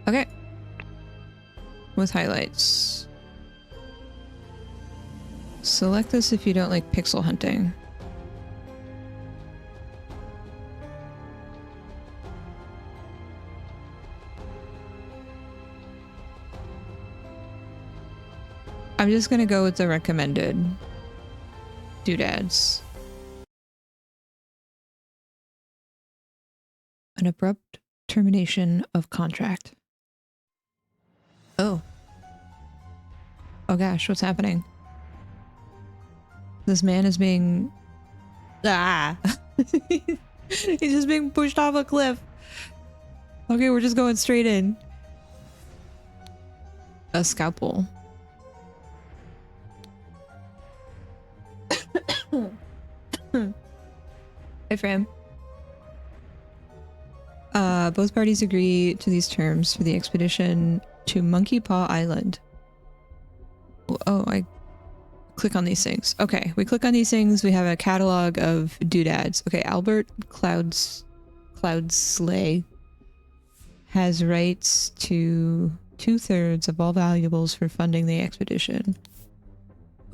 Okay. With highlights. Select this if you don't like pixel hunting. I'm just gonna go with the recommended doodads. An abrupt termination of contract. Oh. Oh gosh, what's happening? This man is being... Ah! He's just being pushed off a cliff. Okay, we're just going straight in. A scalpel. Hey, Fram. Both parties agree to these terms for the expedition to Monkey Paw Island. Oh, I click on these things. Okay, we click on these things. We have a catalog of doodads. Okay, Albert Cloudsley has rights to 2/3 of all valuables for funding the expedition.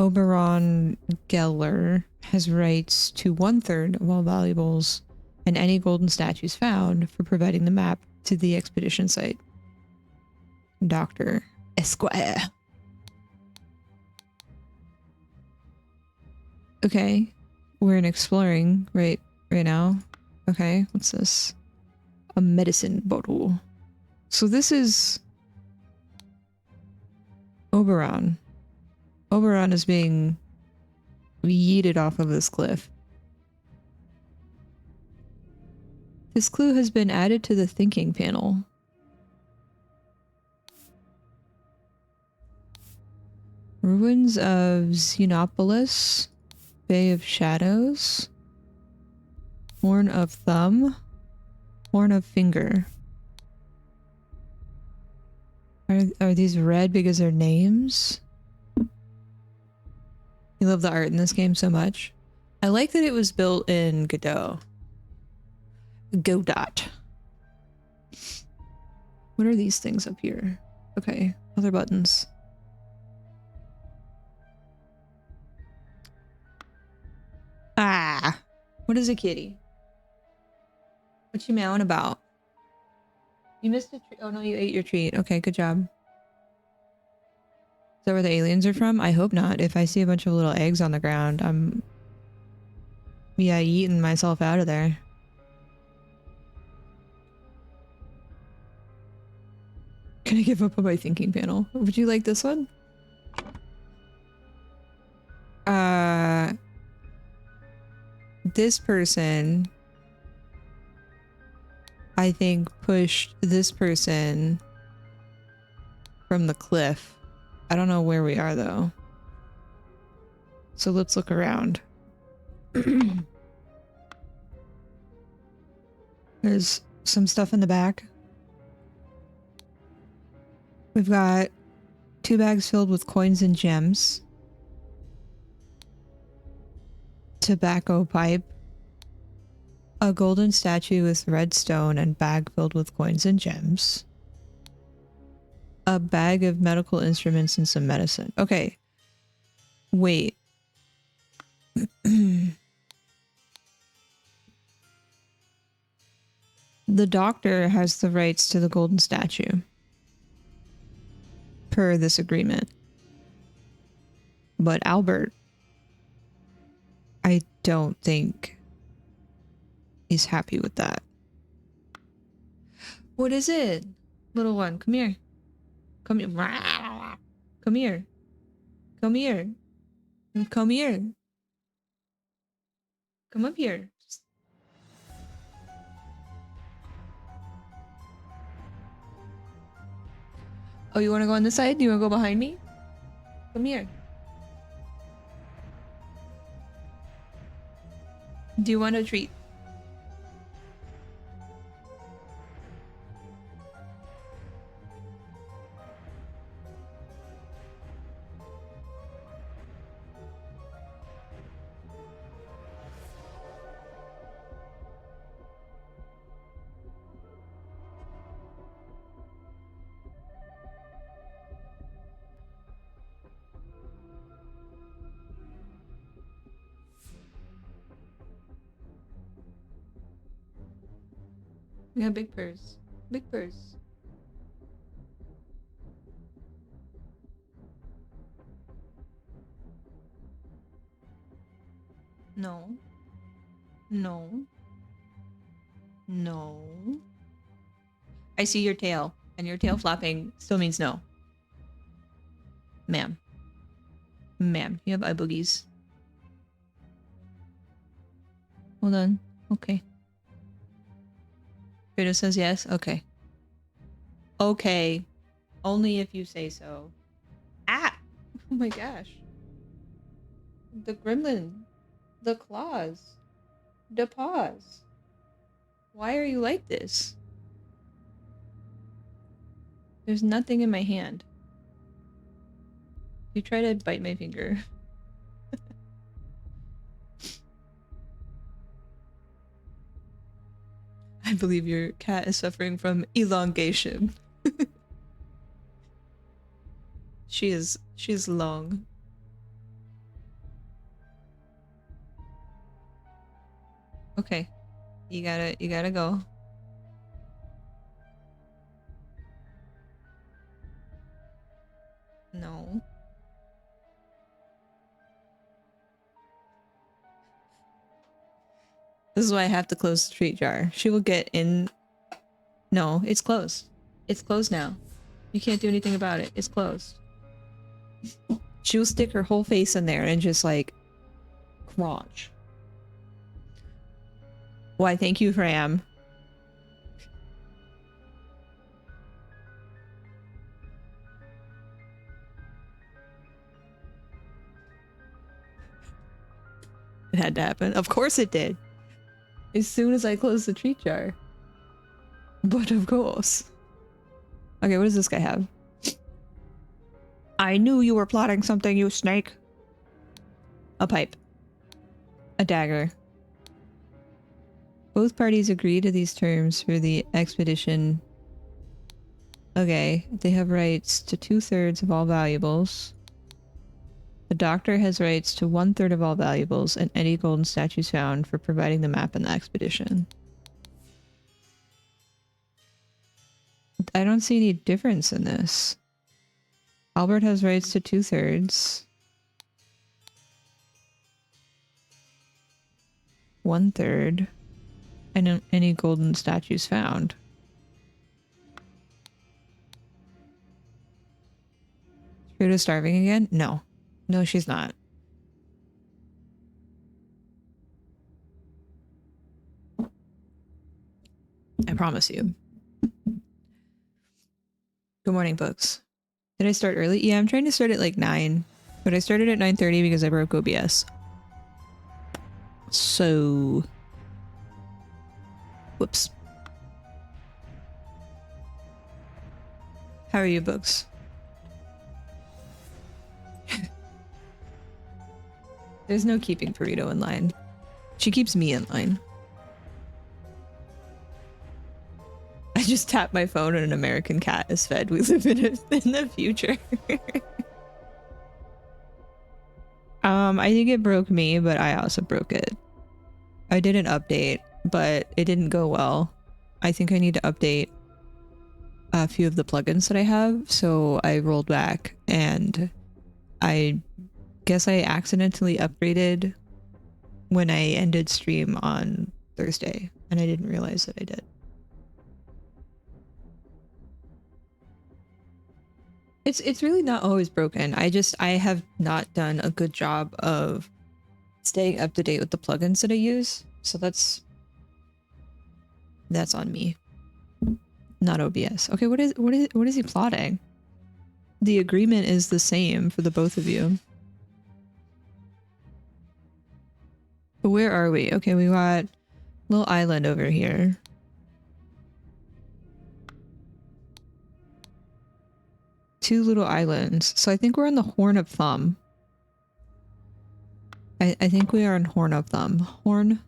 Oberon Geller has rights to 1/3 of all valuables and any golden statues found for providing the map to the expedition site. Dr. Esquire. Okay, we're in exploring right now. Okay, what's this? A medicine bottle. So this is Oberon. Oberon is being yeeted off of this cliff. This clue has been added to the thinking panel. Ruins of Xenopolis, Bay of Shadows, Horn of Thumb, Horn of Finger. Are these red because they're names? You love the art in this game so much. I like that it was built in Godot. Godot. What are these things up here? Okay, other buttons. Ah! What is a kitty? What you meowing about? You missed a treat. Oh no, you ate your treat. Okay, good job. Is that where the aliens are from? I hope not. If I see a bunch of little eggs on the ground, I'm... yeah, eating myself out of there. Can I give up on my thinking panel? Would you like this one? This person, I think, pushed this person from the cliff. I don't know where we are though. So let's look around. There's some stuff in the back. We've got 2 bags filled with coins and gems. Tobacco pipe. A golden statue with red stone and bag filled with coins and gems. A bag of medical instruments and some medicine. Okay. Wait. The doctor has the rights to the golden statue. Per this agreement. But Albert, I don't think he's happy with that. What is it? Little one, come here. Come here. Come here. Come here. Come here. Come up here. Oh, you want to go on this side? Do you want to go behind me? Come here. Do you want a treat? We got big purse. Big purse. No. No. No. I see your tail, and your tail flapping still means no. Ma'am. Ma'am, you have eye boogies. Hold on. Okay. Fredo says yes? Okay. Okay. Only if you say so. Ah! Oh my gosh. The gremlin. The claws. The paws. Why are you like this? There's nothing in my hand. You try to bite my finger. I believe your cat is suffering from elongation. She's long. Okay. You gotta go. No. This is why I have to close the treat jar. She will get in. No, it's closed. It's closed now. You can't do anything about it. It's closed. She will stick her whole face in there and just like crunch. Why, thank you, Fram. It had to happen. Of course it did. As soon as I closed the treat jar. But of course. Okay, what does this guy have? I knew you were plotting something, you snake. A pipe. A dagger. Both parties agree to these terms for the expedition. Okay, they have rights to 2/3 of all valuables. The doctor has rights to 1/3 of all valuables and any golden statues found for providing the map and the expedition. I don't see any difference in this. Albert has rights to 2/3. 1/3. And any golden statues found. Fredo's starving again? No. No, she's not. I promise you. Good morning, books. Did I start early? Yeah, I'm trying to start at like 9. But I started at 9:30 because I broke OBS. So... Whoops. How are you, books? There's no keeping Burrito in line. She keeps me in line. I just tap my phone and an American cat is fed. We live in the future. I think it broke me, but I also broke it. I did an update, but it didn't go well. I think I need to update a few of the plugins that I have, so I rolled back and I guess I accidentally upgraded when I ended stream on Thursday, and I didn't realize that I did. It's really not always broken. I have not done a good job of staying up to date with the plugins that I use, so that's on me, not OBS. Okay, what is he plotting? The agreement is the same for the both of you. But where are we? Okay, we got a little island over here. Two little islands. So I think we're on the Horn of Thumb. I think we are on Horn of Thumb. Horn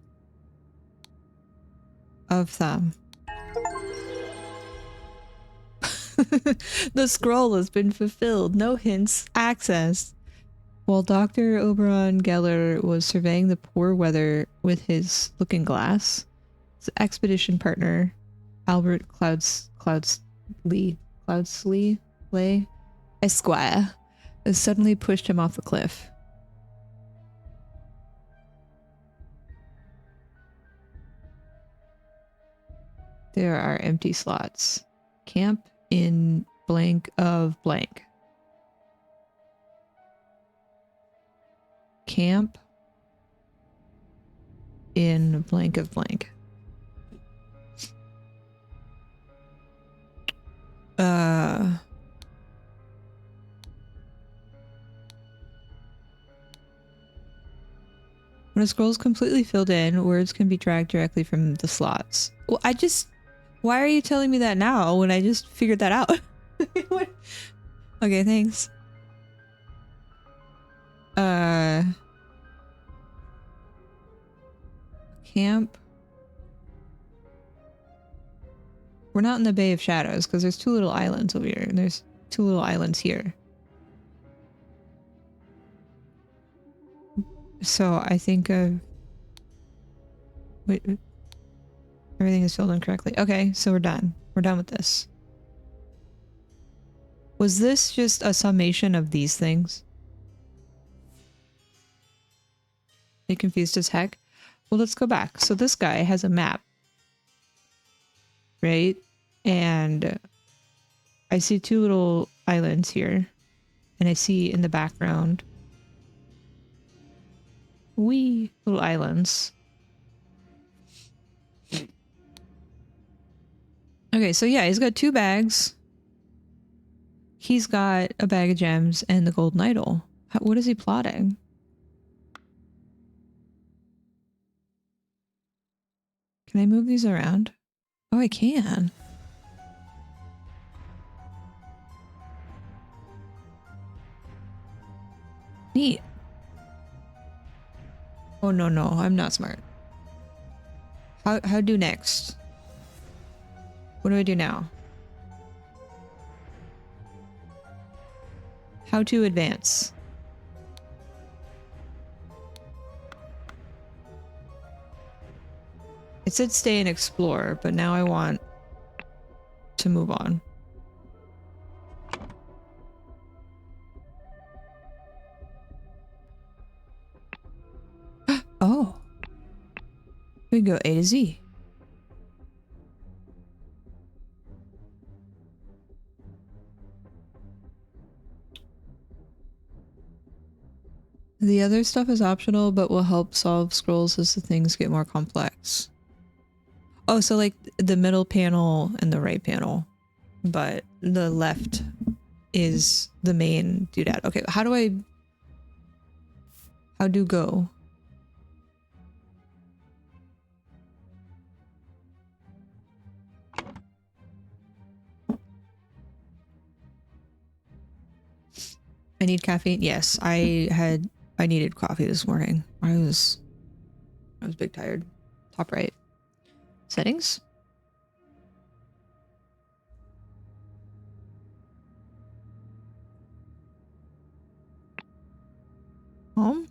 of Thumb. The scroll has been fulfilled. No hints. Access. While Dr. Oberon Geller was surveying the poor weather with his looking glass, his expedition partner, Albert Cloudsley Esquire has suddenly pushed him off the cliff. There are empty slots. Camp in blank of blank. Camp in blank of blank. When a scroll is completely filled in, words can be dragged directly from the slots. Well, why are you telling me that now when I just figured that out? Okay, thanks. Camp. We're not in the Bay of Shadows because there's 2 little islands over here and there's 2 little islands here. So I think wait, everything is filled in correctly. Okay, so we're done. We're done with this. Was this just a summation of these things? Are you confused as heck? Well, let's go back. So this guy has a map. Right? And I see 2 little islands here. And I see in the background wee little islands. Okay, so yeah, he's got 2 bags. He's got a bag of gems and the golden idol. What is he plotting? Can I move these around? Oh, I can. Neat. Oh, no, I'm not smart. How do next? What do I do now? How to advance? It said stay and explore, but now I want to move on. Oh. We can go A to Z. The other stuff is optional, but will help solve scrolls as the things get more complex. Oh, so like the middle panel and the right panel, but the left is the main doodad. Okay, how do go? I need caffeine. Yes, I needed coffee this morning. I was big tired. Top right. Settings. Home.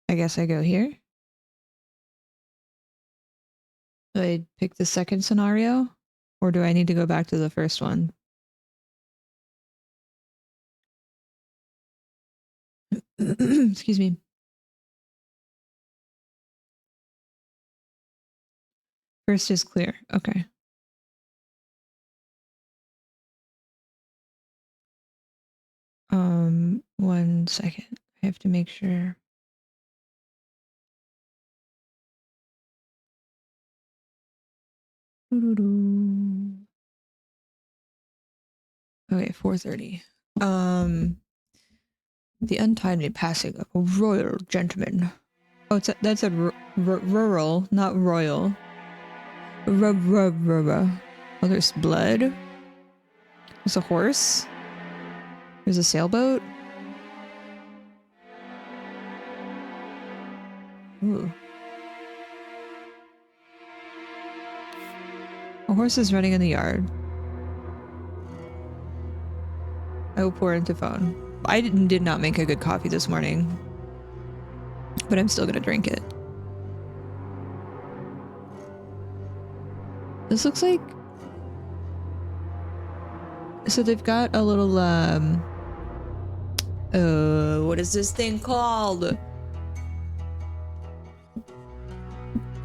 I guess I go here. Do I pick the second scenario? Or do I need to go back to the first one? Excuse me. First is clear. Okay. One second. I have to make sure. Okay, 4:30. The untimely passing of a royal gentleman. Oh, that's a rural, not royal. Oh, there's blood. There's a horse. There's a sailboat. Ooh. A horse is running in the yard. will pour into phone. I did not make a good coffee this morning, but I'm still gonna drink it. This looks like... So they've got a little, what is this thing called?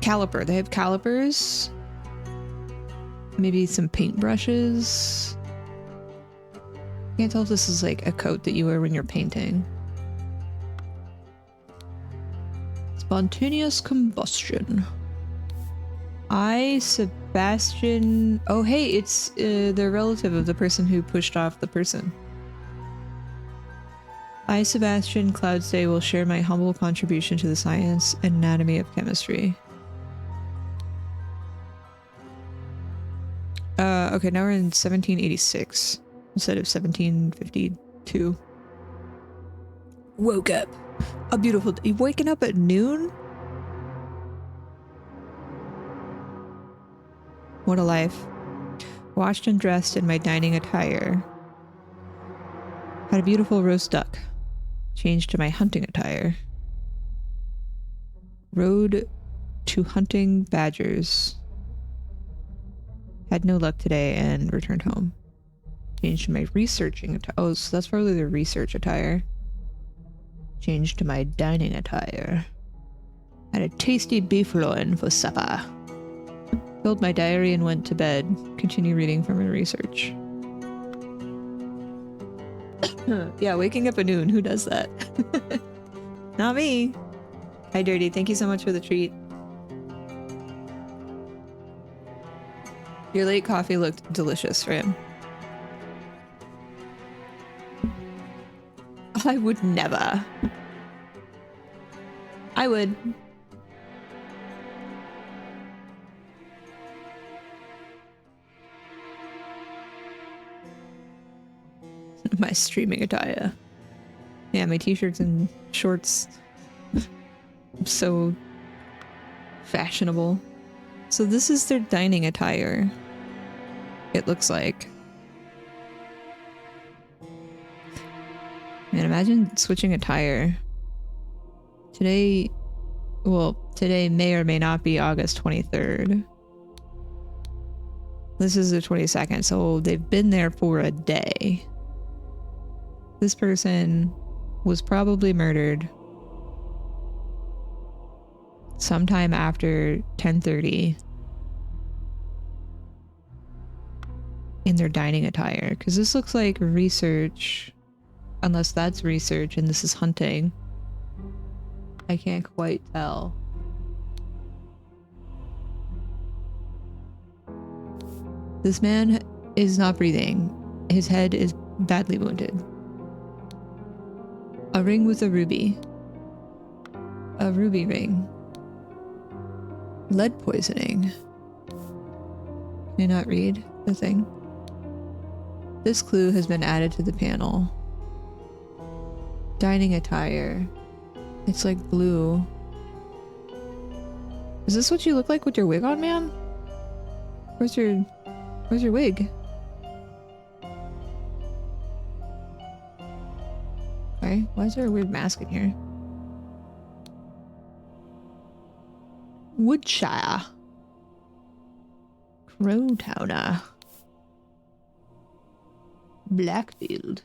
Caliper. They have calipers. Maybe some paintbrushes. Can't tell if this is like a coat that you wear when you're painting. Spontaneous combustion. Sebastian. Oh, hey, it's the relative of the person who pushed off the person. I, Sebastian Cloudsday, will share my humble contribution to the science and anatomy of chemistry. Okay, now we're in 1786 instead of 1752. Woke up. A beautiful day. You waking up at noon? What a life. Washed and dressed in my dining attire. Had a beautiful roast duck. Changed to my hunting attire. Rode to hunting badgers. Had no luck today and returned home. Changed to my researching attire. Oh, so that's probably the research attire. Changed to my dining attire. Had a tasty beef loin for supper. Filled my diary and went to bed. Continue reading from my research. Yeah, waking up at noon. Who does that? Not me. Hi, Dirty. Thank you so much for the treat. Your late coffee looked delicious for him. I would never. I would. My streaming attire. Yeah, my t-shirts and shorts. So fashionable. So this is their dining attire. It looks like. Man, imagine switching attire. Today may or may not be August 23rd. This is the 22nd, so they've been there for a day. This person was probably murdered sometime after 10:30 in their dining attire, because this looks like research, unless that's research and this is hunting. I can't quite tell. This man is not breathing. His head is badly wounded. A ring with a ruby. A ruby ring. Lead poisoning. Can you not read the thing? This clue has been added to the panel. Dining attire. It's like blue. Is this what you look like with your wig on, ma'am? Where's your wig? Okay, why is there a weird mask in here? Woodshire. Crowtowner. Blackfield.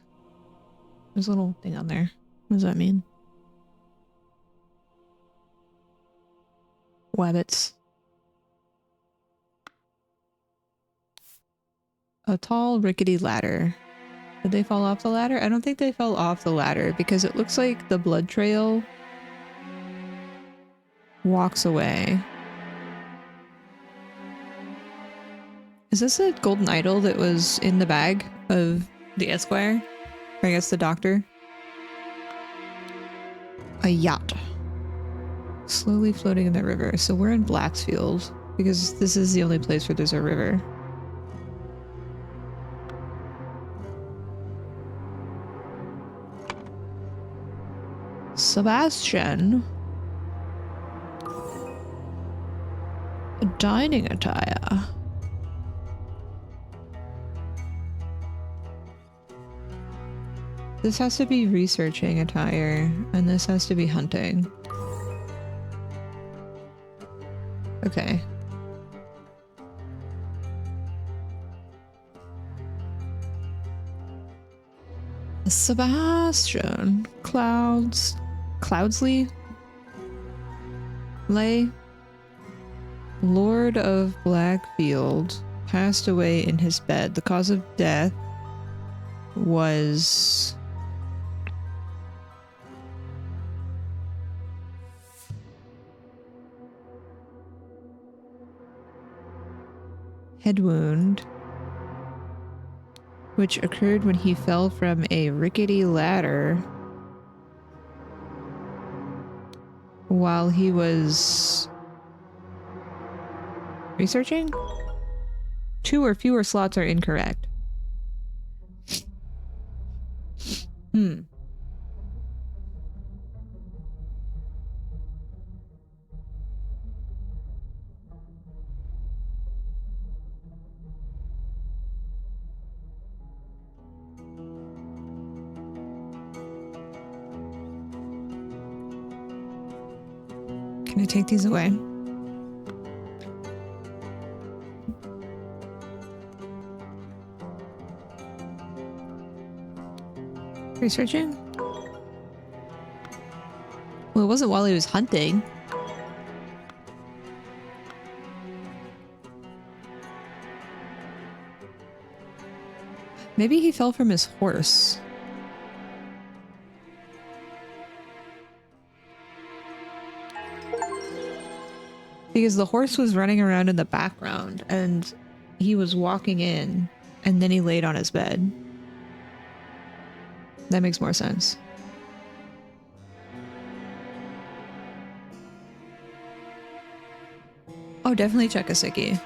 There's a little thing on there. What does that mean? Wabbits. A tall, rickety ladder. Did they fall off the ladder? I don't think they fell off the ladder because it looks like the blood trail walks away. Is this a golden idol that was in the bag of the Esquire? Or I guess the doctor? A yacht. Slowly floating in the river. So we're in Blacksfield because this is the only place where there's a river. Sebastian. A dining attire. This has to be researching attire, and this has to be hunting. Okay. Sebastian Cloudsley Lay, Lord of Blackfield, passed away in his bed. The cause of death was head wound, which occurred when he fell from a rickety ladder while he was researching? 2 or fewer slots are incorrect. Can I take these away? Researching? Well, it wasn't while he was hunting. Maybe he fell from his horse. Because the horse was running around in the background and he was walking in and then he laid on his bed. That makes more sense. Oh, definitely check a sickie.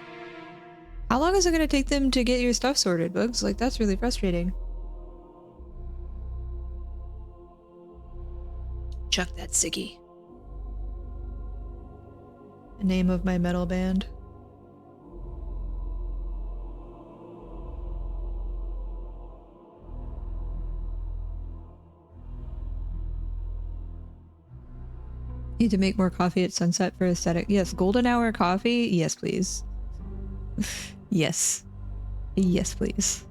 How long is it going to take them to get your stuff sorted, Bugs? Like, that's really frustrating. Chuck that sickie. The name of my metal band. Need to make more coffee at sunset for aesthetic. Yes, golden hour coffee. Yes, please. Yes. Yes, please.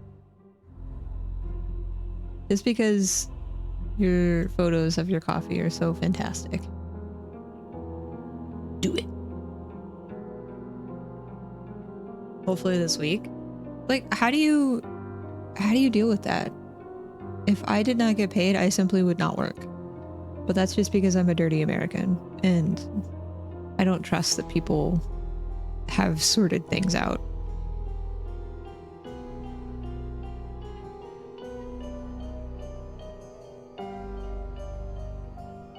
Just because your photos of your coffee are so fantastic. Do it. Hopefully this week. Like, how do you deal with that? If I did not get paid, I simply would not work. But that's just because I'm a dirty American and I don't trust that people have sorted things out.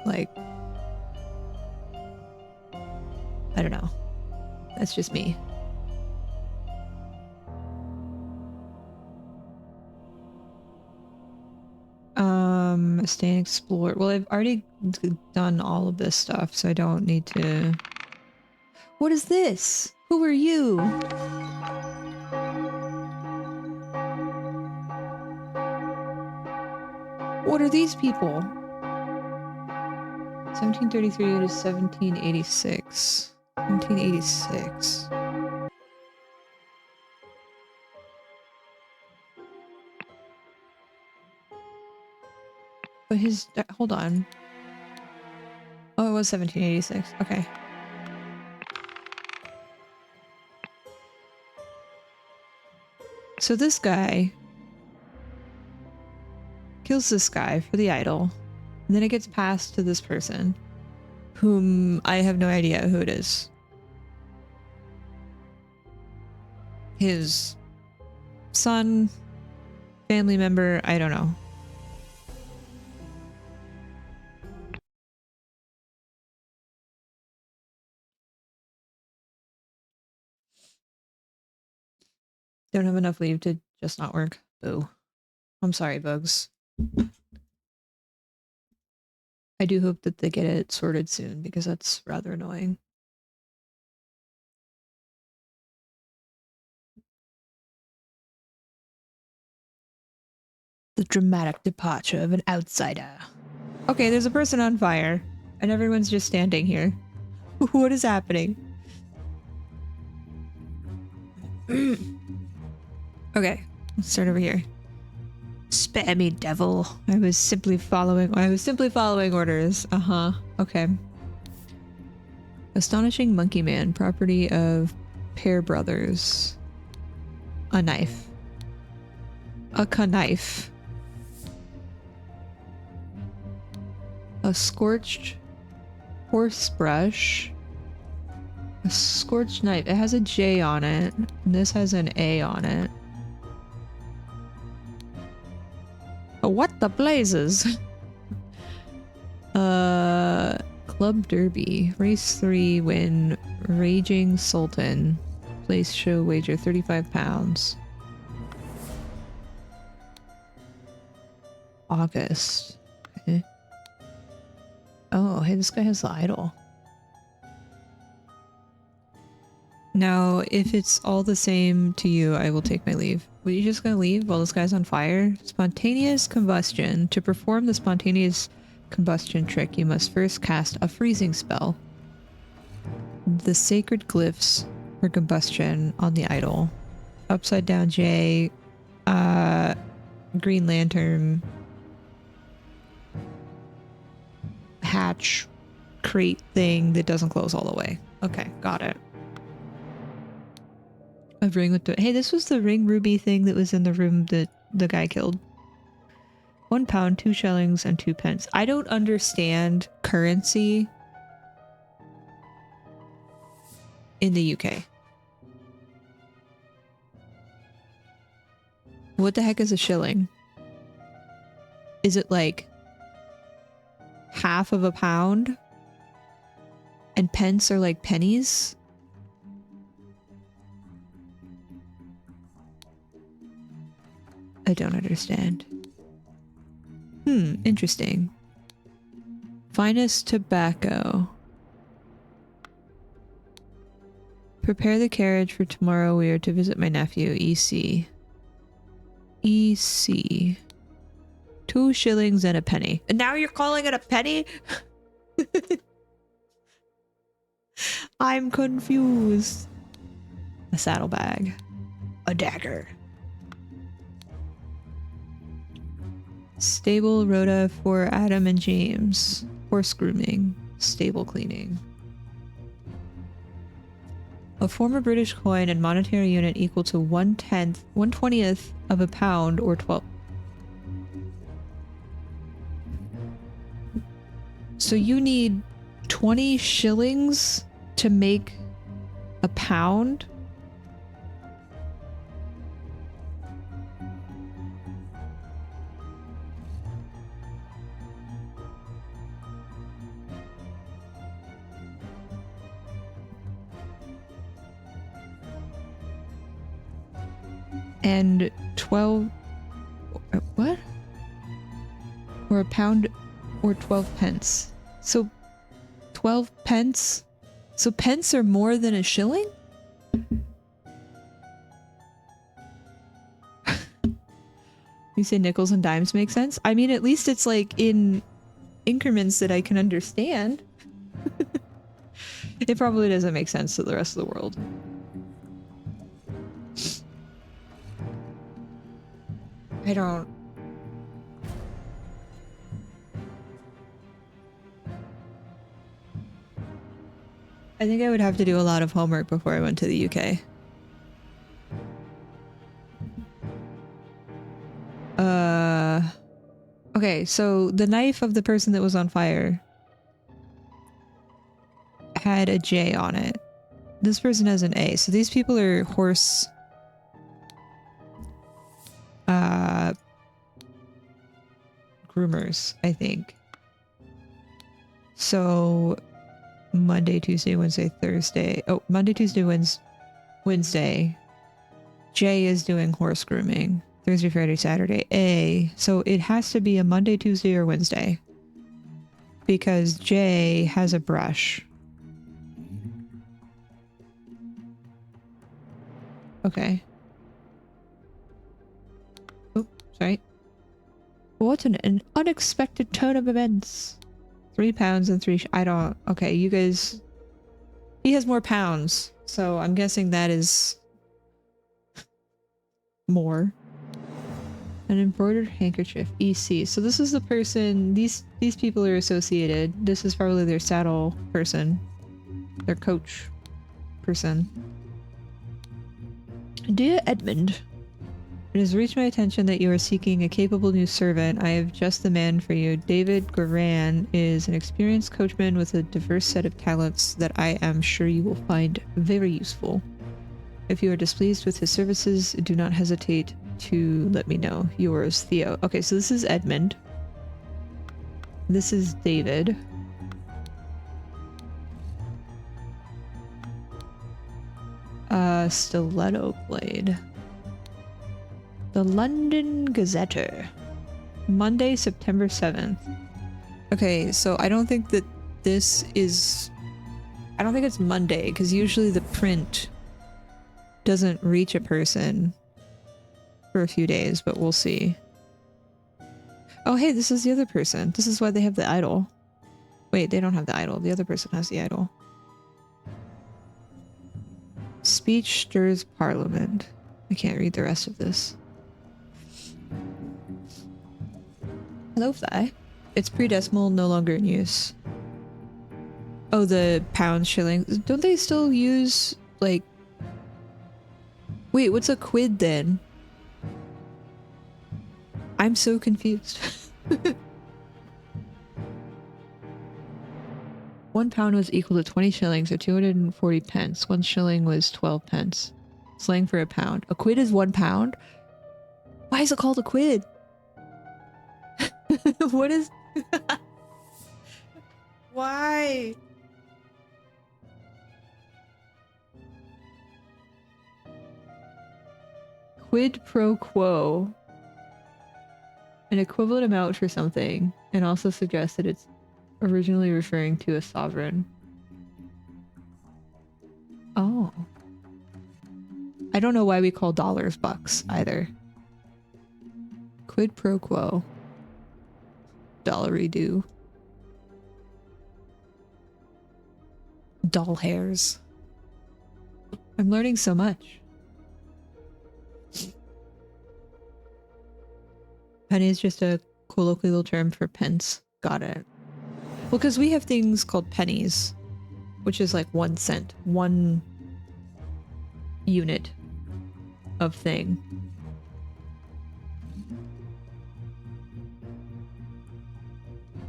Like, I don't know. That's just me. Stay and explore. Well, I've already done all of this stuff, so I don't need to... What is this? Who are you? What are these people? 1733 to 1786. 1786. But his... hold on. Oh, it was 1786. Okay. So this guy kills this guy for the idol, and then it gets passed to this person, whom I have no idea who it is. His son, family member, I don't know. Don't have enough leave to just not work. Boo. I'm sorry, Bugs. I do hope that they get it sorted soon because that's rather annoying. The dramatic departure of an outsider. Okay, there's a person on fire, and everyone's just standing here. What is happening? Okay, let's start over here. Spare me, devil. I was simply following orders. Okay. Astonishing Monkey Man, property of Pear Brothers. A knife. A knife. A scorched horse brush. A scorched knife. It has a J on it. And this has an A on it. Oh, what the blazes? Club Derby. Race 3 win. Raging Sultan. Place show wager £35. August. Okay. Oh, hey, this guy has the idol. Now, if it's all the same to you, I will take my leave. Were you just gonna leave while this guy's on fire? Spontaneous combustion. To perform the spontaneous combustion trick, you must first cast a freezing spell. The sacred glyphs for combustion on the idol. Upside down J, Green Lantern, hatch, crate thing that doesn't close all the way. Okay, got it. A ring with the— hey, this was the ring ruby thing that was in the room that the guy killed. £1, 2 shillings, and 2 pence. I don't understand currency in the UK. What the heck is a shilling? Is it like half of a pound? And pence are like pennies? I don't understand. Interesting. Finest tobacco. Prepare the carriage for tomorrow. We are to visit my nephew, EC. EC. 2 shillings and a penny. And now you're calling it a penny? I'm confused. A saddlebag. A dagger. Stable rota for Adam and James. Horse grooming. Stable cleaning. A former British coin and monetary unit equal to 1/20th of a pound or 12. So you need 20 shillings to make a pound? And 12... what? Or a pound or 12 pence. So 12 pence? So pence are more than a shilling? You say nickels and dimes make sense? I mean, at least it's like in increments that I can understand. It probably doesn't make sense to the rest of the world. I don't... I think I would have to do a lot of homework before I went to the UK. Okay, so the knife of the person that was on fire had a J on it. This person has an A, so these people are horse... groomers, I think. So Monday, Tuesday, Wednesday, Thursday. Oh, Monday, Tuesday, Wednesday. J is doing horse grooming. Thursday, Friday, Saturday. A. So it has to be a Monday, Tuesday, or Wednesday. Because J has a brush. Okay. Oh, sorry. What an unexpected turn of events. 3 pounds and 3 I don't... Okay, you guys... He has more pounds, so I'm guessing that is... more. An embroidered handkerchief, EC. So this is the person... These people are associated. This is probably their saddle person. Their coach person. Dear Edmund, it has reached my attention that you are seeking a capable new servant. I have just the man for you. David Goran is an experienced coachman with a diverse set of talents that I am sure you will find very useful. If you are displeased with his services, do not hesitate to let me know. Yours, Theo. Okay, so this is Edmund. This is David. Stiletto blade. The London Gazetteer. Monday, September 7th. Okay, so I don't think that this is... I don't think it's Monday, because usually the print doesn't reach a person for a few days, but we'll see. Oh, hey, this is the other person. This is why they have the idol. Wait, they don't have the idol. The other person has the idol. Speech stirs parliament. I can't read the rest of this. Hello, Fly. It's pre-decimal, no longer in use. Oh, the pound shillings. Don't they still use, like... Wait, what's a quid then? I'm so confused. 1 pound was equal to 20 shillings or 240 pence. 1 shilling was 12 pence. Slang for a pound. A quid is 1 pound? Why is it called a quid? What is... Why? Quid pro quo. An equivalent amount for something, and also suggests that it's originally referring to a sovereign. Oh. I don't know why we call dollars bucks either. Quid pro quo. Dollary do. Doll hairs. I'm learning so much. Penny is just a colloquial term for pence. Got it. Well, because we have things called pennies, which is like 1 cent, 1 unit of thing.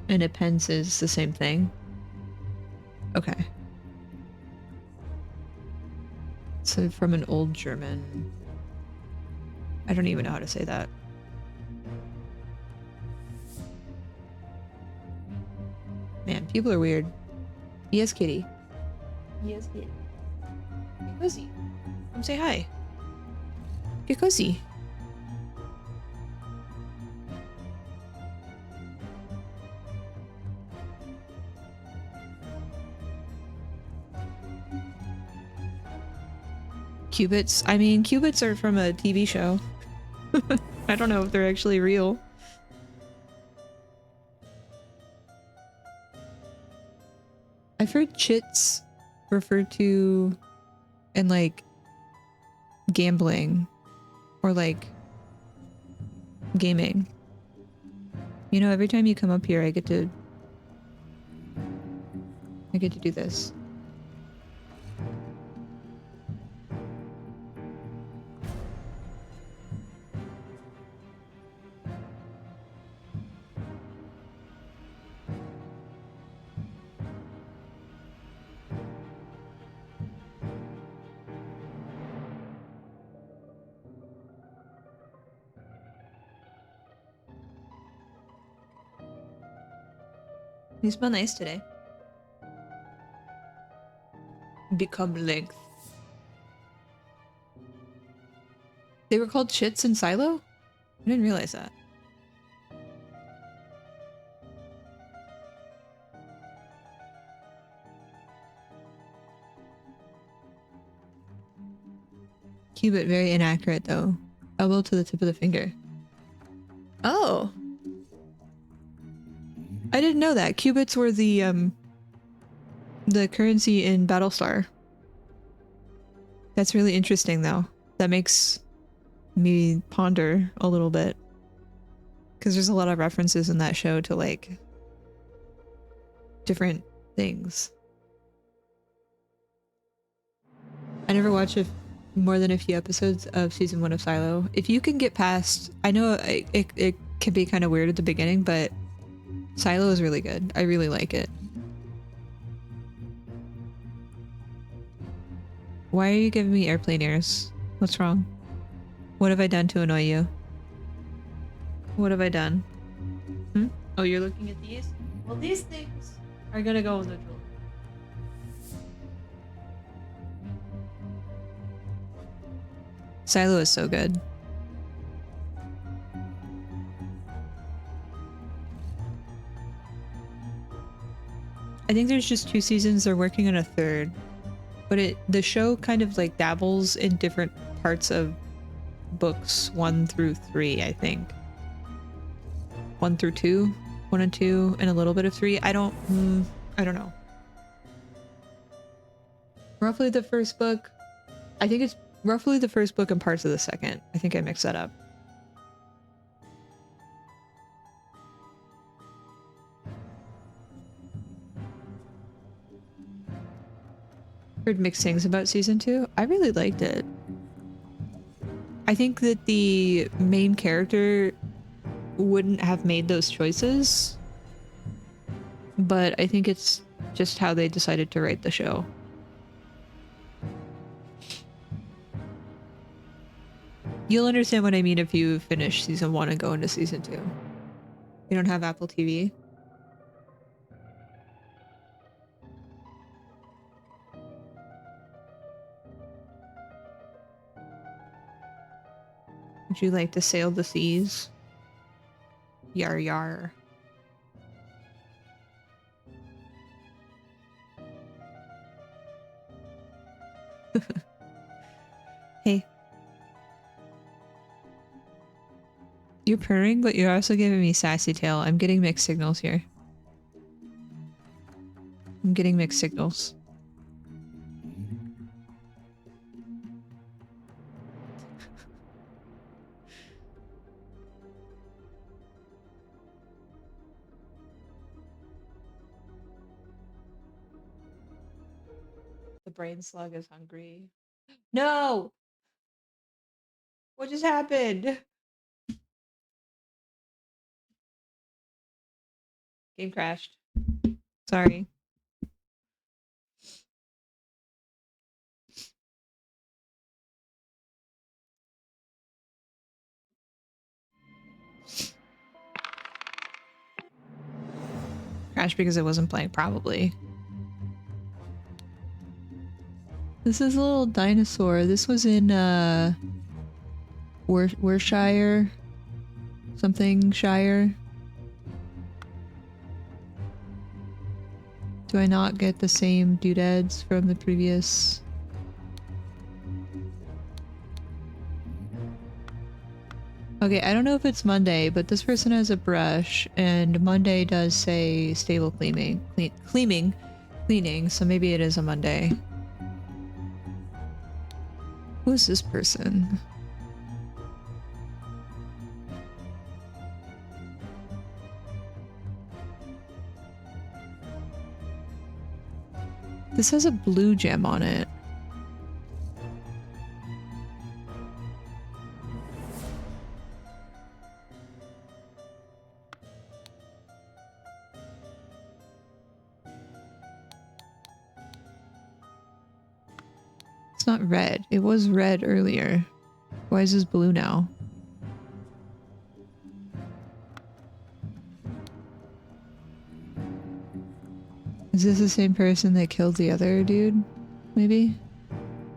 And a pence is the same thing. Okay. So from an old German. I don't even know how to say that. Man, people are weird. Yes, kitty. Yes, kitty. Get cozy. Come say hi. Get cozy. Cubits. I mean, cubits are from a TV show. I don't know if they're actually real. I've heard chits referred to in like gambling or like gaming. You know, every time you come up here, I get to do this. You smell nice today. Become length. They were called chits in Silo? I didn't realize that. Cubit, very inaccurate though. Elbow to the tip of the finger. Oh! know that. Qubits were the currency in Battlestar. That's really interesting though. That makes me ponder a little bit. Because there's a lot of references in that show to like different things. I never watched more than a few episodes of season 1 of Silo. If you can get past, I know it can be kind of weird at the beginning, but Silo is really good. I really like it. Why are you giving me airplane ears? What's wrong? What have I done to annoy you? What have I done? Hmm? Oh, you're looking at these? Well, these things are gonna go in the drawer. Silo is so good. I think there's just 2 seasons. They're working on a 3rd. But the show kind of like dabbles in different parts of books 1 through 3, I think. 1 through 2, 1 and 2, and a little bit of 3. I don't know. Roughly the first book. I think it's roughly the first book and parts of the second. I think I mixed that up. Heard mixed things about season 2. I really liked it. I think that the main character wouldn't have made those choices, but I think it's just how they decided to write the show. You'll understand what I mean if you finish season 1 and go into season 2. You don't have Apple TV? Would you like to sail the seas? Yar yar. Hey. You're purring, but you're also giving me sassy tail. I'm getting mixed signals here. I'm getting mixed signals. The brain slug is hungry. No! What just happened? Game crashed. Sorry. Crashed because it wasn't playing, probably. This is a little dinosaur. This was in, Worcestershire? Something Shire? Do I not get the same doodads from the previous? Okay, I don't know if it's Monday, but this person has a brush, and Monday does say stable cleaning, so maybe it is a Monday. Who is this person? This has a blue gem on it. It's not red. It was red earlier. Why is this blue now? Is this the same person that killed the other dude? Maybe?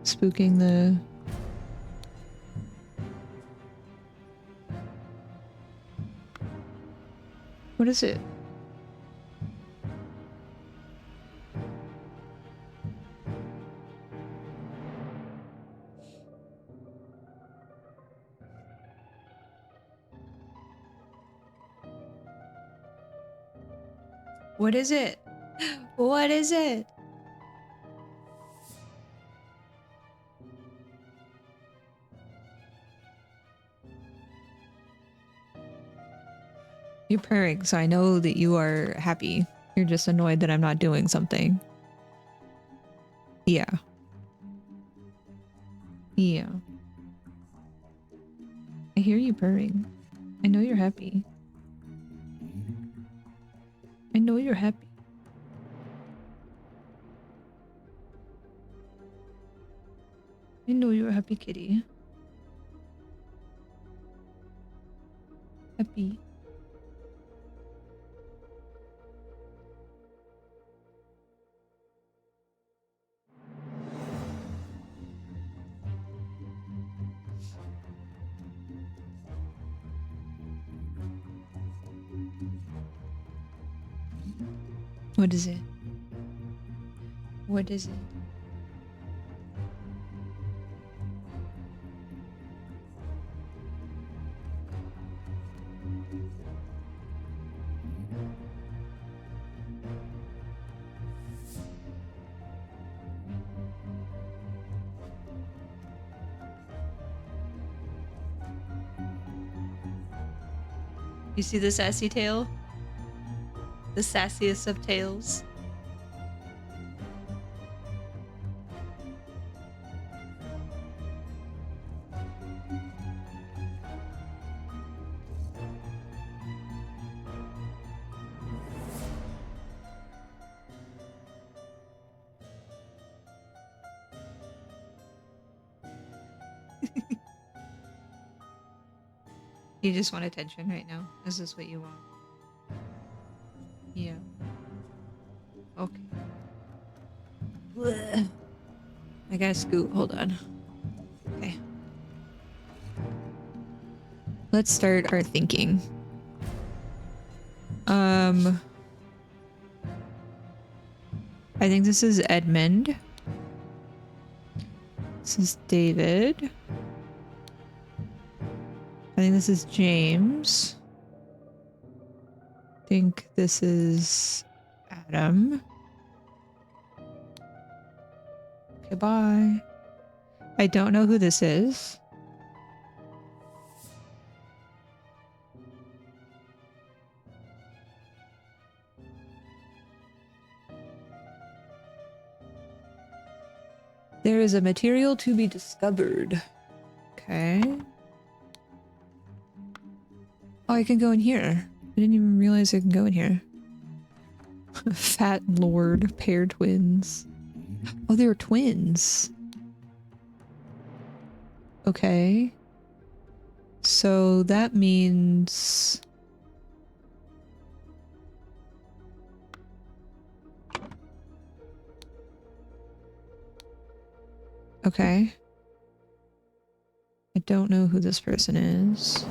Spooking the... What is it? What is it? What is it? You're purring, so I know that you are happy. You're just annoyed that I'm not doing something. Yeah. Yeah. I hear you purring. I know you're happy. I know you're happy. I know you're a happy kitty. Happy. What is it? What is it? You see the sassy tail? The sassiest of tails. You just want attention right now. Is this what you want? Yeah. Okay. Blech. I gotta scoot. Hold on. Okay. Let's start our thinking. I think this is Edmund. This is David. I think this is James. I think this is Adam. Okay, bye. I don't know who this is. There is a material to be discovered. Okay. Oh, I can go in here. I didn't even realize I can go in here. Fat Lord pair twins. Oh, they were twins. Okay. So that means... Okay. I don't know who this person is.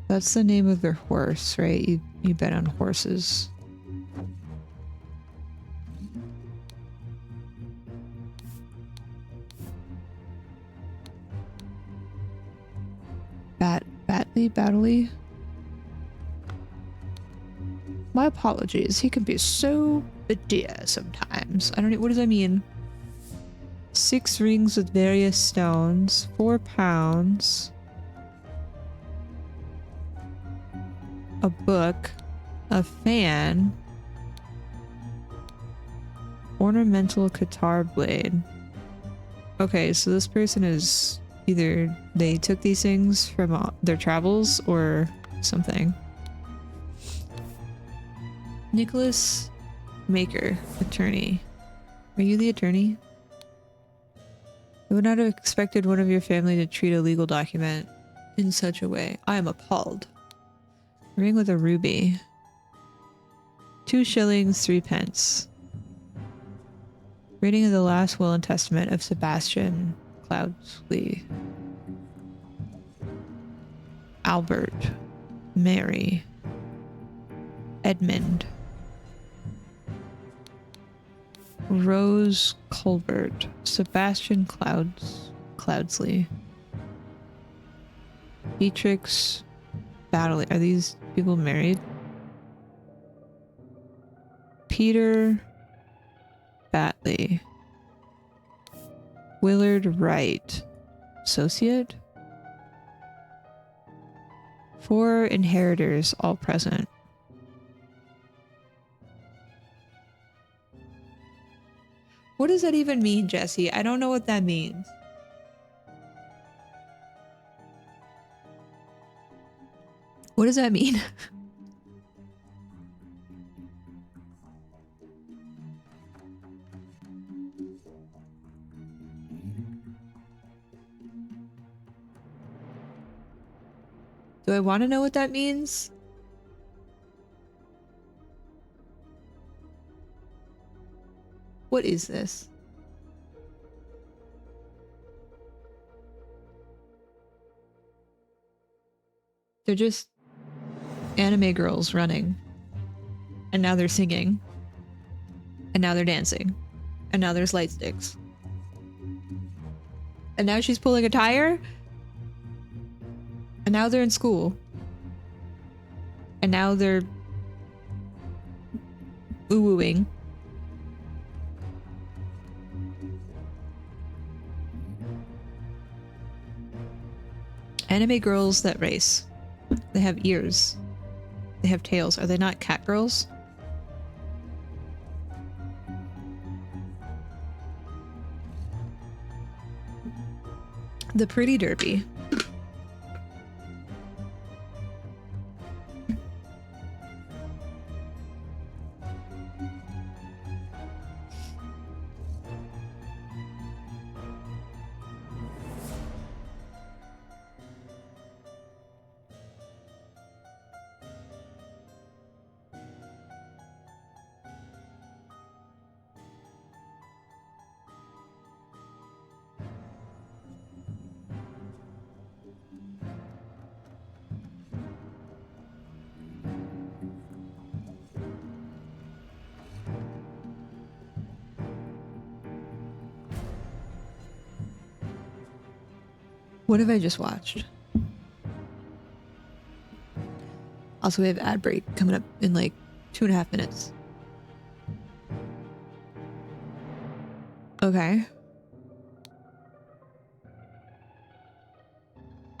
That's the name of their horse, right? You bet on horses. Batley? My apologies. He can be so dear sometimes. I don't know. What does that mean? 6 rings with various stones. 4 pounds. A book. A fan. Ornamental guitar blade. Okay, so this person is either they took these things from their travels or something. Nicholas Maker, attorney. Are you the attorney? I would not have expected one of your family to treat a legal document in such a way. I am appalled. Ring with a ruby. 2 shillings, 3 pence. Reading of the last will and testament of Sebastian Cloudsley. Albert. Mary. Edmund. Rose Colbert. Sebastian Cloudsley. Beatrix Battley. Are these people married. Peter Batley. Willard Wright. Associate. 4 inheritors, all present. What does that even mean, Jesse? I don't know what that means. What does that mean? Do I want to know what that means? What is this? They're just anime girls running. And now they're singing. And now they're dancing. And now there's light sticks. And now she's pulling a tire? And now they're in school. And now they're ooh-wooing. Anime girls that race. They have ears. They have tails. Are they not cat girls? The Pretty Derby. What have I just watched? Also, we have ad break coming up in like 2.5 minutes. Okay.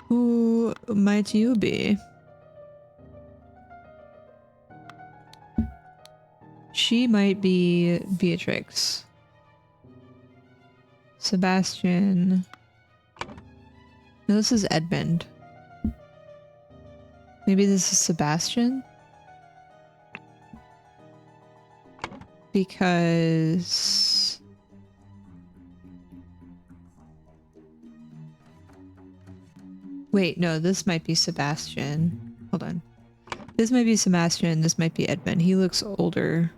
Who might you be? She might be Beatrix. Sebastian. No, this is Edmund. Maybe this is Sebastian? Because... Wait, no, this might be Sebastian. Hold on. This might be Sebastian, this might be Edmund. He looks older.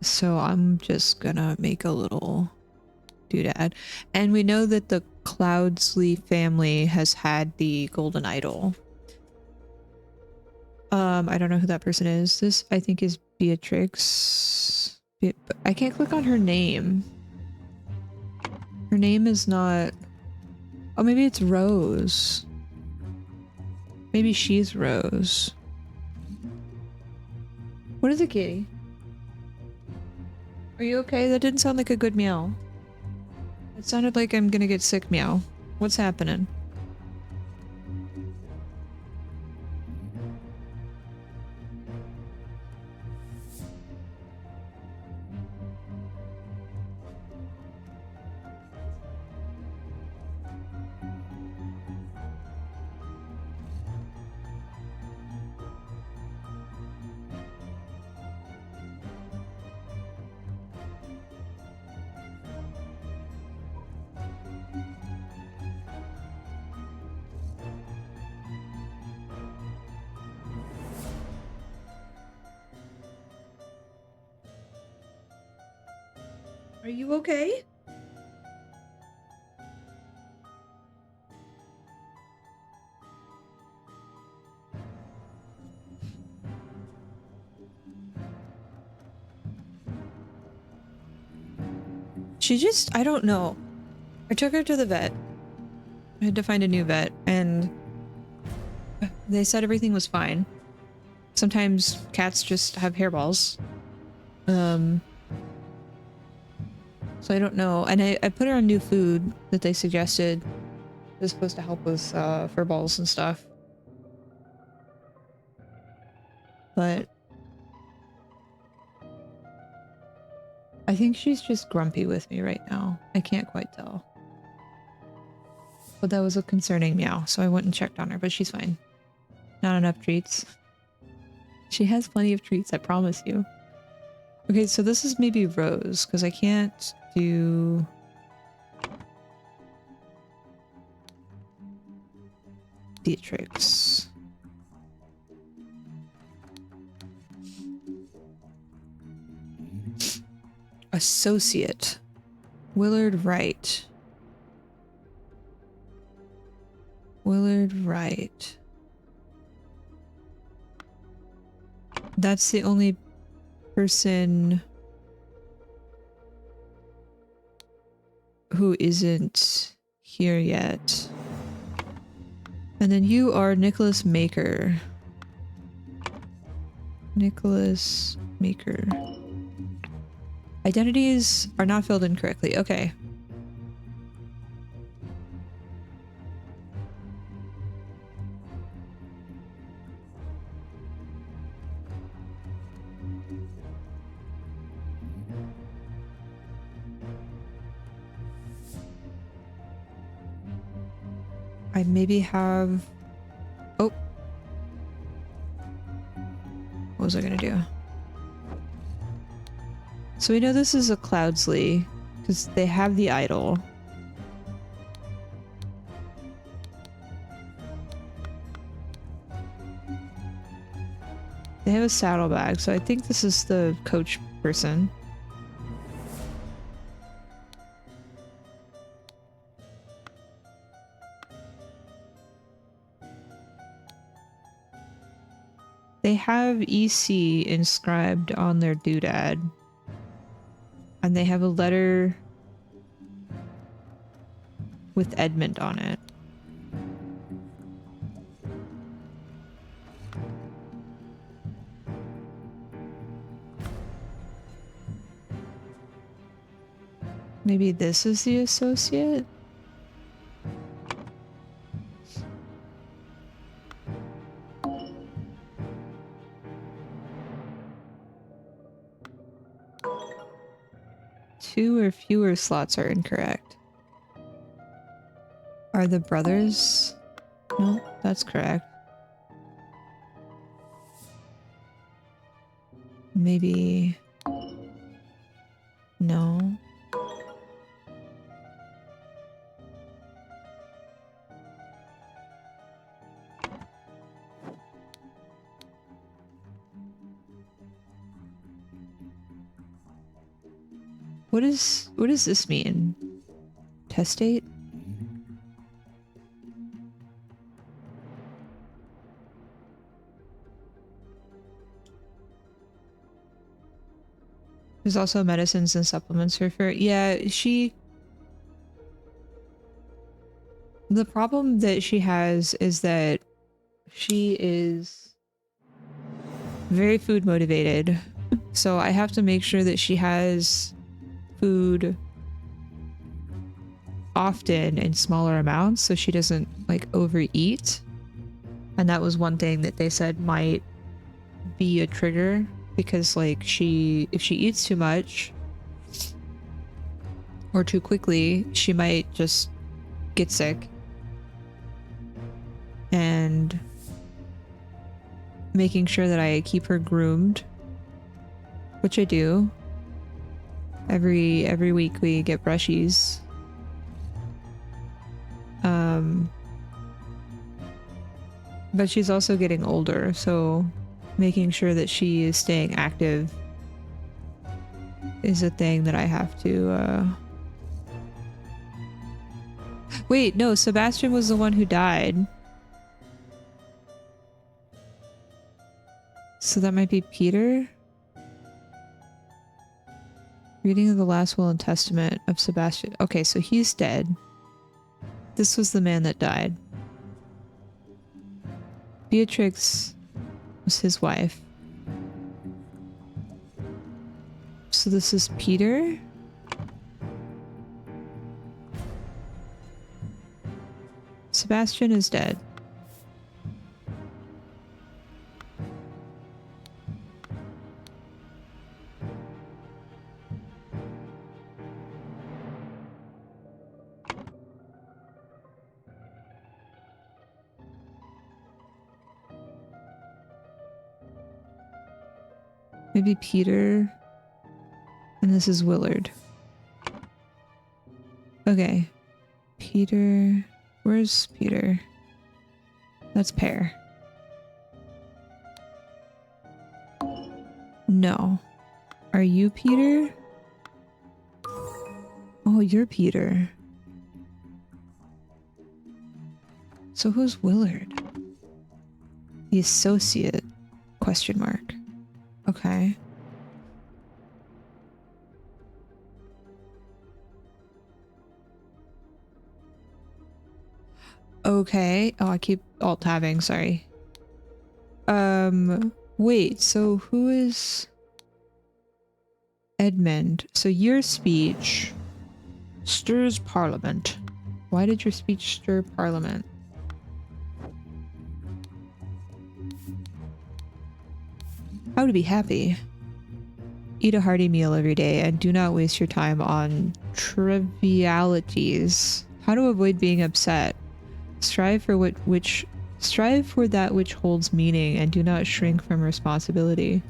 So I'm just gonna make a little doodad. And we know that the Cloudsley family has had the golden idol. I don't know who that person is. This, I think, is Beatrix. I can't click on her name. Her name is not... Oh, maybe it's Rose. Maybe she's Rose. What is it, kitty? Are you okay? That didn't sound like a good meow. It sounded like I'm gonna get sick meow. What's happening? Are you okay? She just, I don't know. I took her to the vet. I had to find a new vet, and they said everything was fine. Sometimes cats just have hairballs. So I don't know. And I put her on new food that they suggested. It's supposed to help with fur balls and stuff. But I think she's just grumpy with me right now. I can't quite tell. But that was a concerning meow, so I went and checked on her, but she's fine. Not enough treats. She has plenty of treats, I promise you. Okay, so this is maybe Rose, because I can't do... Beatrix. Associate. Willard Wright. Willard Wright. That's the only person who isn't here yet. And then you are Nicholas Maker. Nicholas Maker. Identities are not filled in correctly. Okay. I maybe have... Oh. What was I gonna do? So we know this is a Cloudsley, because they have the idol. They have a saddlebag, so I think this is the coach person. They have EC inscribed on their doodad. And they have a letter with Edmund on it. Maybe this is the associate? Two or fewer slots are incorrect. Are the brothers? No, that's correct. Maybe... No. What does this mean? Testate? There's also medicines and supplements for fur. Yeah, the problem that she has is that she is very food motivated. So I have to make sure that she has food often in smaller amounts so she doesn't like overeat. And that was one thing that they said might be a trigger, because like if she eats too much or too quickly, she might just get sick. And making sure that I keep her groomed, which I do. Every week we get brushies. But she's also getting older, so making sure that she is staying active is a thing that I have to, Wait, no, Sebastian was the one who died. So that might be Peter? Reading of the last will and testament of Sebastian. Okay, so he's dead. This was the man that died. Beatrix was his wife. So this is Peter. Sebastian is dead. Maybe Peter. And this is Willard. Okay. Peter. Where's Peter? That's Pear. No. Are you Peter? Oh, you're Peter. So who's Willard? The associate? Question mark. Okay. Okay. Oh, I keep alt-tabbing, sorry. Wait, so who is Edmund? So your speech stirs Parliament. Why did your speech stir Parliament? How to be happy. Eat a hearty meal every day and do not waste your time on trivialities. How to avoid being upset. Strive for that which holds meaning and do not shrink from responsibility.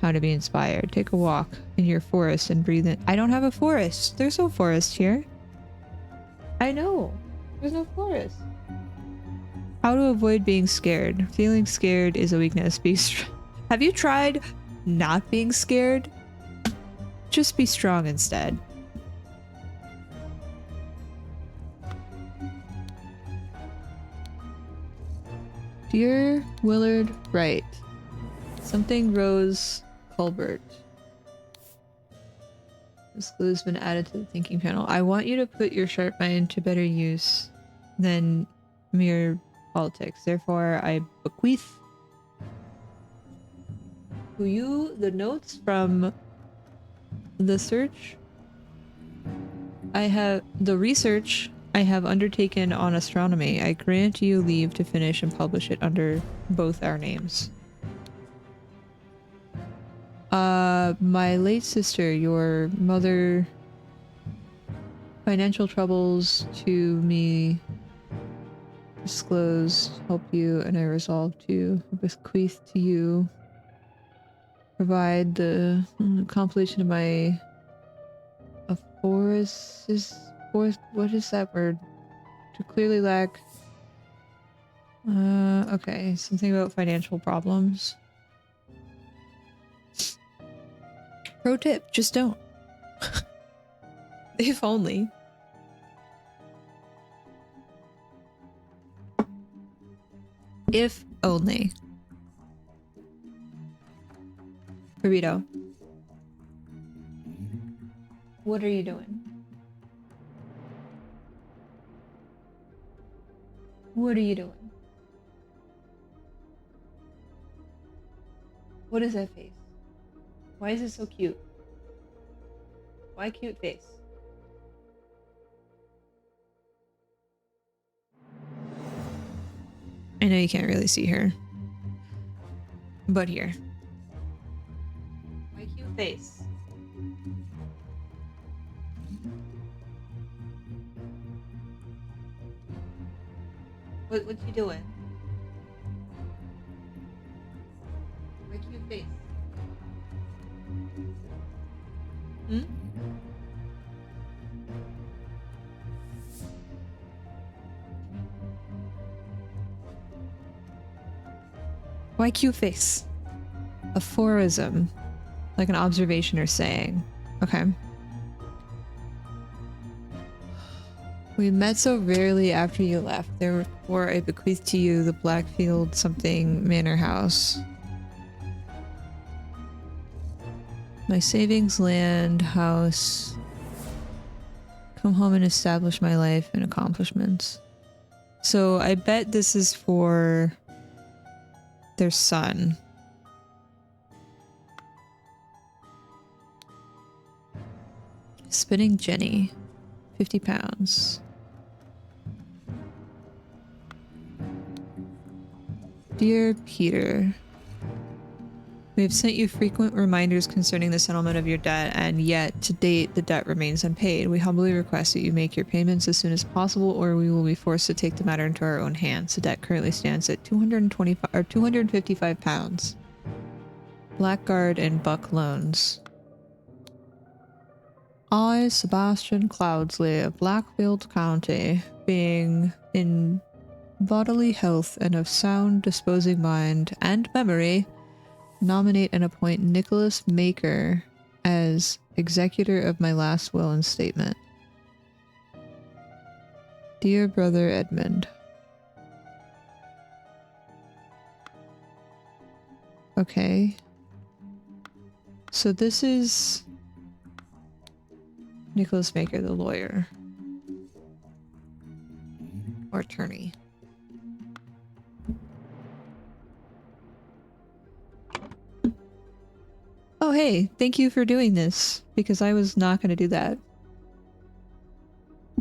How to be inspired. Take a walk in your forest and breathe in. I don't have a forest. There's no forest here. I know. There's no forest. How to avoid being scared. Feeling scared is a weakness. Have you tried not being scared? Just be strong instead. Dear Willard Wright, something Rose Colbert. This clue has been added to the thinking panel. I want you to put your sharp mind to better use than mere politics. Therefore, I bequeath to you the notes from the research I have undertaken on astronomy. I grant you leave to finish and publish it under both our names. My late sister, your mother, financial troubles to me disclosed, help you, and I resolve to bequeath to you, provide the compilation of my what is that word? To clearly lack. Okay, something about financial problems. Pro tip, just don't. If only. If only. Burrito. What are you doing? What are you doing? What is that face? Why is it so cute? Why cute face? I know you can't really see her. But here. Why cute face? What you doing? Why cute face? Hmm? Why cute face? Aphorism. Like an observation or saying. Okay. We met so rarely after you left. Therefore, I bequeath to you the Blackfield something manor house. My savings, land, house. Come home and establish my life and accomplishments. So I bet this is for their son. Spinning Jenny, 50 pounds. Dear Peter, we have sent you frequent reminders concerning the settlement of your debt, and yet, to date, the debt remains unpaid. We humbly request that you make your payments as soon as possible, or we will be forced to take the matter into our own hands. The debt currently stands at 255 pounds. Blackguard and Buck Loans. I, Sebastian Cloudsley of Blackfield County, being in bodily health and of sound disposing mind and memory, nominate and appoint Nicholas Maker as executor of my last will and statement. Dear Brother Edmund. Okay. So this is Nicholas Maker, the lawyer. Or attorney. Oh hey, thank you for doing this, because I was not going to do that.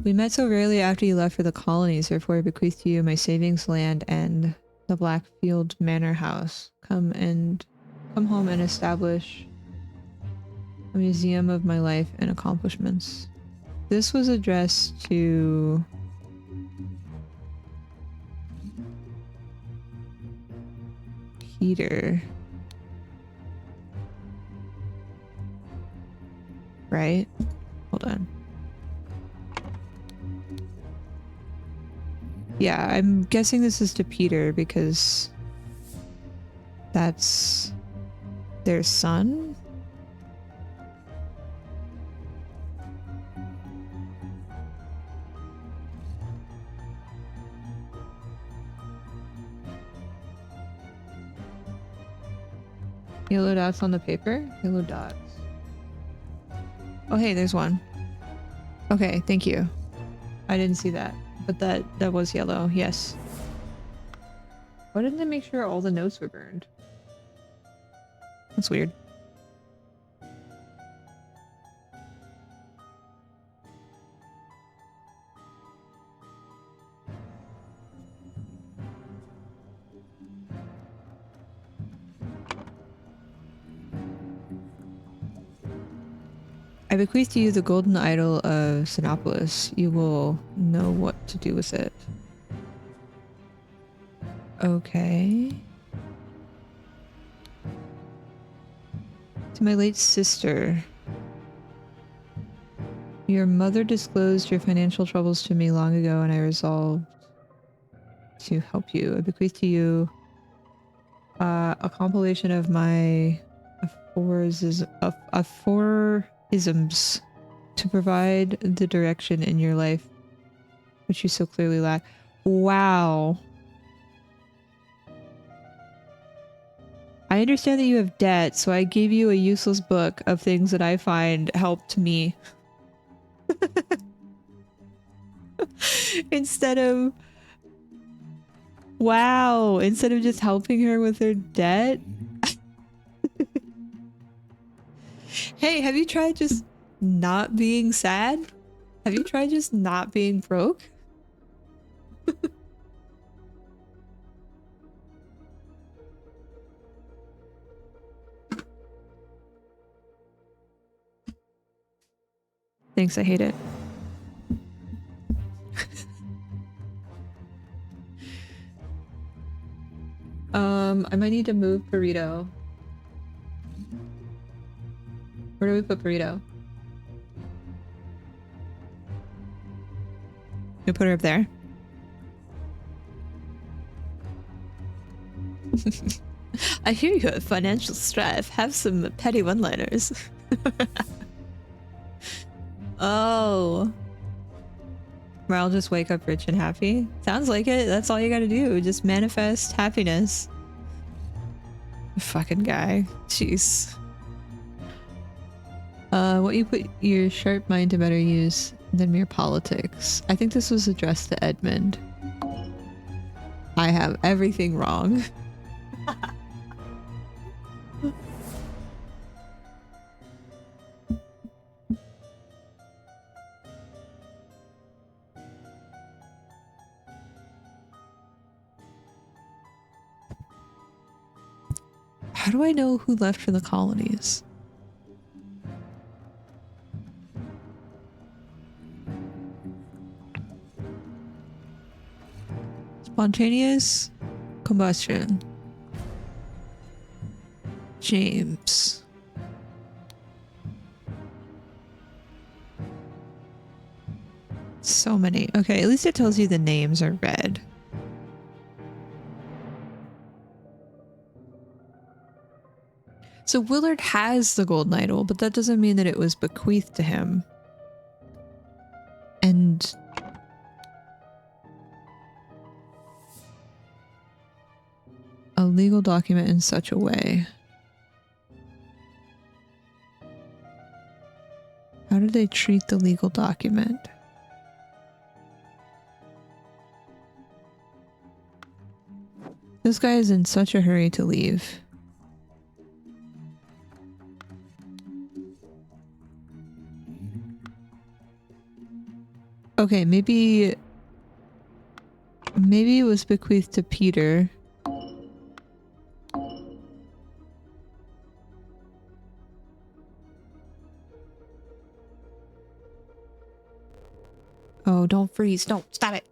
We met so rarely after you left for the colonies, therefore I bequeath to you my savings land and the Blackfield Manor House. Come home and establish a museum of my life and accomplishments. This was addressed to Peter. Right? Hold on. Yeah, I'm guessing this is to Peter because that's their son? Yellow dots on the paper? Yellow dots. Oh hey, there's one. Okay, thank you. I didn't see that, but that was yellow, yes. Why didn't they make sure all the notes were burned? That's weird. I bequeath to you the golden idol of Sinopolis. You will know what to do with it. Okay. To my late sister. Your mother disclosed your financial troubles to me long ago, and I resolved to help you. I bequeath to you a compilation of my aphorisms to provide the direction in your life which you so clearly lack. Wow. I understand that you have debt, so I gave you a useless book of things that I find helped me. Instead of... Wow, instead of just helping her with her debt? Hey, have you tried just not being sad? Have you tried just not being broke? Thanks, I hate it. I might need to move Burrito. Where do we put Burrito? We put her up there. I hear you have financial strife. Have some petty one-liners. Oh. Where I'll just wake up rich and happy? Sounds like it. That's all you gotta do. Just manifest happiness. Fucking guy. Jeez. What you put your sharp mind to better use than mere politics. I think this was addressed to Edmund. I have everything wrong. How do I know who left for the colonies? Spontaneous combustion. James. So many. Okay, at least it tells you the names are red. So Willard has the golden idol, but that doesn't mean that it was bequeathed to him. And a legal document in such a way. How do they treat the legal document? This guy is in such a hurry to leave. Okay, maybe it was bequeathed to Peter. Oh, don't freeze. No, stop it.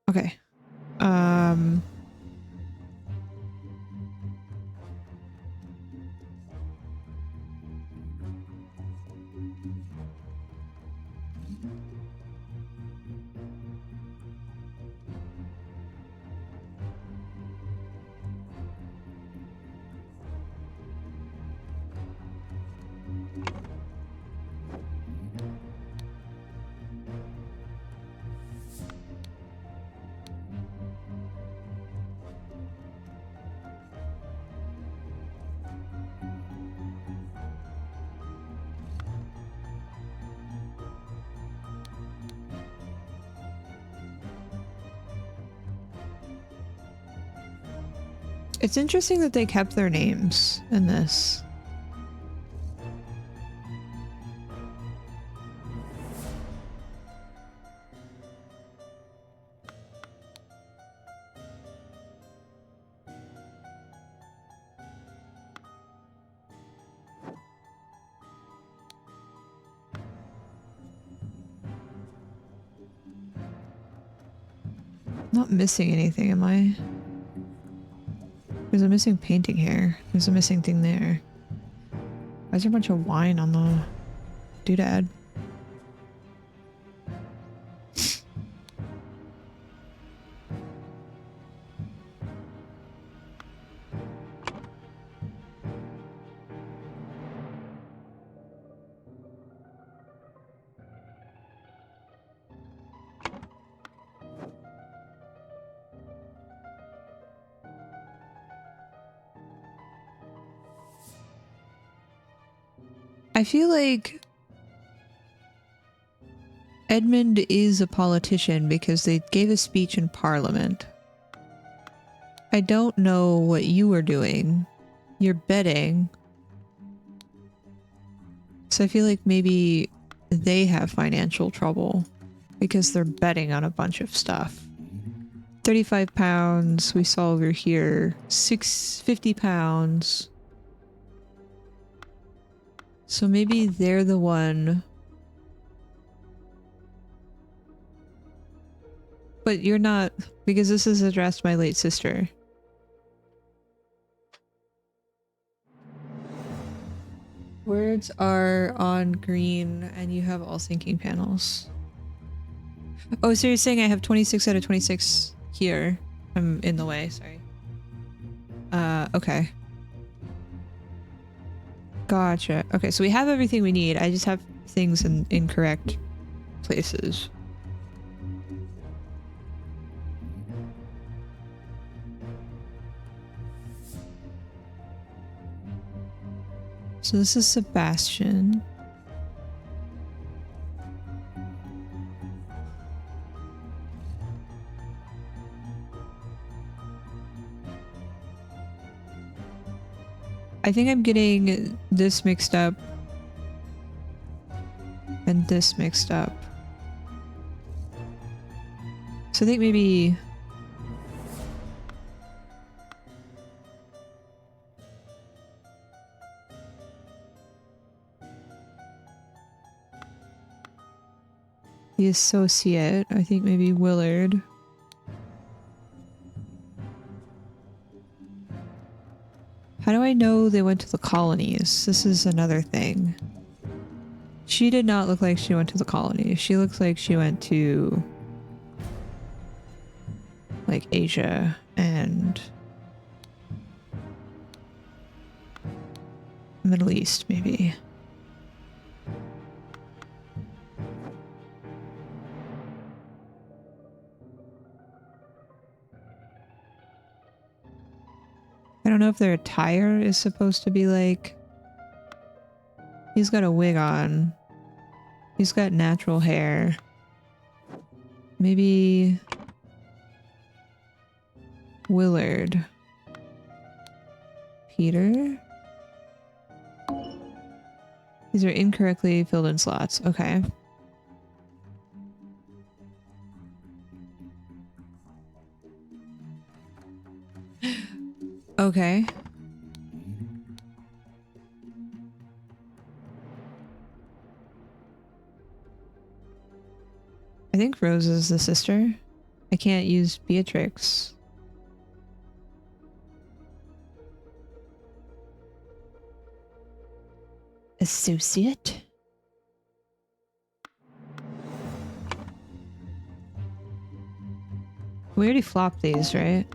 Okay. It's interesting that they kept their names in this. Not missing anything, am I? There's a missing painting here. There's a missing thing there. Why is there a bunch of wine on the doodad? I feel like Edmund is a politician because they gave a speech in Parliament. I don't know what you were doing. You're betting. So I feel like maybe they have financial trouble because they're betting on a bunch of stuff. 35 pounds we saw over here. 50 pounds. So maybe they're the one. But you're not, because this is addressed my late sister. Words are on green and you have all syncing panels. Oh, so you're saying I have 26 out of 26 here. I'm in the way, sorry. Okay. Gotcha. Okay, so we have everything we need. I just have things in incorrect places. So this is Sebastian. I think I'm getting this mixed up and this mixed up. So I think maybe... the associate, I think maybe Willard. How do I know they went to the colonies? This is another thing. She did not look like she went to the colonies. She looks like she went to like Asia and Middle East, maybe. I don't know if their attire is supposed to be like... He's got a wig on. He's got natural hair. Maybe... Willard. Peter? These are incorrectly filled in slots. Okay. Okay. I think Rose is the sister. I can't use Beatrix. Associate? We already flopped these, right?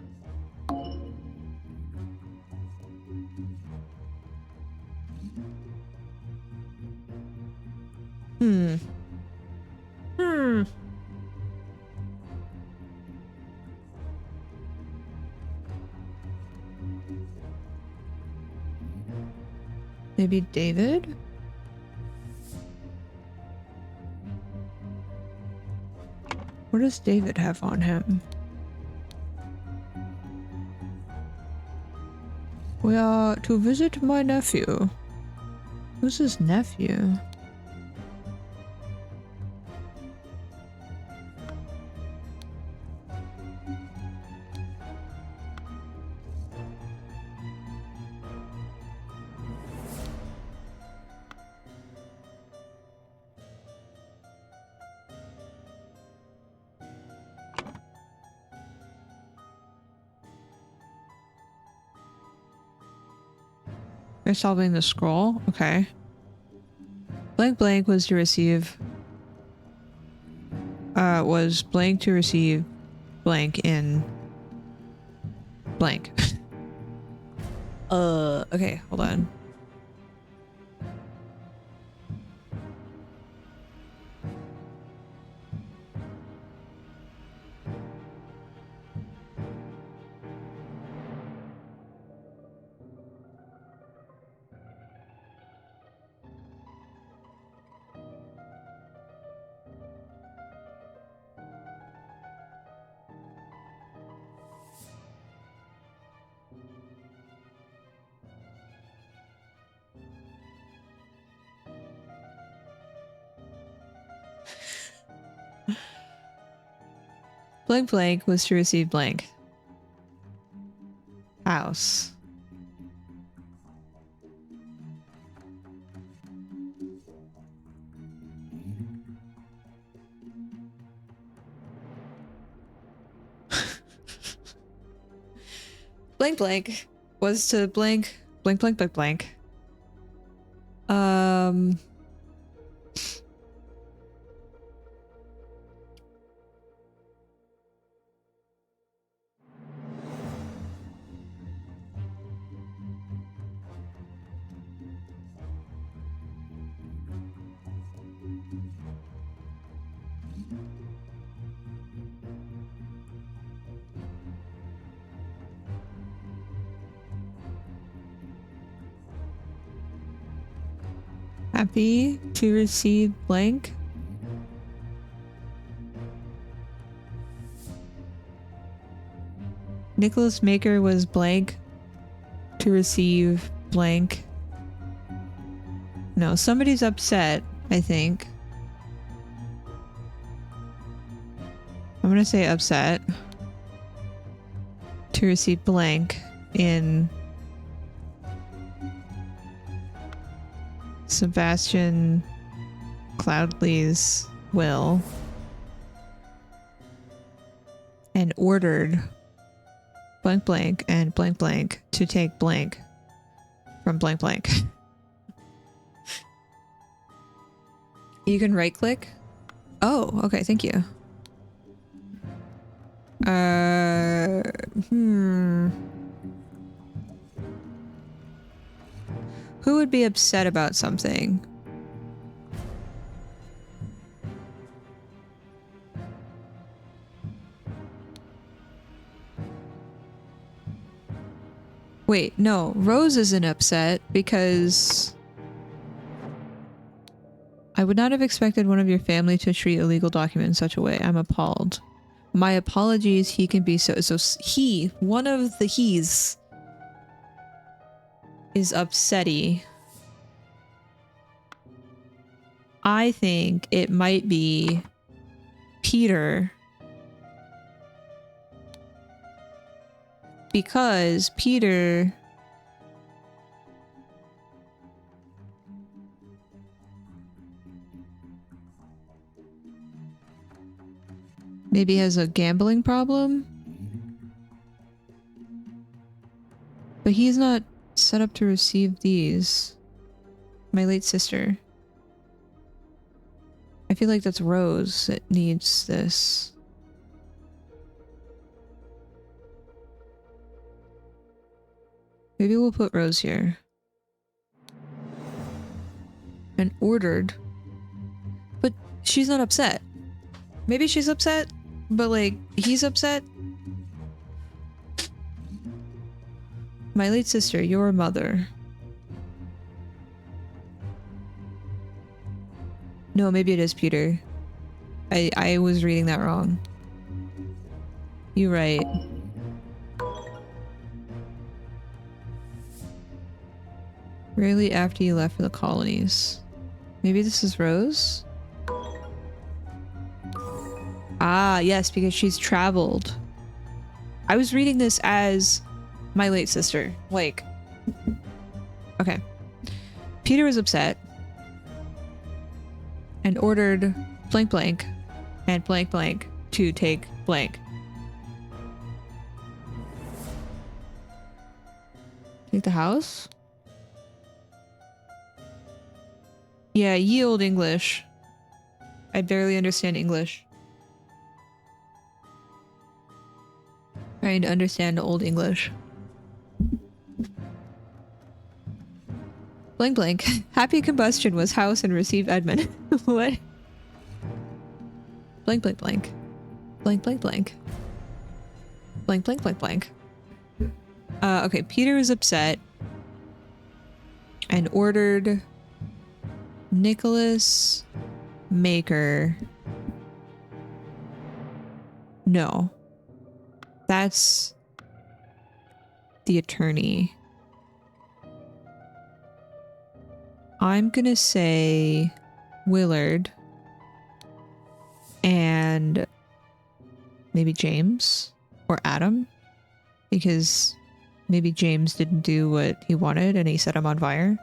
Maybe David? What does David have on him? We are to visit my nephew. Who's his nephew? They're solving the scroll? Okay. Blank blank was to receive... was blank to receive blank in... blank. Okay, hold on. Blank blank was to receive blank. House. Blank blank was to blank blank blank blank blank. Happy to receive blank. Nicholas Maker was blank to receive blank. No, somebody's upset, I think. I'm gonna say upset to receive blank in Sebastian Cloudley's will and ordered blank blank and blank blank to take blank from blank blank. You can right click. Oh, okay, thank you. Who would be upset about something? Wait, no, Rose isn't upset because I would not have expected one of your family to treat a legal document in such a way. I'm appalled. My apologies. He can be so he, one of the he's, is upsetty. I think it might be Peter. Because Peter maybe has a gambling problem, but he's not set up to receive these. My late sister. I feel like that's Rose that needs this. Maybe we'll put Rose here. And ordered. But she's not upset. Maybe she's upset, but like, he's upset. My late sister, your mother. No, maybe it is Peter. I was reading that wrong. You're right. Rarely after you left for the colonies. Maybe this is Rose? Ah, yes, because she's traveled. I was reading this as my late sister. Like, okay. Peter was upset and ordered blank blank and blank blank to take blank. Take the house? Yeah, ye old English. I barely understand English. Trying to understand old English. Blank blank. Happy combustion was house and receive Edmund. What? Blank blank blank. Blank blank blank. Blank blank blank blank. Okay, Peter is upset and ordered Nicholas Maker. No. That's the attorney. I'm gonna say Willard and maybe James or Adam, because maybe James didn't do what he wanted and he set him on fire.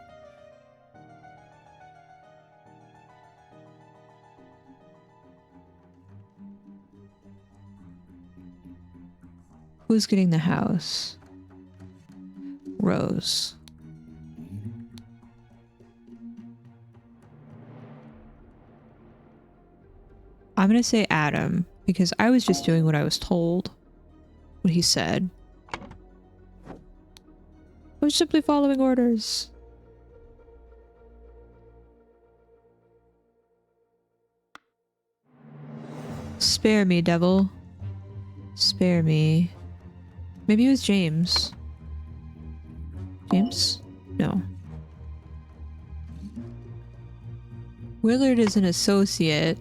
Who's getting the house? Rose. I'm gonna say Adam, because I was just doing what I was told. What he said. I was simply following orders. Spare me, devil. Spare me. Maybe it was James. James? No. Willard is an associate.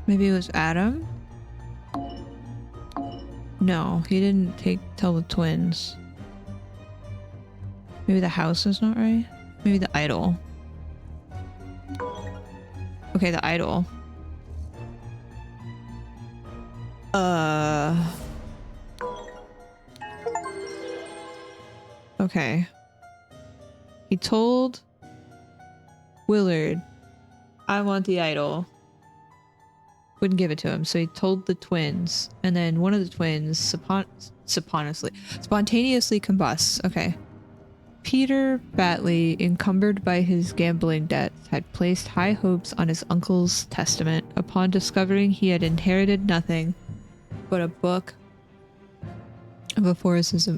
Maybe it was Adam? No, he didn't tell the twins. Maybe the house is not right? Maybe the idol. Okay, the idol. Okay. He told Willard, I want the idol. Wouldn't give it to him, so he told the twins. And then one of the twins spontaneously combusts. Okay. Peter Batley, encumbered by his gambling debts, had placed high hopes on his uncle's testament. Upon discovering he had inherited nothing but a book of aphorisms,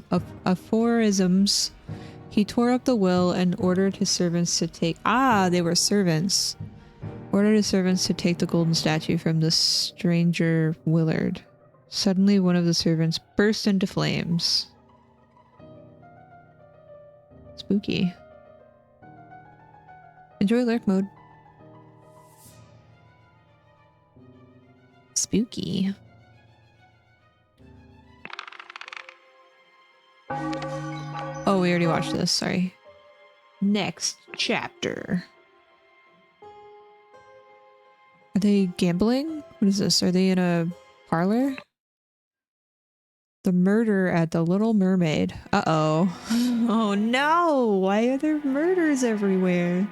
he tore up the will and ordered his servants to take— they were servants. Ordered his servants to take the golden statue from the stranger Willard. Suddenly, one of the servants burst into flames. Spooky. Enjoy lurk mode. Spooky. Oh, we already watched this. Sorry. Next chapter. Are they gambling? What is this? Are they in a parlor? The murder at the Little Mermaid. Uh-oh. Oh no! Why are there murders everywhere?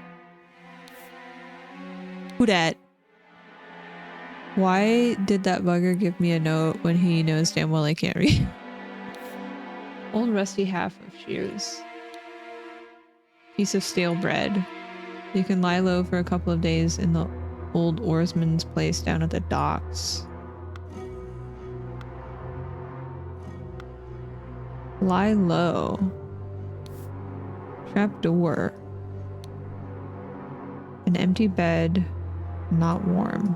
Who dat? Why did that bugger give me a note when he knows damn well I can't read? Old rusty half of shoes. Piece of stale bread. You can lie low for a couple of days in the old oarsman's place down at the docks. Lie low. Trap door. An empty bed. Not warm.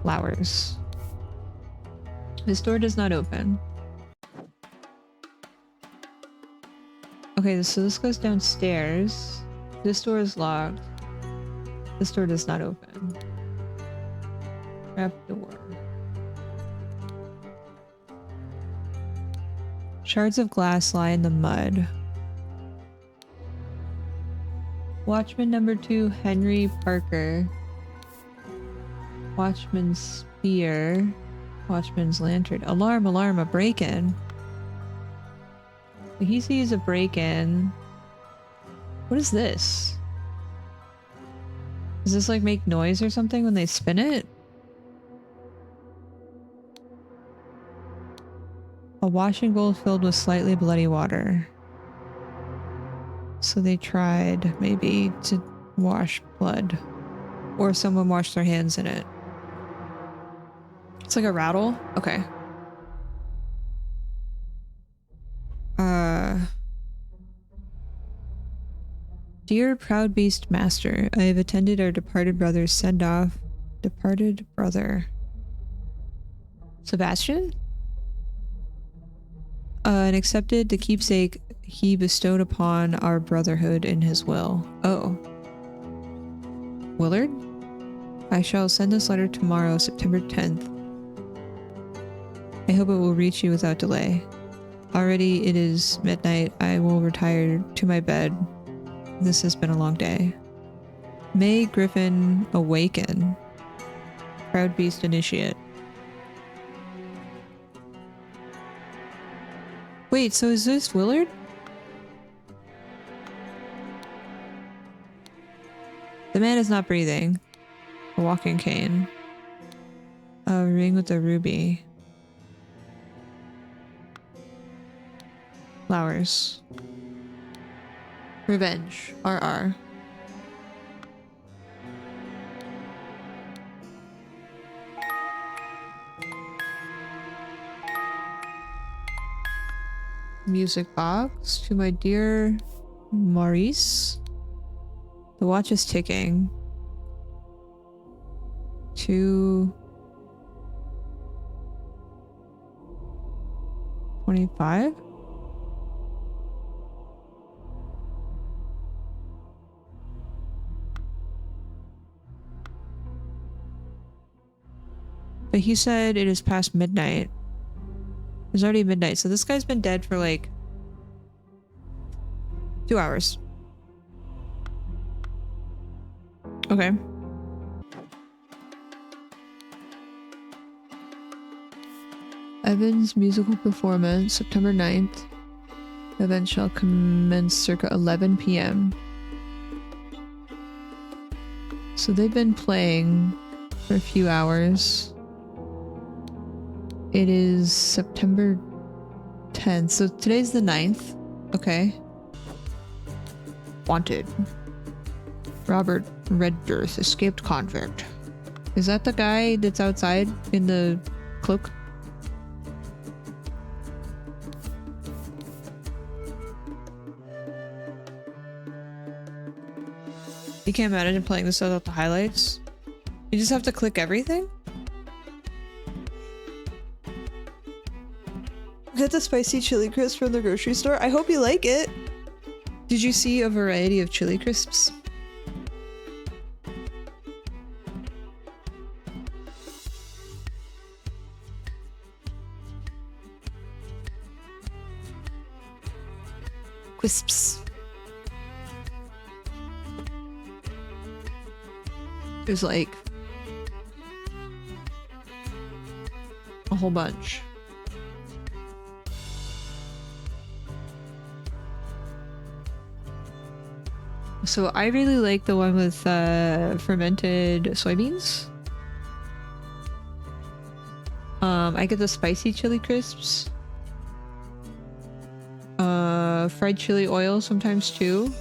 Flowers. This door does not open. Okay, so this goes downstairs. This door is locked. This door does not open. Trap door. Shards of glass lie in the mud. Watchman number 2, Henry Parker. Watchman's spear. Watchman's lantern. Alarm, alarm, a break-in. He sees a break-in. What is this? Does this like make noise or something when they spin it? A washing bowl filled with slightly bloody water. So they tried maybe to wash blood. Or someone washed their hands in it. It's like a rattle? Okay. Dear proud beast master, I have attended our departed brother's send-off. Departed brother. Sebastian? And accepted the keepsake he bestowed upon our brotherhood in his will. Oh. Willard? I shall send this letter tomorrow, September 10th. I hope it will reach you without delay. Already it is midnight. I will retire to my bed. This has been a long day. May Griffin awaken. Proud beast initiate. Wait, so is this Willard? The man is not breathing. A walking cane. A ring with a ruby. Flowers. Revenge. RR. Music box. To my dear Maurice. The watch is ticking. 2:25. But he said it is past midnight. It's already midnight, so this guy's been dead for like 2 hours. Okay. Evan's musical performance, September 9th. Event shall commence circa 11 p.m. So they've been playing for a few hours. It is September 10th. So today's the 9th. Okay. Wanted. Robert Redbirth, escaped convict. Is that the guy that's outside in the cloak? You can't imagine playing this without the highlights. You just have to click everything? Get the spicy chili crisp from the grocery store. I hope you like it. Did you see a variety of chili crisps? Crisps. There's like a whole bunch. So I really like the one with fermented soybeans. I get the spicy chili crisps. Fried chili oil sometimes too.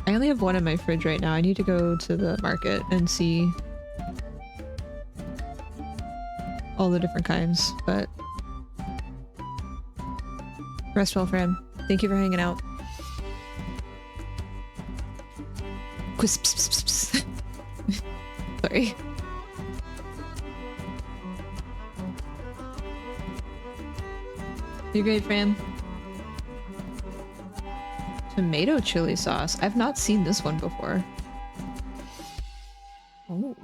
I only have one in my fridge right now. I need to go to the market and see all the different kinds, but rest well, friend. Thank you for hanging out. Crisps. Sorry. You're great, Fran. Tomato chili sauce. I've not seen this one before. Oh.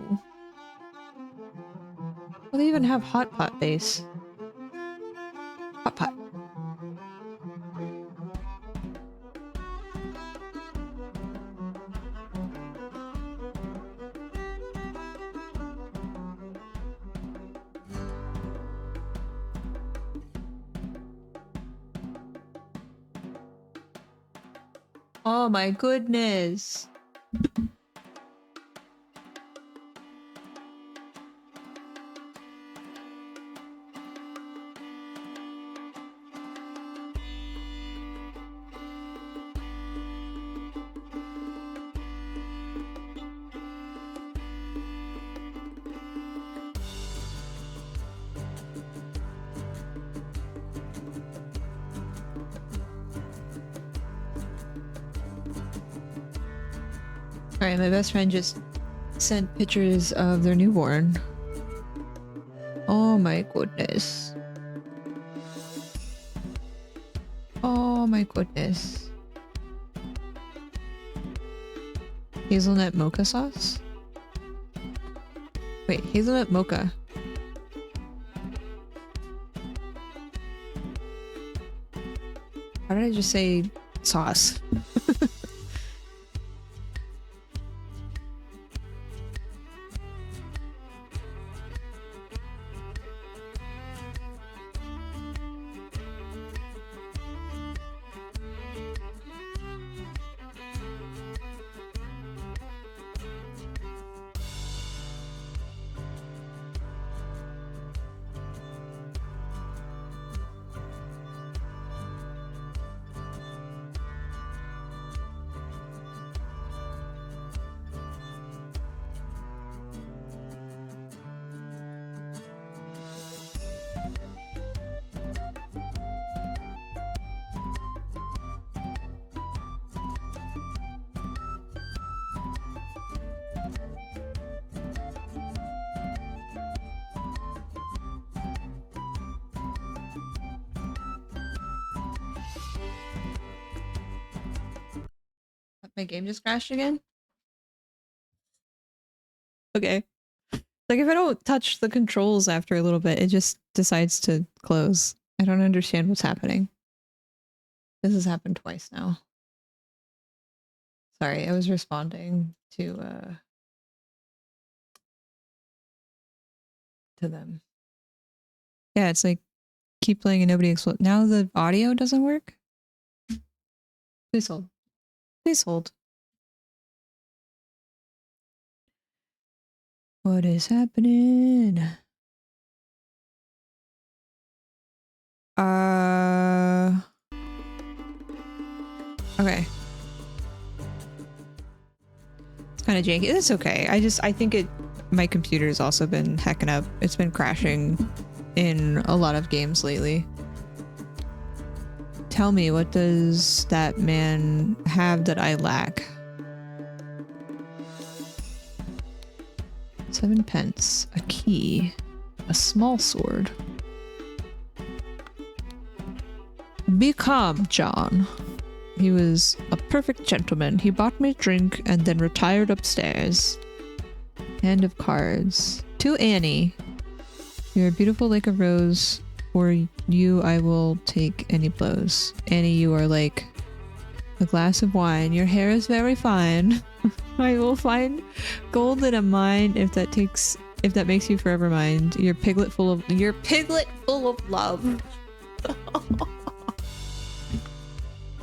Well, they even have hot pot base. Hot pot. Oh my goodness. Alright, my best friend just sent pictures of their newborn. Oh my goodness. Oh my goodness. Hazelnut mocha sauce? Wait, hazelnut mocha. How did I just say sauce? My game just crashed again? Okay. Like if I don't touch the controls after a little bit, it just decides to close. I don't understand what's happening. This has happened twice now. Sorry, I was responding to them. Yeah, it's like keep playing and nobody explode. Now the audio doesn't work. Please hold. Please hold. What is happening? Okay. It's kind of janky. It's okay. I think my computer's also been hecking up. It's been crashing in a lot of games lately. Tell me, what does that man have that I lack? 7 pence, a key, a small sword. Be calm, John. He was a perfect gentleman. He bought me a drink and then retired upstairs. Hand of cards. To Annie. You're beautiful like a rose. For you, I will take any blows. Annie, you are like a glass of wine. Your hair is very fine. I will find gold in a mine if that makes you forever mine. Your piglet full of love.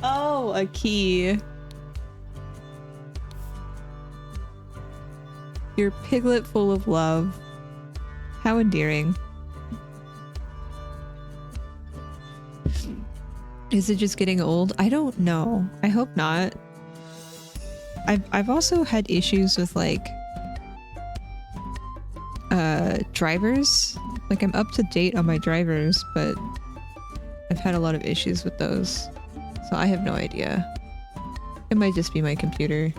Oh, a key. Your piglet full of love. How endearing. Is it just getting old? I don't know. I hope not. I've also had issues with like drivers. Like I'm up to date on my drivers, but I've had a lot of issues with those. So I have no idea. It might just be my computer.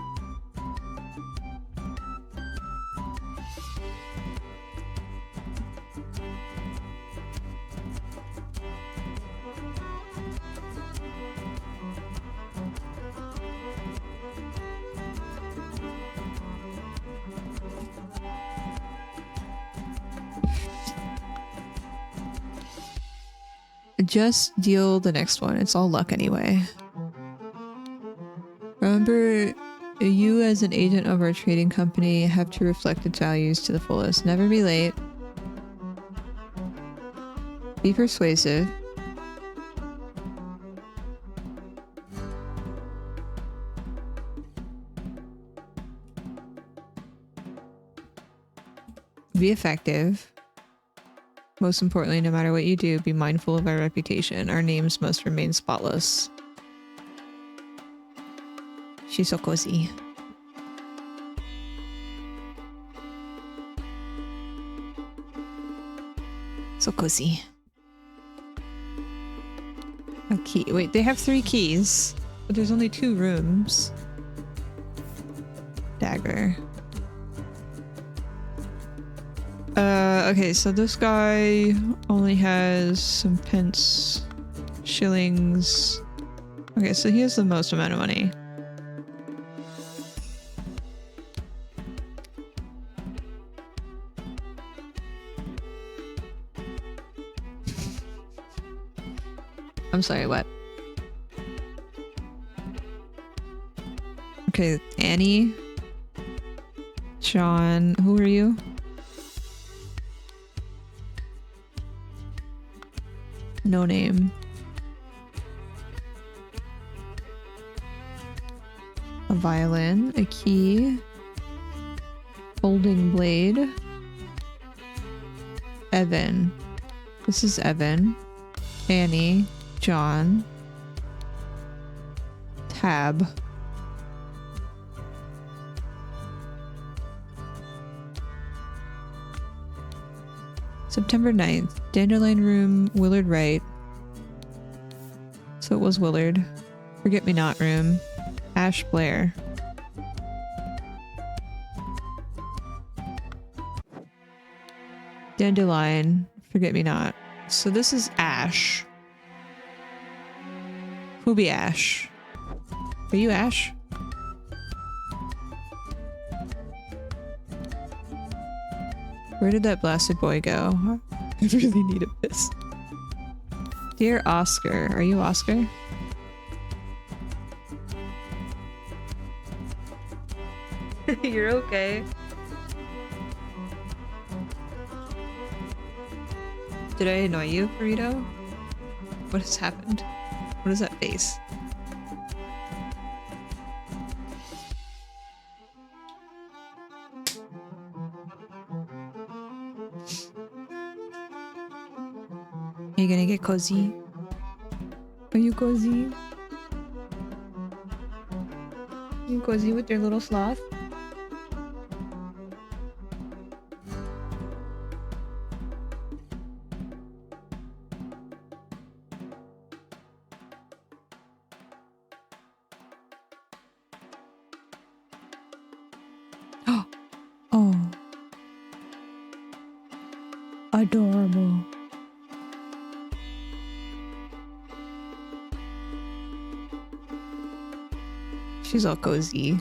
Just deal the next one. It's all luck anyway. Remember, you as an agent of our trading company have to reflect its values to the fullest. Never be late. Be persuasive. Be effective. Most importantly, no matter what you do, be mindful of our reputation. Our names must remain spotless. She's so cozy. So cozy. A key. Wait, they have 3 keys, but there's only 2 rooms. Dagger. Okay, so this guy only has some pence, shillings. Okay, so he has the most amount of money. I'm sorry, what? Okay, Annie. John, who are you? No name. A violin, a key, folding blade. Evan. This is Evan. Annie. John. Tab. September 9th. Dandelion Room, Willard Wright. So it was Willard. Forget Me Not Room. Ash Blair. Dandelion. Forget Me Not. So this is Ash. Who be Ash? Are you Ash? Where did that blasted boy go? I really need a piss. Dear Oscar, are you Oscar? You're okay. Did I annoy you, Burrito? What has happened? What is that face? Are you gonna get cozy? Are you cozy? Are you cozy with your little sloth? Oh. Adorable. She's all cozy.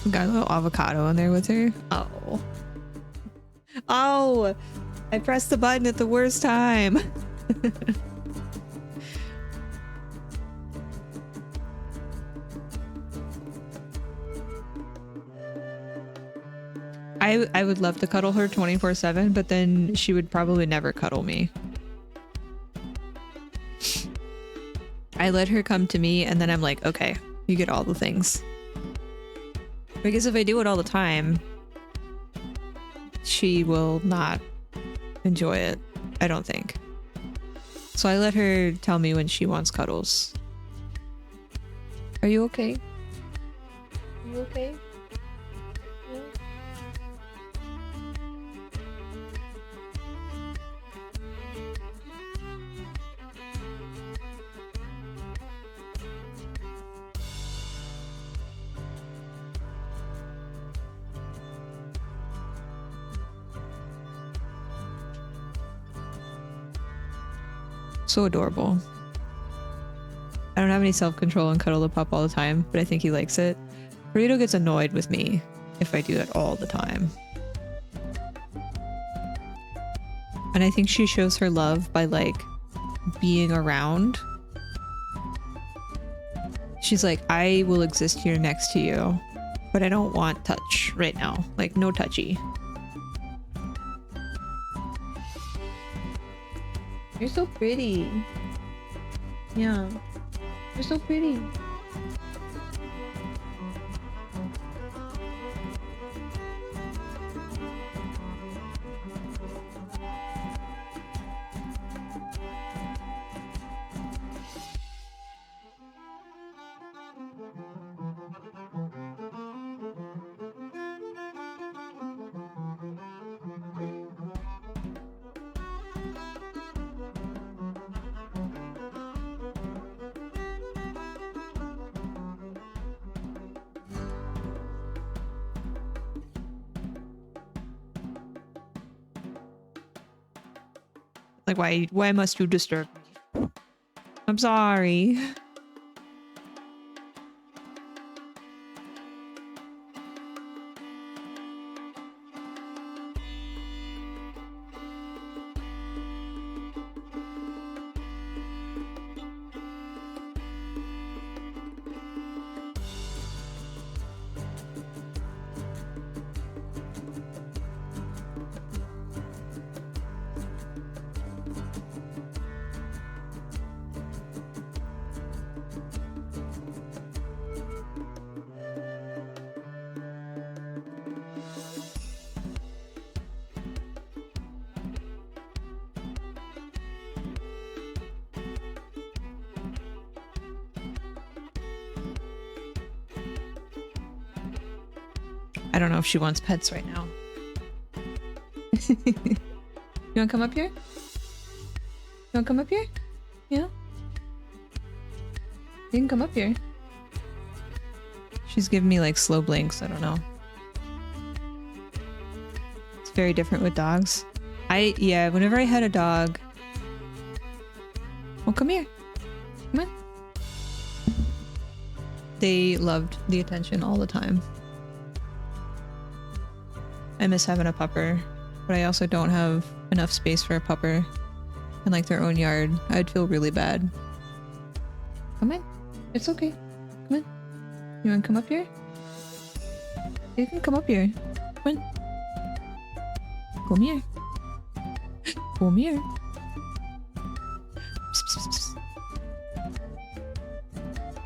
Got a little avocado in there with her. Oh. Oh! I pressed the button at the worst time. I would love to cuddle her 24/7, but then she would probably never cuddle me. I let her come to me and then I'm like, okay, you get all the things. Because if I do it all the time, she will not enjoy it, I don't think. So I let her tell me when she wants cuddles. Are you okay? Are you okay? Yeah. So adorable. I don't have any self-control and cuddle the pup all the time, but I think he likes it. Burrito gets annoyed with me if I do it all the time. And I think she shows her love by like being around. She's like, I will exist here next to you, but I don't want touch right now. Like, no touchy. You're so pretty. Yeah. You're so pretty. Like, why must you disturb me? I'm sorry. I don't know if she wants pets right now. You wanna come up here? You wanna come up here? Yeah? You can come up here. She's giving me like slow blinks, I don't know. It's very different with dogs. Yeah, whenever I had a dog... Well, come here. Come on. They loved the attention all the time. I miss having a pupper, but I also don't have enough space for a pupper in like their own yard. I'd feel really bad. Come in. It's okay. Come in. You wanna come up here? You can come up here. Come in. Come here. Come here.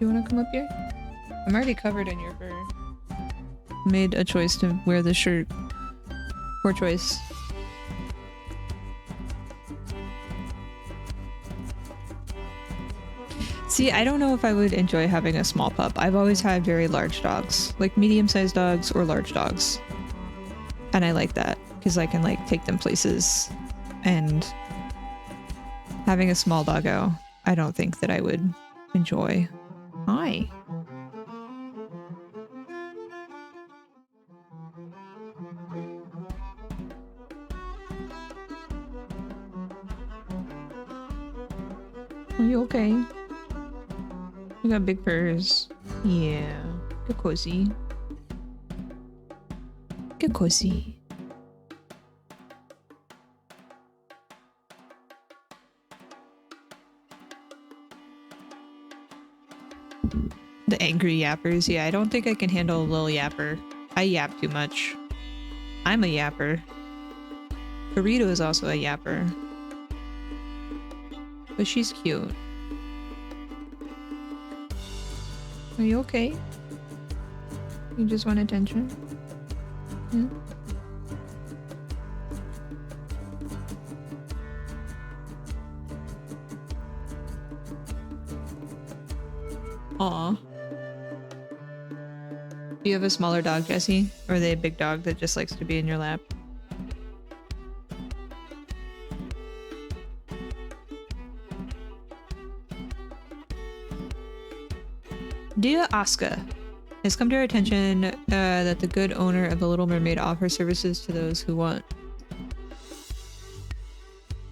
You wanna come up here? I'm already covered in your fur. Made a choice to wear this shirt. Poor choice. See, I don't know if I would enjoy having a small pup. I've always had very large dogs, like medium-sized dogs or large dogs. And I like that because I can like take them places. And having a small doggo, I don't think that I would enjoy. Hi. Are you okay? You got big furs. Yeah. Get cozy. Get cozy. The angry yappers. Yeah, I don't think I can handle a little yapper. I yap too much. I'm a yapper. Burrito is also a yapper. But she's cute. Are you okay? You just want attention? Yeah? Aw. Do you have a smaller dog, Jesse? Or are they a big dog that just likes to be in your lap? Dear Asuka, it's come to our attention that the good owner of the Little Mermaid offers services to those who want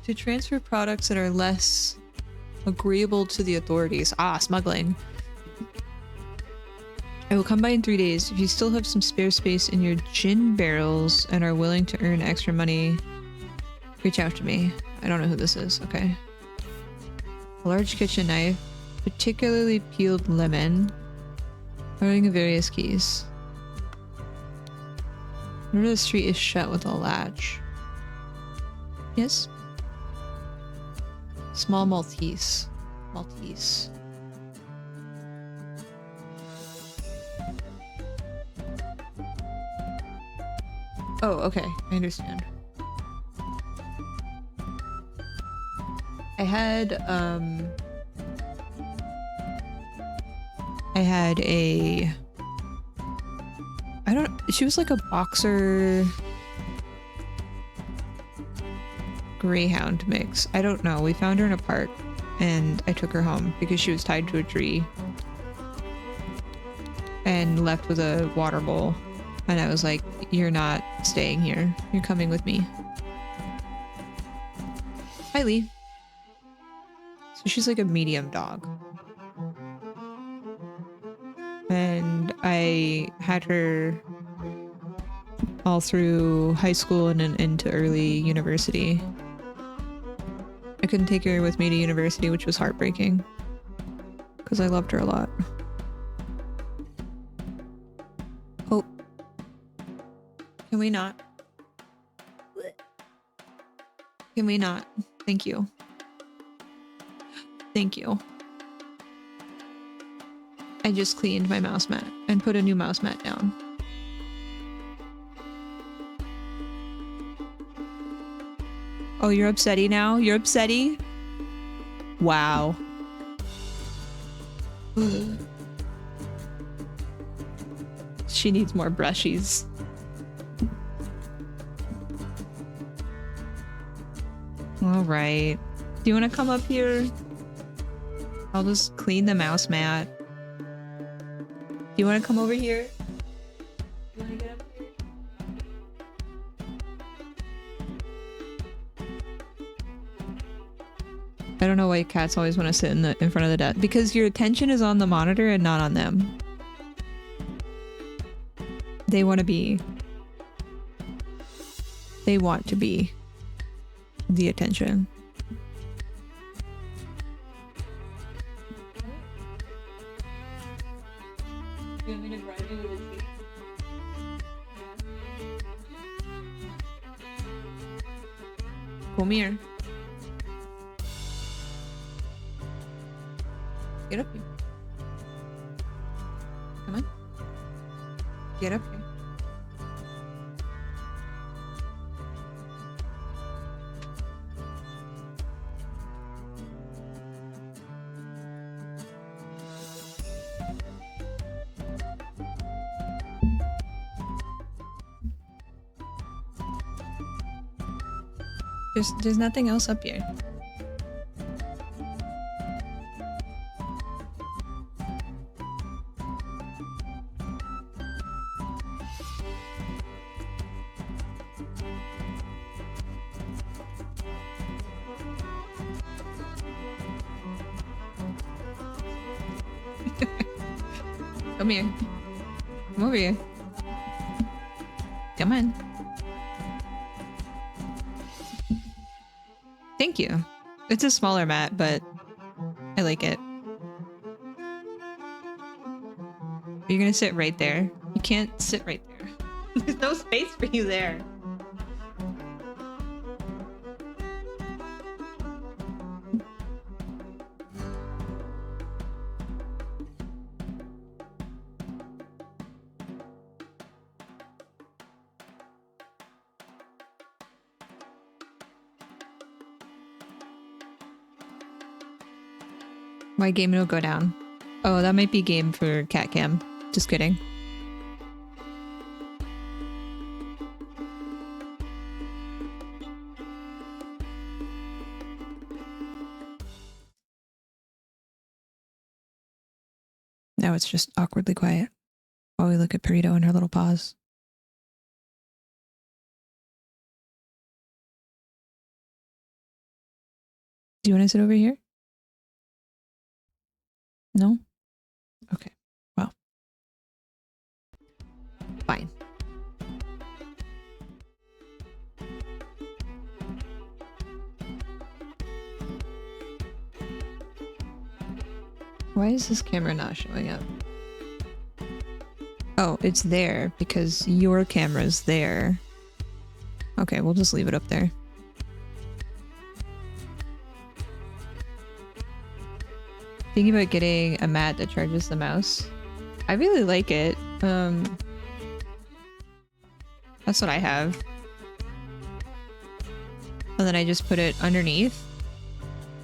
to transfer products that are less agreeable to the authorities. Ah, smuggling. I will come by in 3 days. If you still have some spare space in your gin barrels and are willing to earn extra money, reach out to me. I don't know who this is. Okay. A large kitchen knife, particularly peeled lemon, ordering of various keys. Remember the street is shut with a latch. Yes? Small Maltese. Maltese. Oh, okay. I understand. I had a... she was like a boxer greyhound mix. I don't know. We found her in a park and I took her home because she was tied to a tree and left with a water bowl. And I was like, you're not staying here. You're coming with me. Hi, Lee. So she's like a medium dog. And I had her all through high school and into early university. I couldn't take her with me to university, which was heartbreaking. Because I loved her a lot. Oh. Can we not? Can we not? Thank you. Thank you. I just cleaned my mouse mat and put a new mouse mat down. Oh, you're upsetty now? You're upsetty? Wow. She needs more brushies. All right. Do you want to come up here? I'll just clean the mouse mat. Do you want to come over here? You want to get up here? I don't know why cats always want to sit in front of the desk. Because your attention is on the monitor and not on them. They want to be they want to be the attention. You want me to bribe you with a treat? Come here. Get up here. Come on. Get up here. There's nothing else up here. Come here. Come over here. Come on. Thank you. It's a smaller mat, but I like it. You're gonna sit right there. You can't sit right there. There's no space for you there. My game will go down. Oh, that might be game for cat cam. Just kidding. Now it's just awkwardly quiet while we look at Burrito and her little paws. Do you want to sit over here? No? Okay. Well. Fine. Why is this camera not showing up? Oh, it's there because your camera's there. Okay, we'll just leave it up there. Thinking about getting a mat that charges the mouse. I really like it. That's what I have. And then I just put it underneath.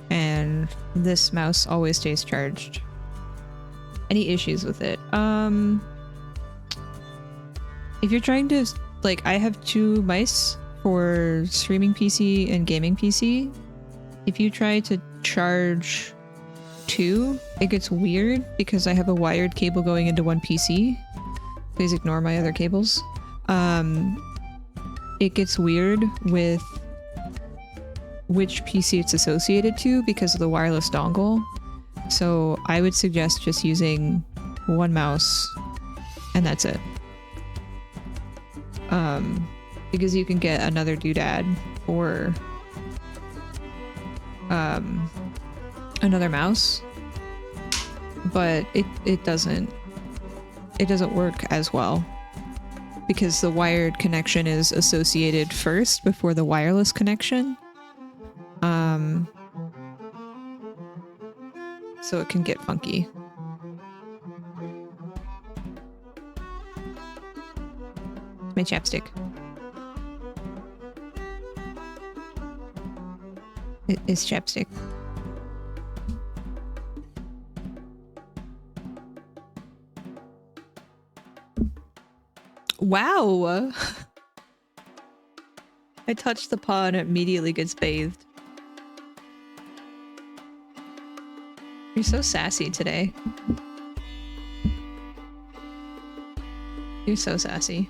And this mouse always stays charged. Any issues with it? If you're trying to, like, I have two mice for streaming PC and gaming PC. If you try to charge two, it gets weird because I have a wired cable going into one PC. Please ignore my other cables. It gets weird with which PC it's associated to because of the wireless dongle. So I would suggest just using one mouse and that's it. Because you can get another doodad or another mouse, but it doesn't work as well because the wired connection is associated first before the wireless connection. So it can get funky. My chapstick. It is chapstick. Wow! I touched the paw and it immediately gets bathed. You're so sassy today. You're so sassy.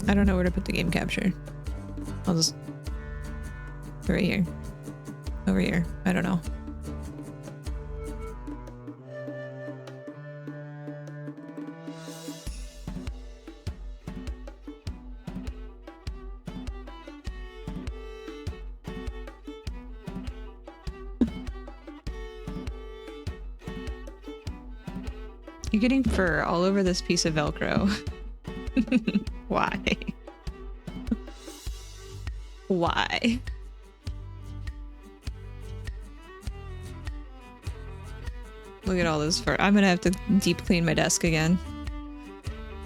I don't know where to put the game capture. I'll just... right here. Over here. I don't know. You're getting fur all over this piece of Velcro. Why? Why? Look at all this fur. I'm gonna have to deep clean my desk again.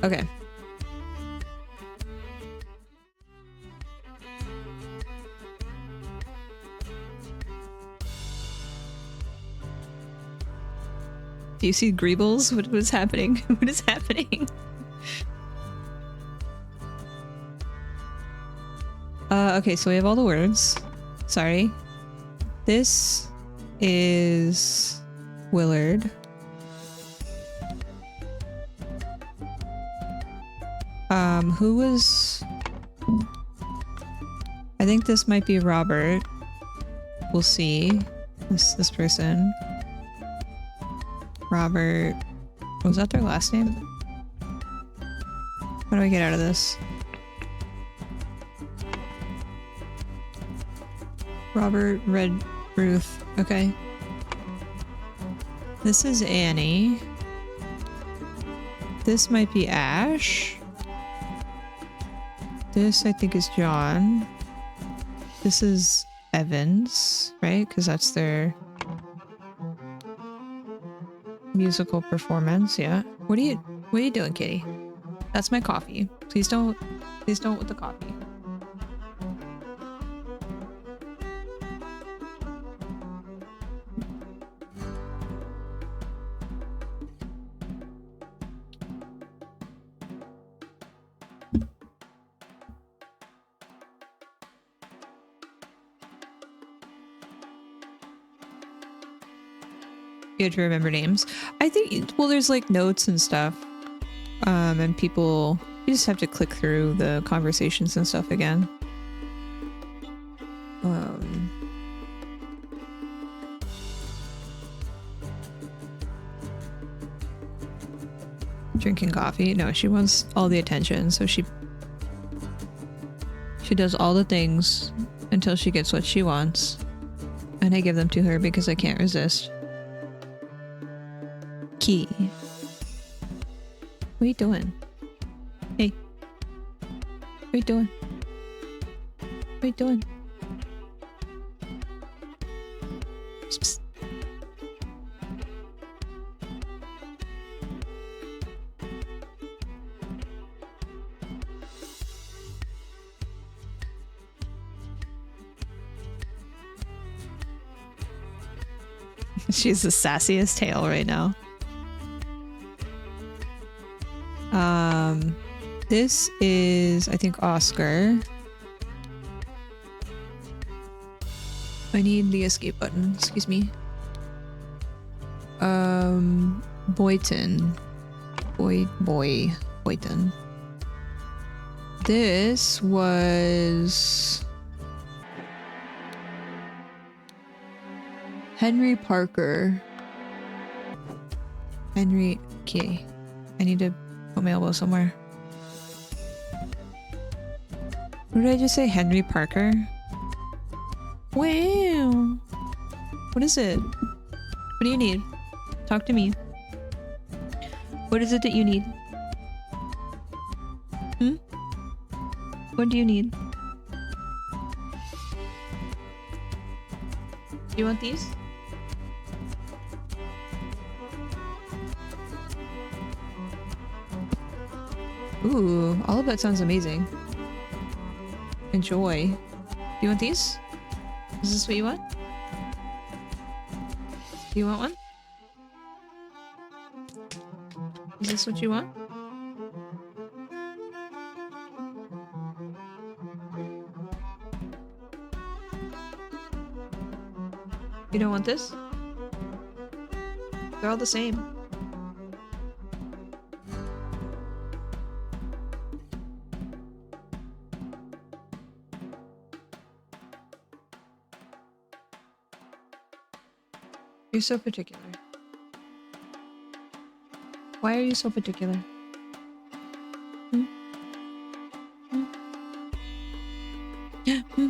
Okay. Do you see Greebles? What is happening? What is happening? Okay, so we have all the words. Sorry. This is Willard. Who was... I think this might be Robert. We'll see. This person. Robert... Was that their last name? What do I get out of this? Robert Red Ruth. Okay. This is Annie. This might be Ash. This, I think, is John. This is Evans, right? Because that's their musical performance. Yeah. What are you doing, Kitty? That's my coffee. Please don't with the coffee. You have to remember names. I think, well, there's like notes and stuff. And people, you just have to click through the conversations and stuff again. Drinking coffee. No, she wants all the attention, so she does all the things until she gets what she wants. And I give them to her because I can't resist. Key. What are you doing? Hey. What are you doing? What are you doing? Psst, psst. She's the sassiest tail right now. This is, I think, Oscar. I need the escape button, excuse me. Boyton. Boyton. This was... Henry Parker. Henry... Okay. I need to put my elbow somewhere. What did I just say? Henry Parker? Wow. What is it? What do you need? Talk to me. What is it that you need? Hmm? What do you need? You want these? Ooh, all of that sounds amazing. Enjoy. Do you want these? Is this what you want? Do you want one? Is this what you want? You don't want this? They're all the same. You're so particular. Why are you so particular? Hmm? Hmm? Hmm?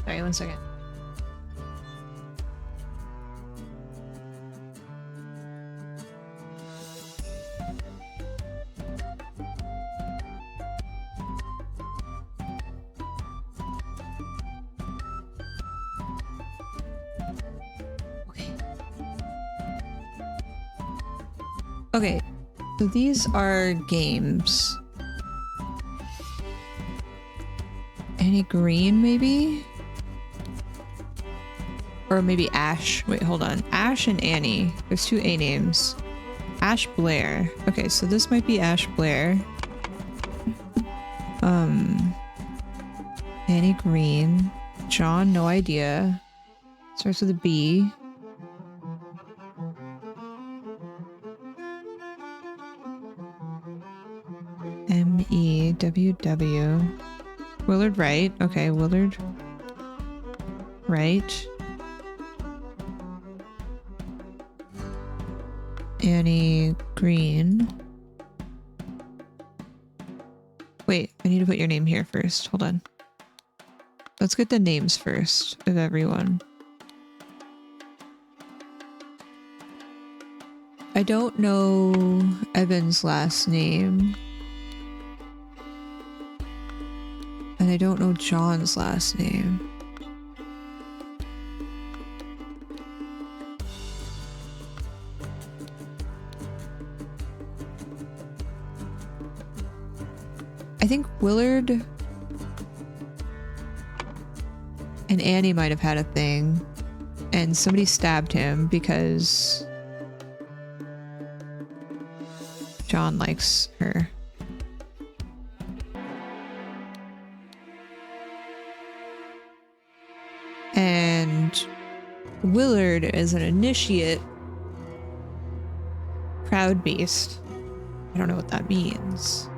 Sorry, 1 second. Okay, so these are games. Annie Green, maybe? Or maybe Ash. Wait, hold on. Ash and Annie. There's 2 A names. Ash Blair. Okay, so this might be Ash Blair. Annie Green. John, no idea. Starts with a B. M-E-W-W. Willard Wright. Okay, Willard Wright. Annie Green. Wait, I need to put your name here first. Hold on. Let's get the names first of everyone. I don't know Evan's last name. And I don't know John's last name. I think Willard and Annie might have had a thing, and somebody stabbed him because John likes her. And Willard is an initiate proud beast. I don't know what that means.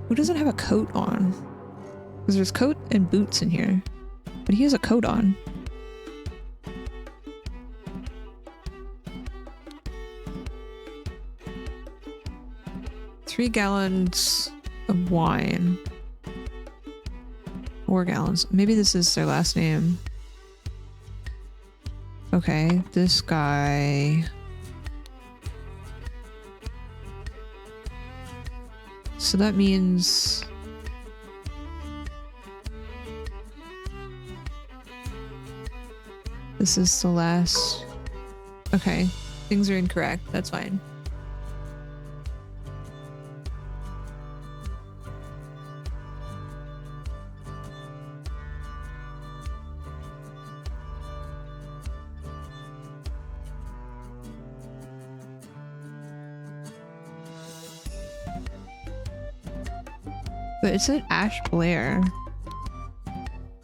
Who doesn't have a coat on? Because there's coat and boots in here. But he has a coat on. Three gallons of wine. 4 gallons. Maybe this is their last name. Okay, this guy. So that means this is the last. Okay, things are incorrect. That's fine. But it said Ash Blair.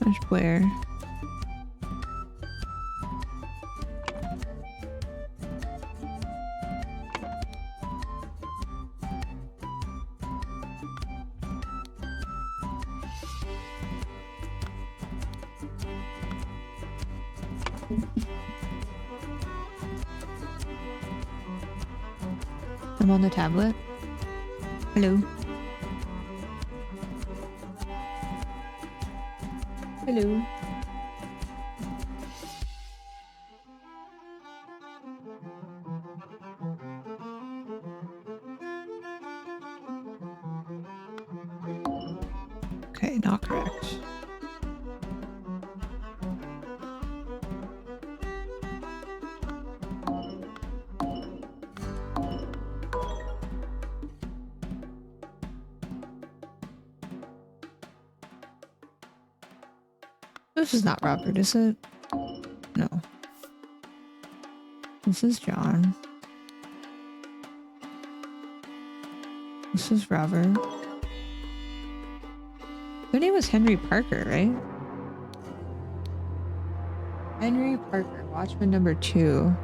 Ash Blair. I'm on the tablet. Hello. Hello. Okay, not correct. This is not Robert, is it? No. This is John. This is Robert. Their name was Henry Parker, right? Henry Parker, Watchman number 2.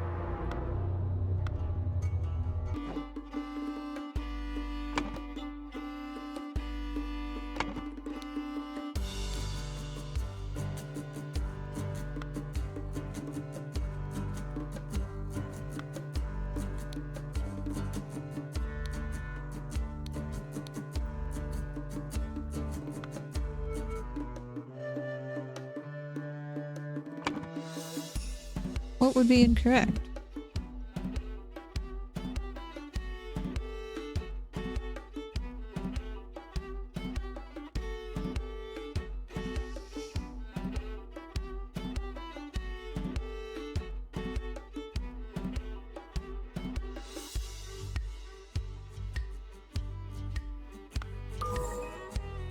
What would be incorrect?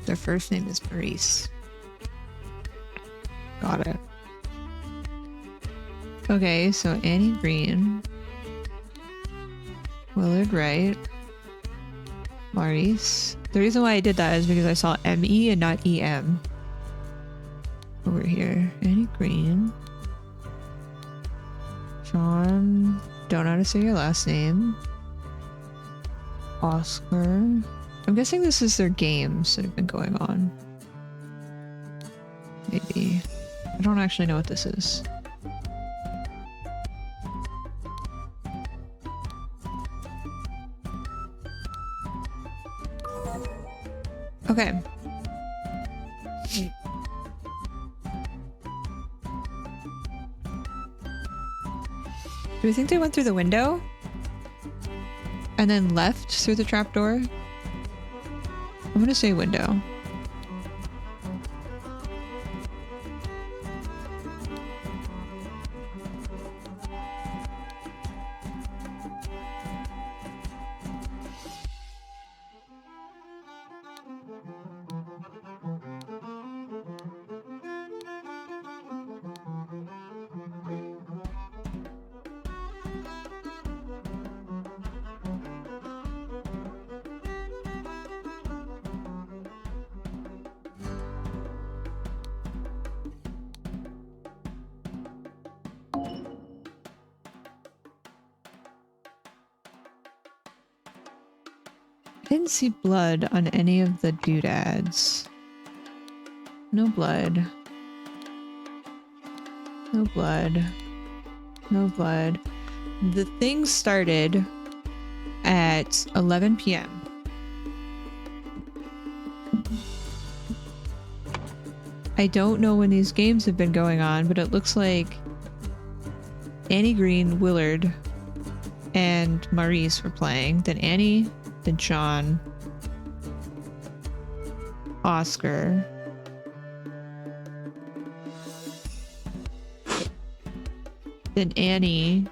Their first name is Maurice. Got it. Okay, so Annie Green, Willard Wright, Maurice. The reason why I did that is because I saw M-E and not E-M. Over here. Annie Green. John. Don't know how to say your last name. Oscar. I'm guessing this is their games that have been going on. Maybe. I don't actually know what this is. Okay. Do we think they went through the window? And then left through the trapdoor? I'm gonna say window. I didn't see blood on any of the doodads. No blood. No blood. No blood. The thing started at 11 p.m. I don't know when these games have been going on, but it looks like Annie Green, Willard, and Maurice were playing. Then Annie, then John, Oscar, then Annie,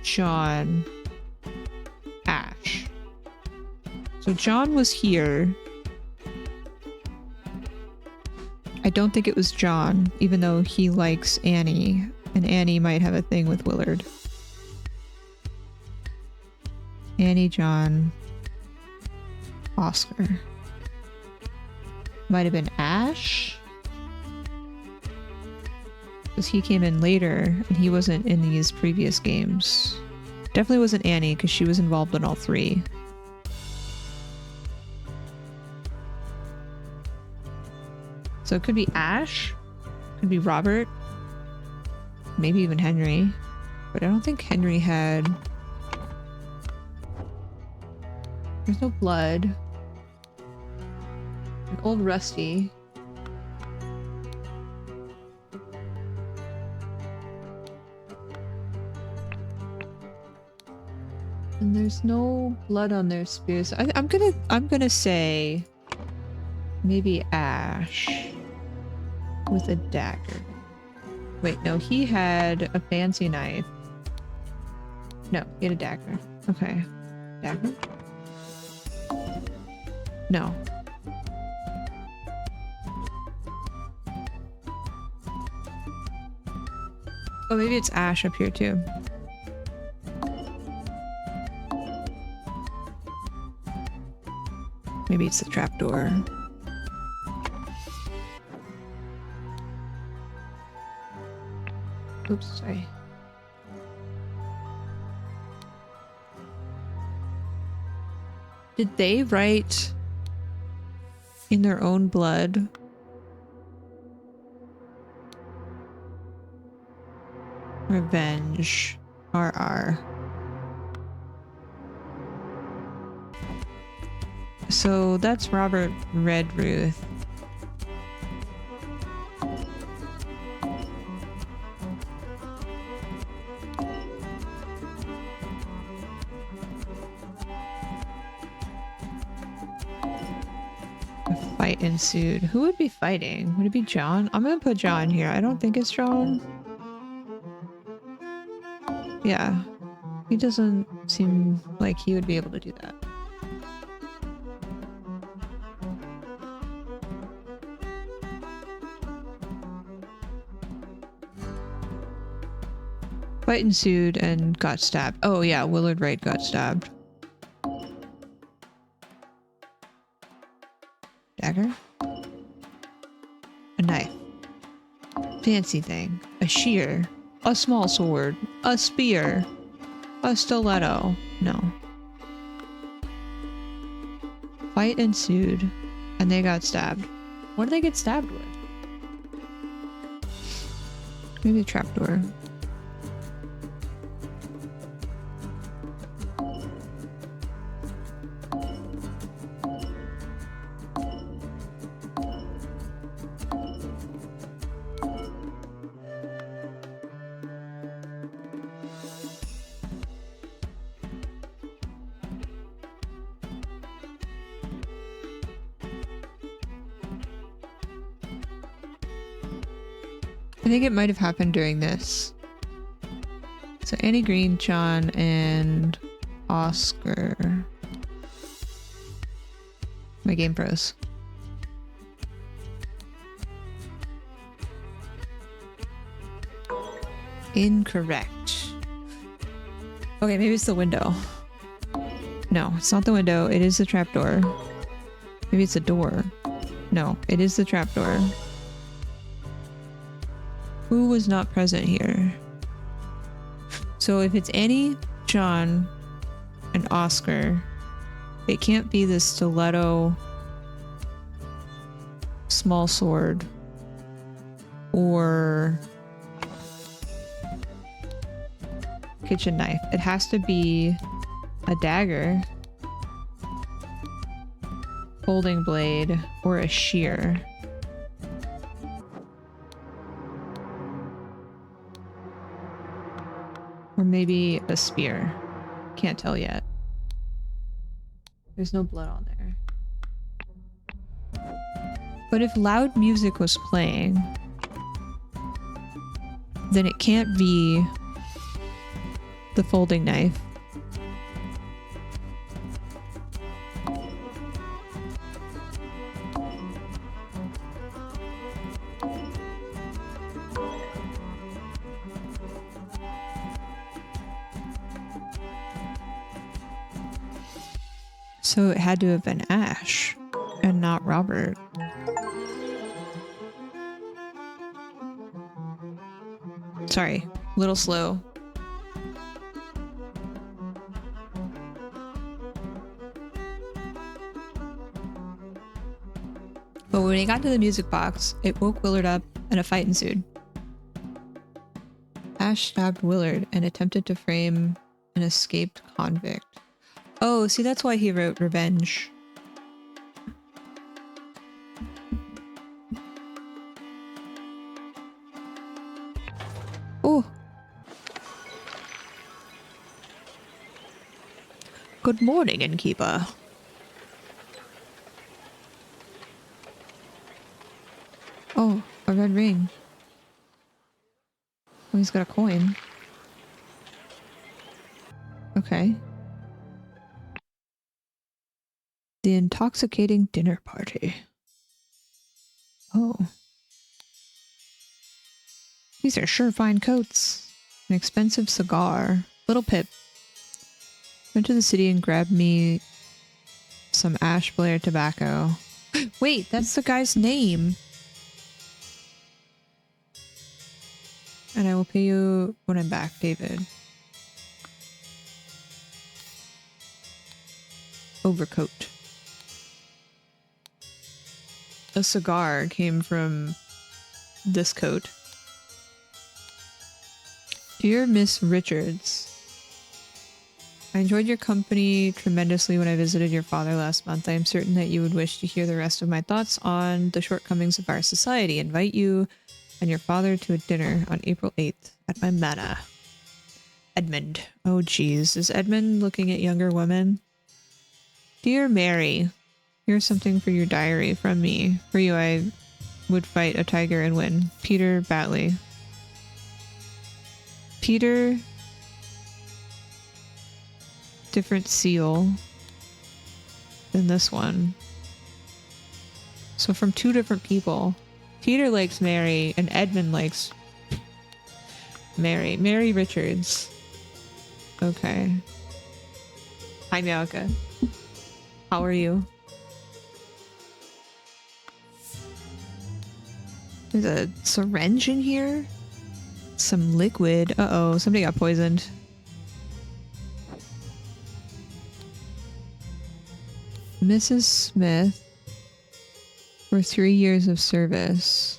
John, Ash. So John was here. I don't think it was John, even though he likes Annie, and Annie might have a thing with Willard. Annie, John, Oscar. Might have been Ash? Because he came in later, and he wasn't in these previous games. Definitely wasn't Annie, because she was involved in all three. So it could be Ash, could be Robert, maybe even Henry. But I don't think Henry had... There's no blood. An old Rusty. And there's no blood on their spears. I'm gonna say maybe Ash with a dagger. Wait, no, he had a fancy knife. No, he had a dagger. Okay. Dagger? No. Oh, maybe it's Ash up here too. Maybe it's the trapdoor. Oops, sorry. Did they write in their own blood? Revenge. RR. So that's Robert Redruth. A fight ensued. Who would be fighting? Would it be John? I'm gonna put John here. I don't think it's John. Yeah. He doesn't seem like he would be able to do that. Fight ensued and got stabbed. Oh yeah, Willard Wright got stabbed. Dagger? A knife. Fancy thing. A shear. A small sword. A spear. A stiletto. No. Fight ensued and they got stabbed. What did they get stabbed with? Maybe a trapdoor. I think it might have happened during this. So Annie Green, John, and Oscar. My game froze. Incorrect. Okay, maybe it's the window. No, it's not the window. It is the trapdoor. Maybe it's a door. No, it is the trapdoor. Who was not present here? So if it's Annie, John, and Oscar, it can't be the stiletto, small sword, or kitchen knife. It has to be a dagger, folding blade, or a shear. Or maybe a spear. Can't tell yet. There's no blood on there. But if loud music was playing, then it can't be the folding knife. So it had to have been Ash and not Robert. Sorry, a little slow. But when he got to the music box, it woke Willard up and a fight ensued. Ash stabbed Willard and attempted to frame an escaped convict. Oh, see, that's why he wrote revenge. Oh. Good morning, innkeeper. Oh, a red ring. Oh, he's got a coin. Okay. The intoxicating dinner party. Oh. These are sure fine coats. An expensive cigar. Little Pip. Went to the city and grabbed me some Ash Blair tobacco. Wait, that's the guy's name. And I will pay you when I'm back, David. Overcoat. A cigar came from this coat. Dear Miss Richards, I enjoyed your company tremendously when I visited your father last month. I am certain that you would wish to hear the rest of my thoughts on the shortcomings of our society. Invite you and your father to a dinner on April 8th at my manor. Edmund. Oh geez, is Edmund looking at younger women? Dear Mary, here's something for your diary from me. For you, I would fight a tiger and win. Peter Batley. Peter... different seal than this one. So from two different people. Peter likes Mary and Edmund likes Mary. Mary Richards. Okay. Hi, Miaka. How are you? There's a syringe in here? Some liquid. Uh-oh, somebody got poisoned. Mrs. Smith, for 3 years of service.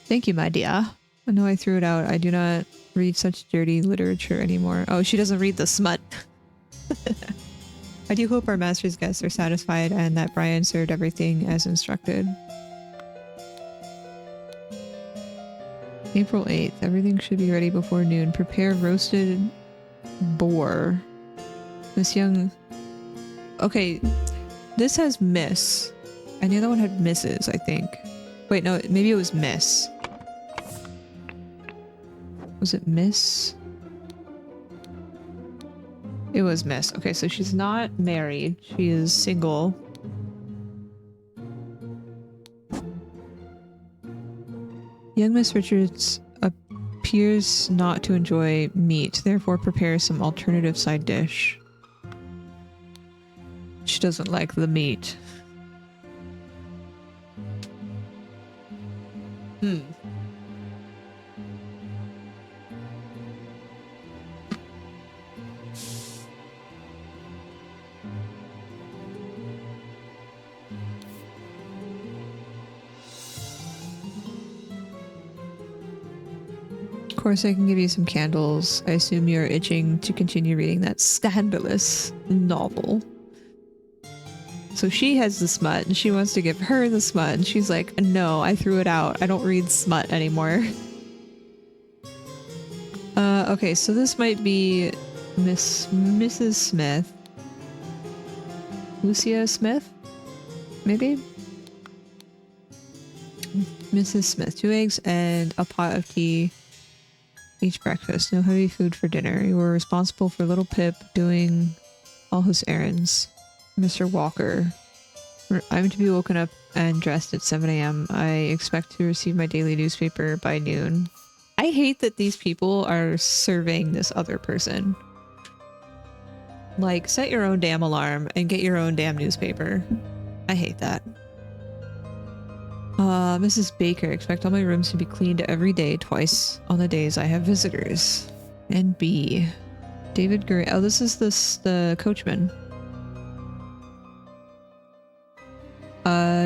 Thank you, my dear. I know I threw it out. I do not read such dirty literature anymore. Oh, she doesn't read the smut. I do hope our master's guests are satisfied and that Brian served everything as instructed. April 8th. Everything should be ready before noon. Prepare roasted boar. Miss Young... Okay, this has Miss. And the other one had Mrs., I think. Wait, no, maybe it was Miss. Was it Miss? It was Miss. Okay, so she's not married. She is single. Young Miss Richards appears not to enjoy meat, therefore prepare some alternative side dish. She doesn't like the meat. Of course, I can give you some candles. I assume you're itching to continue reading that scandalous novel. So she has the smut, and she wants to give her the smut, and she's like, no, I threw it out. I don't read smut anymore. Okay, so this might be Mrs. Smith. Lucia Smith? Maybe? Mrs. Smith. 2 eggs and a pot of tea each breakfast. No heavy food for dinner. You were responsible for little Pip doing all his errands. Mr. Walker. I'm to be woken up and dressed at 7 a.m. I expect to receive my daily newspaper by noon. I hate that these people are serving this other person. Like, set your own damn alarm and get your own damn newspaper. I hate that. Mrs. Baker, expect all my rooms to be cleaned every day, twice on the days I have visitors. And B. David Gurry. Oh, this is the coachman.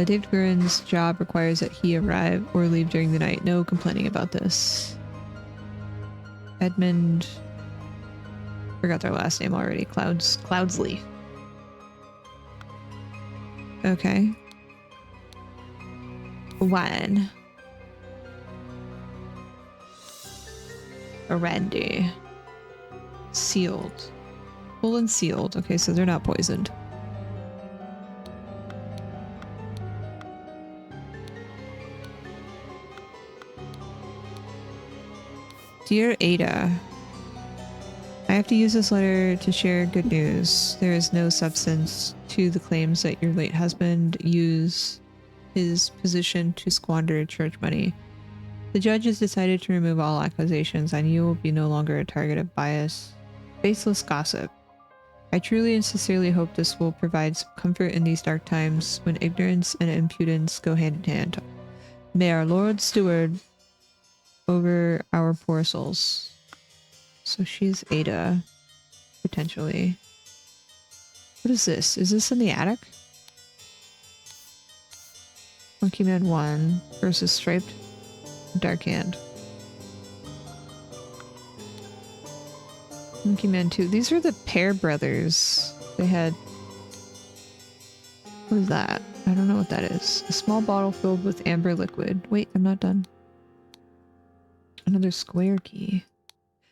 David Gurin's job requires that he arrive or leave during the night. No complaining about this. Edmund. Forgot their last name already. Cloudsley. Okay. Wine. Randy. Sealed. Full and sealed. Okay, so they're not poisoned. Dear Ada, I have to use this letter to share good news. There is no substance to the claims that your late husband used his position to squander church money. The judge has decided to remove all accusations, and you will be no longer a target of bias, baseless gossip. I truly and sincerely hope this will provide some comfort in these dark times when ignorance and impudence go hand in hand. May our Lord steward over our poor souls. So she's Ada, potentially. What is this? Is this in the attic? Monkey Man 1 versus Striped Dark Hand. Monkey Man 2. These are the Pear Brothers. They had... What is that? I don't know what that is. A small bottle filled with amber liquid. Wait, I'm not done. Another square key.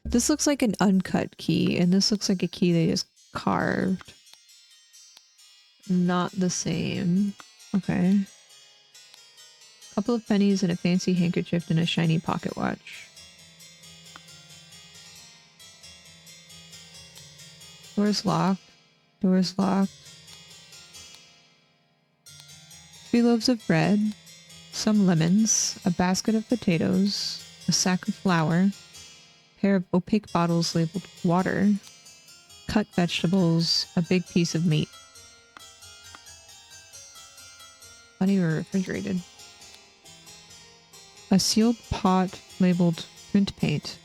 This looks like an uncut key, and this looks like a key they just carved. Not the same. Okay. Couple of pennies and a fancy handkerchief and a shiny pocket watch. Door's locked. Door's locked. 3 loaves of bread, some lemons, a basket of potatoes, a sack of flour, a pair of opaque bottles labeled water, cut vegetables, a big piece of meat. Funny or refrigerated. A sealed pot labeled print paint.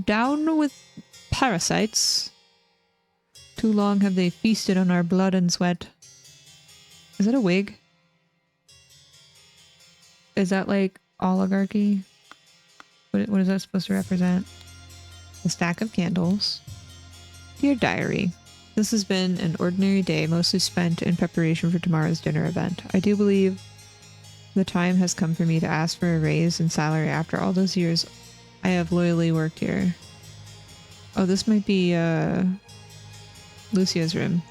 Down with parasites. Too long have they feasted on our blood and sweat. Is that a wig? Is that like oligarchy? What is that supposed to represent? A stack of candles. Dear Diary, this has been an ordinary day, mostly spent in preparation for tomorrow's dinner event. I do believe the time has come for me to ask for a raise in salary after all those years I have loyally worked here. Oh, this might be Lucia's room.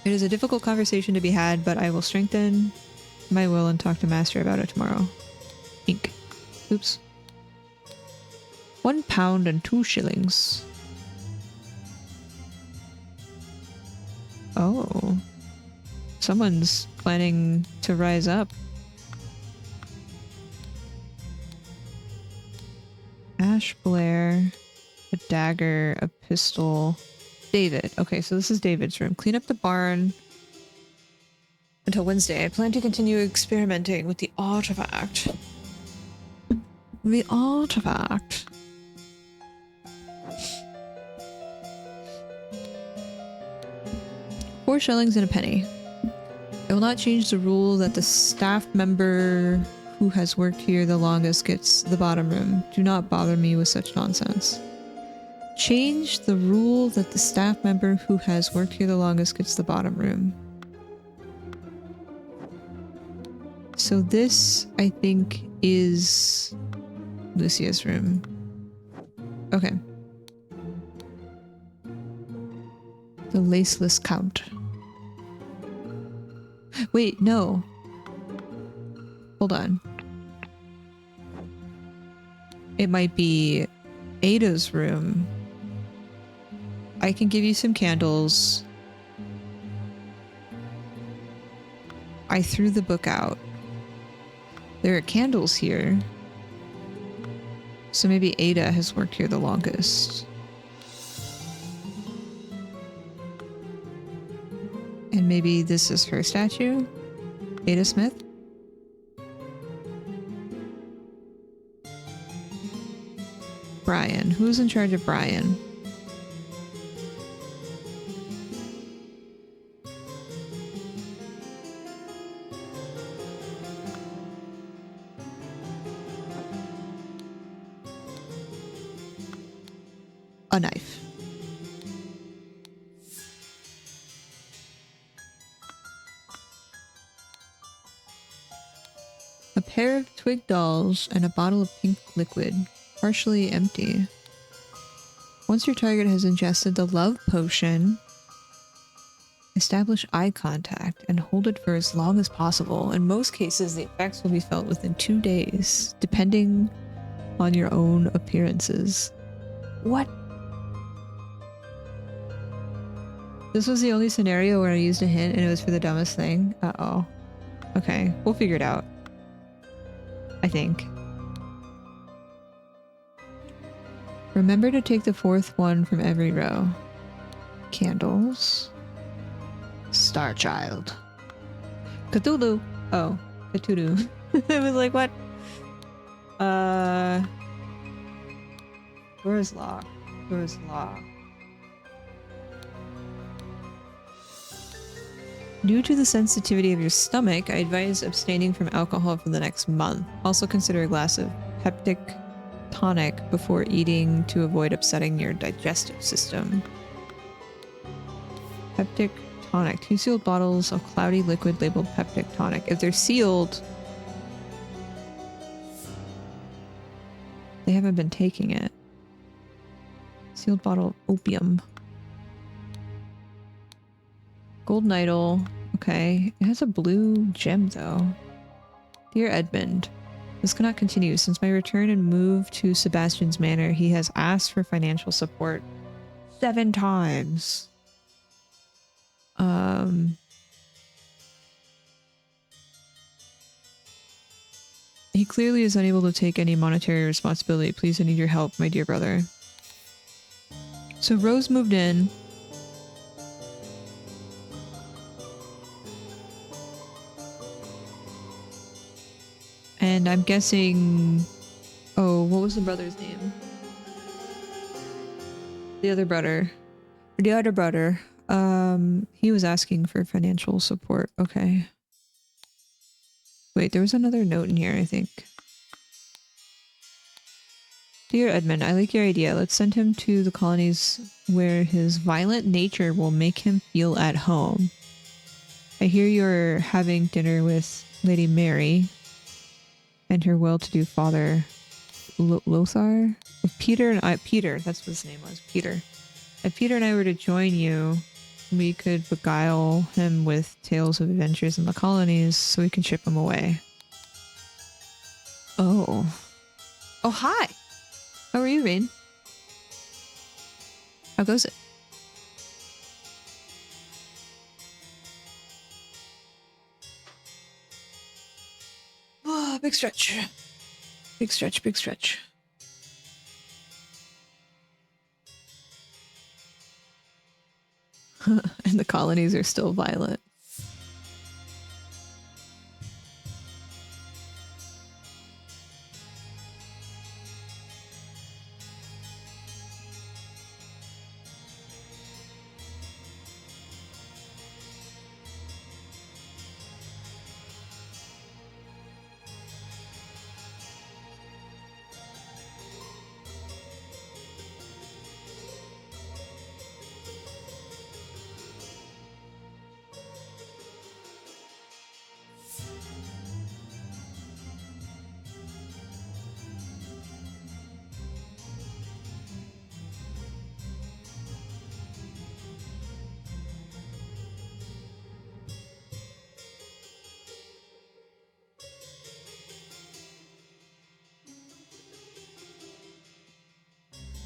It is a difficult conversation to be had, but I will strengthen my will and talk to Master about it tomorrow. Ink. Oops. £1 and 2 shillings. Oh. Someone's planning to rise up. Ash Blair, a dagger, a pistol. David. Okay, so this is David's room. Clean up the barn until Wednesday. I plan to continue experimenting with the artifact. The artifact. $4 shillings and a penny. I will not change the rule that the staff member who has worked here the longest gets the bottom room. Do not bother me with such nonsense. Change the rule that the staff member who has worked here the longest gets the bottom room. So this, I think, is Lucia's room. Okay. The Laceless Count. Wait, no. Hold on. It might be Ada's room. I can give you some candles. I threw the book out. There are candles here. So maybe Ada has worked here the longest. And maybe this is her statue? Ada Smith? Brian. Who's in charge of Brian? a knife. A pair of twig dolls and a bottle of pink liquid, partially empty. Once your target has ingested the love potion, establish eye contact and hold it for as long as possible. In most cases, the effects will be felt within 2 days, depending on your own appearances. What? This was the only scenario where I used a hint and it was for the dumbest thing? Uh-oh. Okay, we'll figure it out. I think. Remember to take the 4th one from every row. Candles. Star Child. Cthulhu. Oh, Cthulhu. It was like, what? Door is locked. Door is locked. Due to the sensitivity of your stomach, I advise abstaining from alcohol for the next month. Also consider a glass of peptic tonic before eating to avoid upsetting your digestive system. Peptic tonic. 2 sealed bottles of cloudy liquid labeled peptic tonic. If they're sealed, they haven't been taking it. Sealed bottle of opium. Golden idol. Okay. It has a blue gem though. Dear Edmund, this cannot continue. Since my return and move to Sebastian's Manor, he has asked for financial support 7 times. He clearly is unable to take any monetary responsibility. Please, I need your help, my dear brother. So Rose moved in. And I'm guessing... Oh, what was the brother's name? The other brother. The other brother. He was asking for financial support. Okay. Wait, there was another note in here, I think. Dear Edmund, I like your idea. Let's send him to the colonies where his violent nature will make him feel at home. I hear you're having dinner with Lady Mary and her well-to-do father, Lothar? Peter and I... Peter, that's what his name was. Peter. If Peter and I were to join you, we could beguile him with tales of adventures in the colonies so we can ship him away. Oh. Oh, hi! How are you, Rain? How goes it? Oh, big stretch. Big stretch, big stretch. And the colonies are still violent.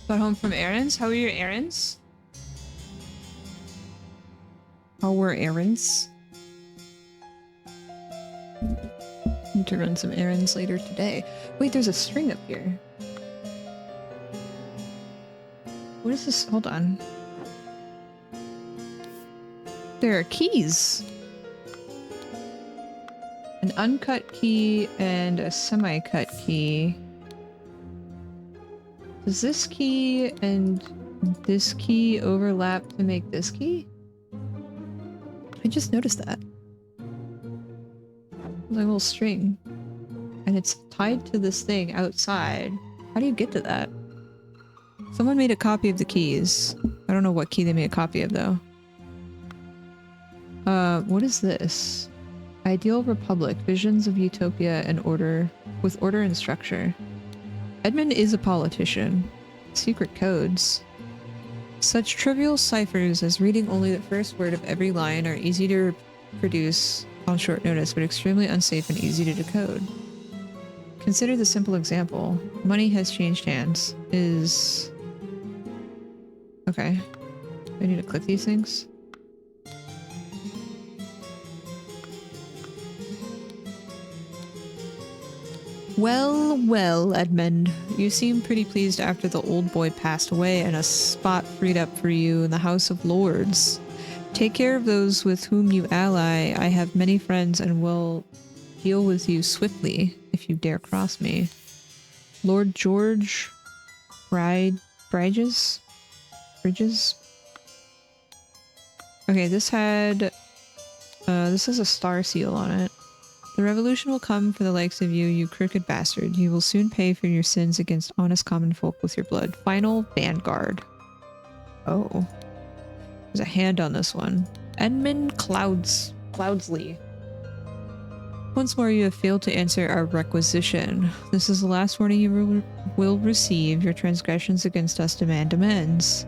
Got home from errands? How were your errands? How were errands? Need to run some errands later today. Wait, there's a string up here. What is this? Hold on. There are keys. An uncut key and a semi-cut key. Does this key and this key overlap to make this key? I just noticed that. Like a little string. And it's tied to this thing outside. How do you get to that? Someone made a copy of the keys. I don't know what key they made a copy of though. What is this? Ideal Republic, visions of utopia and order, with order and structure. Edmund is a politician. Secret codes. Such trivial ciphers as reading only the first word of every line are easy to produce on short notice, but extremely unsafe and easy to decode. Consider the simple example. Money has changed hands. Is... Okay. Do I need to click these things? Well, well, Edmund. You seem pretty pleased after the old boy passed away and a spot freed up for you in the House of Lords. Take care of those with whom you ally. I have many friends and will deal with you swiftly if you dare cross me. Lord George Bridges? Okay, this had... this has a star seal on it. The revolution will come for the likes of you, you crooked bastard. You will soon pay for your sins against honest common folk with your blood. Final Vanguard. Oh. There's a hand on this one. Edmund Cloudsley. Once more you have failed to answer our requisition. This is the last warning you will receive. Your transgressions against us demand amends.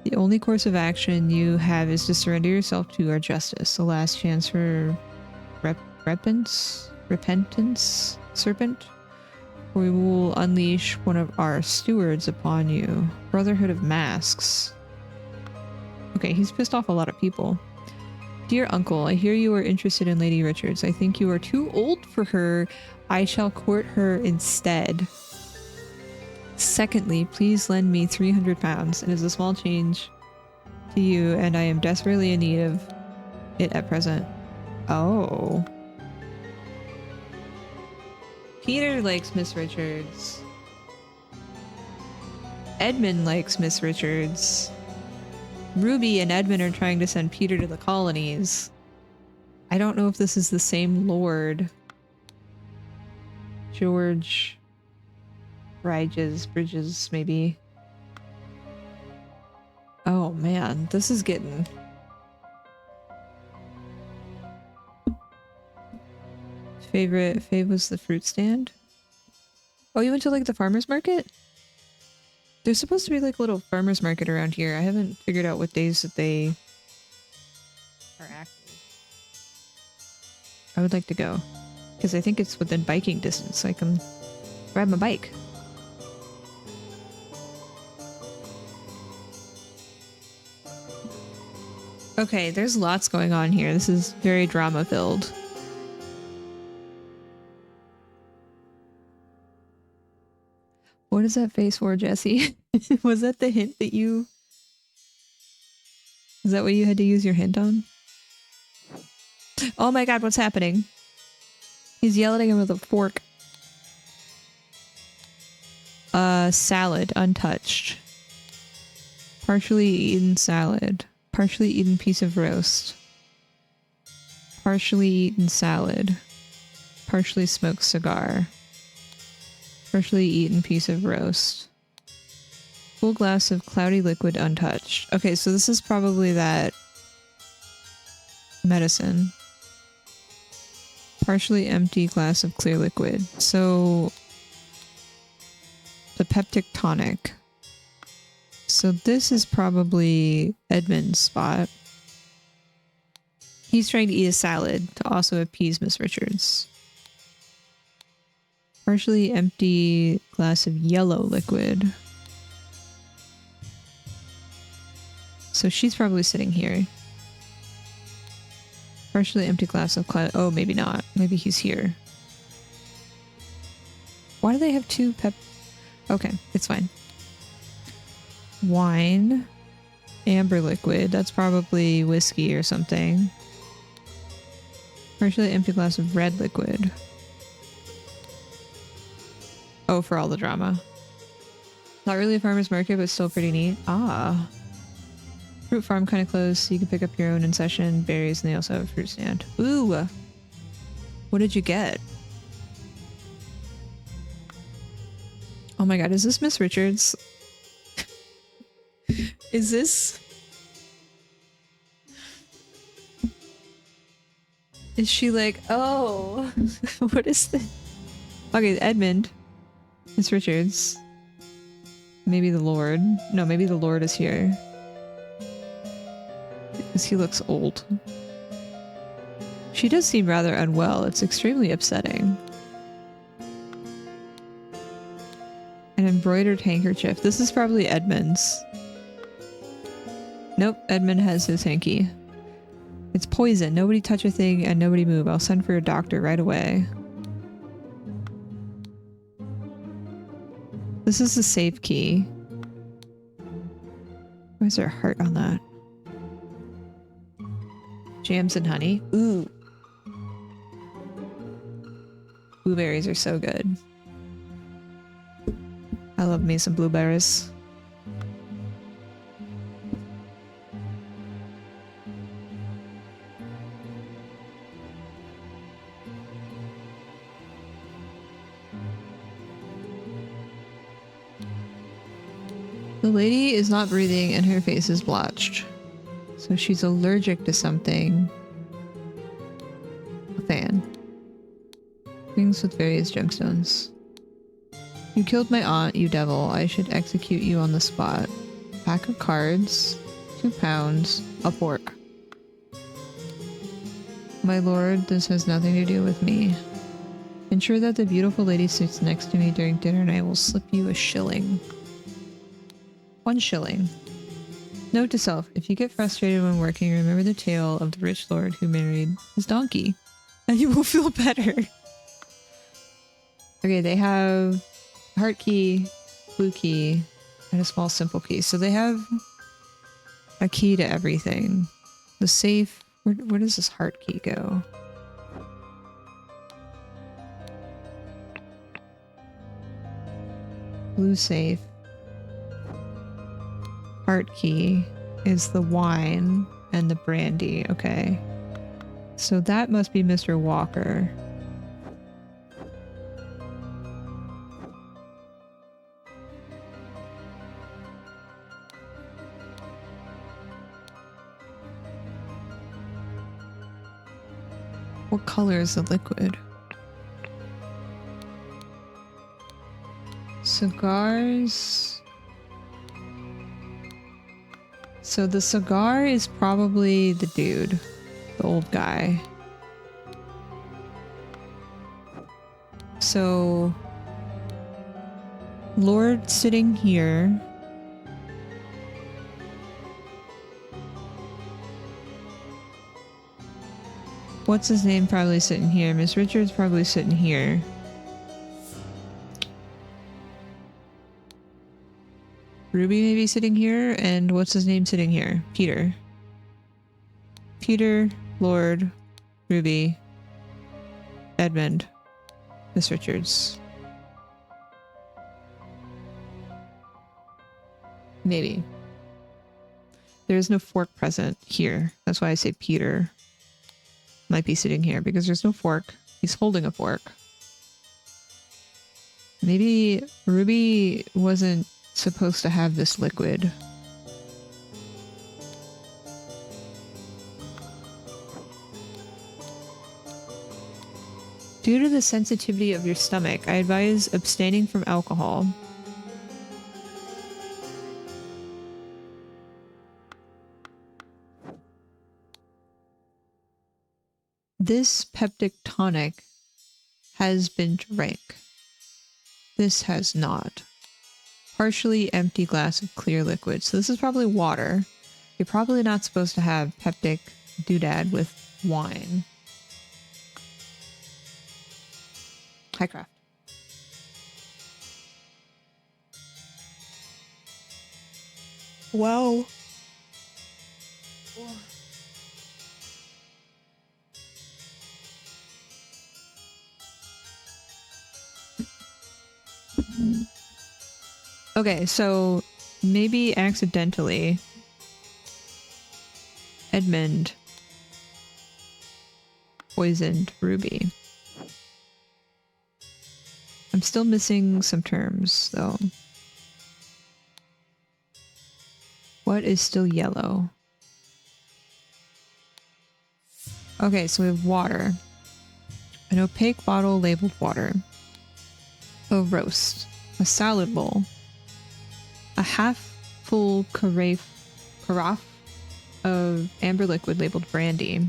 The only course of action you have is to surrender yourself to our justice. The last chance for repentance, serpent, or we will unleash one of our stewards upon you. Brotherhood of Masks. Okay, he's pissed off a lot of people. Dear uncle, I hear you are interested in Lady Richards. I think you are too old for her. I shall court her instead. Secondly, please lend me 300 pounds. It is a small change to you, and I am desperately in need of it at present. Oh. Peter likes Miss Richards. Edmund likes Miss Richards. Ruby and Edmund are trying to send Peter to the colonies. I don't know if this is the same lord. George Bridges, maybe. Oh man, this is getting... Fave was the fruit stand. Oh, you went to like the farmer's market? There's supposed to be like a little farmer's market around here. I haven't figured out what days that they are active. I would like to go. Because I think it's within biking distance, so I can ride my bike. Okay, there's lots going on here. This is very drama-filled. What is that face for, Jesse? Was that the hint that you... Is that what you had to use your hint on? Oh my god, what's happening? He's yelling at him with a fork. Salad, untouched. Partially eaten salad. Partially eaten piece of roast. Partially eaten salad. Partially smoked cigar. Partially eaten piece of roast. Full glass of cloudy liquid untouched. Okay, so this is probably that medicine. Partially empty glass of clear liquid. So the peptic tonic. So this is probably Edmund's spot. He's trying to eat a salad to also appease Miss Richards. Partially empty glass of yellow liquid. So she's probably sitting here. Partially empty glass of cloud. Oh, maybe not. Maybe he's here. Why do they have two pep? Okay, it's fine. Wine. Amber liquid. That's probably whiskey or something. Partially empty glass of red liquid. Oh, for all the drama. Not really a farmer's market, but still pretty neat. Ah. Fruit farm kind of close, so you can pick up your own in session berries, and they also have a fruit stand. Ooh! What did you get? Oh my god, is this Miss Richards? Is this... Is she like, oh, what is this? Okay, Edmund. Miss Richards. Maybe the Lord. No, maybe the Lord is here. Because he looks old. She does seem rather unwell. It's extremely upsetting. An embroidered handkerchief. This is probably Edmund's. Nope, Edmund has his hanky. It's poison. Nobody touch a thing and nobody move. I'll send for a doctor right away. This is the safe key. Why is there a heart on that? Jams and honey. Ooh. Blueberries are so good. I love me some blueberries. The lady is not breathing and her face is blotched. So she's allergic to something. A fan. Things with various gemstones. You killed my aunt, you devil. I should execute you on the spot. Pack of cards. 2 pounds. A fork. My lord, this has nothing to do with me. Ensure that the beautiful lady sits next to me during dinner and I will slip you a shilling. 1 shilling. Note to self, if you get frustrated when working, remember the tale of the rich lord who married his donkey, and you will feel better. Okay, they have heart key, blue key, and a small simple key. So they have a key to everything. The safe, where does this heart key go? Blue safe. Heart key is the wine and the brandy. Okay. So that must be Mr. Walker. What color is the liquid? Cigars. So the cigar is probably the dude, the old guy. So Lord sitting here. What's his name probably sitting here? Miss Richards probably sitting here. Ruby may be sitting here, and what's his name sitting here? Peter. Peter, Lord, Ruby, Edmund, Miss Richards. Maybe. There is no fork present here. That's why I say Peter might be sitting here, because there's no fork. He's holding a fork. Maybe Ruby wasn't supposed to have this liquid. Due to the sensitivity of your stomach, I advise abstaining from alcohol. This peptic tonic has been drank. This has not. Partially empty glass of clear liquid. So this is probably water. You're probably not supposed to have peptic doodad with wine. Highcraft. Wow. Okay, so maybe accidentally Edmund poisoned Ruby. I'm still missing some terms, though. What is still yellow? Okay, so we have water. An opaque bottle labeled water. A roast. A salad bowl. A half-full carafe of amber liquid labeled brandy.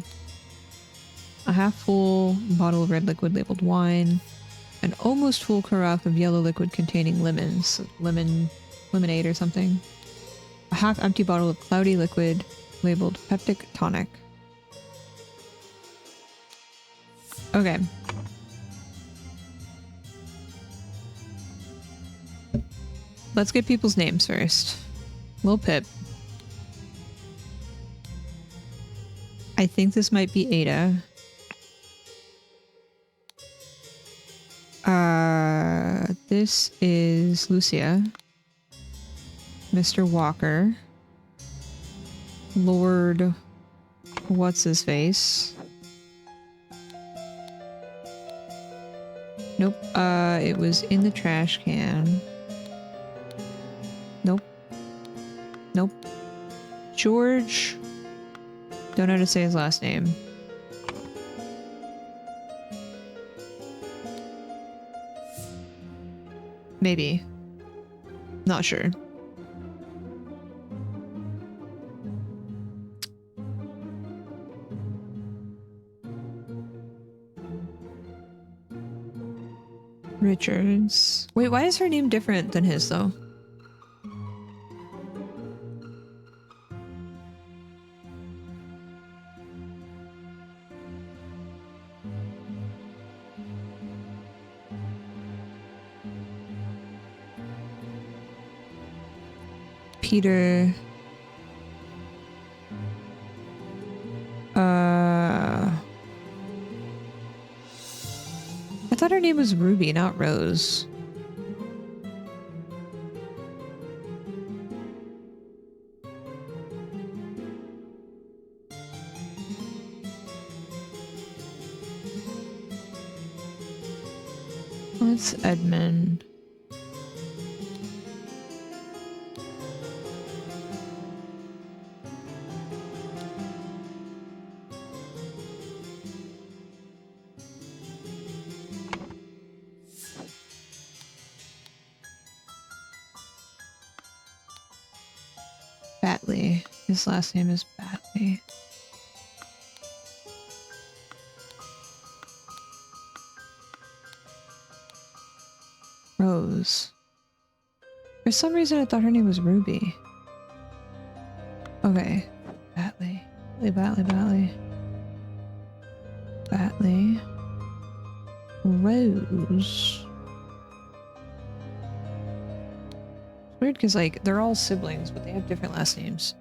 A half-full bottle of red liquid labeled wine. An almost full carafe of yellow liquid containing lemons. Lemonade or something. A half-empty bottle of cloudy liquid labeled peptic tonic. Okay. Let's get people's names first. Lil Pip. I think this might be Ada. This is Lucia. Mr. Walker. Lord... What's his face? Nope. It was in the trash can. Nope. Nope. George... Don't know how to say his last name. Maybe. Not sure. Richards. Wait, why is her name different than his, though? Peter. I thought her name was Ruby, not Rose. What's Edmund? Batley. His last name is Batley. Rose. For some reason I thought her name was Ruby. Okay. Batley. Batley. Rose. It's weird because, like, they're all siblings, but they have different last names.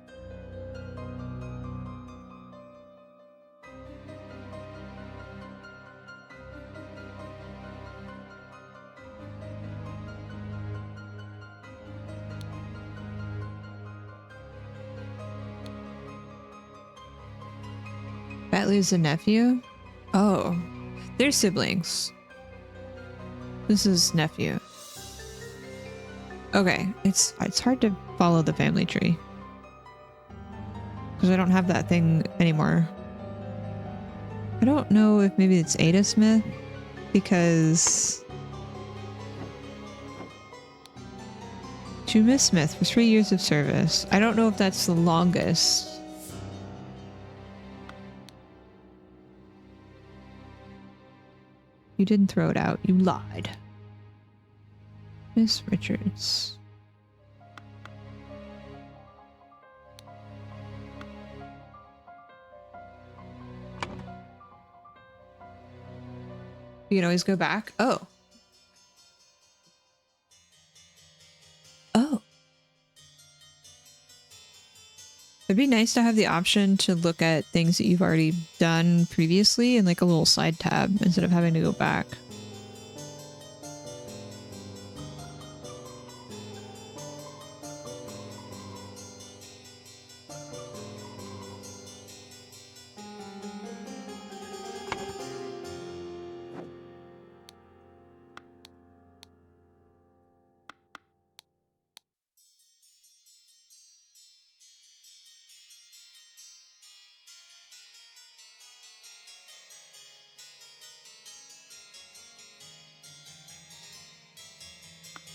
Batley's a nephew? Oh. They're siblings. This is nephew. Okay, it's hard to follow the family tree. Because I don't have that thing anymore. I don't know if maybe it's Ada Smith, because... To Miss Smith for 3 years of service. I don't know if that's the longest. You didn't throw it out. You lied. Miss Richards. You can always go back. Oh. Oh. It'd be nice to have the option to look at things that you've already done previously in like a little side tab instead of having to go back.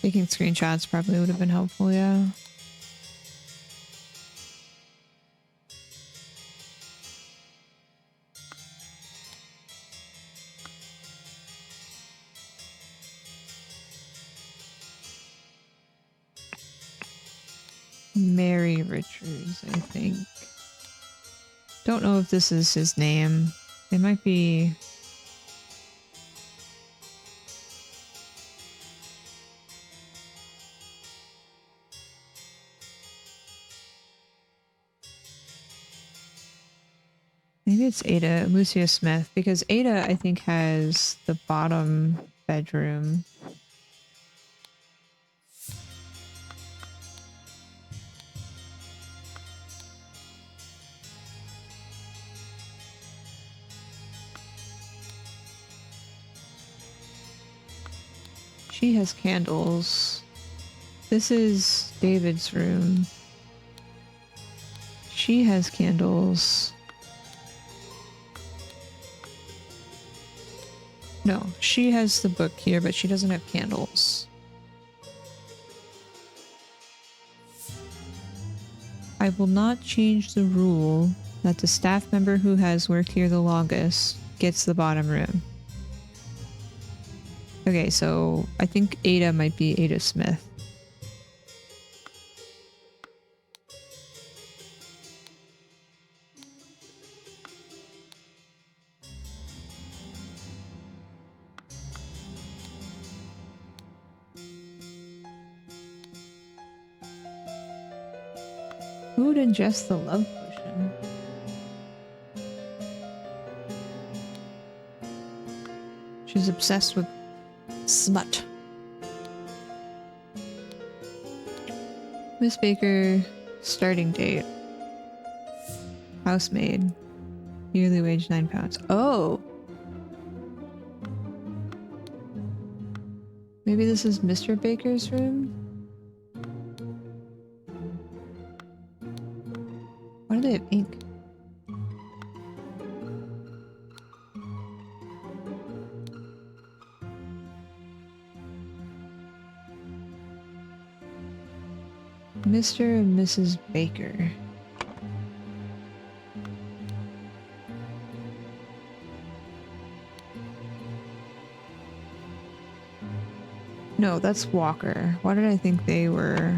Taking screenshots probably would have been helpful, yeah. Mary Richards, I think. Don't know if this is his name. It might be... Maybe it's Ada, Lucia Smith, because Ada, I think, has the bottom bedroom. She has candles. This is David's room. She has candles. No, she has the book here, but she doesn't have candles. I will not change the rule that the staff member who has worked here the longest gets the bottom room. Okay, so I think Ada might be Ada Smith. Who would ingest the love potion? She's obsessed with smut. Miss Baker, starting date. Housemaid. Yearly wage £9. Oh! Maybe this is Mr. Baker's room? Why do they have ink? Mr. and Mrs. Baker. No, that's Walker. Why did I think they were...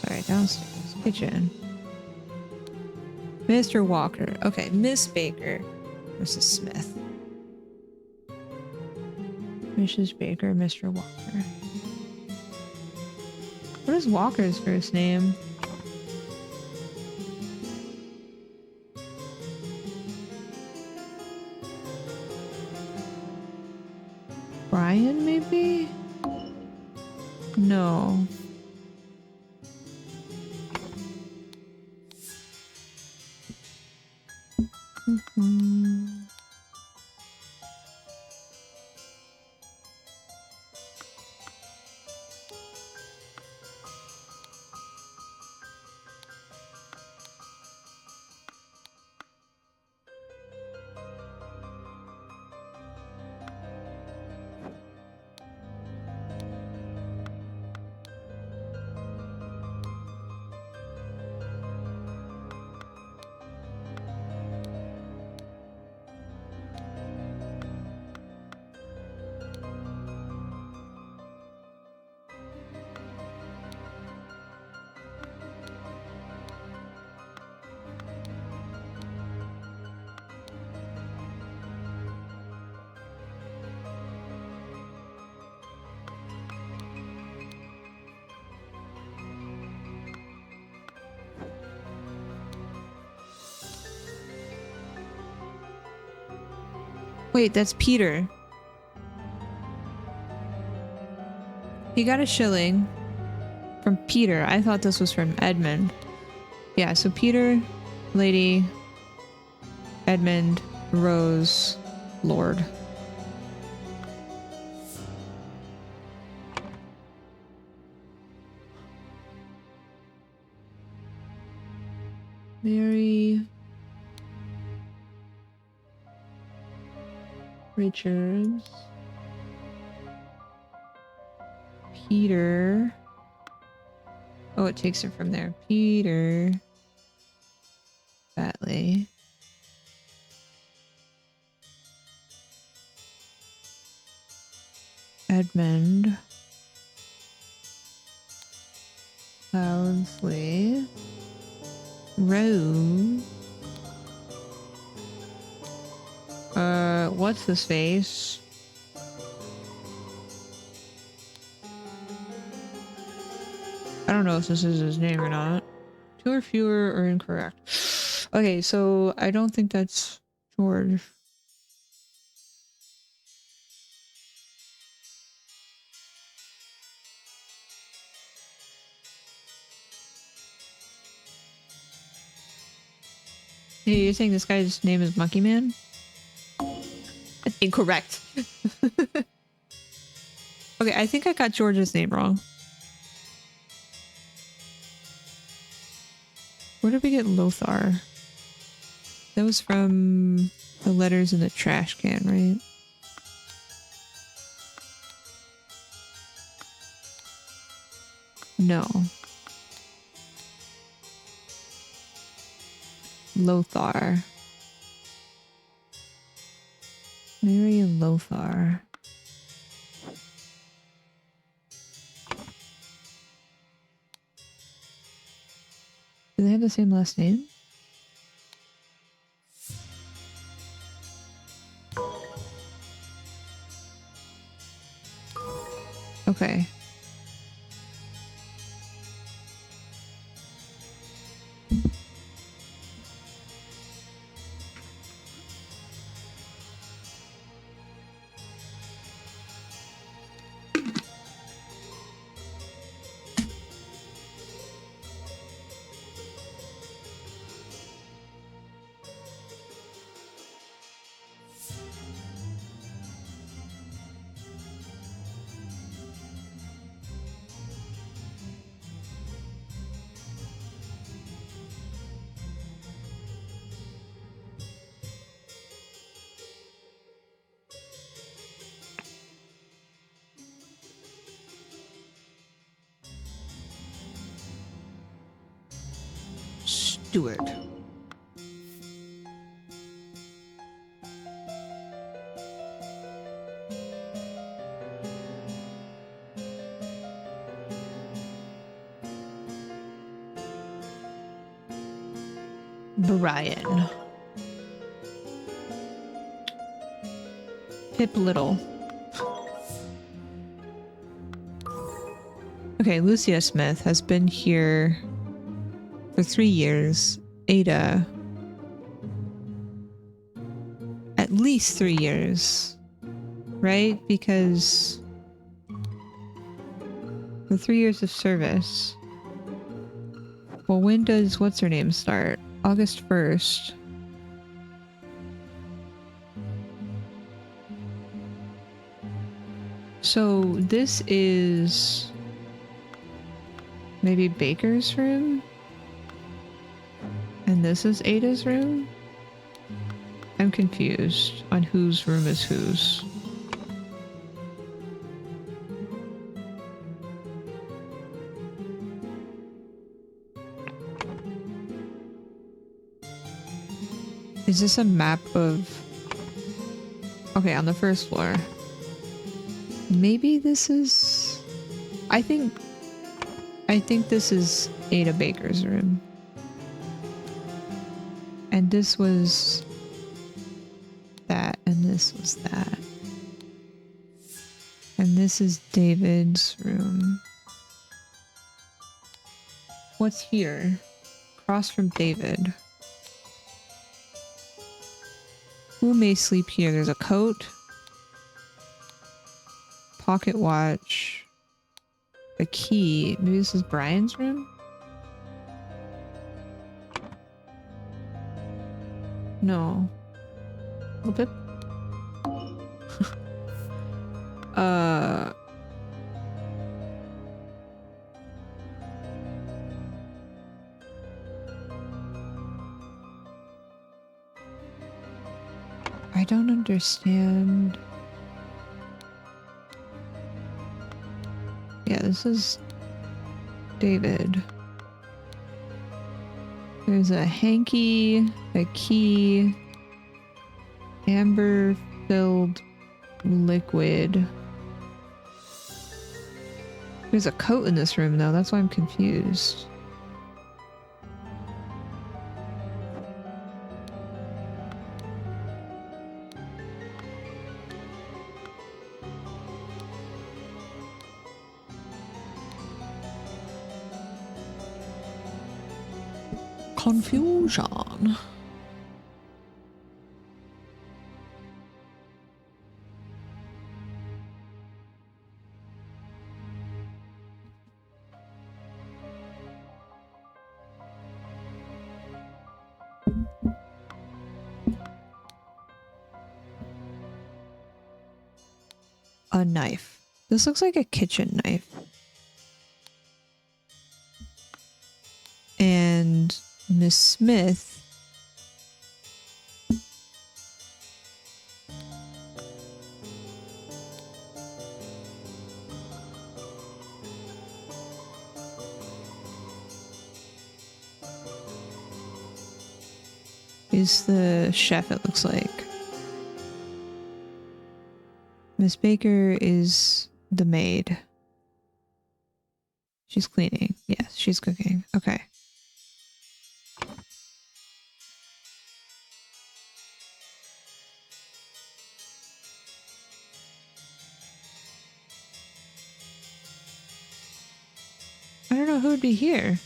Sorry, downstairs. Kitchen. Mr. Walker. Okay, Miss Baker. Mrs. Smith. Mrs. Baker, Mr. Walker. What is Walker's first name? Brian, maybe? No. Wait, that's Peter. He got a shilling from Peter. I thought this was from Edmund. Yeah, so Peter, Lady, Edmund, Rose, Lord. Mary Richards. Peter. Oh, it takes it from there. Peter. Batley. Edmund. Cloudsley. Rose. What's his face? I don't know if this is his name or not. 2 or fewer are incorrect. Okay, so I don't think that's George. Hey, you're saying this guy's name is Monkey Man? That's incorrect. Okay, I think I got George's name wrong. Where did we get Lothar? That was from the letters in the trash can, right? No. Lothar. Mary Lothar. Do they have the same last name? Okay. Stewart. Brian. Pip Little. Okay, Lucia Smith has been here for 3 years. Ada. At least 3 years. Right? Because the 3 years of service. Well, when does what's her name start? August 1st. So this is maybe Baker's room? And this is Ada's room? I'm confused on whose room is whose. Is this a map of... Okay, on the first floor. Maybe this is... I think this is Ada Baker's room. And this was that, and this was that. And this is David's room. What's here? Across from David. Who may sleep here? There's a coat. Pocket watch. A key. Maybe this is Brian's room? No. A little bit. I don't understand. Yeah, this this is David. There's a hanky, a key, amber-filled liquid. There's a coat in this room, though. That's why I'm confused. Confusion. A knife. This looks like a kitchen knife. And Miss Smith is the chef, it looks like. Miss Baker is the maid. She's cleaning. Yes, she's cooking. Okay. I don't know who would be here.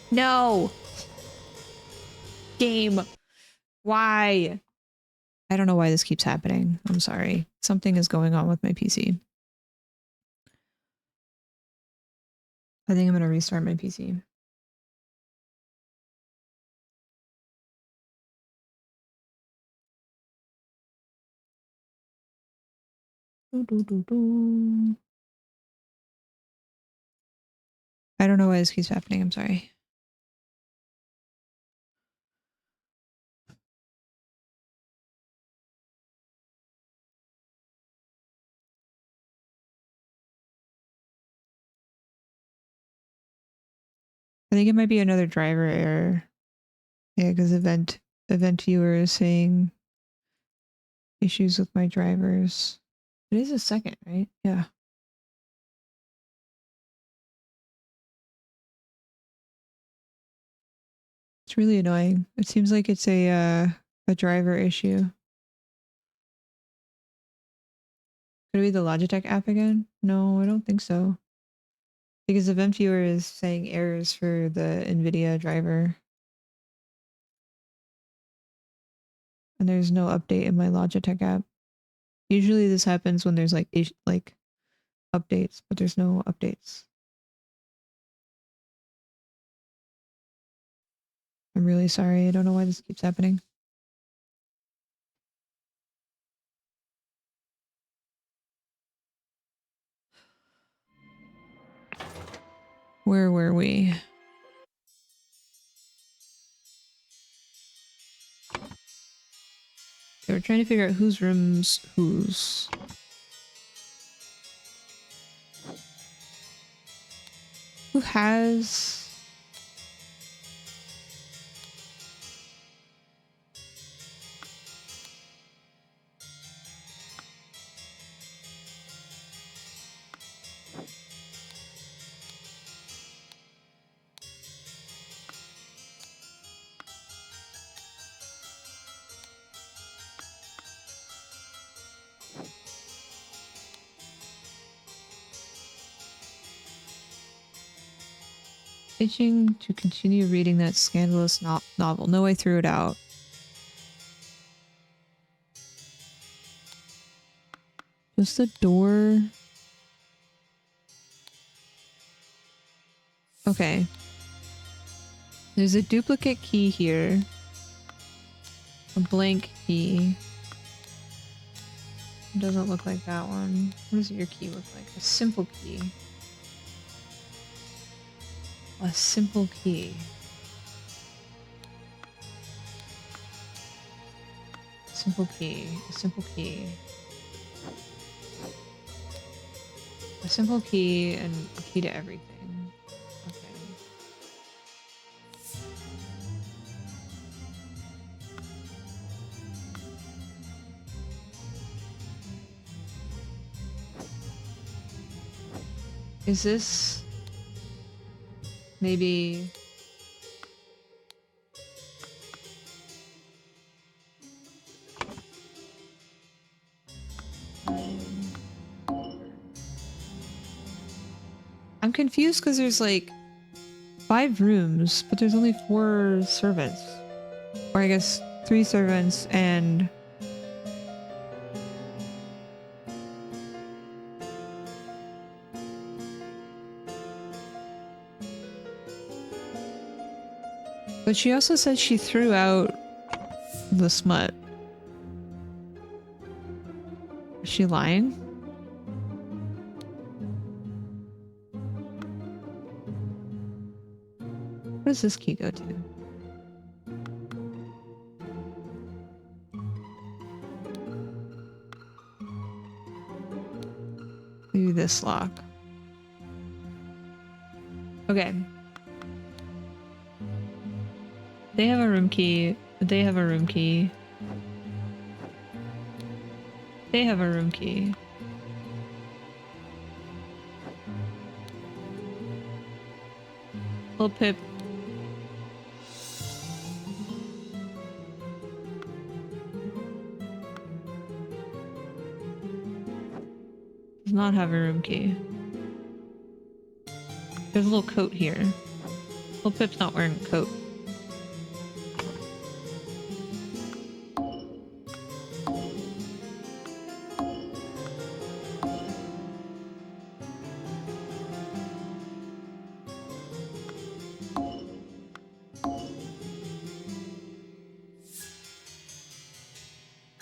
No! Game. Why? I don't know why this keeps happening. I'm sorry. Something is going on with my PC. I think I'm going to restart my PC. I don't know why this keeps happening. I'm sorry. I think it might be another driver error. Yeah, because event viewer is saying issues with my drivers. It is a second, right? Yeah. It's really annoying. It seems like it's a driver issue. Could it be the Logitech app again? No, I don't think so. Because event viewer is saying errors for the NVIDIA driver. And there's no update in my Logitech app. Usually this happens when there's like updates, but there's no updates. I'm really sorry. I don't know why this keeps happening. Where were we? They were trying to figure out whose room's whose. Who has... Itching to continue reading that scandalous novel. No, I threw it out. Just the door. Okay. There's a duplicate key here. A blank key. It doesn't look like that one. What does your key look like? A simple key. A simple key. Simple key. A simple key. A simple key and a key to everything. Okay. Is this maybe I'm confused because there's like 5 rooms, but there's only 4 servants. Or I guess 3 servants and but she also said she threw out the smut. Is she lying? Where does this key go to? Maybe this lock. Okay. They have a room key. They have a room key. They have a room key. Little Pip. Does not have a room key. There's a little coat here. Little Pip's not wearing a coat.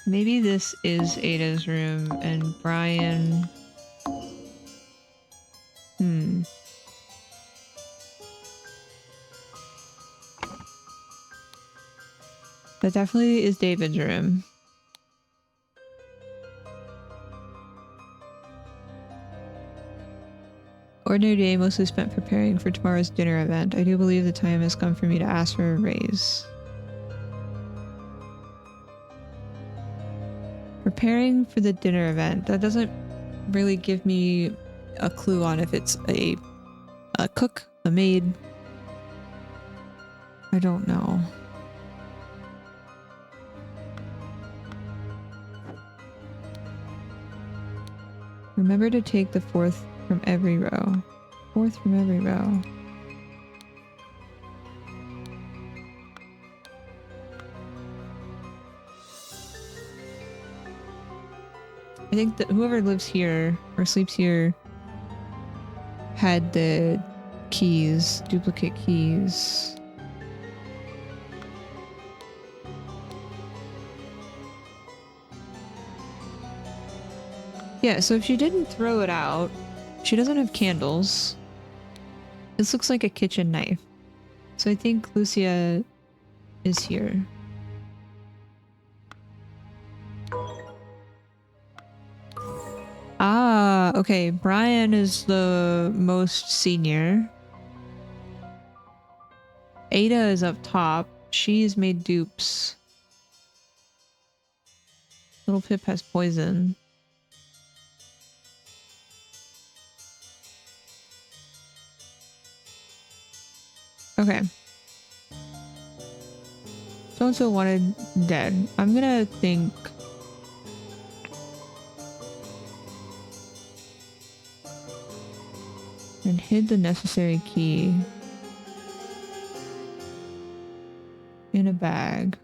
Maybe this is Ada's room and Brian... That definitely is David's room. Ordinary day mostly spent preparing for tomorrow's dinner event. I do believe the time has come for me to ask for a raise. Preparing for the dinner event. That doesn't really give me a clue on if it's a cook, a maid. I don't know. Remember to take the 4th from every row. 4th from every row. I think that whoever lives here or sleeps here had the keys, duplicate keys. Yeah, so if she didn't throw it out, she doesn't have candles. This looks like a kitchen knife. So I think Lucia is here. Ah, okay. Brian is the most senior. Ada is up top. She's made dupes. Little Pip has poison. Okay. So-and-so wanted dead. I'm gonna think... and hid the necessary key. in a bag.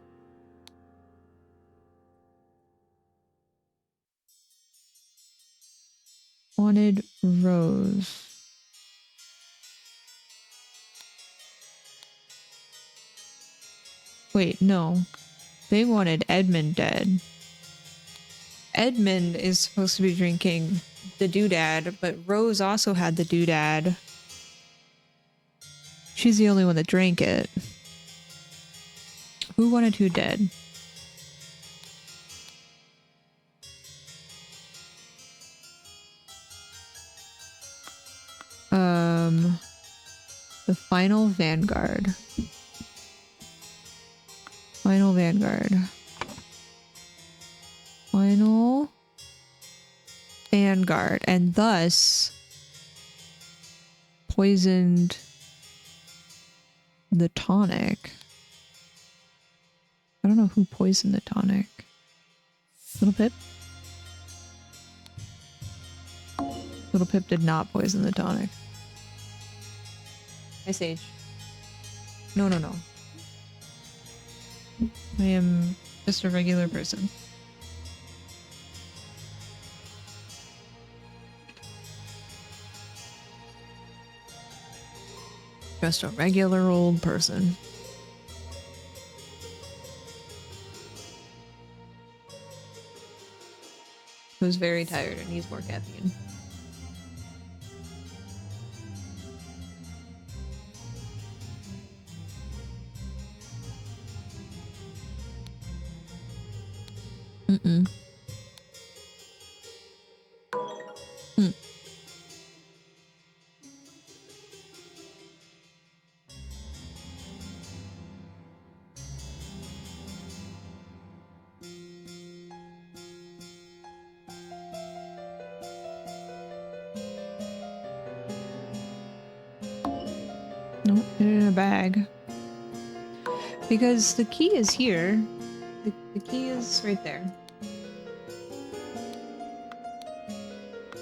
Wanted Rose. Wait, no. They wanted Edmund dead. Edmund is supposed to be drinking the doodad, but Rose also had the doodad. She's the only one that drank it. Who wanted who dead? The final Vanguard. Final Vanguard. Final Vanguard. And thus poisoned the tonic. I don't know who poisoned the tonic. Little Pip? Little Pip did not poison the tonic. Hi, Sage. No, no, no. I am just a regular person. Just a regular old person. Who's very tired and needs more caffeine. Mm-mm. Nope, put it in a bag. Because the key is here. The key is right there.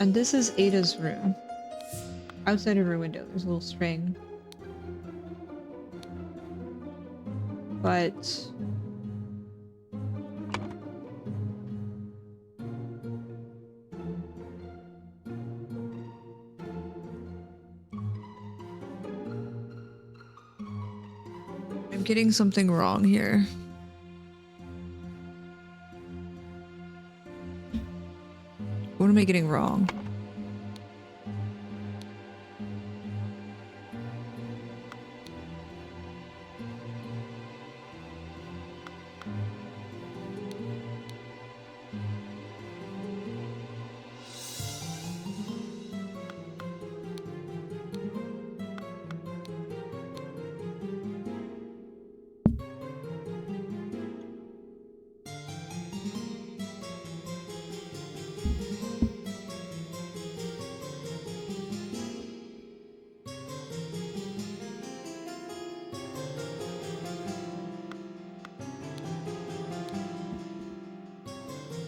And this is Ada's room. Outside of her window, there's a little string. But... I'm getting something wrong here. What am I getting wrong?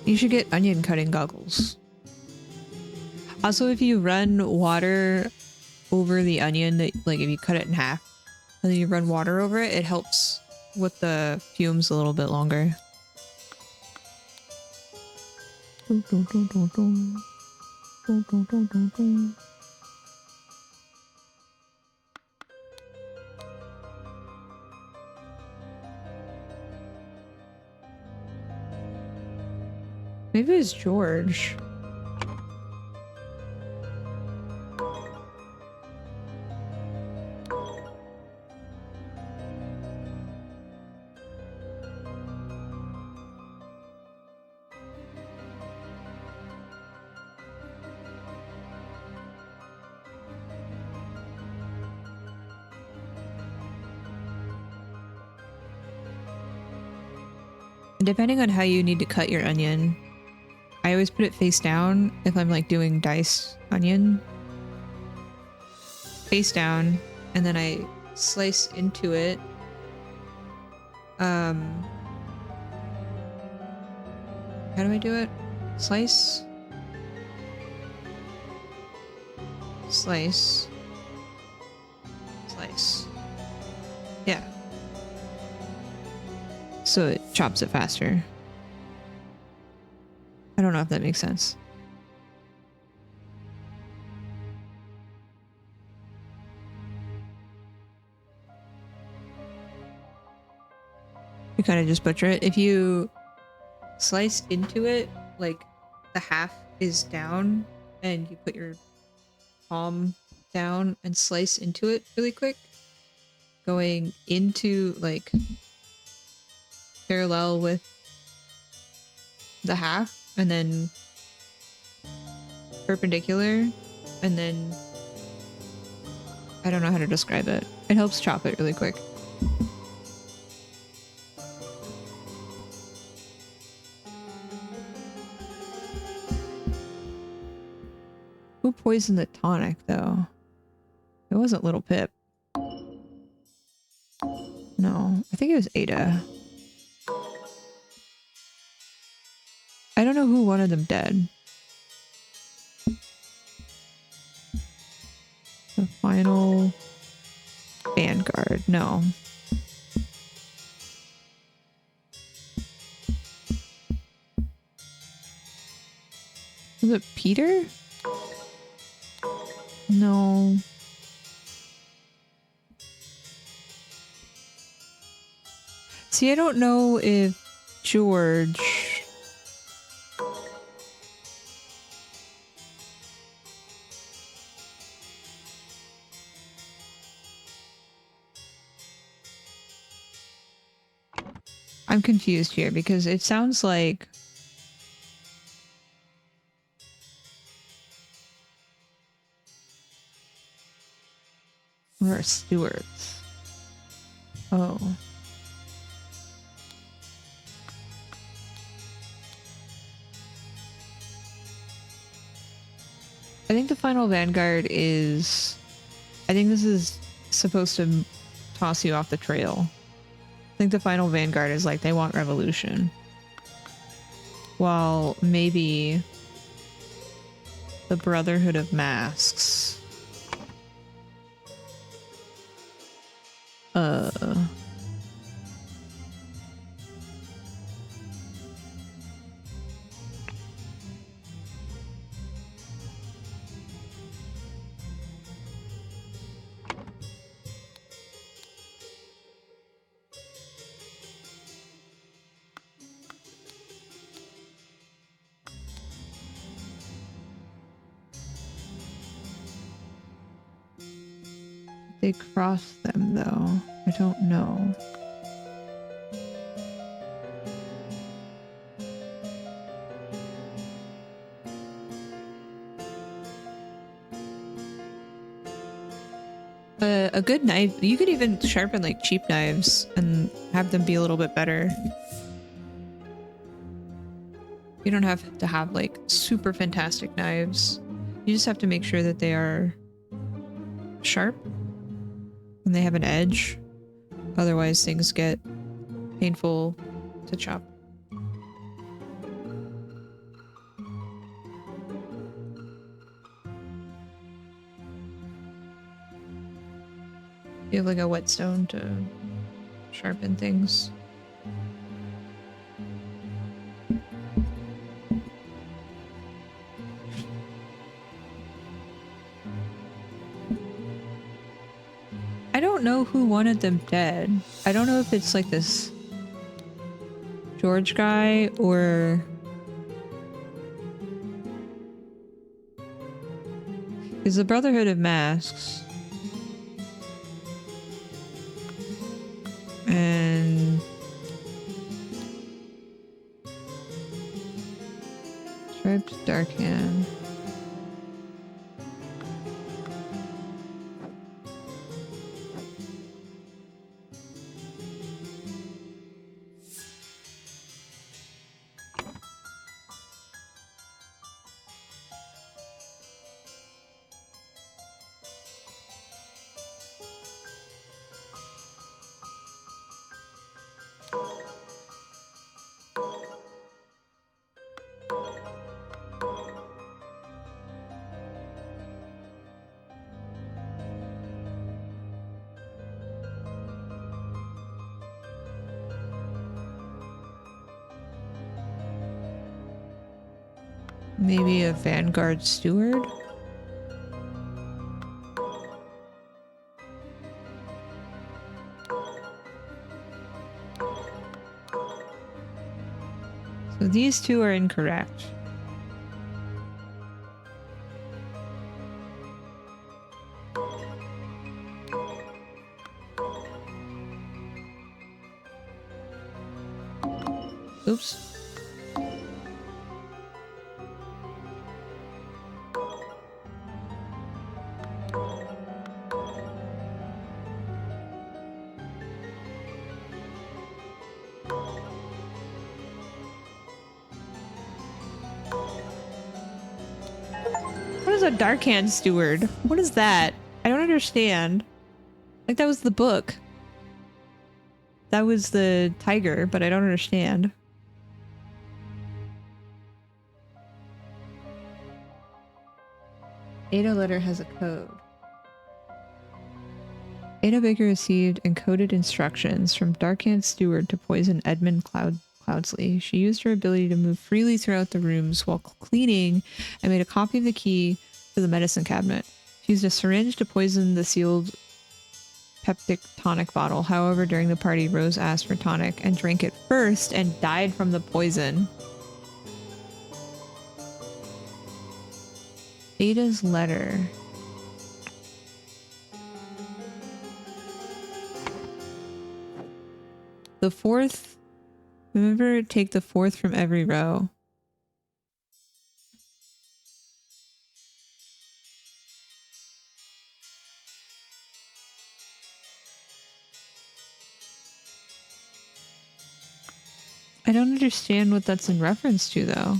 You should get onion cutting goggles. Also, if you run water over the onion, like if you cut it in half, and then you run water over it, it helps with the fumes a little bit longer. Maybe it's George. Depending on how you need to cut your onion, I always put it face down if I'm like doing diced onion. Face down, and then I slice into it. How do I do it? Slice. Slice. Slice. Yeah. so it chops it faster. I don't know if that makes sense. You kind of just butcher it. If you slice into it, like the half is down, and you put your palm down and slice into it really quick, going into like parallel with the half, and then perpendicular, and then I don't know how to describe it. It helps chop it really quick. Who poisoned the tonic, though? It wasn't Little Pip. No, I think it was Ada. I don't know who wanted them dead. The final Vanguard. No. Was it Peter? No. See, I don't know if George... I'm confused here because it sounds like... We're stewards. Oh. I think the final Vanguard is... I think this is supposed to toss you off the trail. I think the final Vanguard is like they want revolution. While maybe the Brotherhood of Masks. They cross them though. I don't know. A good knife, you could even sharpen like cheap knives and have them be a little bit better. You don't have to have like super fantastic knives. You just have to make sure that they are sharp and they have an edge. Otherwise things get painful to chop. You have like a whetstone to sharpen things. I don't know who wanted them dead. I don't know if it's like this George guy or... Is the Brotherhood of Masks. And... Striped Darkhand. Maybe a Vanguard Steward? So these two are incorrect. Oops. What is a Darkhand Steward? What is that? I don't understand. Like, that was the book. That was the tiger, but I don't understand. Ada letter has a code. Ada Baker received encoded instructions from Darkhand Steward to poison Edmund Cloudsley. She used her ability to move freely throughout the rooms while cleaning and made a copy of the key to the medicine cabinet. She used a syringe to poison the sealed peptic tonic bottle. However, during the party, Rose asked for tonic and drank it first and died from the poison. Ada's letter. The fourth. Remember, take the fourth from every row. I don't understand what that's in reference to, though.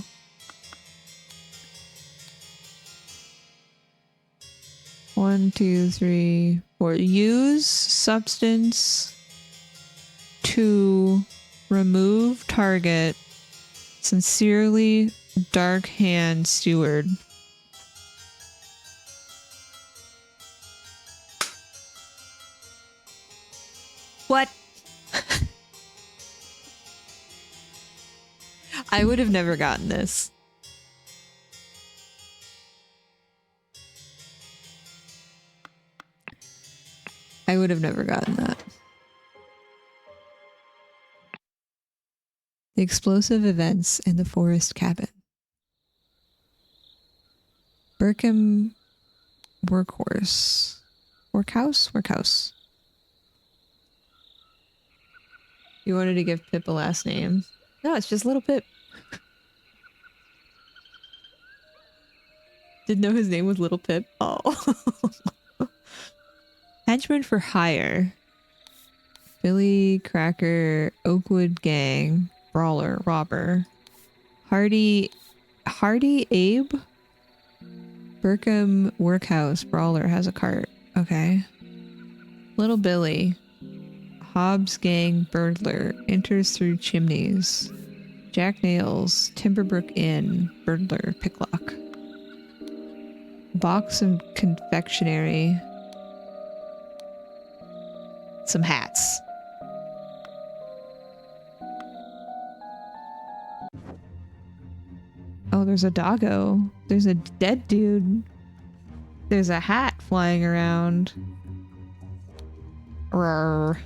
One, two, three, four. Use substance to remove target. Sincerely, Darkhand Steward. What? I would have never gotten this. I would have never gotten that. The explosive events in the forest cabin. Burkham Workhorse. Workhouse? You wanted to give Pip a last name. No, it's just Little Pip. Didn't know his name was Little Pip. Oh. Henchman for hire. Billy Cracker, Oakwood Gang, Brawler, Robber. Hardy Abe? Burkham Workhouse, Brawler has a cart. Okay. Little Billy. Hobbs Gang, Burglar, enters through chimneys. Jack Nails, Timberbrook Inn, Burglar, Picklock. Box of confectionery. Some hats. Oh, there's a doggo. There's a dead dude. There's a hat flying around. Roar.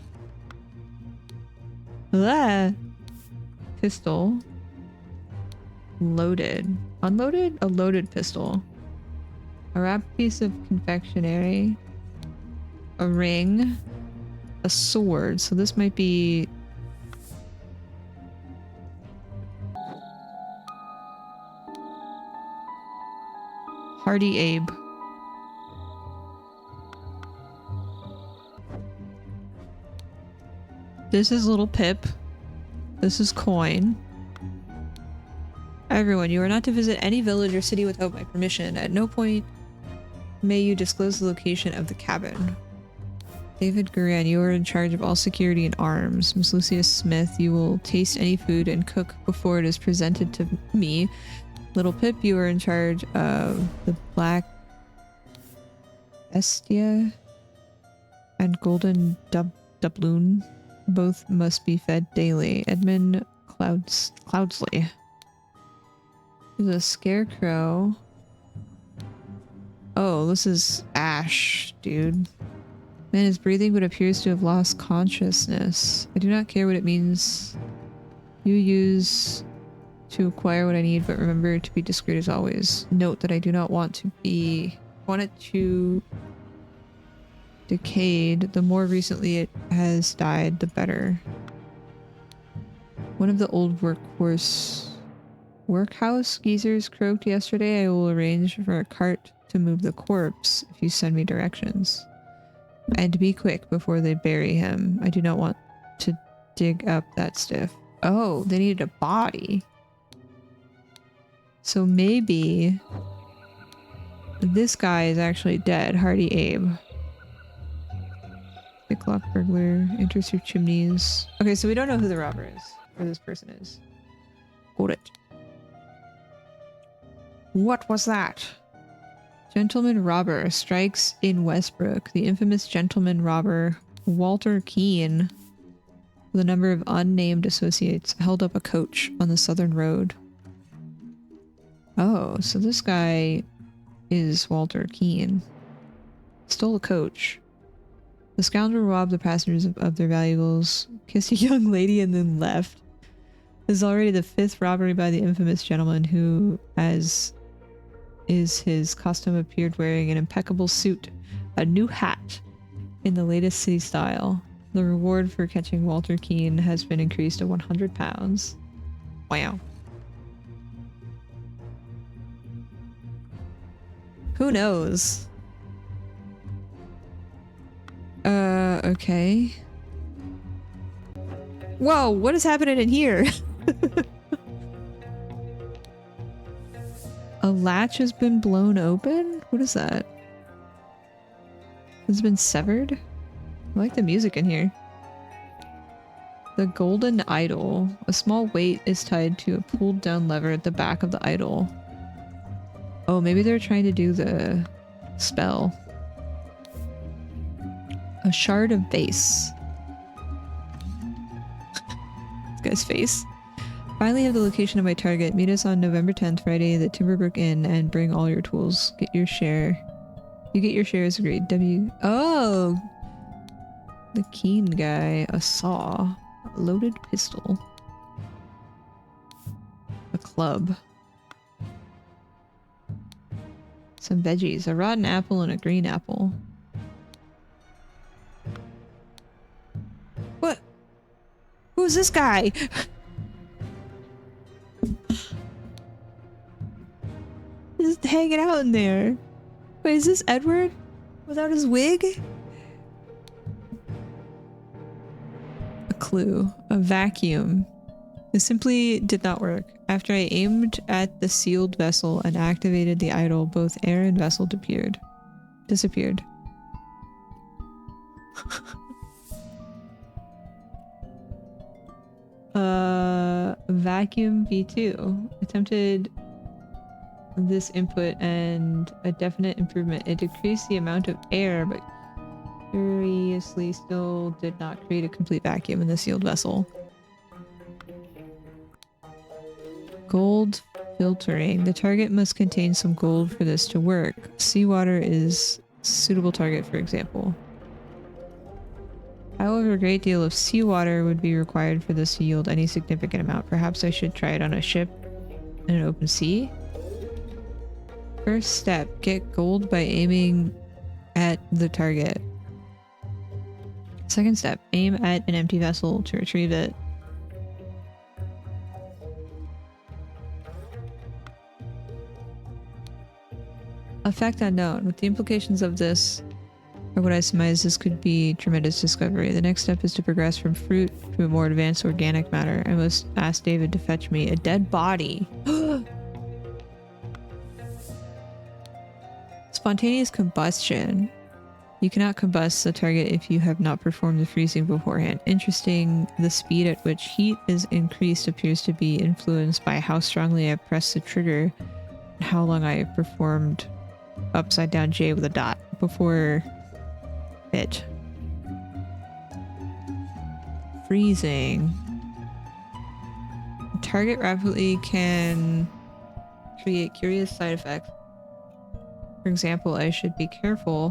Ah. Pistol. Loaded. Unloaded? A loaded pistol. A wrapped piece of confectionery. A ring. A sword. So this might be... Hardy Abe. This is Little Pip. This is Coin. Everyone, you are not to visit any village or city without my permission. At no point may you disclose the location of the cabin. David Guran, you are in charge of all security and arms. Miss Lucia Smith, you will taste any food and cook before it is presented to me. Little Pip, you are in charge of the Black Bestia and Golden Doubloon. Both must be fed daily. Edmund Cloudsley. There's a scarecrow. Oh, this is Ash, dude. Man is breathing but appears to have lost consciousness. I do not care what it means. You use to acquire what I need, but remember to be discreet as always. Note that I do not want it to decayed. The more recently it has died, the better. One of the old workhouse geezers croaked yesterday. I will arrange for a cart to move the corpse if you send me directions. And be quick before they bury him. I do not want to dig up that stiff. Oh, they needed a body. So maybe this guy is actually dead. Hardy Abe. Picklock burglar. Enters through chimneys. Okay, so we don't know who the robber is. Or this person is. Hold it. What was that? Gentleman robber strikes in Westbrook. The infamous gentleman robber Walter Keane, with a number of unnamed associates, held up a coach on the southern road. Oh, so this guy is Walter Keane. Stole a coach. The scoundrel robbed the passengers of their valuables, kissed a young lady, and then left. This is already the 5th robbery by the infamous gentleman who, as is his custom, appeared wearing an impeccable suit, a new hat, in the latest city style. The reward for catching Walter Keane has been increased to £100. Wow. Who knows? Okay. Whoa, what is happening in here? A latch has been blown open? What is that? It's been severed? I like the music in here. The golden idol. A small weight is tied to a pulled down lever at the back of the idol. Oh, maybe they're trying to do the spell. A shard of base. This guy's face. Finally have the location of my target. Meet us on November 10th, Friday, at the Timberbrook Inn, and bring all your tools. Get your share. You get your share as agreed. Oh! The Keene guy. A saw. A loaded pistol. A club. Some veggies. A rotten apple and a green apple. What? Who's this guy? Just hanging out in there. Wait, is this Edward? Without his wig? A clue. A vacuum. It simply did not work. After I aimed at the sealed vessel and activated the idol, both air and vessel disappeared. Vacuum V2. Attempted this input and a definite improvement. It decreased the amount of air, but curiously still did not create a complete vacuum in the sealed vessel. Gold filtering. The target must contain some gold for this to work. Seawater is a suitable target, for example. However, a great deal of seawater would be required for this to yield any significant amount. Perhaps I should try it on a ship in an open sea? First step, get gold by aiming at the target. Second step, aim at an empty vessel to retrieve it. Effect unknown. With the implications of this, or what I surmise, this could be tremendous discovery. The next step is to progress from fruit to a more advanced organic matter. I must ask David to fetch me a dead body. Spontaneous combustion. You cannot combust the target if you have not performed the freezing beforehand. Interesting, the speed at which heat is increased appears to be influenced by how strongly I press the trigger and how long I have performed upside down J with a dot before it. Freezing. Target rapidly can create curious side effects. For example, I should be careful.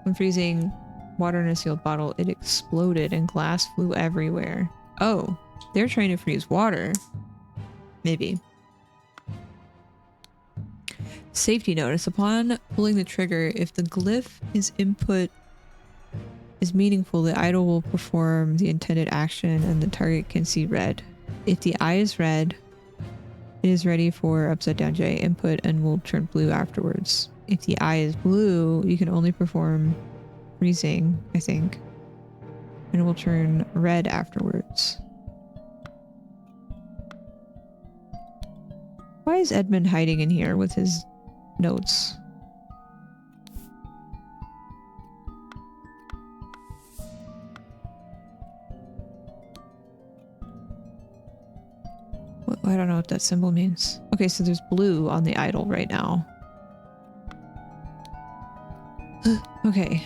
When freezing water in a sealed bottle, it exploded and glass flew everywhere. Oh, they're trying to freeze water. Maybe. Safety notice. Upon pulling the trigger, if the glyph is input is meaningful, the idol will perform the intended action and the target can see red. If the eye is red, it is ready for upside down J input and will turn blue afterwards. If the eye is blue, you can only perform freezing, I think, and it will turn red afterwards. Why is Edmund hiding in here with his notes? I don't know what that symbol means. Okay, so there's blue on the idol right now. Okay.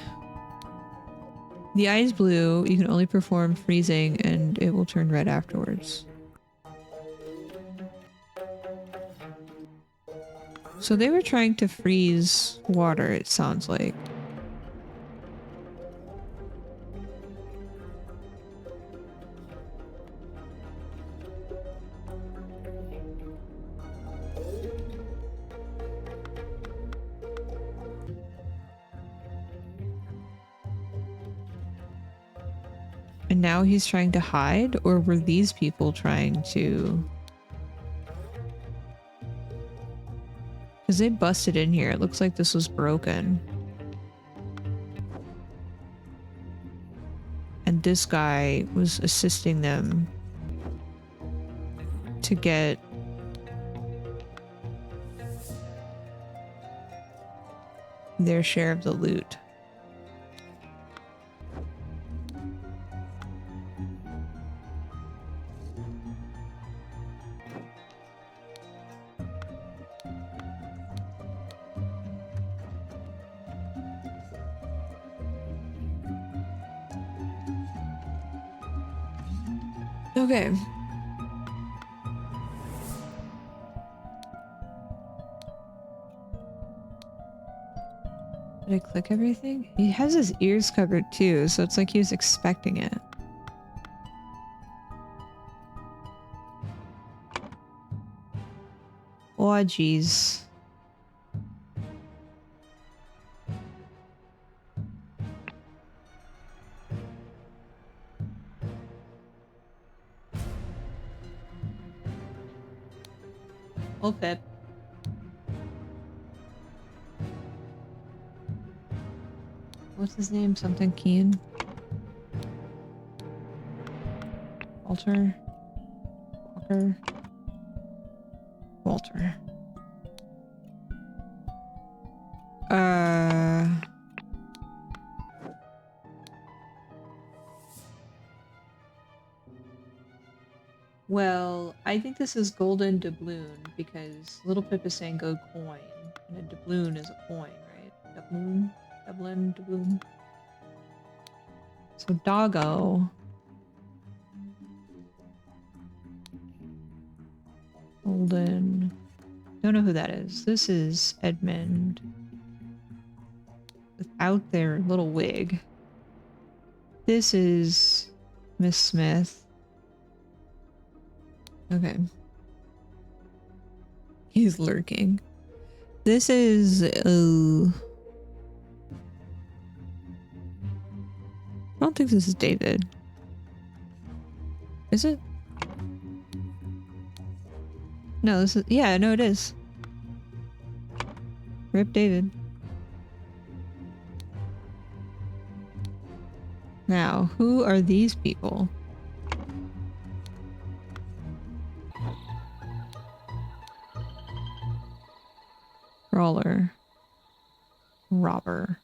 The eye is blue. You can only perform freezing and it will turn red afterwards. So they were trying to freeze water, it sounds like. And now he's trying to hide, or were these people trying to... Because they busted in here. It looks like this was broken. And this guy was assisting them to get their share of the loot. Okay. Did I click everything? He has his ears covered too, so it's like he was expecting it. Oh, jeez. Oh, Pip. What's his name? Something Keen? Walter? Walker? Walter. Well, I think this is golden doubloon because Little Pip is saying gold coin, and a doubloon is a coin, right? Doubloon? Dublin? Doubloon? So Doggo. Golden. Don't know who that is. This is Edmund. Without their little wig. This is Miss Smith. Okay. He's lurking. This is... I don't think this is David. Is it? No, this is... Yeah, no, it is. Rip David. Now, who are these people? Crawler. Robber.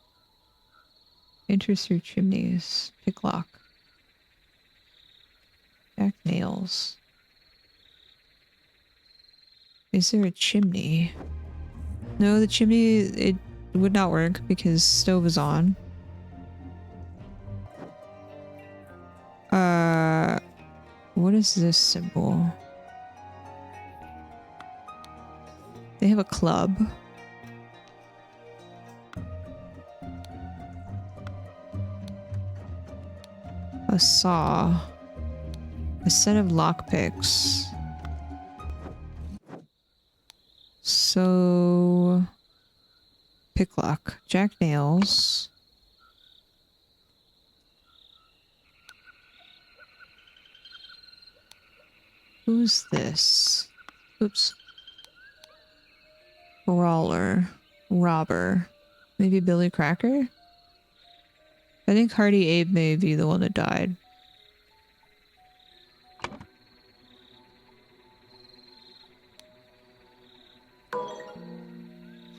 Enters through chimneys. Picklock. Jack nails. Is there a chimney? No, the chimney, it would not work because stove is on. What is this symbol? They have a club. A saw. A set of lockpicks. So... Picklock. Jack nails. Who's this? Oops. Brawler. Robber. Maybe Billy Cracker? I think Hardy Abe may be the one that died.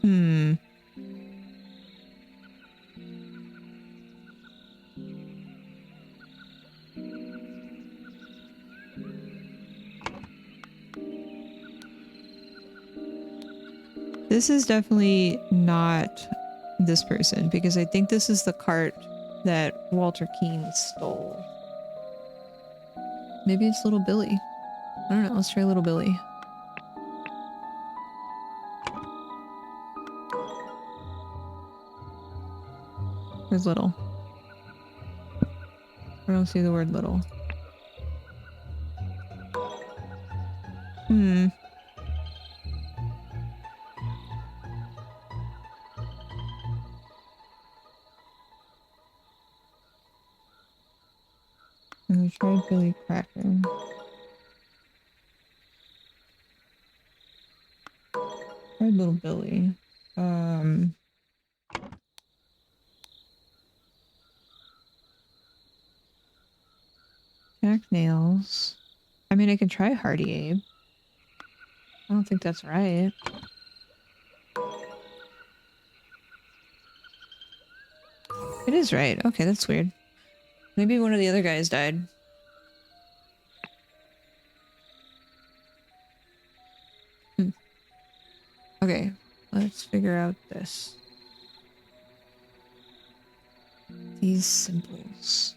Hmm. This is definitely not this person, because I think this is the cart that Walter Keane stole. Maybe it's Little Billy. I don't know. Let's try Little Billy. Where's Little? I don't see the word little. Hmm. And we tried Billy Cracker. Tried Little Billy. Jack nails. I mean, I can try Hardy Abe. I don't think that's right. It is right. Okay, that's weird. Maybe one of the other guys died. Okay, let's figure out this. These symbols.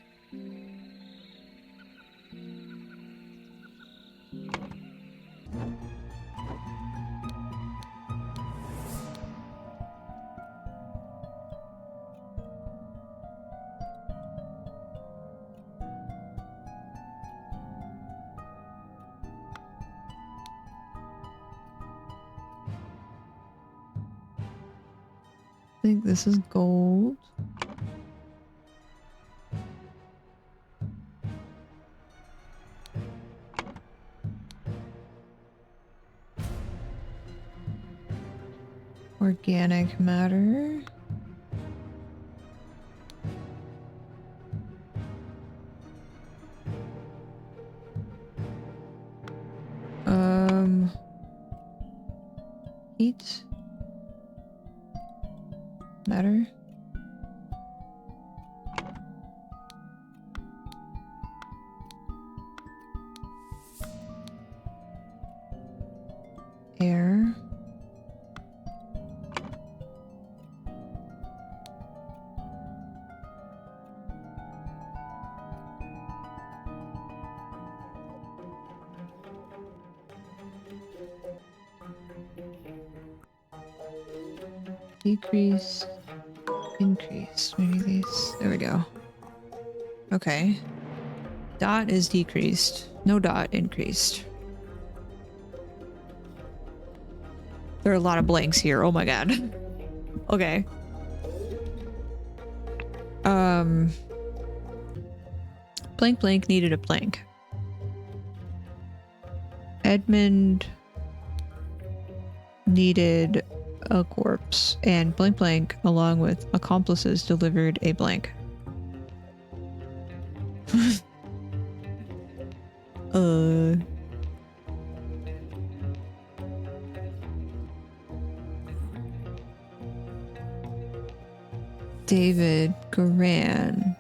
I think this is gold. Organic matter. Heat. Matter. Air. Decrease. Increase. Maybe these. There we go. Okay. Dot is decreased. No dot increased. There are a lot of blanks here. Oh my god. Okay. Blank blank needed a plank. Edmund needed a corpse, and blank blank along with accomplices delivered a blank. David Garan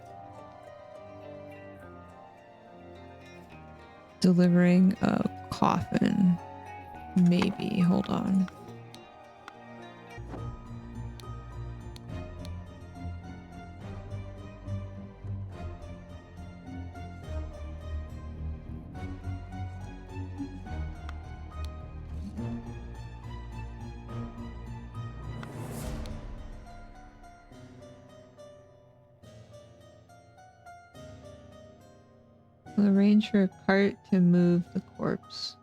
delivering a coffin. Maybe. Hold on. We'll arrange for a cart to move the corpse.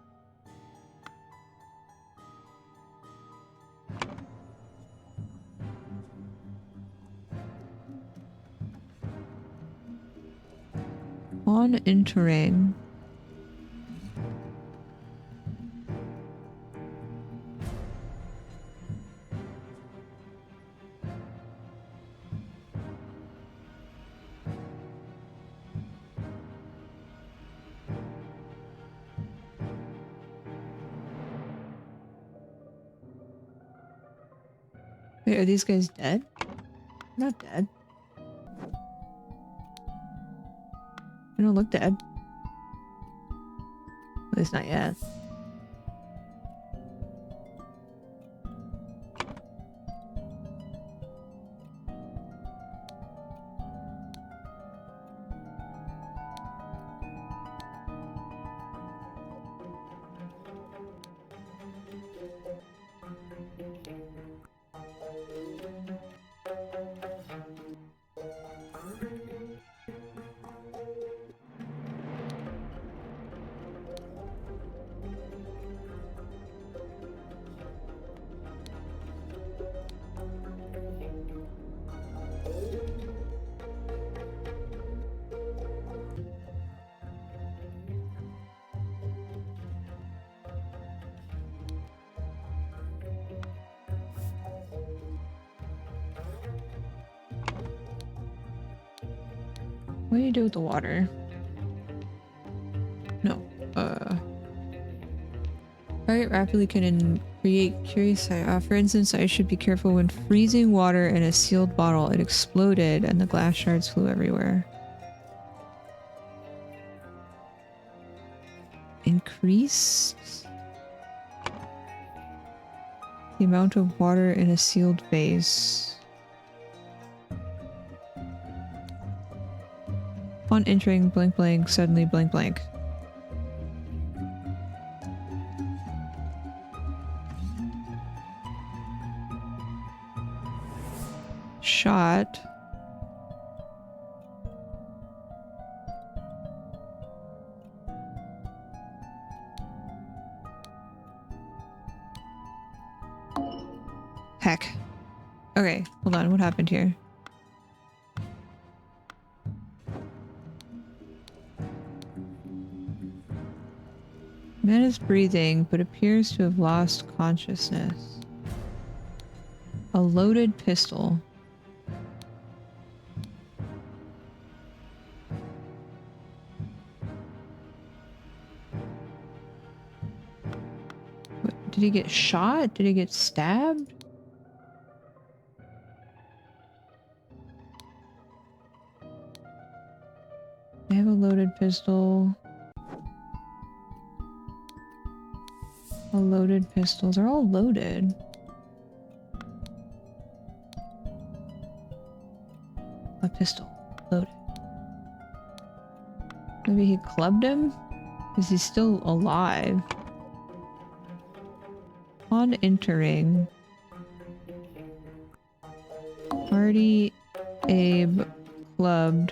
On entering, wait, are these guys dead? Not dead. They don't look dead. At least not yet. What do you do with the water? No. Target rapidly can create curious. For instance, I should be careful when freezing water in a sealed bottle. It exploded and the glass shards flew everywhere. Increased the amount of water in a sealed vase. Upon entering blank blank, suddenly blank blank. Shot. Heck. Okay, hold on, what happened here? Man is breathing, but appears to have lost consciousness. A loaded pistol. What, did he get shot? Did he get stabbed? I have a loaded pistol. A loaded pistol. They're all loaded. A pistol. Loaded. Maybe he clubbed him? Is he still alive? On entering. Party Abe clubbed.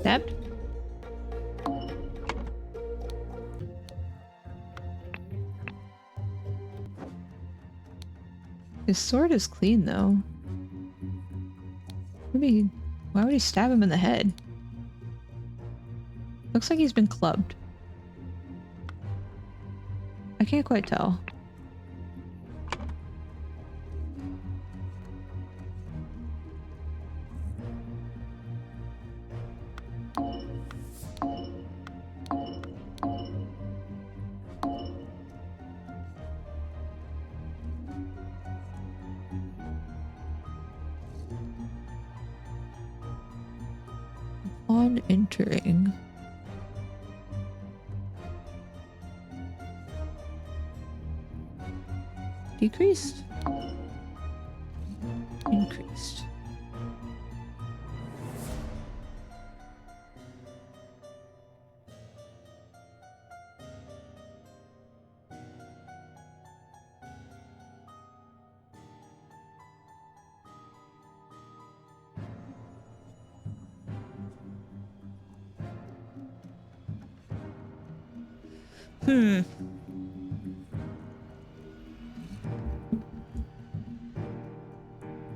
Stabbed? His sword is clean though. Maybe why would he stab him in the head? Looks like he's been clubbed. I can't quite tell. On entering. Decreased. Increased.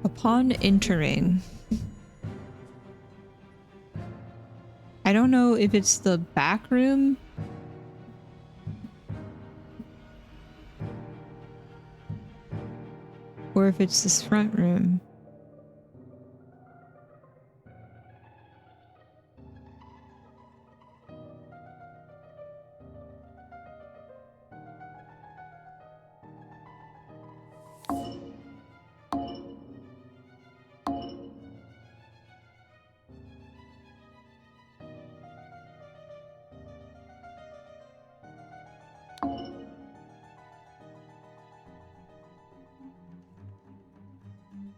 Upon entering, I don't know if it's the back room or if it's this front room.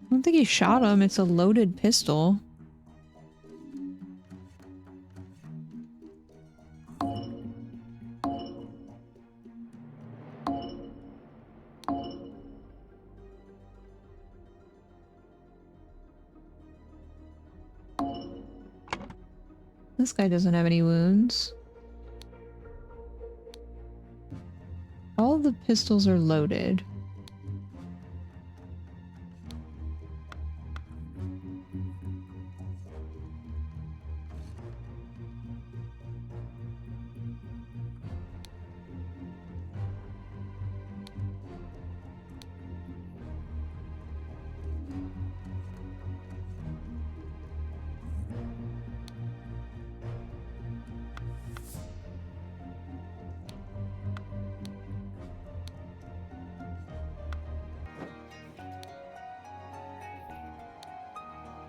I don't think he shot him. It's a loaded pistol. This guy doesn't have any wounds. All the pistols are loaded.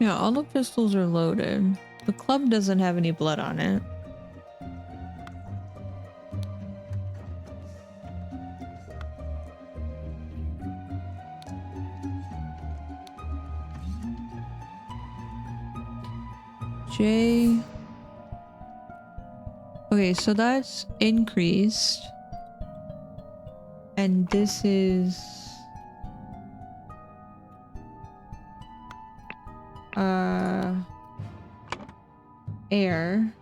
Yeah, all the pistols are loaded. The club doesn't have any blood on it. J. Okay, so that's increased. And this is... air.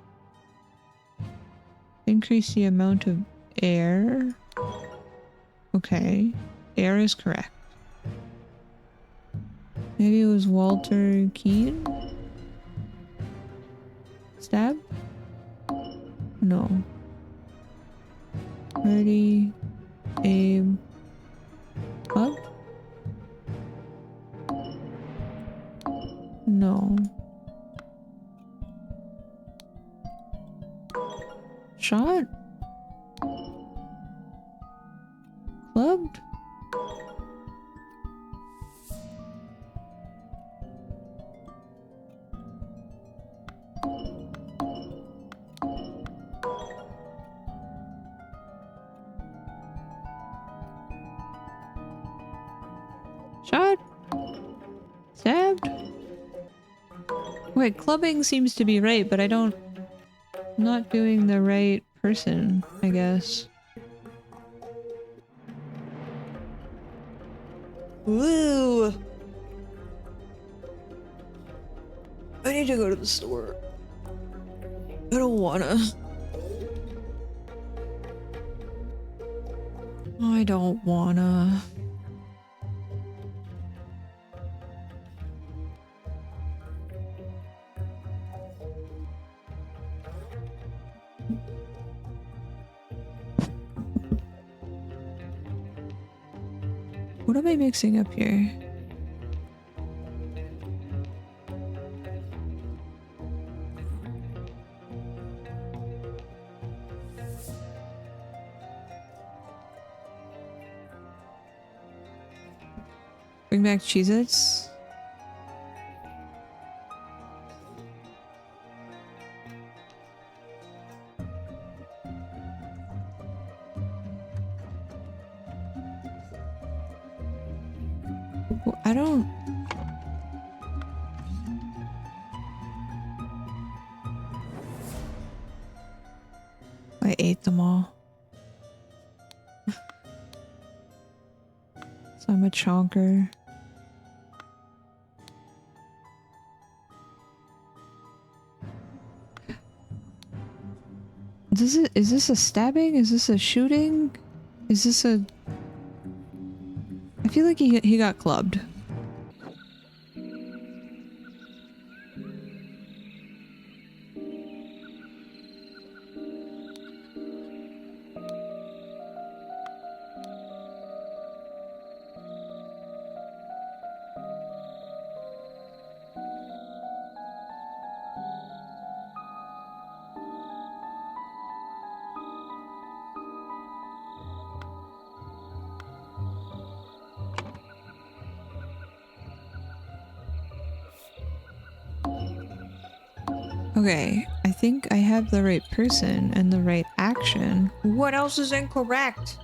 Increase the amount of air. Okay. Air is correct. Maybe it was Walter Keane? Stab? No. Ready. Aim. Up? No. Shot? Clubbed? Shot? Stabbed? Wait, clubbing seems to be right, but I'm not doing the right person, I guess. Woo! I need to go to the store. I don't wanna. I don't wanna. What am I mixing up here? Bring back Cheez-Its? I don't... I ate them all. So I'm a chonker. Is this a stabbing? Is this a shooting? Is this a... I feel like he got clubbed. Okay, I think I have the right person and the right action. What else is incorrect?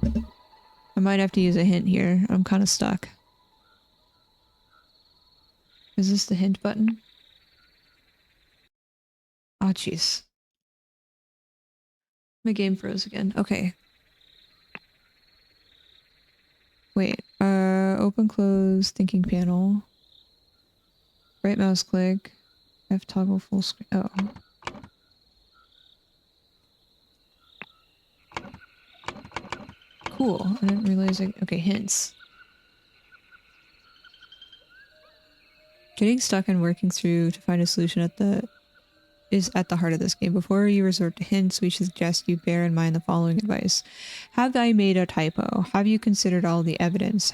I might have to use a hint here. I'm kind of stuck. Is this the hint button? Oh, jeez. My game froze again. Okay. Wait. Open, close, thinking panel. Right mouse click. F toggle full screen. Oh. Cool. I didn't realize I... Okay, hints. Getting stuck and working through to find a solution is at the heart of this game. Before you resort to hints, we suggest you bear in mind the following advice. Have I made a typo? Have you considered all the evidence?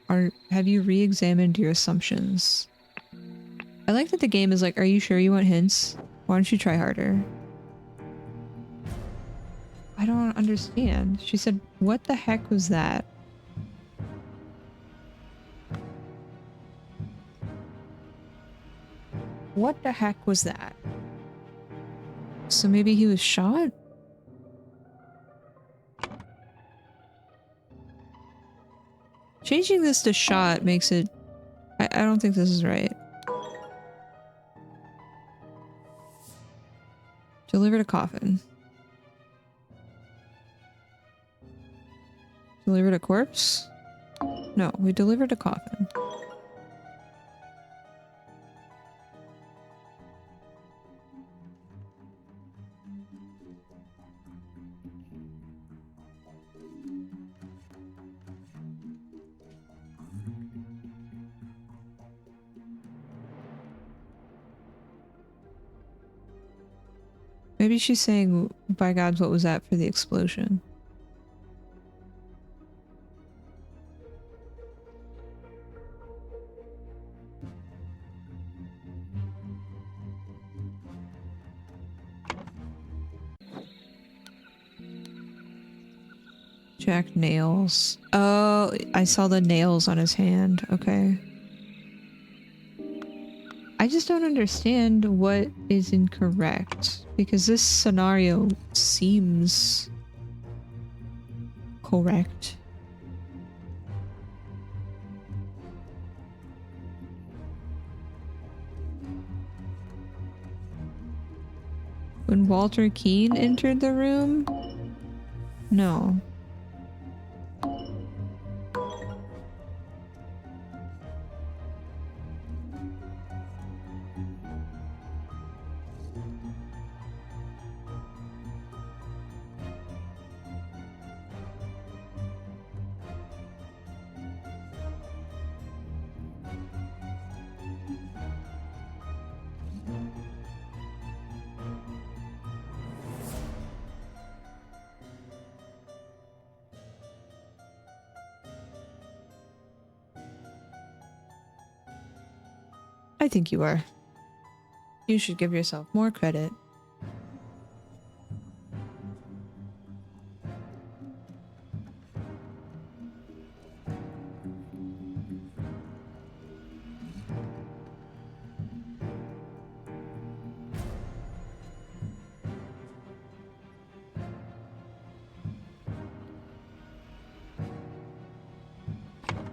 Have you re-examined your assumptions? I like that the game is like, are you sure you want hints? Why don't you try harder? I don't understand. She said, what the heck was that? What the heck was that? So maybe he was shot? Changing this to shot makes it... I don't think this is right. Delivered a coffin. Delivered a corpse? No, we delivered a coffin. Maybe she's saying, by God, what was that for the explosion? Jack nails. Oh, I saw the nails on his hand. Okay. I just don't understand what is incorrect, because this scenario seems correct. When Walter Keane entered the room? No. I think you are. You should give yourself more credit.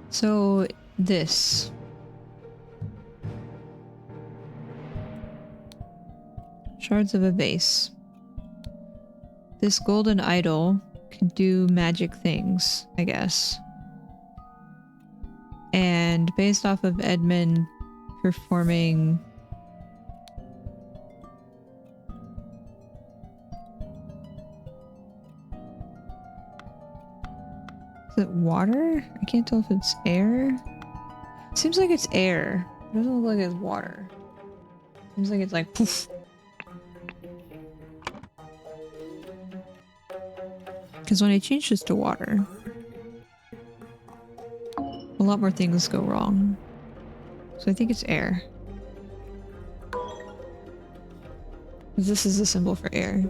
So, this. Shards of a vase. This golden idol can do magic things, I guess. And based off of Edmund performing Is it water? I can't tell if it's air. Seems like it's air. It doesn't look like it's water. Seems like it's like poof. Because when I change this to water, a lot more things go wrong. So I think it's air. This is the symbol for air.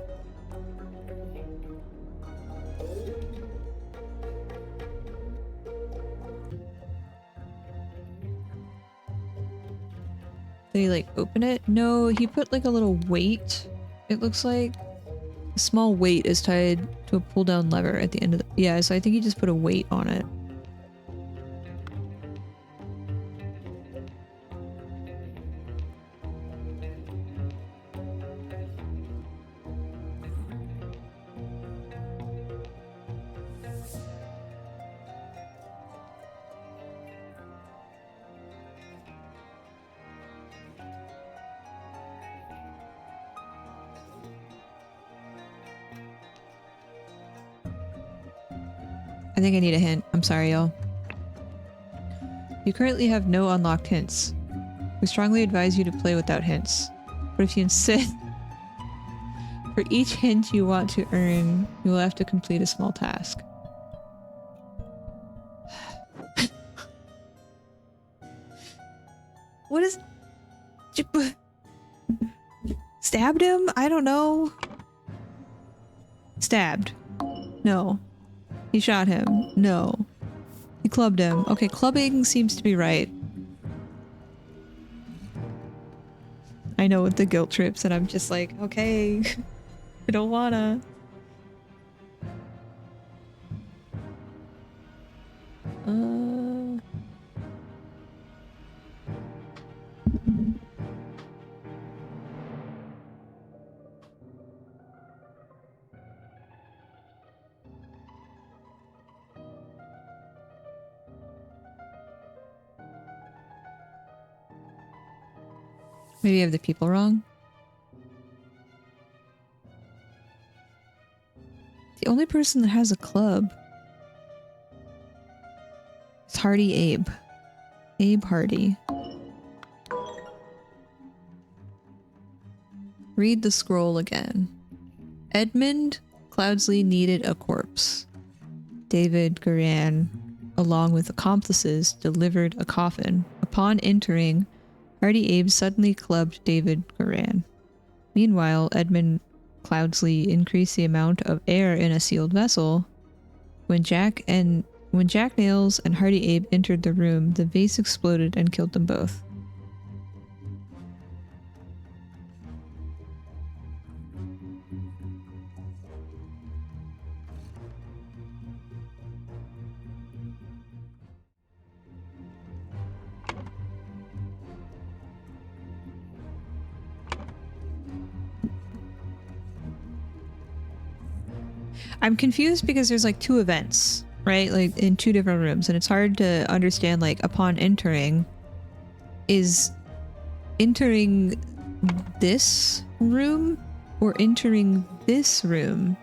Did he like open it? No, he put like a little weight. It looks like a small weight is tied to a pull down lever at the end of the— yeah, so I think he just put a weight on it. I think I need a hint. I'm sorry, y'all. You currently have no unlocked hints. We strongly advise you to play without hints. But if you insist, for each hint you want to earn, you will have to complete a small task. What is... Stabbed him? I don't know. Stabbed. No. He shot him. No. He clubbed him. Okay, clubbing seems to be right. I know with the guilt trips and I'm just like, okay, I don't wanna. Maybe I have the people wrong. The only person that has a club is Hardy Abe. Abe Hardy. Read the scroll again. Edmund Cloudsley needed a corpse. David Guerin, along with accomplices, delivered a coffin. Upon entering, Hardy Abe suddenly clubbed David Guerin. Meanwhile, Edmund Cloudsley increased the amount of air in a sealed vessel. When Jack Nails and Hardy Abe entered the room, the vase exploded and killed them both. I'm confused because there's like two events, right? Like in two different rooms, and it's hard to understand like upon entering, is entering this room or entering this room?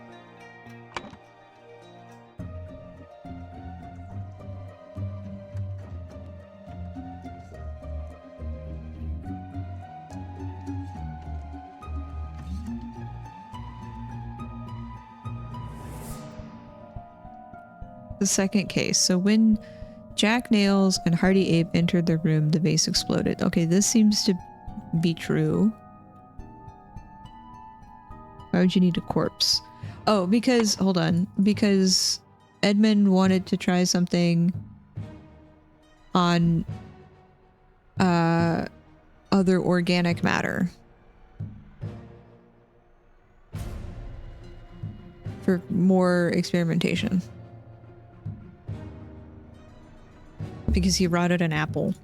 The second case. So when Jack Nails and Hardy Abe entered the room, the vase exploded. Okay, this seems to be true. Why would you need a corpse? Oh, because, hold on, because Edmund wanted to try something on other organic matter for more experimentation. Because he rotted an apple.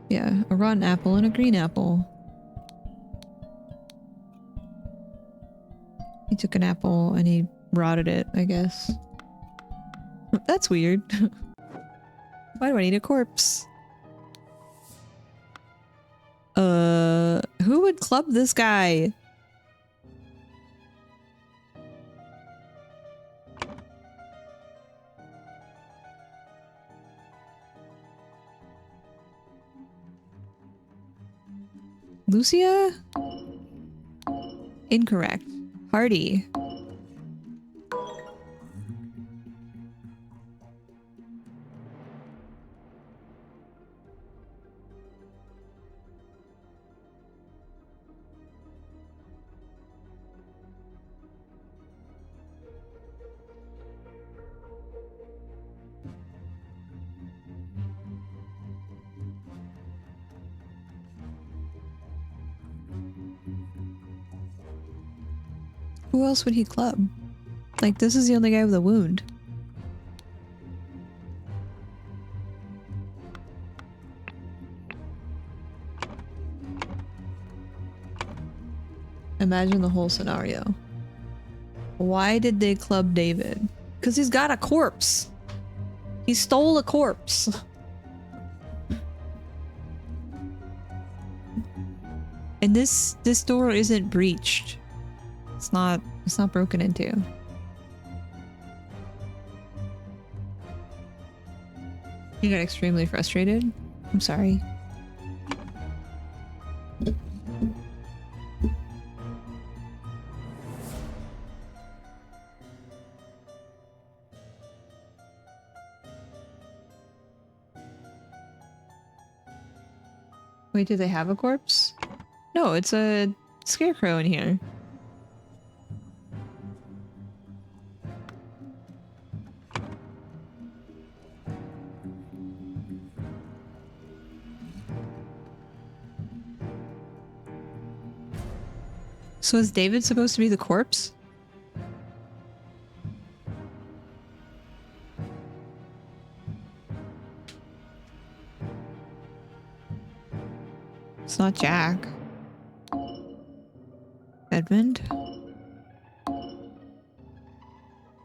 Yeah, a rotten apple and a green apple. He took an apple and he rotted it, I guess. That's weird. Why do I need a corpse? Who would club this guy? Lucia? Incorrect. Hardy. Who else would he club? Like, this is the only guy with a wound. Imagine the whole scenario. Why did they club David? Because he's got a corpse. He stole a corpse. And this door isn't breached. It's not broken into. You got extremely frustrated? I'm sorry. Wait, do they have a corpse? No, it's a scarecrow in here. So is David supposed to be the corpse? It's not Jack. Edmund?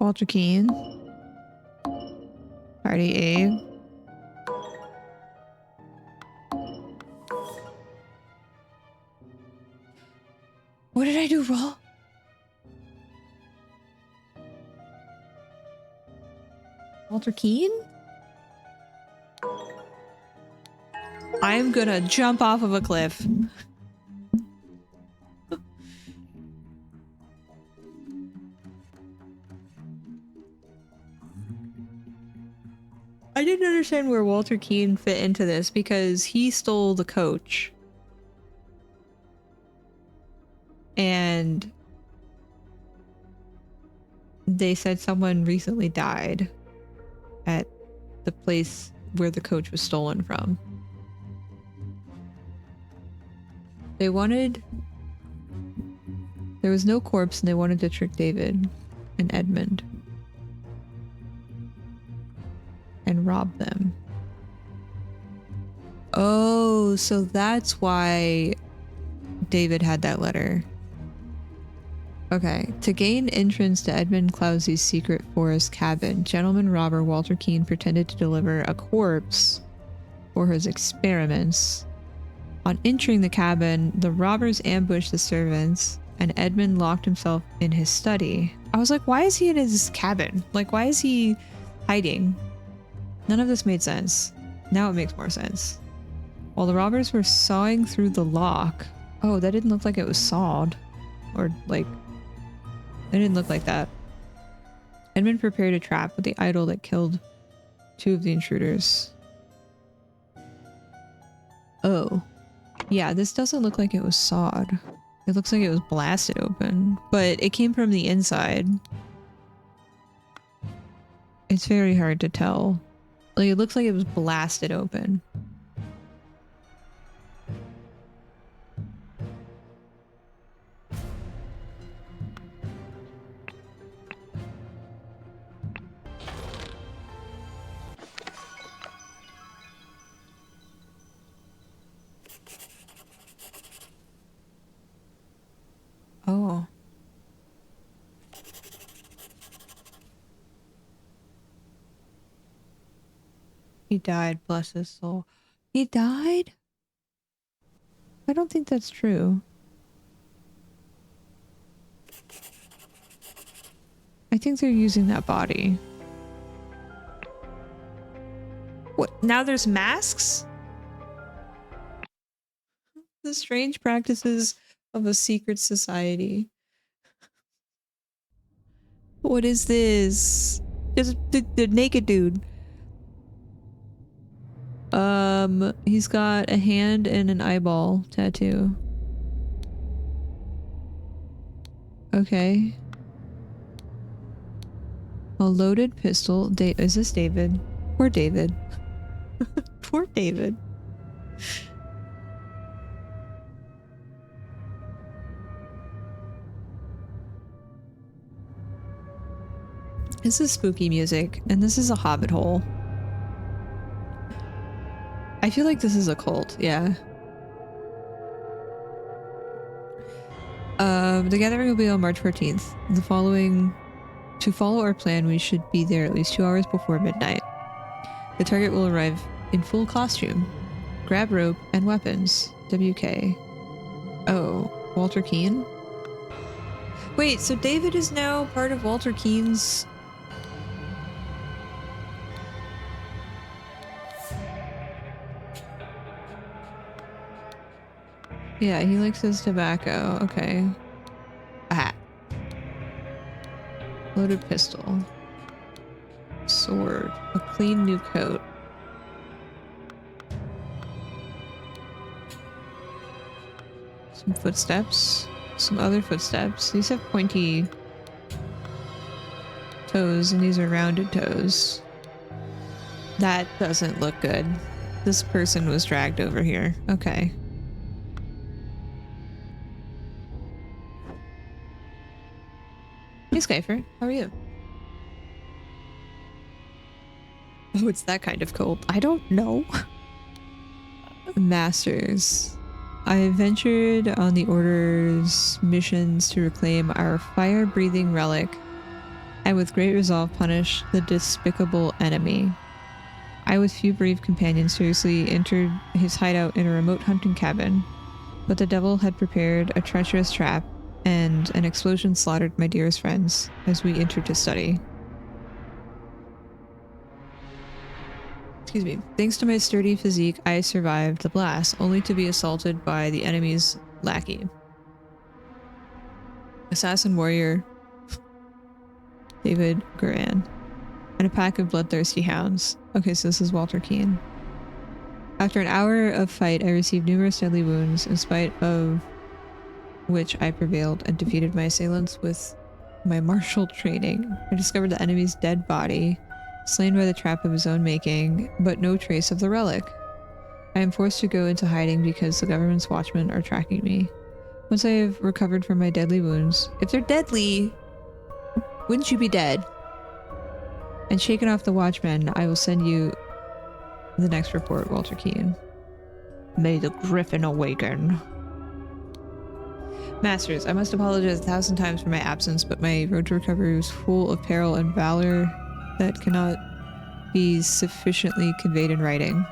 Walter Keane? Hardy Abe? What did I do wrong? Walter Keane? I'm gonna jump off of a cliff. I didn't understand where Walter Keane fit into this because he stole the coach. And they said someone recently died at the place where the coach was stolen from. They wanted... There was no corpse and they wanted to trick David and Edmund. And rob them. Oh, so that's why David had that letter. Okay. To gain entrance to Edmund Clousey's secret forest cabin, gentleman robber Walter Keane pretended to deliver a corpse for his experiments. On entering the cabin, the robbers ambushed the servants, and Edmund locked himself in his study. I was like, why is he in his cabin? Like, why is he hiding? None of this made sense. Now it makes more sense. While the robbers were sawing through the lock... Oh, that didn't look like it was sawed. Or, like... It didn't look like that. Edmund prepared a trap with the idol that killed 2 of the intruders. Oh. Yeah, this doesn't look like it was sawed. It looks like it was blasted open. But it came from the inside. It's very hard to tell. Like, it looks like it was blasted open. Oh. He died, bless his soul. He died? I don't think that's true. I think they're using that body. What? Now there's masks? the strange practices of a secret society. What is this? Just the naked dude. He's got a hand and an eyeball tattoo. Okay. A loaded pistol. Is this David? Poor David. Poor David. This is spooky music, and this is a hobbit hole. I feel like this is a cult, yeah. The gathering will be on March 14th. To follow our plan, we should be there at least 2 hours before midnight. The target will arrive in full costume. Grab rope and weapons. WK. Oh, Walter Keane? Wait, so David is now part of Walter Keane's... Yeah, he likes his tobacco. Okay. A hat. Loaded pistol. Sword. A clean new coat. Some footsteps. Some other footsteps. These have pointy toes, and these are rounded toes. That doesn't look good. This person was dragged over here. Okay. Hey Skyfer, how are you? Oh, it's that kind of cold. I don't know. Masters. I ventured on the Order's missions to reclaim our fire-breathing relic, and with great resolve punish the despicable enemy. I, with few brave companions, seriously entered his hideout in a remote hunting cabin, but the devil had prepared a treacherous trap, and an explosion slaughtered my dearest friends as we entered to study. Excuse me. Thanks to my sturdy physique, I survived the blast, only to be assaulted by the enemy's lackey. Assassin warrior David Guerin, and a pack of bloodthirsty hounds. Okay, so this is Walter Keane. After an hour of fight, I received numerous deadly wounds, in spite of which I prevailed and defeated my assailants with my martial training. I discovered the enemy's dead body, slain by the trap of his own making, but no trace of the relic. I am forced to go into hiding because the government's watchmen are tracking me. Once I have recovered from my deadly wounds, if they're deadly, wouldn't you be dead? And shaken off the watchmen, I will send you the next report, Walter Keane. May the Griffin awaken. Masters, I must apologize 1,000 times for my absence, but my road to recovery was full of peril and valor that cannot be sufficiently conveyed in writing.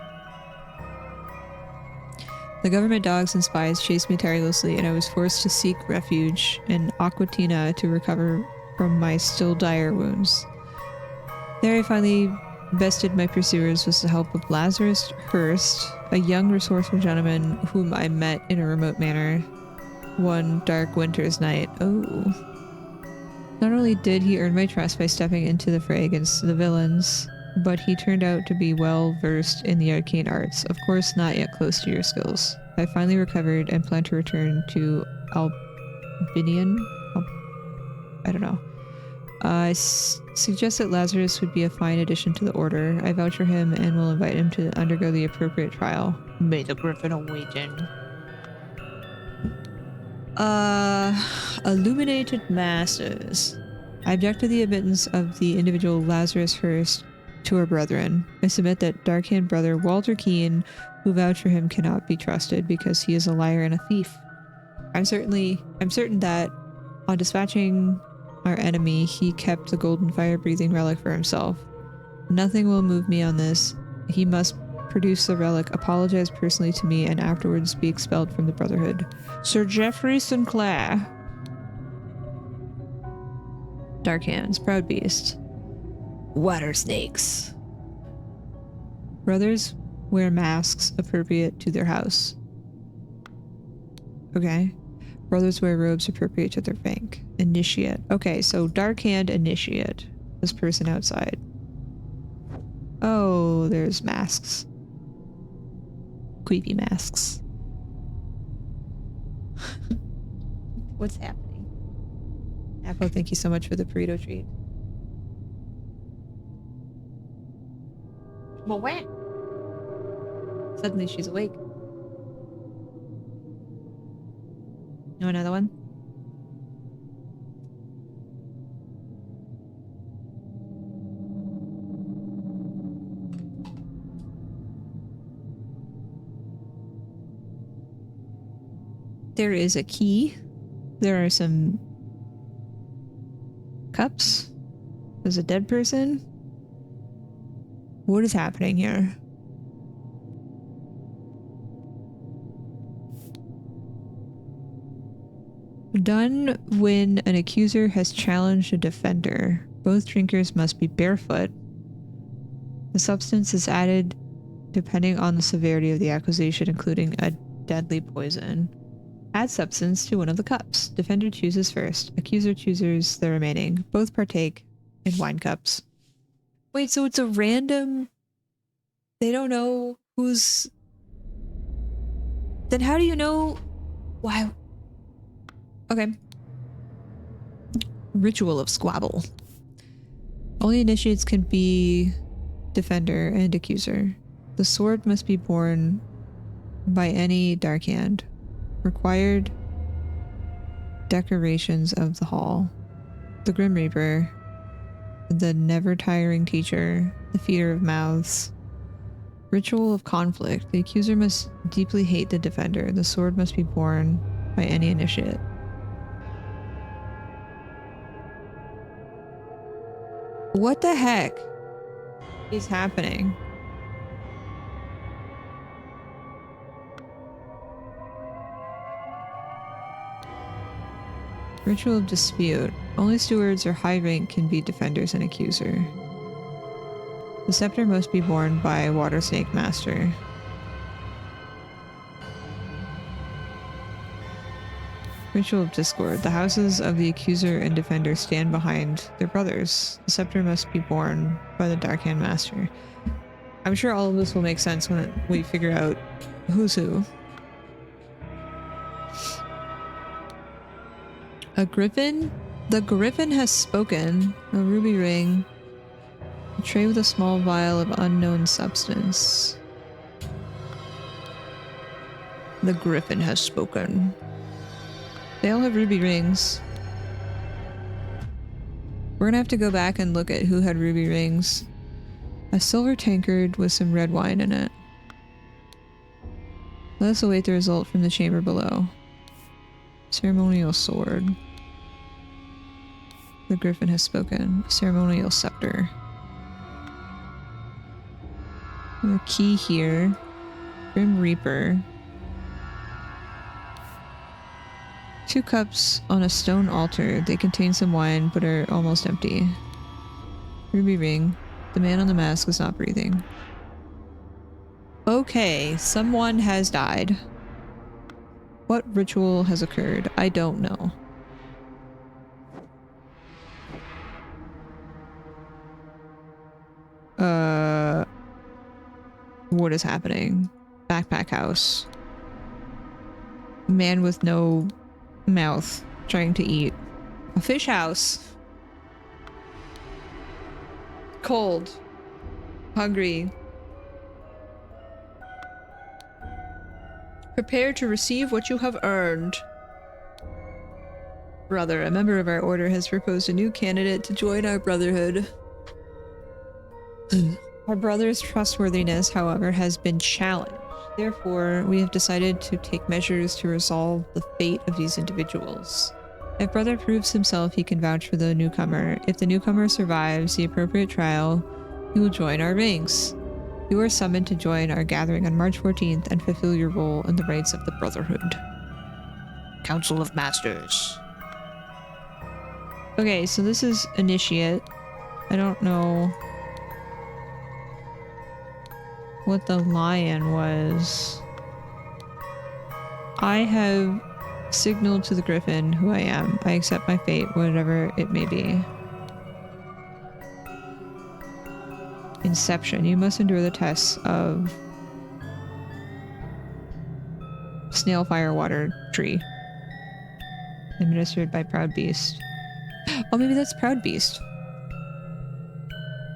The government dogs and spies chased me tirelessly, and I was forced to seek refuge in Aquatina to recover from my still dire wounds. There I finally bested my pursuers with the help of Lazarus Hurst, a young resourceful gentleman whom I met in a remote manor one dark winter's night. Oh. Not only did he earn my trust by stepping into the fray against the villains, but he turned out to be well versed in the arcane arts, of course not yet close to your skills. I finally recovered and plan to return to Albinian? I don't know. I suggest that Lazarus would be a fine addition to the Order. I vouch for him and will invite him to undergo the appropriate trial. May the Griffin awaken. Illuminated Masters. I object to the admittance of the individual Lazarus Hurst to our brethren. I submit that Darkhand brother Walter Keane, who vouched for him, cannot be trusted because he is a liar and a thief. I'm certain that on dispatching our enemy, he kept the golden fire-breathing relic for himself. Nothing will move me on this. He must produce the relic, apologize personally to me, and afterwards be expelled from the Brotherhood. Sir Geoffrey Sinclair. Dark Hands, Proud Beast. Water Snakes. Brothers wear masks appropriate to their house. Okay. Brothers wear robes appropriate to their rank. Initiate. Okay, so Dark Hand Initiate. This person outside. Oh, there's masks. Creepy masks. What's happening? Apple, thank you so much for the burrito treat. Well, when? Suddenly she's awake. No, another one? There is a key. There are some cups. There's a dead person. What is happening here? Done when an accuser has challenged a defender. Both drinkers must be barefoot. The substance is added depending on the severity of the accusation, including a deadly poison. Add substance to one of the cups. Defender chooses first. Accuser chooses the remaining. Both partake in wine cups. Wait, so it's a random... They don't know who's... Then how do you know... Why... Okay. Ritual of Squabble. Only initiates can be defender and accuser. The sword must be borne by any dark hand. Required decorations of the hall. The Grim Reaper. The never-tiring teacher. The feeder of mouths. Ritual of conflict. The accuser must deeply hate the defender. The sword must be borne by any initiate. What the heck is happening? Ritual of dispute. Only stewards or high rank can be defenders and accuser. The scepter must be borne by a water snake master. Ritual of discord. The houses of the accuser and defender stand behind their brothers. The scepter must be borne by the dark hand master. I'm sure all of this will make sense when we figure out who's who. A griffin? The griffin has spoken. A ruby ring. A tray with a small vial of unknown substance. The griffin has spoken. They all have ruby rings. We're gonna have to go back and look at who had ruby rings. A silver tankard with some red wine in it. Let us await the result from the chamber below. Ceremonial sword. The griffin has spoken. Ceremonial scepter. And the key here. Grim Reaper. 2 cups on a stone altar. They contain some wine, but are almost empty. Ruby ring. The man on the mask is not breathing. Okay, someone has died. What ritual has occurred? I don't know. What is happening? Backpack house. Man with no mouth trying to eat. A fish house. Cold. Hungry. Prepare to receive what you have earned. Brother, a member of our order has proposed a new candidate to join our brotherhood. Our brother's trustworthiness, however, has been challenged. Therefore, we have decided to take measures to resolve the fate of these individuals. If brother proves himself, he can vouch for the newcomer. If the newcomer survives the appropriate trial, he will join our ranks. You are summoned to join our gathering on March 14th and fulfill your role in the rights of the Brotherhood. Council of Masters. Okay, so this is Initiate. I don't know what the lion was. I have Signal to the griffin who I am. I accept my fate, whatever it may be. Inception. You must endure the tests of snail, fire, water, tree. Administered by Proud Beast. Oh, maybe that's Proud Beast.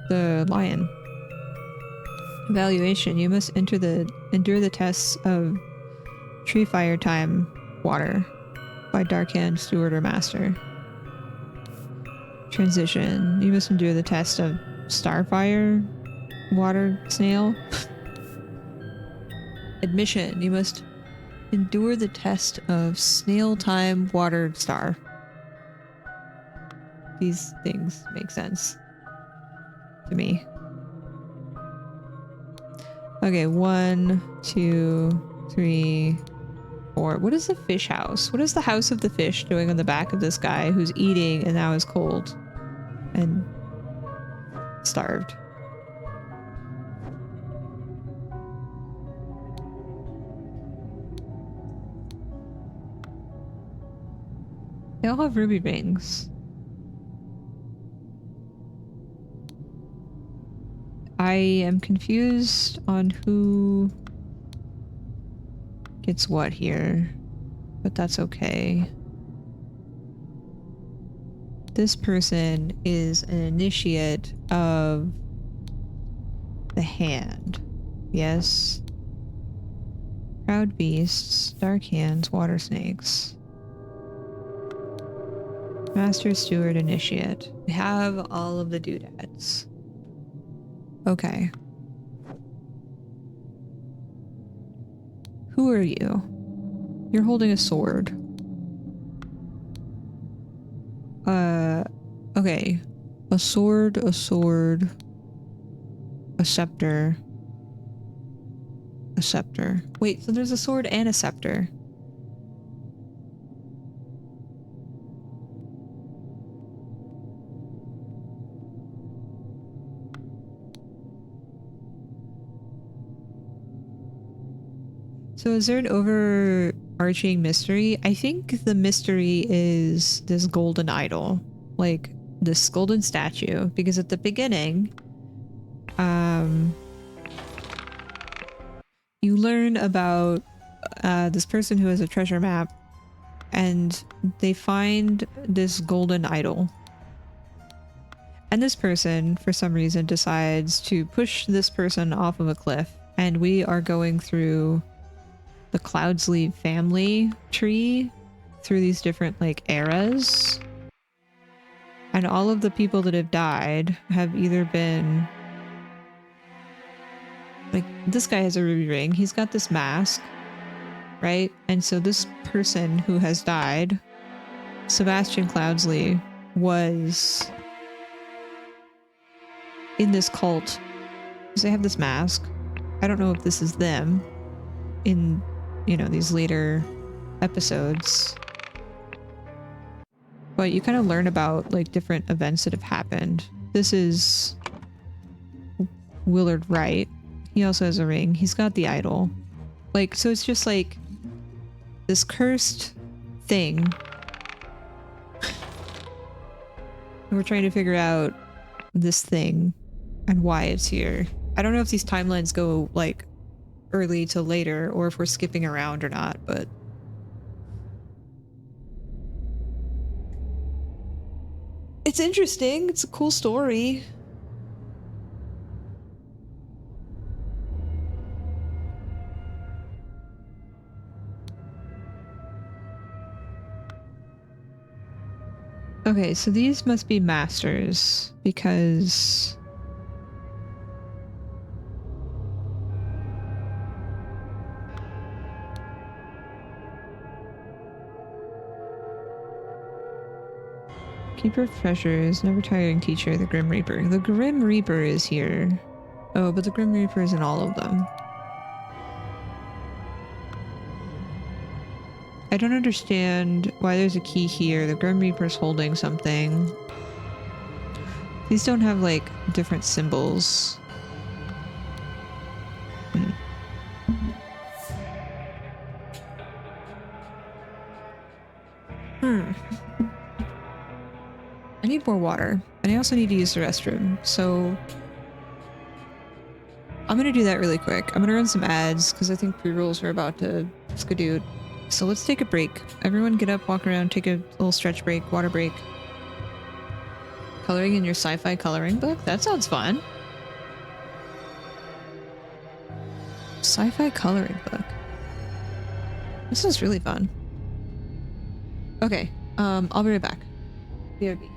The lion. Evaluation. You must endure the tests of tree, fire, time, water by Dark Hand, Steward, or Master. Transition. You must endure the test of starfire, water, snail. Admission. You must endure the test of snail, time, water, star. These things make sense to me. Okay, 1, 2, 3, 4. What is the fish house? What is the house of the fish doing on the back of this guy who's eating and now is cold and starved? They all have ruby rings. I am confused on who gets what here, but that's okay. This person is an initiate of the hand. Yes. Proud beasts, dark hands, water snakes. Master, steward, initiate. We have all of the doodads. Okay. Who are you? You're holding a sword. Okay. A sword, a scepter. A scepter. Wait, so there's a sword and a scepter. So is there an overarching mystery? I think the mystery is this golden idol, like this golden statue, because at the beginning, you learn about this person who has a treasure map, and they find this golden idol. And this person, for some reason, decides to push this person off of a cliff, and we are going through the Cloudsley family tree through these different like eras, and all of the people that have died have either been like, this guy has a ruby ring, he's got this mask, right? And so this person who has died, Sebastian Cloudsley, was in this cult because they have this mask. I don't know if this is them in, you know, these later episodes, but you kind of learn about like different events that have happened. This is Willard Wright. He also has a ring. He's got the idol. Like, so it's just like this cursed thing. And we're trying to figure out this thing and why it's here. I don't know if these timelines go like early to later, or if we're skipping around or not, but it's interesting. It's a cool story. Okay, so these must be masters because Keeper of Treasures, Never Tiring Teacher, the Grim Reaper. The Grim Reaper is here. Oh, but the Grim Reaper is in all of them. I don't understand why there's a key here. The Grim Reaper's holding something. These don't have, like, different symbols. I need more water, and I also need to use the restroom, so I'm gonna do that really quick. I'm gonna run some ads, because I think pre-rolls are about to skadoot. So let's take a break. Everyone get up, walk around, take a little stretch break, water break. Coloring in your sci-fi coloring book? That sounds fun. Sci-fi coloring book. This is really fun. Okay, I'll be right back. BRB.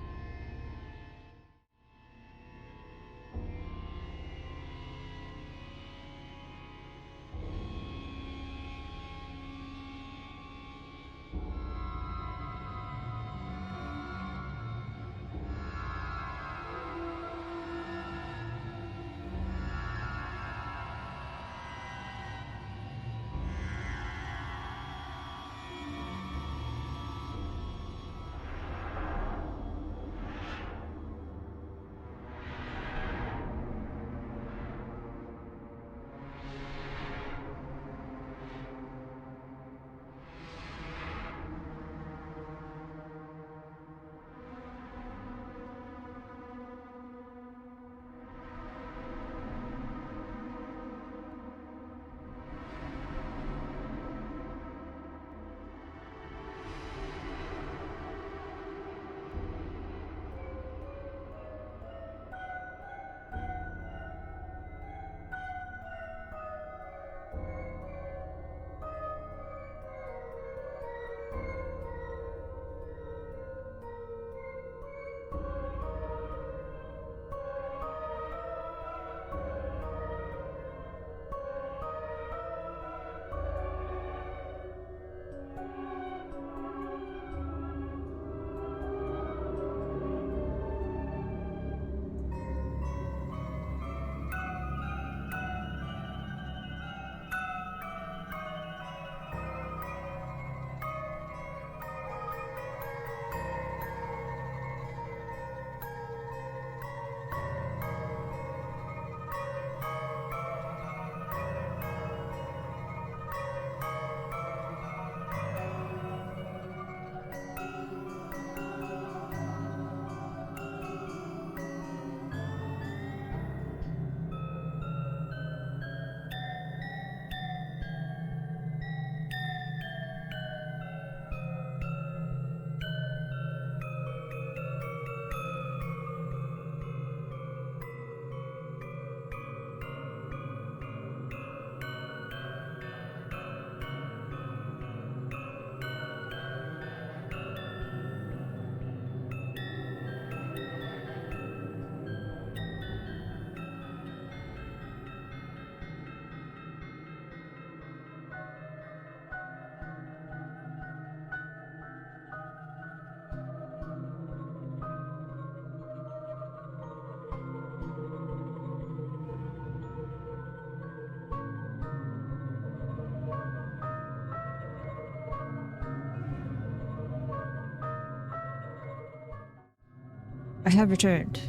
I have returned.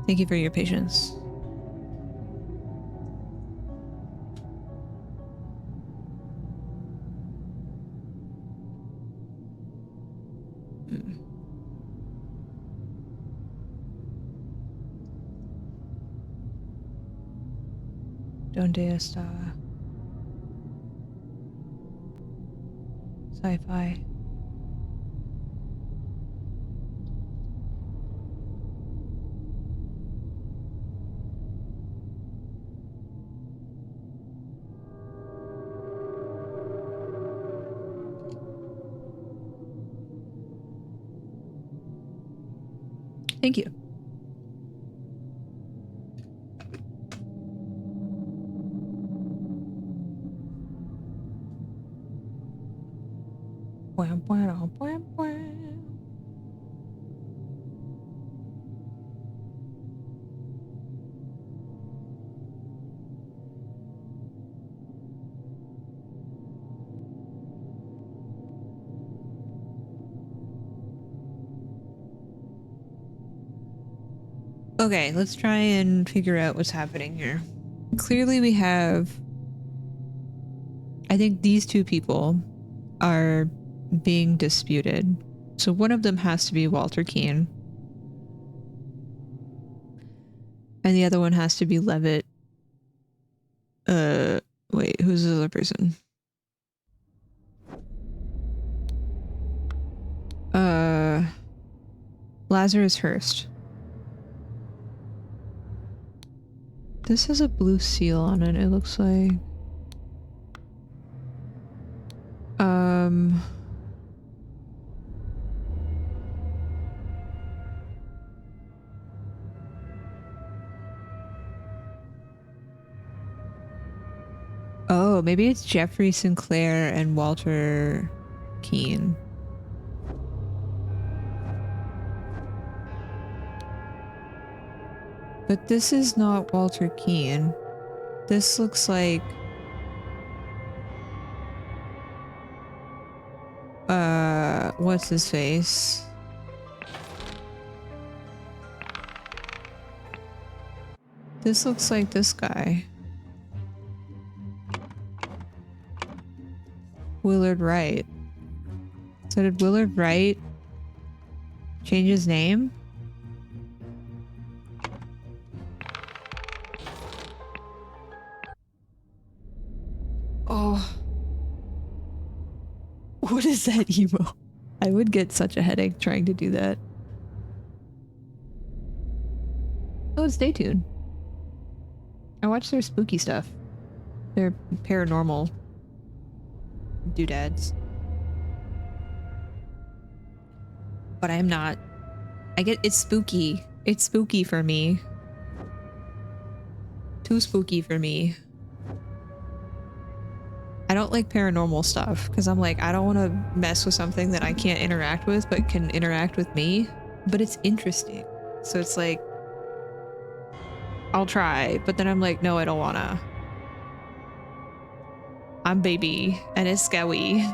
Thank you for your patience. Donde está? Sci-fi. Thank you. Okay, let's try and figure out what's happening here. Clearly we have... I think these two people are being disputed. So one of them has to be Walter Keane. And the other one has to be Levitt. Wait, who's the other person? Lazarus Hurst. This has a blue seal on it, it looks like. Oh, maybe it's Jeffrey Sinclair and Walter Keane. But this is not Walter Keane. This looks like... what's his face? This looks like this guy. Willard Wright. So did Willard Wright change his name? Oh. What is that emo? I would get such a headache trying to do that. Oh, it's Daytune. I watch their spooky stuff. Their paranormal doodads. But I'm not. It's spooky. It's spooky for me. Too spooky for me. I don't like paranormal stuff because I'm like, I don't want to mess with something that I can't interact with but can interact with me. But it's interesting. So it's like, I'll try, but then I'm like, no, I don't wanna. I'm baby and it's scary.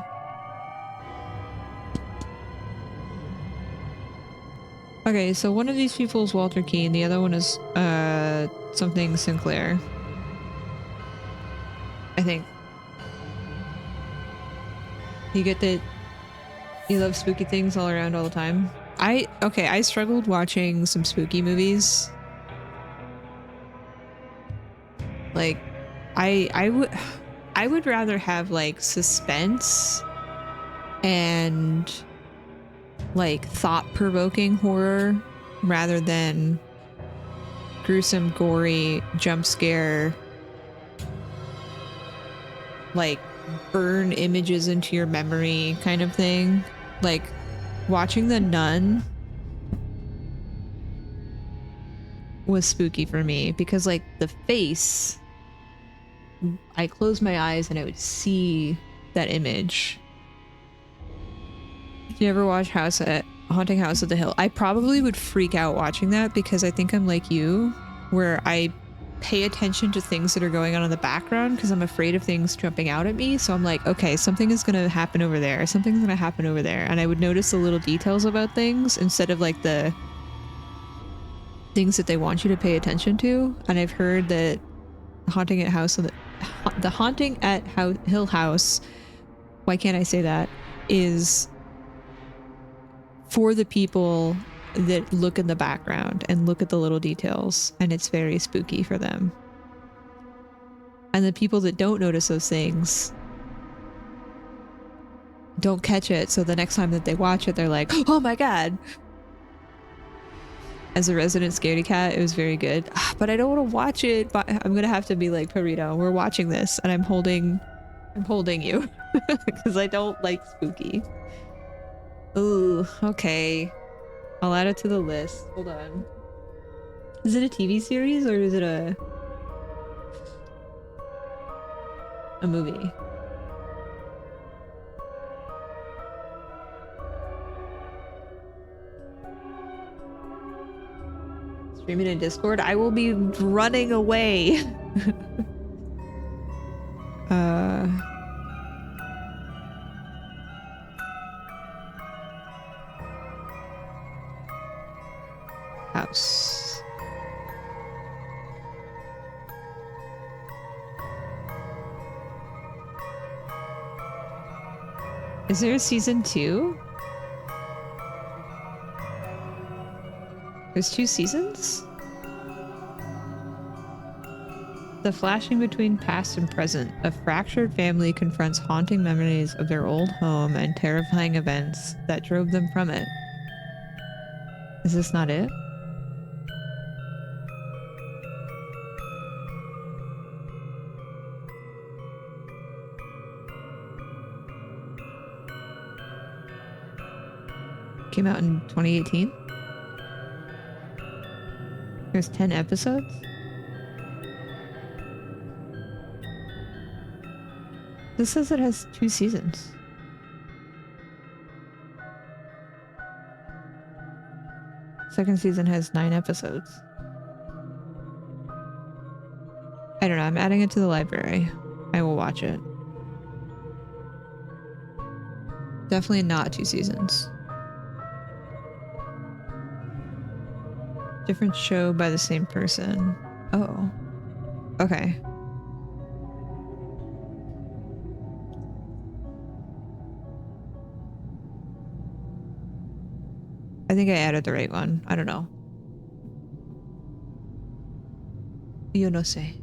Okay, so one of these people is Walter Keane, the other one is something Sinclair. I think. You get that you love spooky things all around all the time. I struggled watching some spooky movies. Like I would rather have like suspense and like thought-provoking horror rather than gruesome, gory, jump scare, like burn images into your memory kind of thing. Like watching The Nun was spooky for me because like the face, I closed my eyes and I would see that image. Did you ever watch Haunting House of the Hill? I probably would freak out watching that because I think I'm like you, where I pay attention to things that are going on in the background because I'm afraid of things jumping out at me. So I'm like, okay, something is going to happen over there. Something's going to happen over there. And I would notice the little details about things instead of like the things that they want you to pay attention to. And I've heard that the Haunting at Hill House, why can't I say that, is for the people that look in the background and look at the little details, and it's very spooky for them. And the people that don't notice those things don't catch it, so the next time that they watch it, they're like, oh my god. As a resident scaredy cat, it was very good. But I don't want to watch it, but I'm gonna have to be like, Perito, we're watching this, and I'm holding you. Because I don't like spooky. Ooh, okay. I'll add it to the list. Hold on. Is it a TV series or is it a movie? Streaming in Discord? I will be running away. House. Is there a season 2? There's 2 seasons? The flashing between past and present. A fractured family confronts haunting memories of their old home and terrifying events that drove them from it. Is this not it? Came out in 2018? There's 10 episodes? This says it has 2 seasons. Second season has 9 episodes. I don't know, I'm adding it to the library. I will watch it. Definitely not 2 seasons. Different show by the same person. Oh. Okay. I think I added the right one. I don't know. Yo no sé.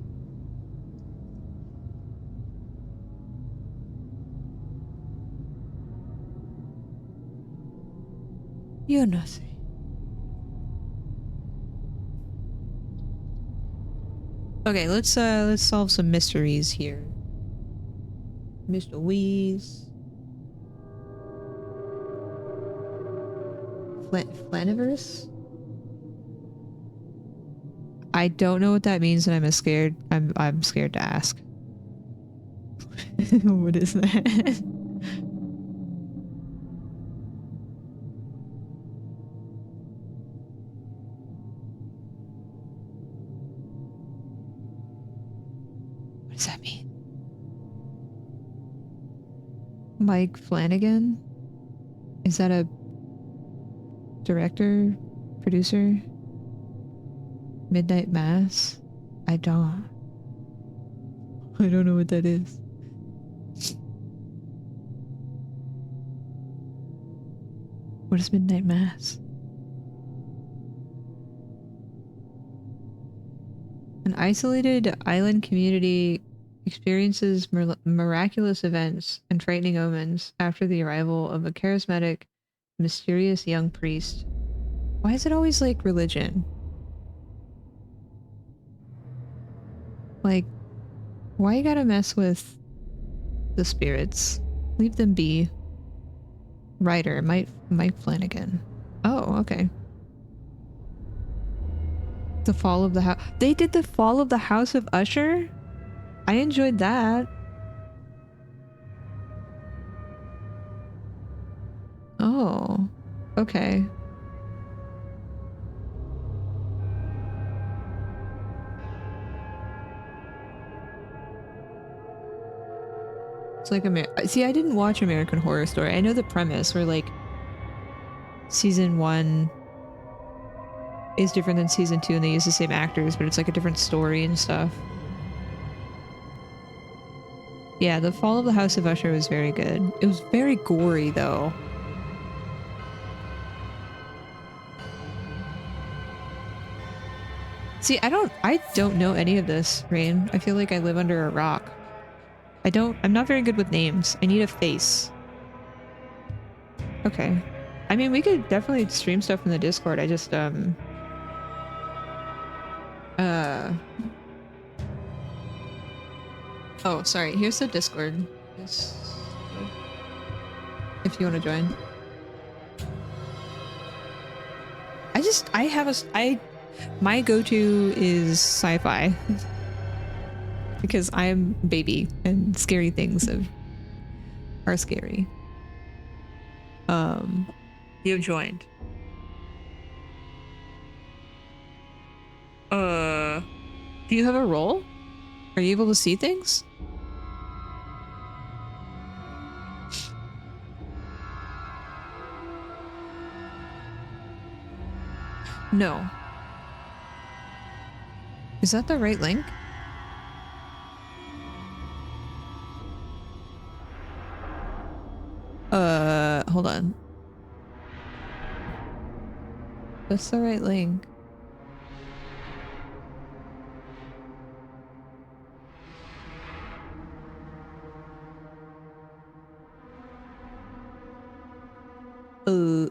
Yo no sé. Okay, let's solve some mysteries here. Mr. Weeze. Flaniverse? I don't know what that means, and I'm scared to ask. What is that? What does that mean? Mike Flanagan? Is that a director? Producer? Midnight Mass? I don't know what that is. What is Midnight Mass? An isolated island community experiences miraculous events and frightening omens after the arrival of a charismatic, mysterious young priest. Why is it always like religion? Like, why you gotta mess with the spirits? Leave them be. Writer, Mike Flanagan. Oh, okay. The Fall of the House. They did the Fall of the House of Usher? I enjoyed that. Oh, okay. It's like see, I didn't watch American Horror Story. I know the premise where like season 1 is different than season 2 and they use the same actors, but it's like a different story and stuff. Yeah, The Fall of the House of Usher was very good. It was very gory though. See, I don't know any of this, Rain. I feel like I live under a rock. I'm not very good with names. I need a face. Okay. I mean, we could definitely stream stuff in the Discord. I just, oh, sorry. Here's the Discord. If you want to join. My go-to is sci-fi. Because I'm baby and scary things are scary. You've joined. Do you have a role? Are you able to see things? No. Is that the right link? Hold on. That's the right link. Uh.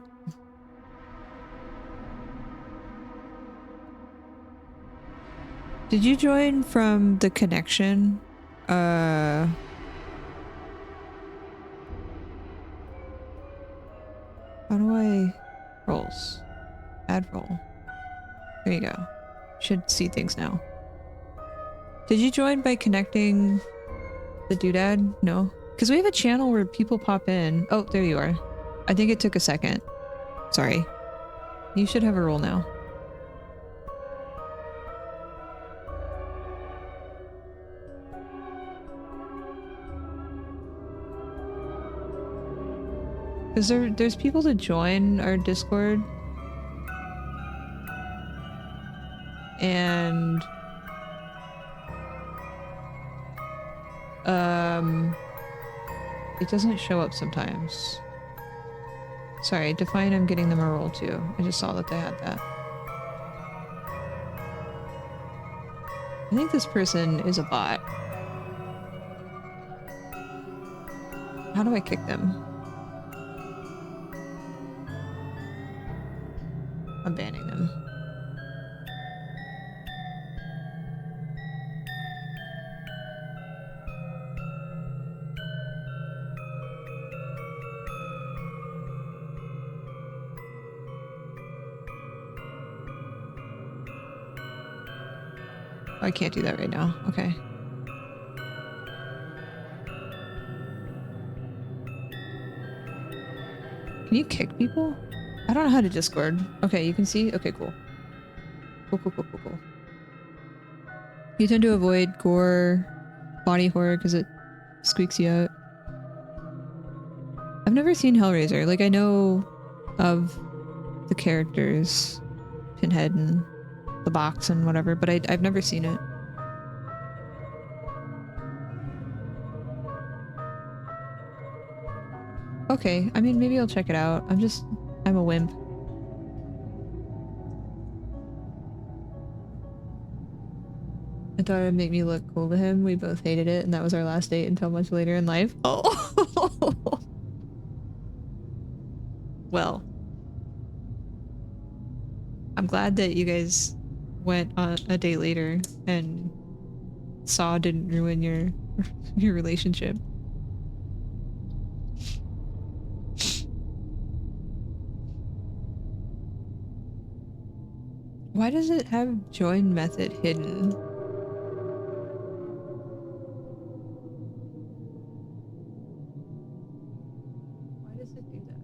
Did you join from the connection? How do I... Roles. Add role. There you go. Should see things now. Did you join by connecting the doodad? No? Because we have a channel where people pop in. Oh, there you are. I think it took a second. Sorry. You should have a role now. Because there's people to join our Discord. And... it doesn't show up sometimes. Sorry, define I'm getting them a role too. I just saw that they had that. I think this person is a bot. How do I kick them? I'm banning them. Oh, I can't do that right now. Okay. Can you kick people? I don't know how to Discord. Okay, you can see? Okay, cool. Cool. You tend to avoid gore, body horror because it squeaks you out. I've never seen Hellraiser. Like, I know of the characters, Pinhead and the box and whatever, but I've never seen it. Okay, I mean, maybe I'll check it out. I'm a wimp. I thought it'd make me look cool to him. We both hated it, and that was our last date until much later in life. Oh! Well. I'm glad that you guys went on a date later and Saw didn't ruin your relationship. Why does it have join method hidden? Why does it do that?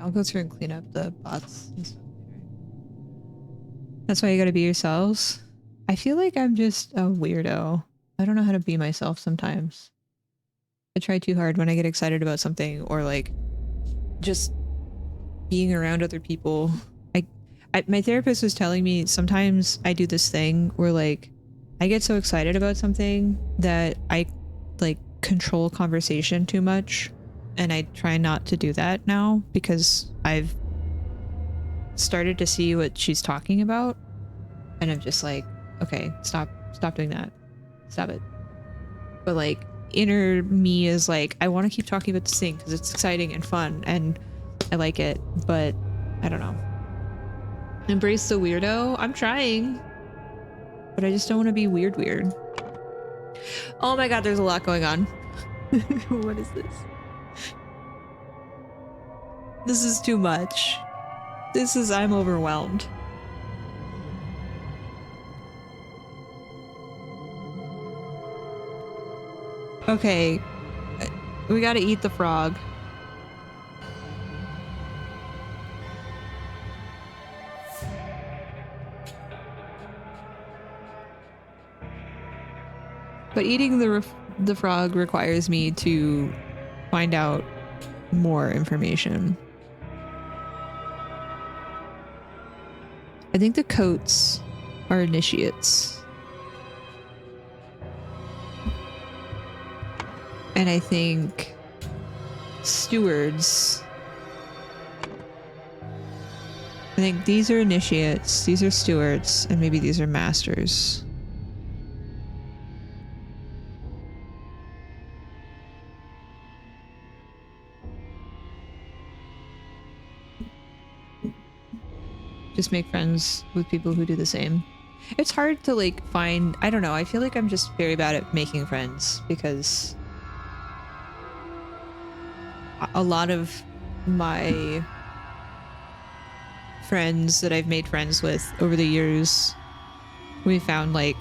I'll go through and clean up the bots and stuff later. That's why you gotta be yourselves. I feel like I'm just a weirdo. I don't know how to be myself sometimes. I try too hard when I get excited about something or like just being around other people. My therapist was telling me sometimes I do this thing where like I get so excited about something that I like control conversation too much. And I try not to do that now because I've started to see what she's talking about. And I'm just like, okay, stop doing that. Stop it. But like inner me is like, I want to keep talking about this thing because it's exciting and fun and I like it, but I don't know. Embrace the weirdo. I'm trying, but I just don't want to be weird. Oh my god, there's a lot going on. What is this? This is too much. I'm overwhelmed. Okay, we gotta eat the frog. But eating the frog requires me to find out more information. I think the coats are initiates. And I think stewards. I think these are initiates, these are stewards, and maybe these are masters. Just make friends with people who do the same. It's hard to like find, I don't know, I feel like I'm just very bad at making friends because a lot of my friends that I've made friends with over the years, we found like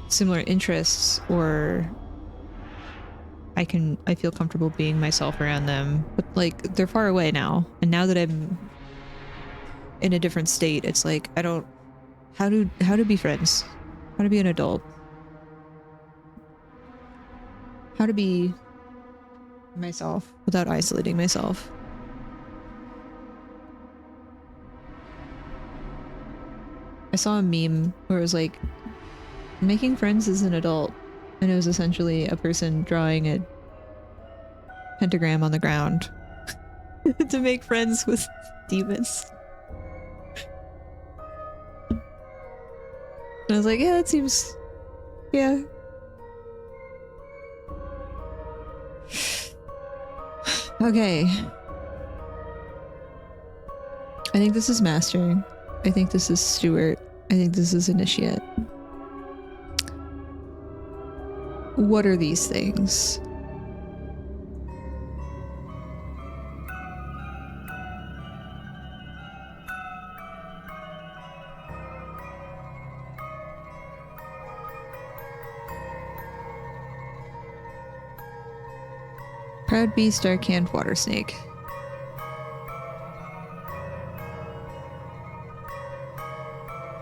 similar interests, or I feel comfortable being myself around them, but like they're far away now. And now that I'm in a different state, it's like I don't how to be friends, how to be an adult, how to be myself without isolating myself. I saw a meme where it was like making friends as an adult, and it was essentially a person drawing a pentagram on the ground to make friends with demons. And I was like, yeah, that seems, yeah. Okay. I think this is mastering. I think this is steward. I think this is initiate. What are these things? Proud Beast, Darkhand, Water Snake.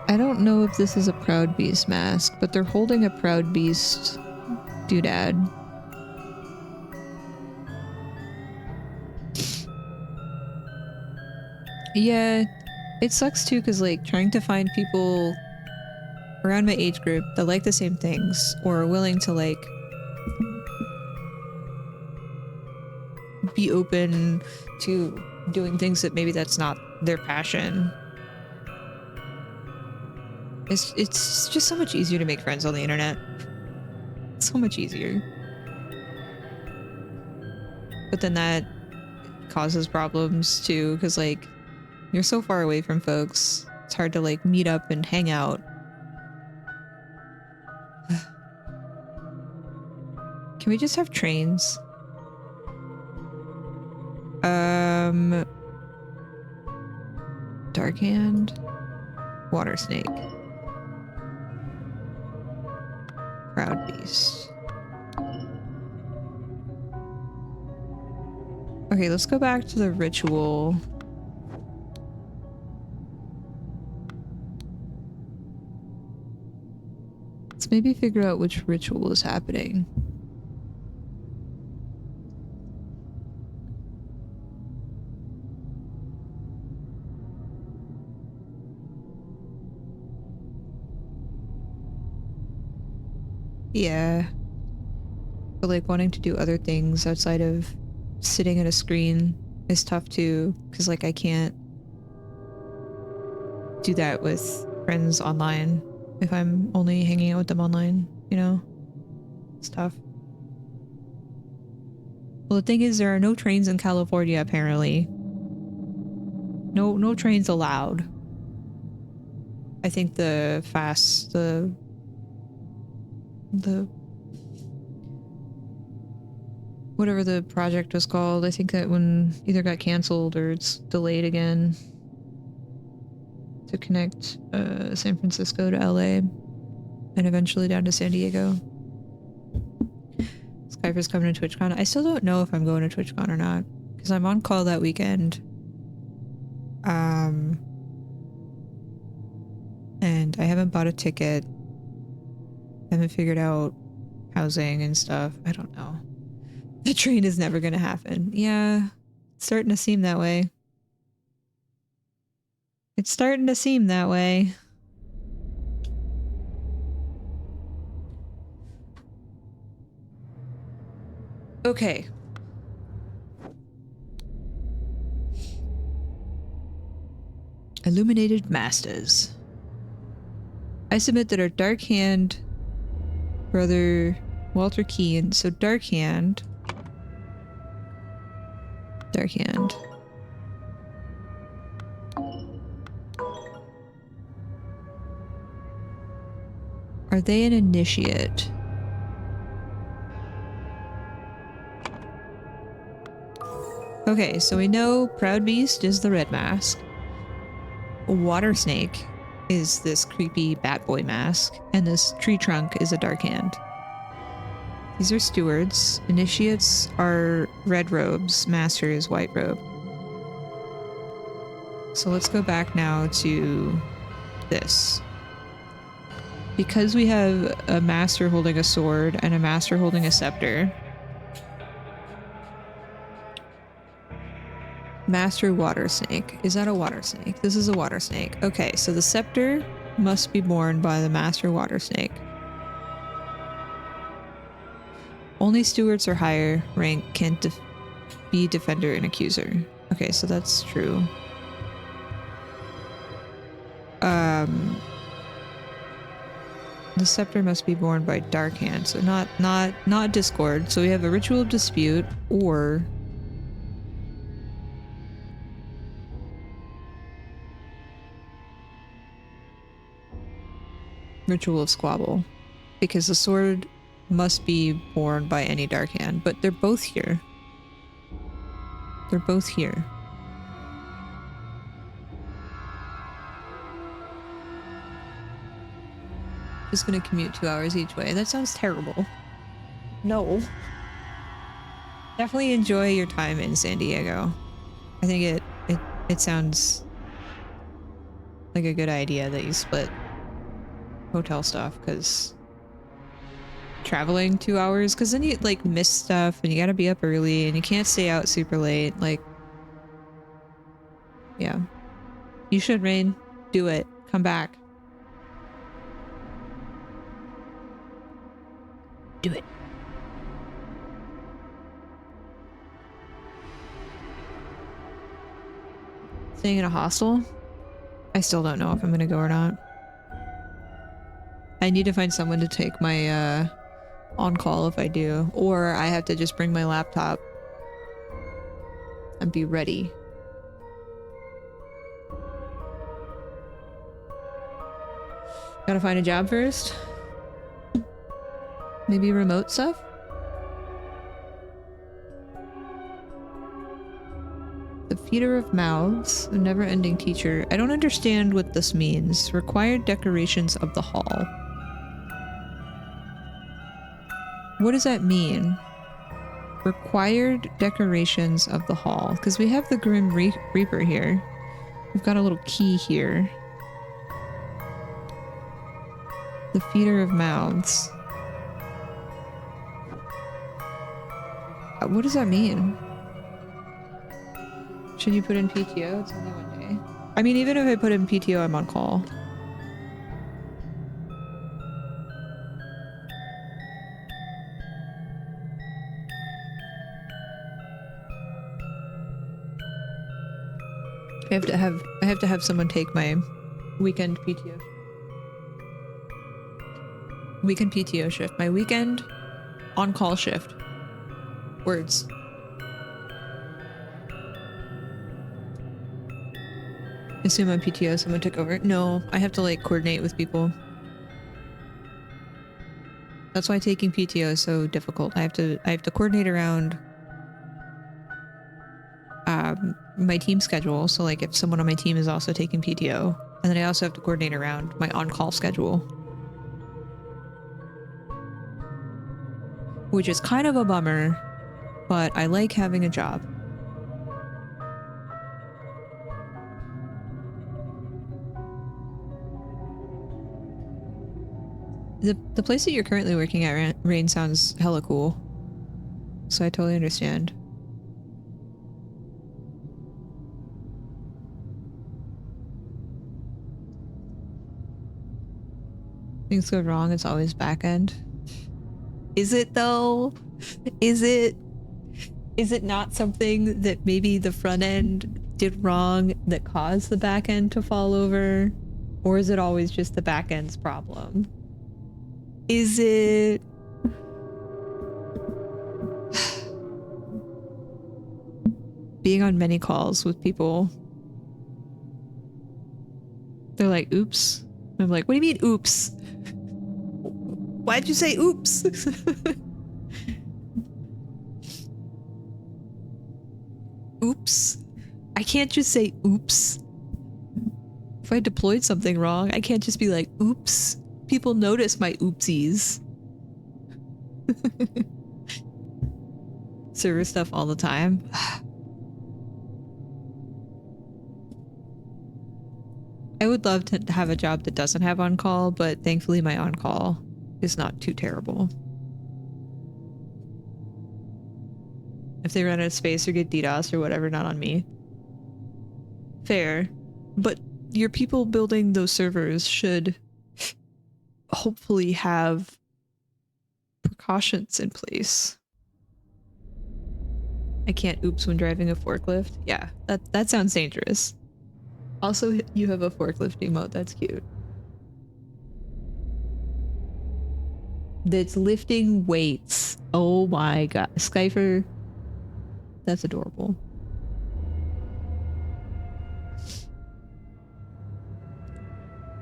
I don't know if this is a Proud Beast mask, but they're holding a Proud Beast doodad. Yeah, it sucks too, because like trying to find people around my age group that like the same things or are willing to like be open to doing things that maybe that's not their passion. It's just so much easier to make friends on the internet. So much easier. But then that causes problems too, because like you're so far away from folks. It's hard to like meet up and hang out. Can we just have trains? Darkhand, Water Snake, Proud Beast. Okay, let's go back to the ritual. Let's maybe figure out which ritual is happening. Yeah. But like wanting to do other things outside of sitting at a screen is tough too, because like I can't do that with friends online if I'm only hanging out with them online, you know? It's tough. Well, the thing is, there are no trains in California, apparently. No trains allowed. I think the whatever the project was called, I think that one either got canceled or it's delayed again to connect San Francisco to LA and eventually down to San Diego. Piper's coming to TwitchCon. I still don't know if I'm going to TwitchCon or not because I'm on call that weekend. And I haven't bought a ticket. Haven't figured out housing and stuff. I don't know. The train is never gonna happen. Yeah, it's starting to seem that way. It's starting to seem that way. Okay. Illuminated Masters. I submit that our Dark Hand brother Walter Keane. So Dark Hand. Dark Hand. Are they an initiate? Okay, so we know Proud Beast is the red mask. Water Snake is this creepy bat boy mask, and this tree trunk is a Dark Hand. These are stewards. Initiates are red robes. Master is white robe. So let's go back now to this. Because we have a master holding a sword and a master holding a scepter. Master Water Snake. Is that a water snake? This is a water snake. Okay, so the scepter must be borne by the Master Water Snake. Only stewards or higher rank can be defender and accuser. Okay, so that's true. The scepter must be borne by Dark Hand, so not Discord. So we have a Ritual of Dispute or Ritual of Squabble, because the sword must be borne by any Dark Hand, but they're both here. They're both here. Just gonna commute 2 hours each way. That sounds terrible. No. Definitely enjoy your time in San Diego. I think it sounds like a good idea that you split hotel stuff, because traveling 2 hours, because then you like miss stuff and you gotta be up early and you can't stay out super late. Like, yeah, you should, Rain. Do it. Come back. Do it. Staying in a hostel? I still don't know if I'm gonna go or not. I need to find someone to take my on call if I do, or I have to just bring my laptop and be ready. Gotta find a job first. Maybe remote stuff? The feeder of mouths, a never-ending teacher. I don't understand what this means. Required decorations of the hall. What does that mean? Required decorations of the hall. Because we have the Grim Reaper here. We've got a little key here. The feeder of mouths. What does that mean? Should you put in PTO? It's only 1 day. I mean, even if I put in PTO, I'm on call. I have to have someone take my weekend PTO. Weekend PTO shift. My weekend on-call shift. Words. Assume on PTO someone took over. No, I have to like coordinate with people. That's why taking PTO is so difficult. I have to coordinate around my team schedule. So like if someone on my team is also taking PTO, and then I also have to coordinate around my on-call schedule. which is kind of a bummer, but I like having a job. The place that you're currently working at, Rain, sounds hella cool. So I totally understand. Things go wrong, it's always back end. Is it though? Is it not something that maybe the front end did wrong that caused the back end to fall over? Or is it always just the back end's problem? Is it... Being on many calls with people, they're like, oops. I'm like, what do you mean, oops? Why'd you say oops? Oops? I can't just say oops. If I deployed something wrong, I can't just be like, oops. People notice my oopsies. Server stuff all the time. I would love to have a job that doesn't have on-call, but thankfully my on-call is not too terrible. If they run out of space or get DDoS or whatever, not on me. Fair. But your people building those servers should hopefully have precautions in place. I can't oops when driving a forklift. Yeah, that sounds dangerous. Also, you have a forklift emote. That's cute. That's lifting weights. Oh my god. Skyfer. That's adorable.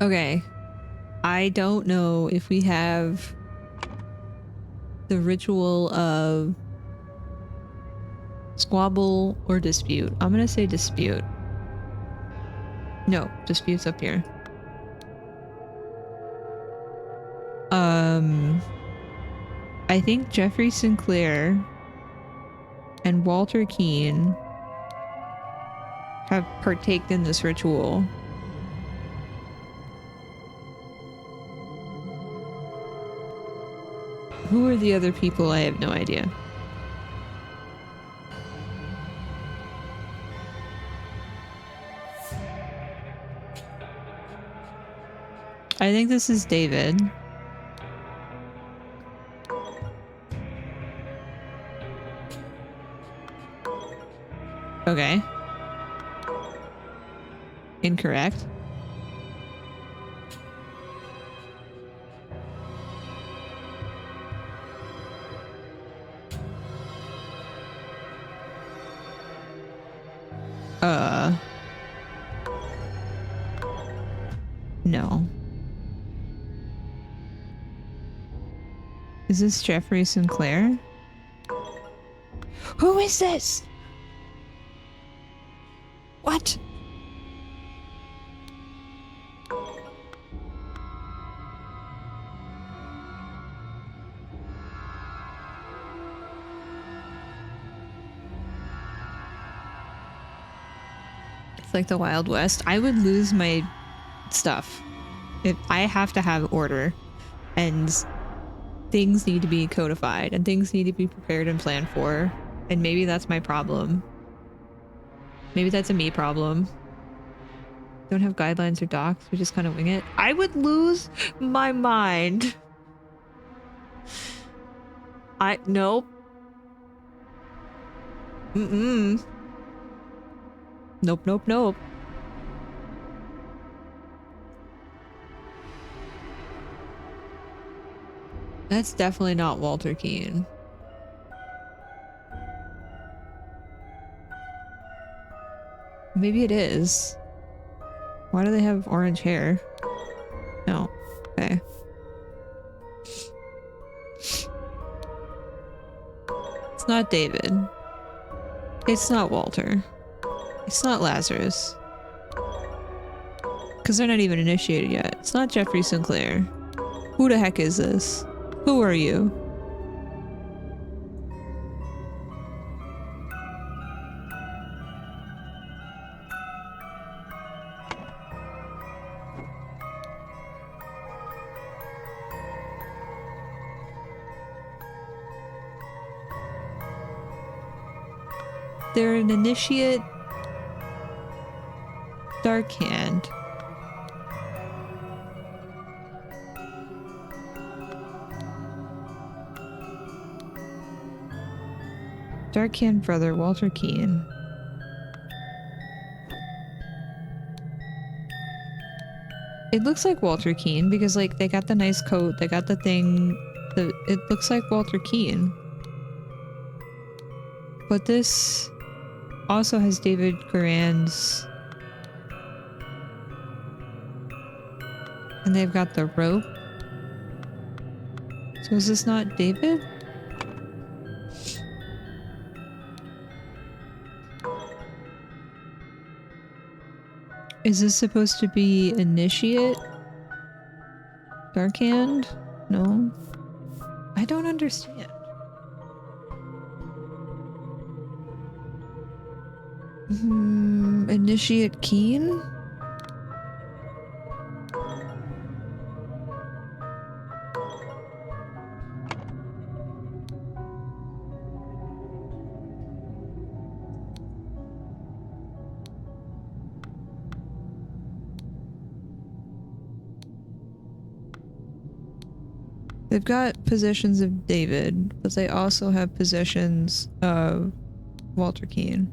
Okay. I don't know if we have the ritual of squabble or dispute. I'm gonna say dispute. No, dispute's up here. I think Jeffrey Sinclair and Walter Keane have partaked in this ritual. Who are the other people? I have no idea. I think this is David. Okay. Incorrect. No. Is this Jeffrey Sinclair? Who is this? What? It's like the Wild West. I would lose my stuff. If I have to have order, and things need to be codified, and things need to be prepared and planned for, and maybe that's my problem. Maybe that's a me problem. Don't have guidelines or docs, we just kind of wing it. I would lose my mind. Nope. Nope, nope, nope. That's definitely not Walter Keane. Maybe it is. Why do they have orange hair? No. Okay. It's not David. It's not Walter. It's not Lazarus. Because they're not even initiated yet. It's not Jeffrey Sinclair. Who the heck is this? Who are you? They're an initiate Dark Hand. Dark Hand brother, Walter Keane. It looks like Walter Keane because like they got the nice coat, they got the thing, it looks like Walter Keane. But this also has David Garan's, and they've got the rope. So is this not David? Is this supposed to be Initiate? Dark Hand? No? I don't understand. Initiate Keen? They've got possessions of David, but they also have possessions of Walter Keane.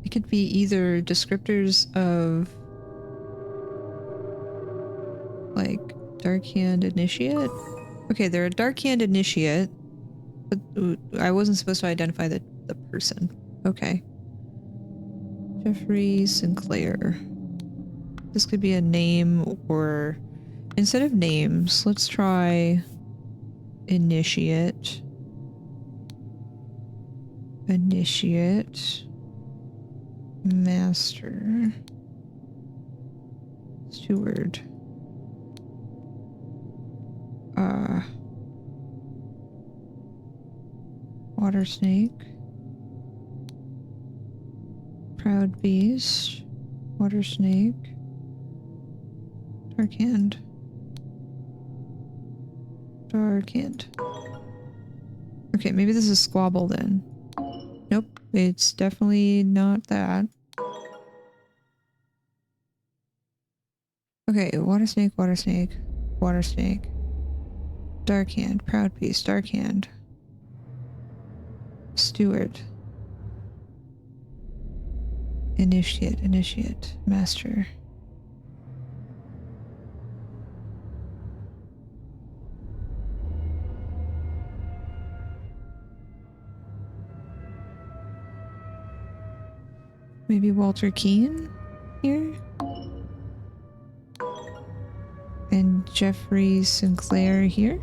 It could be either descriptors of like Dark Hand Initiate. Okay, they're a Dark Hand Initiate, but I wasn't supposed to identify the person. Okay. Jeffrey Sinclair. This could be a name, or instead of names, let's try Initiate. Initiate. Master. Steward. Water Snake. Proud Beast. Water Snake. Dark Hand. Dark Hand. Okay, maybe this is Squabble then. Nope, it's definitely not that. Okay, Water Snake, Water Snake, Water Snake. Dark Hand, Proud Beast, Dark Hand. Steward. Initiate, Initiate, Master. Maybe Walter Keane here? And Jeffrey Sinclair here?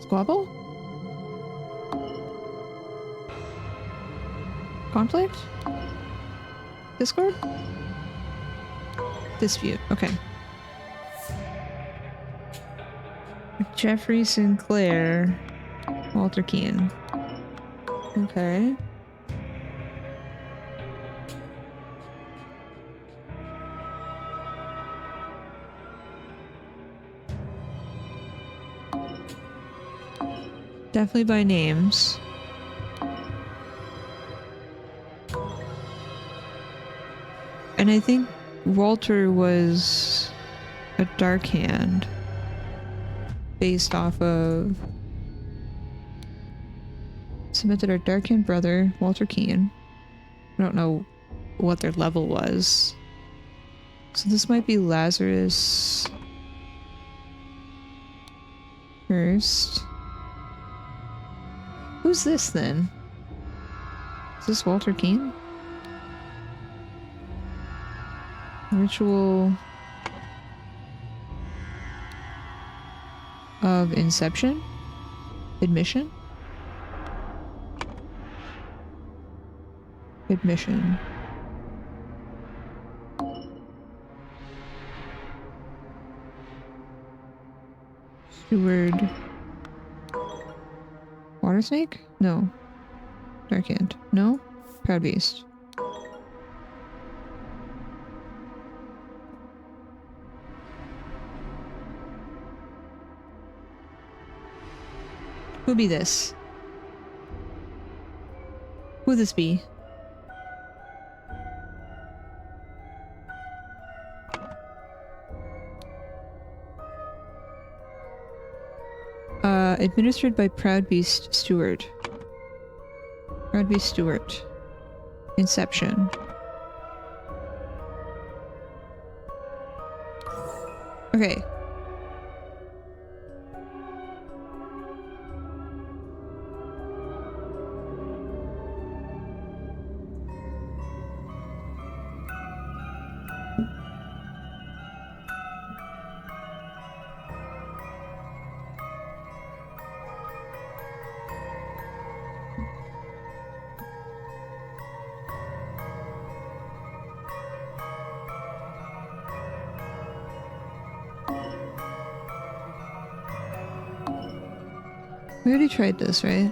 Squabble? Conflict? Discord? Dispute. Okay. Jeffrey Sinclair. Walter Keane. Okay. Definitely by names. And I think Walter was a Dark Hand based off of submitted our Dark Hand brother, Walter Keane. I don't know what their level was. So this might be Lazarus first. Who's this then? Is this Walter Keane? Ritual of Inception? Admission? Admission. Steward. Water snake? No. Dark hand. No? Proud beast. Who be this? Who this be? Administered by Proud Beast Steward. Proud Beast Steward. Inception. Okay. We already tried this, right?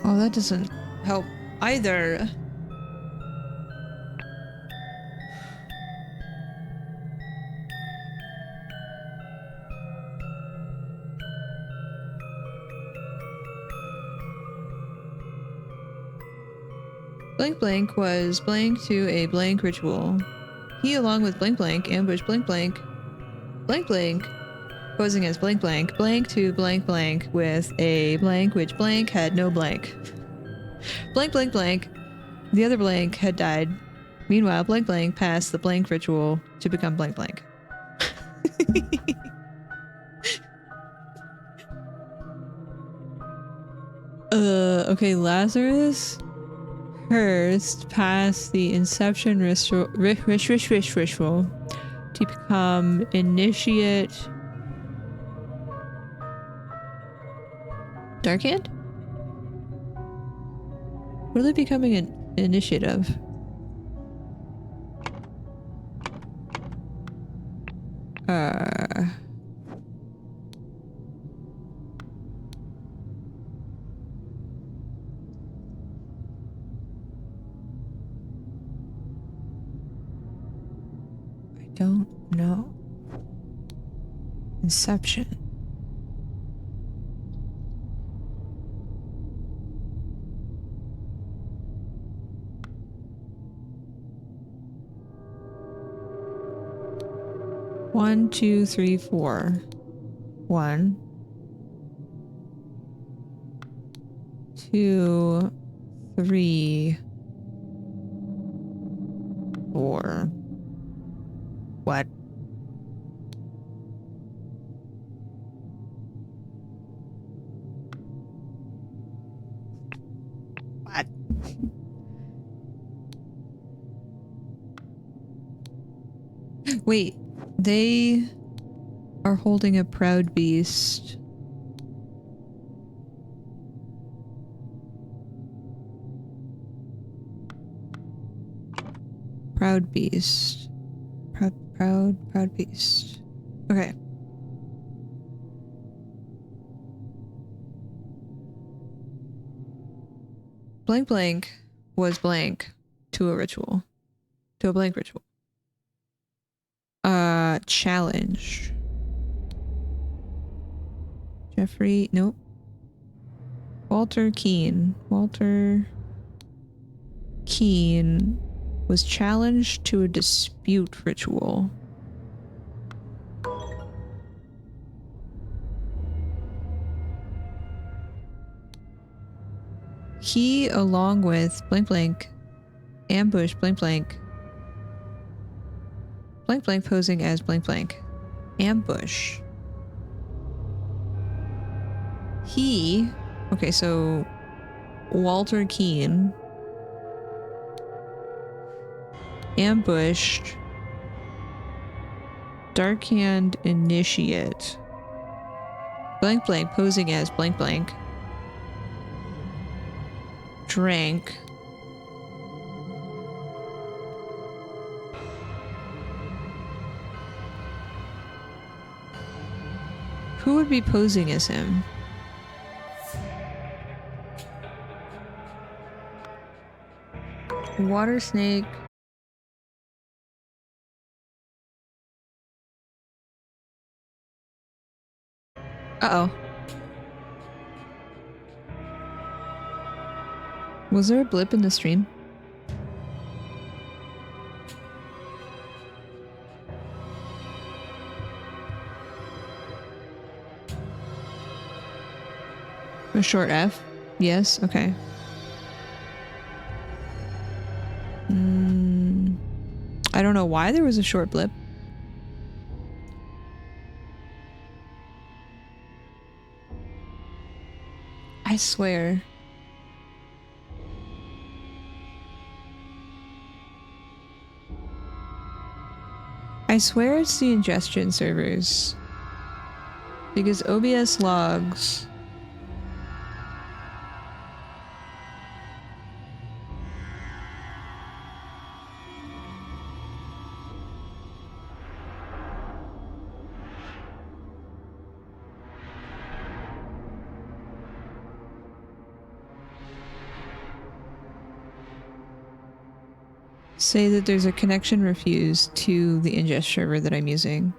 Oh, that doesn't help either. Blank Blank was blank to a blank ritual. He, along with Blank Blank, ambushed Blank Blank. Blank Blank, posing as Blank Blank, blank to Blank Blank with a blank which blank had no blank. Blank Blank Blank, the other blank had died. Meanwhile, Blank Blank passed the blank ritual to become Blank Blank. Okay, Lazarus Hurst passed the Inception ritual to become Initiate Darkhand? What are they becoming an initiative? I don't know. Inception. One, two, three, four. 1, 2, 3, 4. What? What? Wait, they are holding a Proud Beast. Proud Beast. Proud Beast. Okay. Blank Blank was blank to a ritual. To a blank ritual. Challenge. Jeffrey, nope. Walter Keane. Walter Keane was challenged to a dispute ritual. He, along with Blank Blank, ambushed Blank Blank. Blank Blank posing as Blank Blank. Ambush. He... Okay, so... Walter Keane... ambushed... Darkhand Initiate. Blank Blank posing as Blank Blank. drank. Who would be posing as him? Water snake. Uh-oh. Was there a blip in the stream? A short F? Yes? Okay. I don't know why there was a short blip. I swear. I swear it's the ingestion servers. Because OBS logs... say that there's a connection refused to the ingest server that I'm using.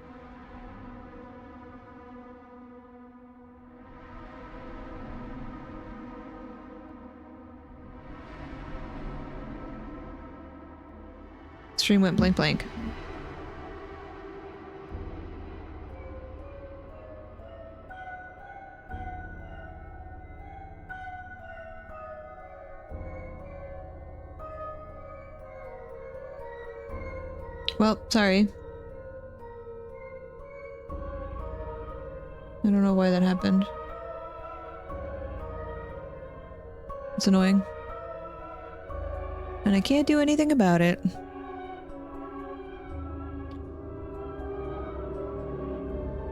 Stream went blank blank. Well, sorry. I don't know why that happened. It's annoying. And I can't do anything about it.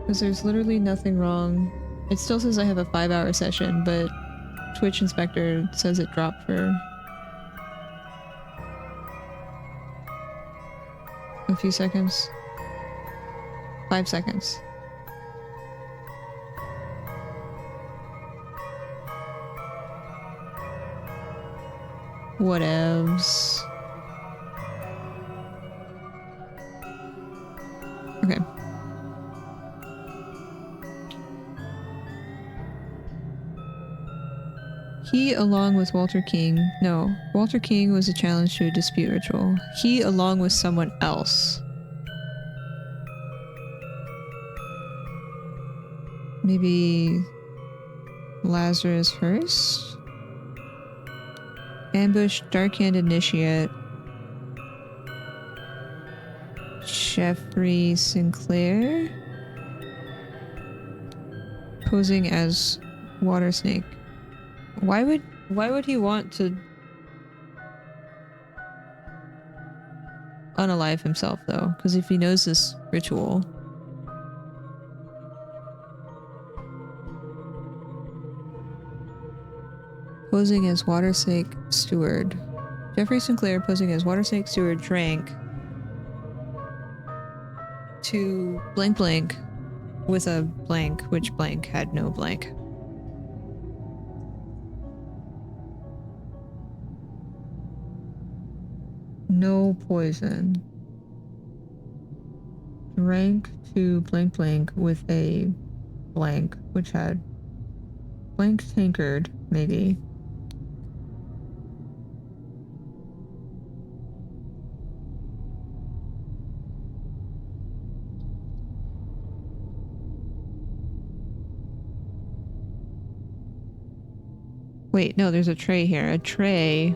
Because there's literally nothing wrong. It still says I have a 5-hour session, but Twitch Inspector says it dropped for a few seconds. 5 seconds. Whatevs. Okay. He, along with Walter King... No, Walter King was a challenge to a dispute ritual. He, along with someone else. Maybe... Lazarus first? Ambush, Dark-Hand Initiate. Jeffrey Sinclair? Posing as Water Snake. Why would he want to unalive himself though? Because if he knows this ritual. Posing as Water Snake Steward. Jeffrey Sinclair posing as Water Snake Steward drank to blank blank with a blank, which blank had no blank. No poison. Drank to blank blank with a blank, which had blank tankard, maybe. Wait, no, there's a tray here. A tray.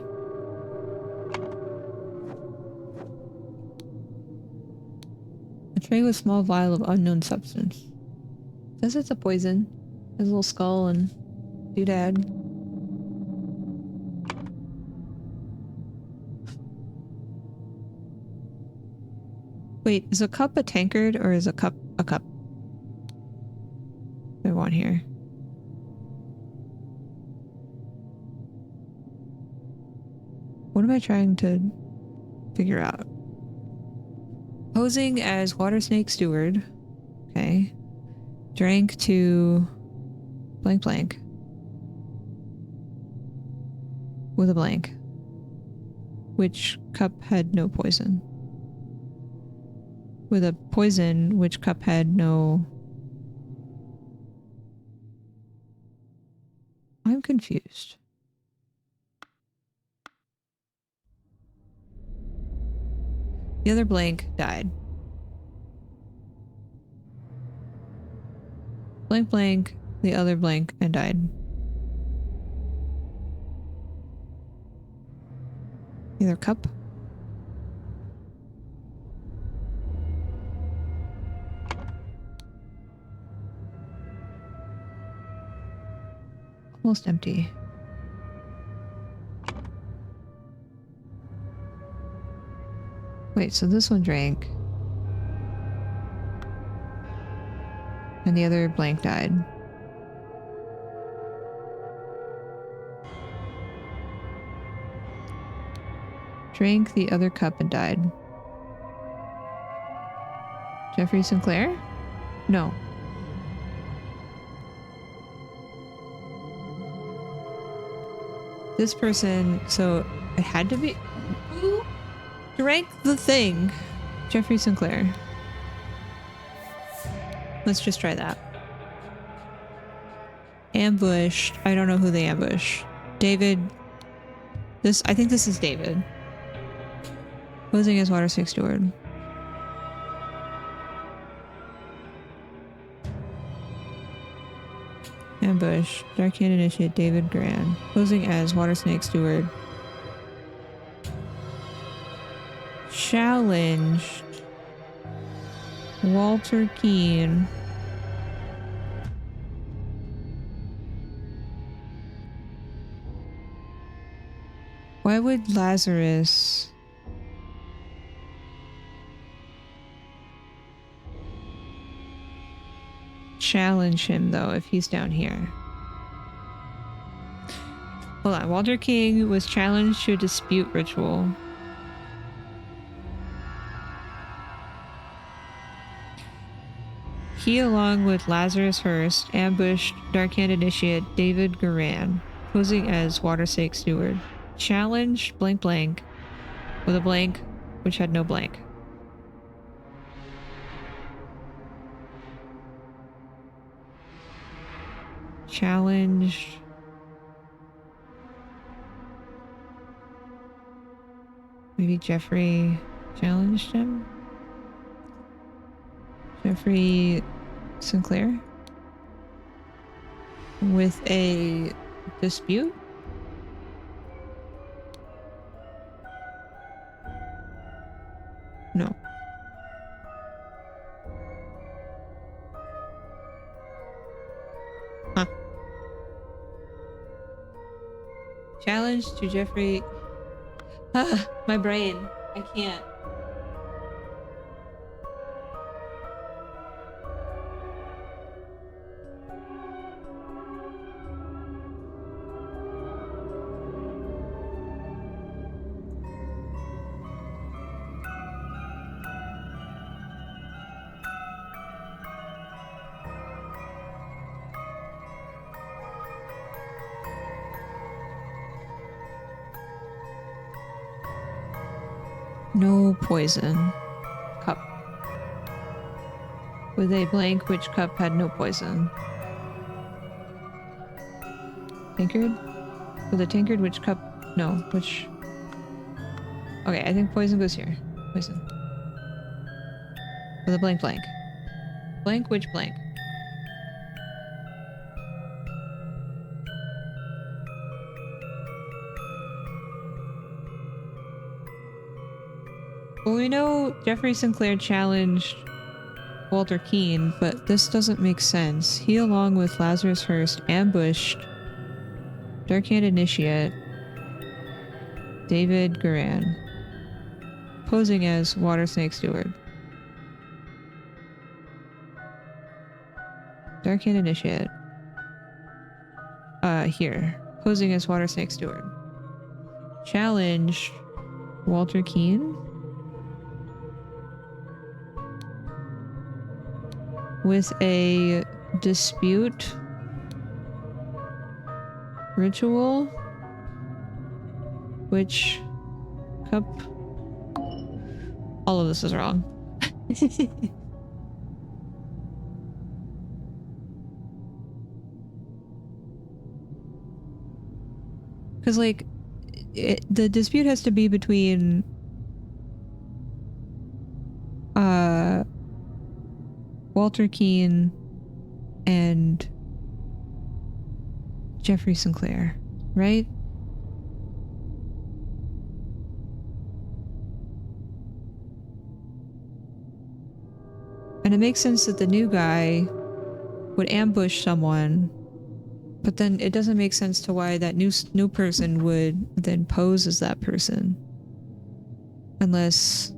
A tray with small vial of unknown substance. Says it's a poison. Has a little skull and doodad. Wait, is a cup a tankard or is a cup a cup? I want here. What am I trying to figure out? Posing as Water Snake Steward. Okay. Drank to blank blank. With a blank. Which cup had no poison? With a poison, which cup had no... I'm confused. The other blank died. Blank blank, the other blank, and died. The other cup? Almost empty. Wait, so this one drank. And the other blank died. Drank the other cup and died. Jeffrey Sinclair? No. This person, so it had to be... Who drank the thing? Jeffrey Sinclair. Let's just try that. Ambushed. I don't know who they ambushed. David. I think this is David. Posing as Water Snake Steward. Ambush. Dark Hand Initiate David Gran. Posing as Water Snake Steward. Challenged. Walter Keane. Why would Lazarus... challenge him though if he's down here? Hold on. Walter King was challenged to a dispute ritual. He, along with Lazarus Hurst, ambushed Darkhand Initiate David Garan, posing as Water Snake Steward. Challenged blank blank with a blank which had no blank. Challenged. Maybe Jeffrey challenged him? Jeffrey Sinclair? With a dispute? No. Huh. Challenge to Jeffrey. Ah, my brain. I can't. No poison. Cup. With a blank, which cup had no poison? Tankard? With a tankard, which cup? No, which... Okay, I think poison goes here. Poison. With a blank blank. Blank, which blank? Well, we know Jeffrey Sinclair challenged Walter Keane, but this doesn't make sense. He, along with Lazarus Hurst, ambushed Darkhand Initiate David Garan, posing as Water Snake Steward. Darkhand Initiate. Here. Posing as Water Snake Steward. challenge Walter Keane with a dispute ritual, which cup. All of this is wrong. Because, like, the dispute has to be between Walter Keane and Jeffrey Sinclair, right? And it makes sense that the new guy would ambush someone, but then it doesn't make sense to why that new person would then pose as that person. Unless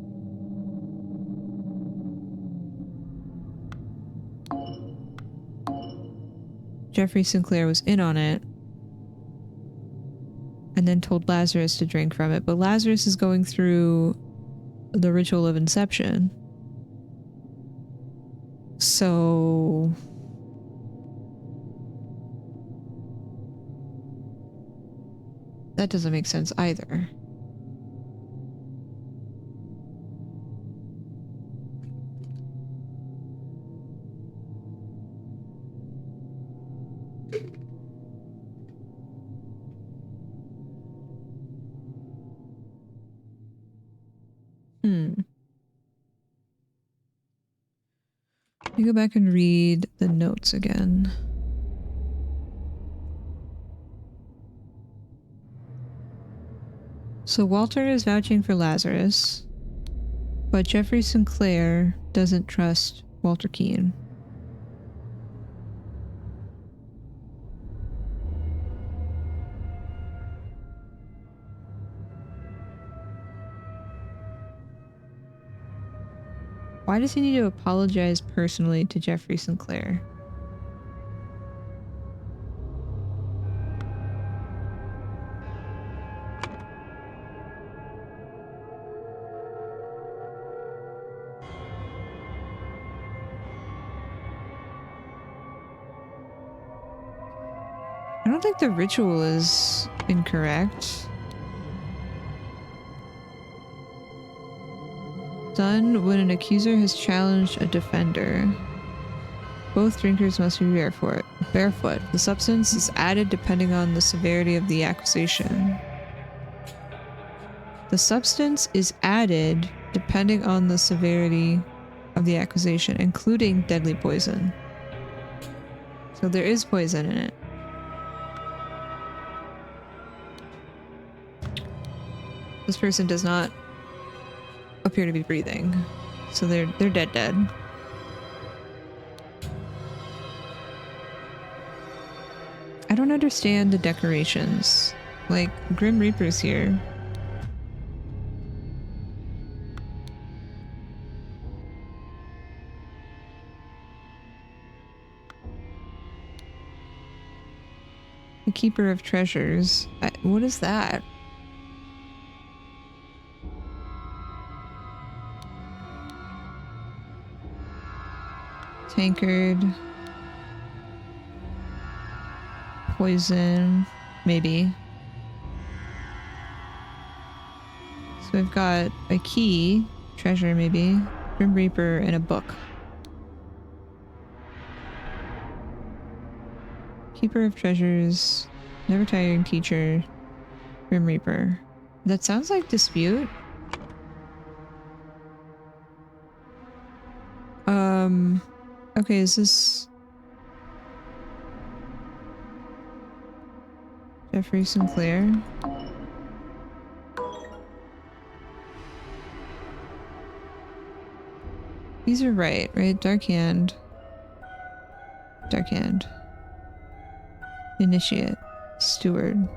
Jeffrey Sinclair was in on it and then told Lazarus to drink from it, but Lazarus is going through the ritual of inception. So that doesn't make sense either. Let me go back and read the notes again. So Walter is vouching for Lazarus, but Jeffrey Sinclair doesn't trust Walter Keane. Why does he need to apologize personally to Jeffrey Sinclair? I don't think the ritual is incorrect. Done when an accuser has challenged a defender. Both drinkers must be barefoot. The substance is added depending on the severity of the accusation. The substance is added depending on the severity of the accusation, including deadly poison. So there is poison in it. This person does not appear to be breathing, so they're dead. I don't understand the decorations. Like, Grim Reaper's here. The Keeper of Treasures. What is that? Tankard. Poison. Maybe. So we've got a key. Treasure, maybe. Grim Reaper, and a book. Keeper of Treasures. Never Tiring Teacher. Grim Reaper. That sounds like Dispute. Okay, is this Jeffrey Sinclair? These are right? Dark Hand. Initiate. Steward.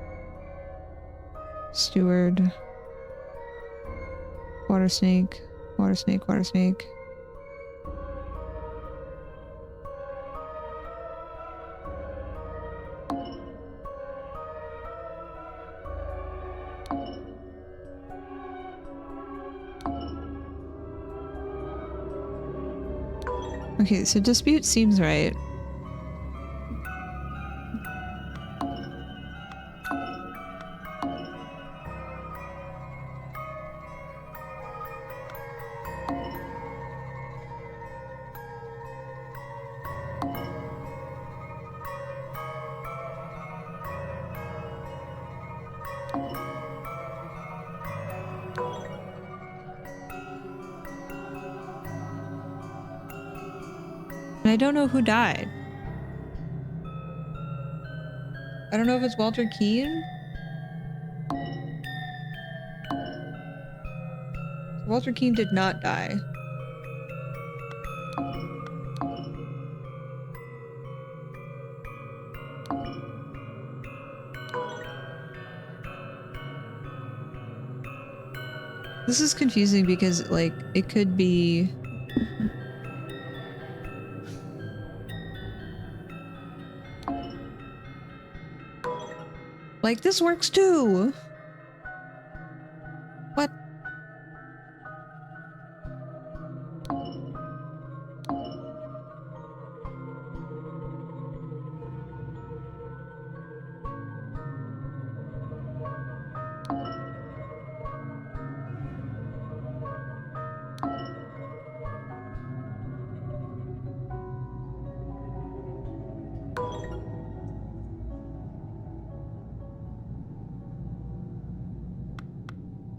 Water Snake. Okay, so dispute seems right. And I don't know who died. I don't know if it's Walter Keane. Walter Keane did not die. This is confusing because, like, it could be... Like, this works too! What?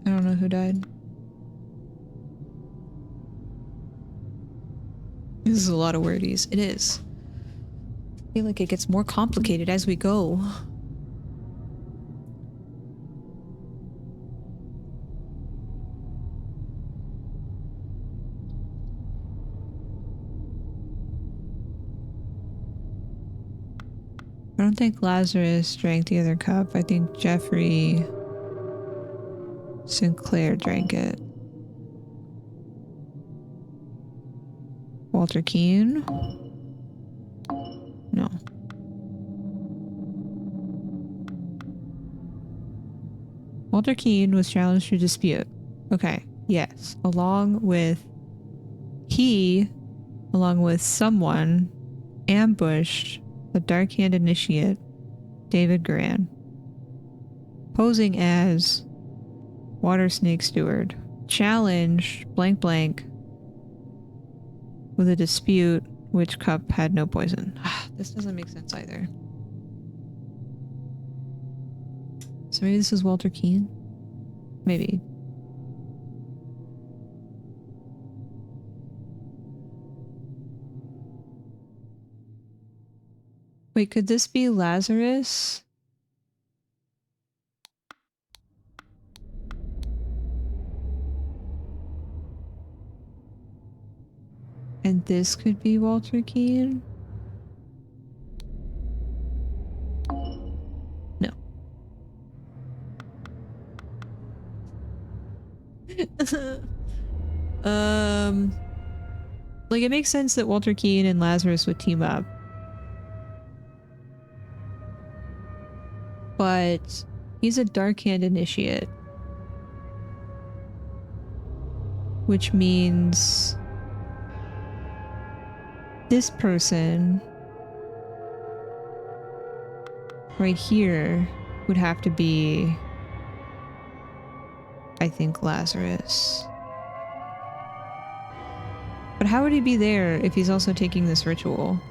I don't know who died. This is a lot of wordies. It is. I feel like it gets more complicated as we go. I don't think Lazarus drank the other cup. I think Jeffrey Sinclair drank it. Walter Keane? No. Walter Keane was challenged to dispute. Okay, yes. Along with someone, ambushed the Dark Hand Initiate, David Guerin, posing as Water Snake Steward. Challenged blank blank with a dispute which cup had no poison. This doesn't make sense either. So maybe this is Walter Keane? Maybe. Wait, could this be Lazarus? And this could be Walter Keane? No. Like, it makes sense that Walter Keane and Lazarus would team up. But he's a Dark Hand Initiate. Which means this person right here would have to be, I think, Lazarus. But how would he be there if he's also taking this ritual?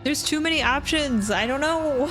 There's too many options. I don't know.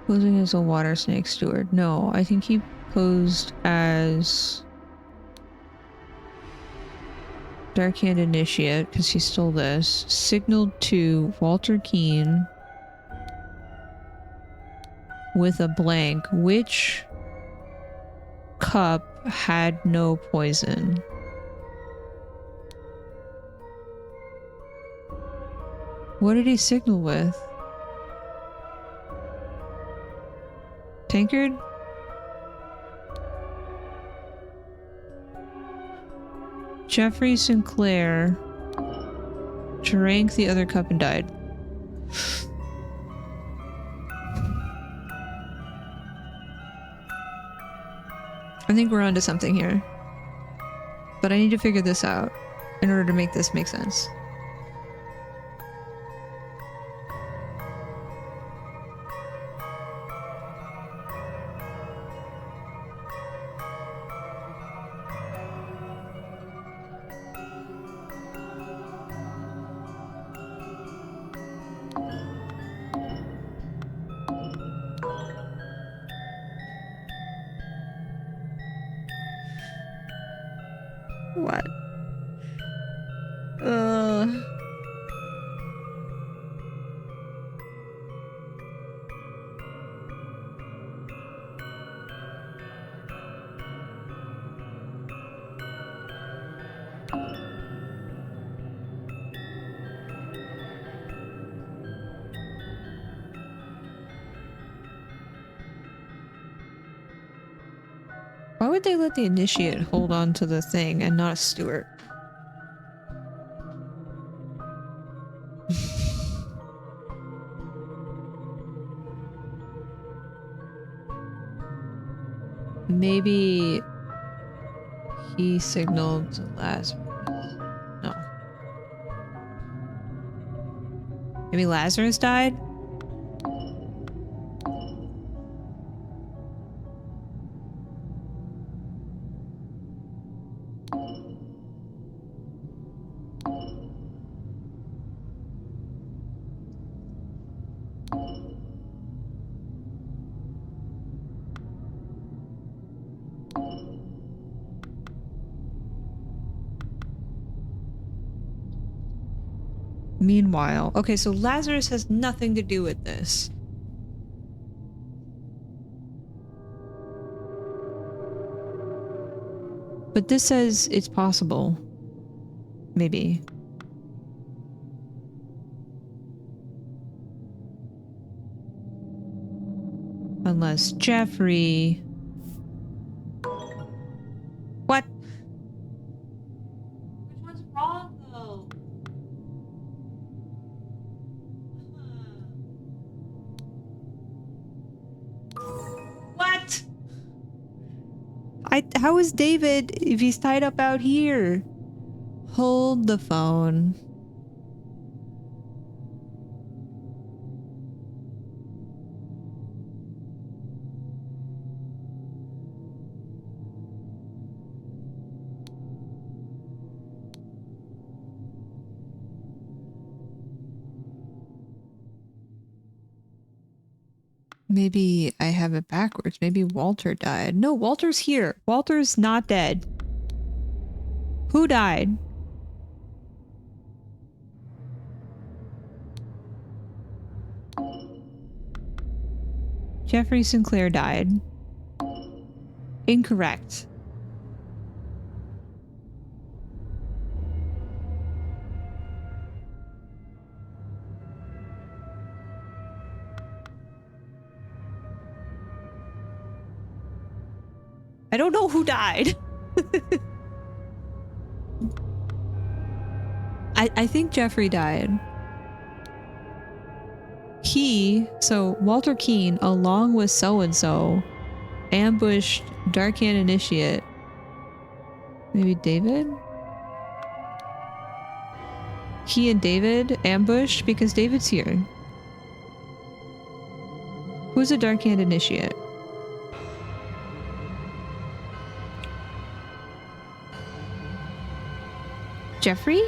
Posing as a water snake steward. No, I think he posed as Darkhand Initiate because he stole this. Signaled to Walter Keane with a blank. Which cup had no poison? What did he signal with? Tankard? Jeffrey Sinclair drank the other cup and died. I think we're onto something here. But I need to figure this out in order to make this make sense. What? Why would they let the initiate hold on to the thing and not a steward? Maybe he signaled to Lazarus. No. Maybe Lazarus died? Meanwhile, okay, so Lazarus has nothing to do with this. But this says it's possible. Maybe. Unless Jeffrey... What? Which one's wrong, though? What? How is David if he's tied up out here? Hold the phone. Maybe I have it backwards. Maybe Walter died. No, Walter's here. Walter's not dead. Who died? Jeffrey Sinclair died. Incorrect. I don't know who died. I think Jeffrey died. So Walter Keane, along with so-and-so, ambushed Darkhand Initiate. Maybe David? He and David ambushed because David's here. Who's a Darkhand Initiate? Jeffrey?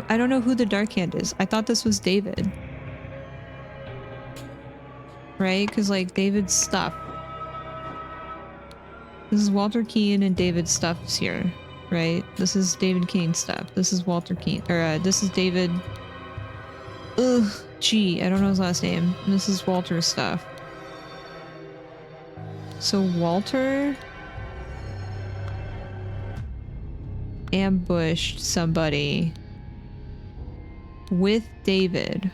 I don't know who the Darkhand is. I thought this was David. Right? Because, like, David's stuff. This is Walter Keane and David's stuff's here. Right? This is David Kane's stuff. This is Walter Keane. Or, this is David... Ugh. G. I don't know his last name. And this is Walter's stuff. So Walter... ambushed somebody... with David.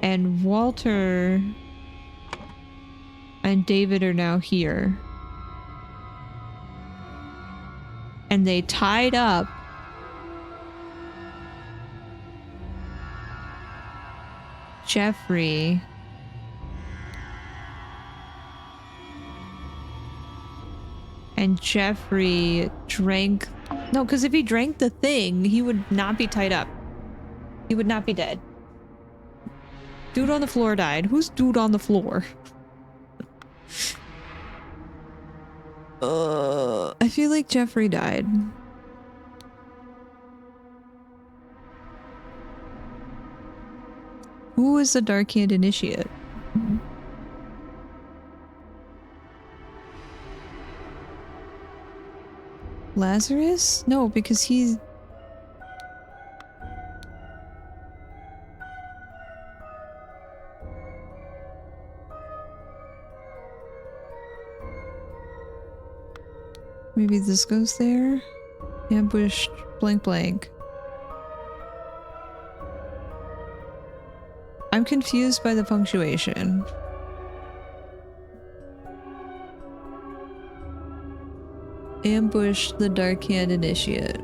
And Walter and David are now here. And they tied up Jeffrey and Jeffrey drank... No, because if he drank the thing, he would not be tied up. He would not be dead. Dude on the floor died. Who's dude on the floor? I feel like Jeffrey died. Who is the Darkhand Initiate? Lazarus? No, because he's... Maybe this goes there? Ambushed blank blank. I'm confused by the punctuation. Ambush the Darkhand Initiate.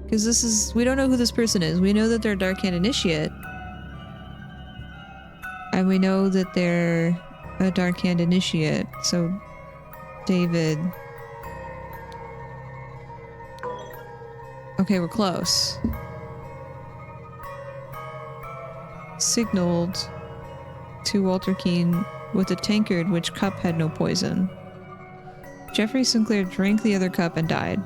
Because this is... we don't know who this person is. We know that they're Darkhand Initiate. And we know that they're a Darkhand Initiate. So, David... Okay, we're close. Signaled to Walter Keane with a tankard which cup had no poison. Jeffrey Sinclair drank the other cup and died.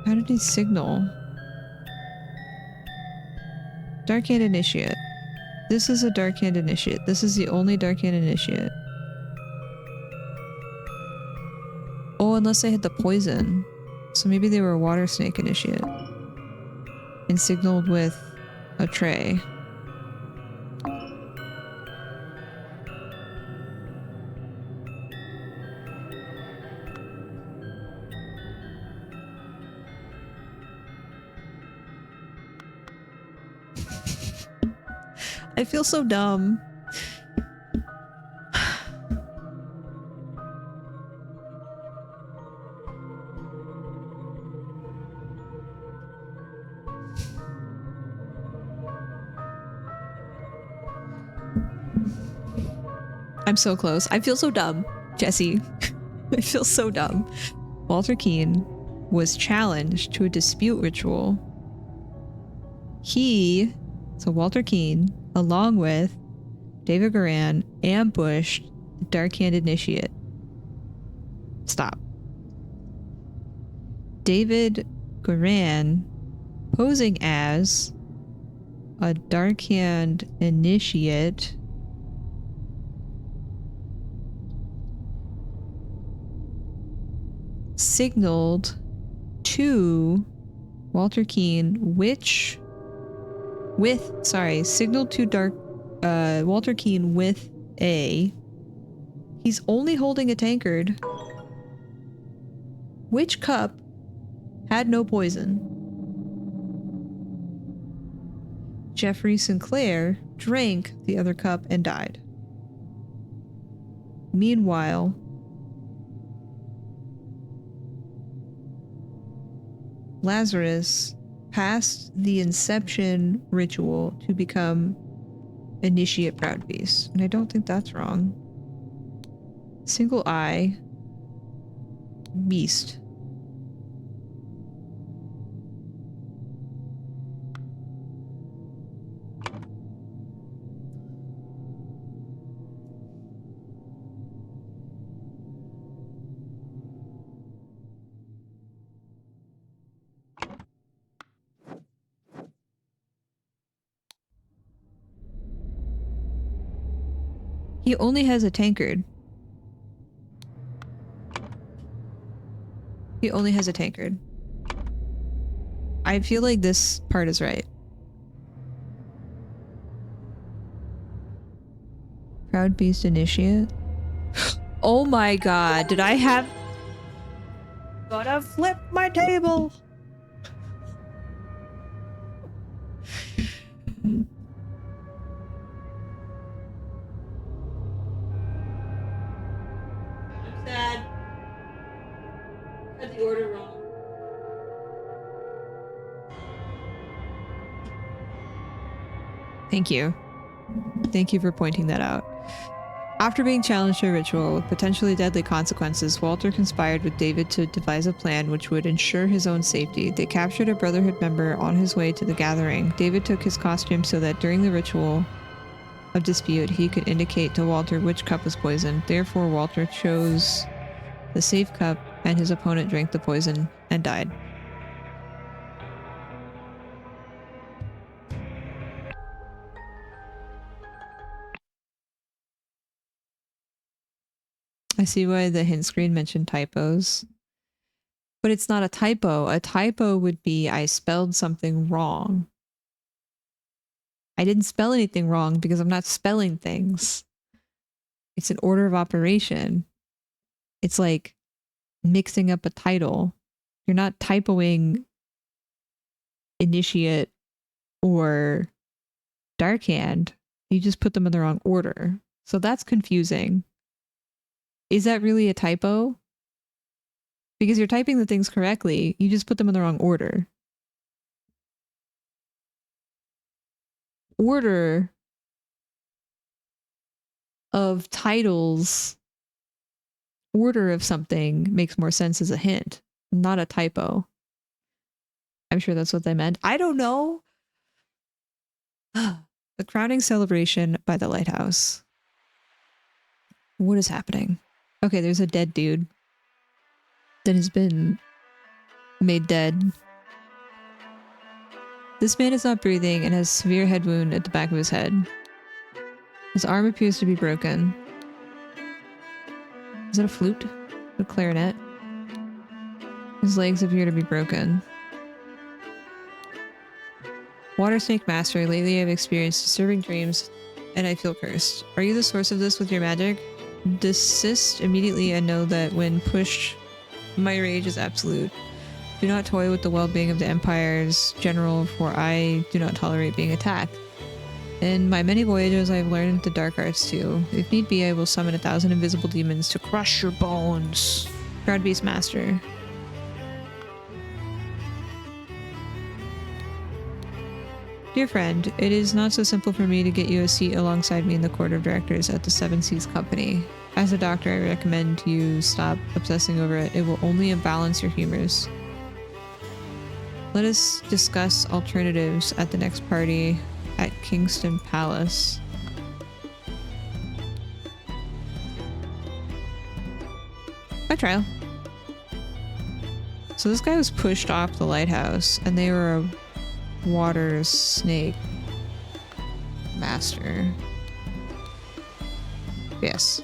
How did he signal? Darkhand Initiate. This is a Darkhand Initiate. This is the only Darkhand Initiate. Oh, unless they had the poison. So maybe they were a Water Snake Initiate. And signaled with a tray. I feel so dumb. I'm so close. I feel so dumb, Jesse. I feel so dumb. Walter Keane was challenged to a dispute ritual. So Walter Keane, along with David Garan, ambushed the Darkhand Initiate. Stop. David Garan, posing as a Darkhand Initiate, signaled to Walter Keane, signaled to Walter Keane with he's only holding a tankard. Which cup had no poison? Jeffrey Sinclair drank the other cup and died. Meanwhile, Lazarus passed the inception ritual to become Initiate Proud Beast, and I don't think that's wrong. Single eye, beast. He only has a tankard. He only has a tankard. I feel like this part is right. Proud Beast Initiate. Oh my god, did I have... Gotta flip my table! Sad. Got the order wrong. Thank you. Thank you for pointing that out. After being challenged to a ritual with potentially deadly consequences, Walter conspired with David to devise a plan which would ensure his own safety. They captured a Brotherhood member on his way to the gathering. David took his costume so that during the ritual of dispute, he could indicate to Walter which cup was poisoned. Therefore, Walter chose the safe cup, and his opponent drank the poison and died. I see why the hint screen mentioned typos. But it's not a typo. A typo would be I spelled something wrong. I didn't spell anything wrong because I'm not spelling things. It's an order of operation. It's like mixing up a title. You're not typoing Initiate or Darkhand. You just put them in the wrong order. So that's confusing. Is that really a typo? Because you're typing the things correctly, you just put them in the wrong order. Order of titles, order of something makes more sense as a hint, not a typo. I'm sure that's what they meant. I don't know. The crowning celebration by the lighthouse. What is happening? Okay, there's a dead dude that has been made dead. This man is not breathing and has a severe head wound at the back of his head. His arm appears to be broken. Is it a flute? A clarinet? His legs appear to be broken. Water Snake Master, lately I've experienced disturbing dreams and I feel cursed. Are you the source of this with your magic? Desist immediately and know that when pushed, my rage is absolute. Do not toy with the well-being of the Empire's general, for I do not tolerate being attacked. In my many voyages, I have learned the dark arts too. If need be, I will summon 1,000 invisible demons to crush your bones. Proud Beast Master. Dear friend, it is not so simple for me to get you a seat alongside me in the Court of Directors at the Seven Seas Company. As a doctor, I recommend you stop obsessing over it. It will only imbalance your humors. Let us discuss alternatives at the next party at Kingston Palace. My trial. So this guy was pushed off the lighthouse, and they were a water snake master. Yes.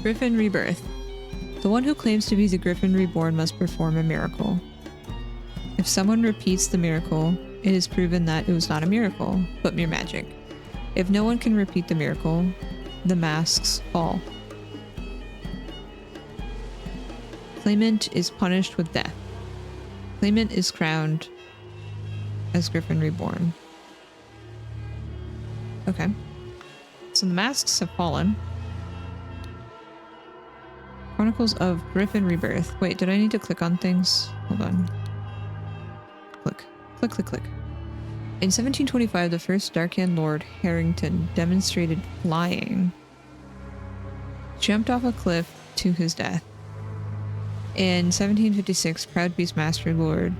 Griffin Rebirth. The one who claims to be the Griffin Reborn must perform a miracle. If someone repeats the miracle, it is proven that it was not a miracle, but mere magic. If no one can repeat the miracle, the masks fall. Claimant is punished with death. Claimant is crowned as Griffin Reborn. Okay. So the masks have fallen. Chronicles of Griffin Rebirth. Wait, did I need to click on things? Hold on. Click. Click, click, click. In 1725, the first Darkhand Lord Harrington demonstrated flying. Jumped off a cliff to his death. In 1756, Proud Beastmaster Lord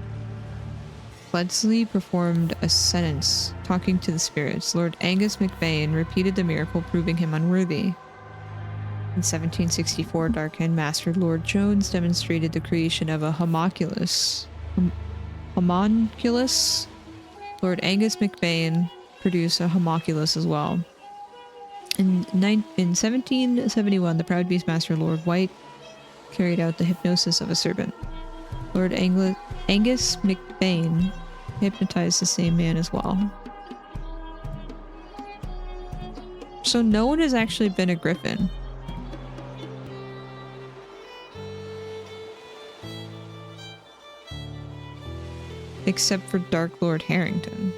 Pledsley performed a sentence, talking to the spirits. Lord Angus McBain repeated the miracle, proving him unworthy. In 1764, Darkhand Master Lord Jones demonstrated the creation of a homunculus. Homunculus? Lord Angus McBain produced a homunculus as well. In 1771, the Proud Beastmaster Lord White carried out the hypnosis of a serpent. Lord Angus McBain hypnotized the same man as well. So no one has actually been a griffin. Except for Dark Lord Harrington.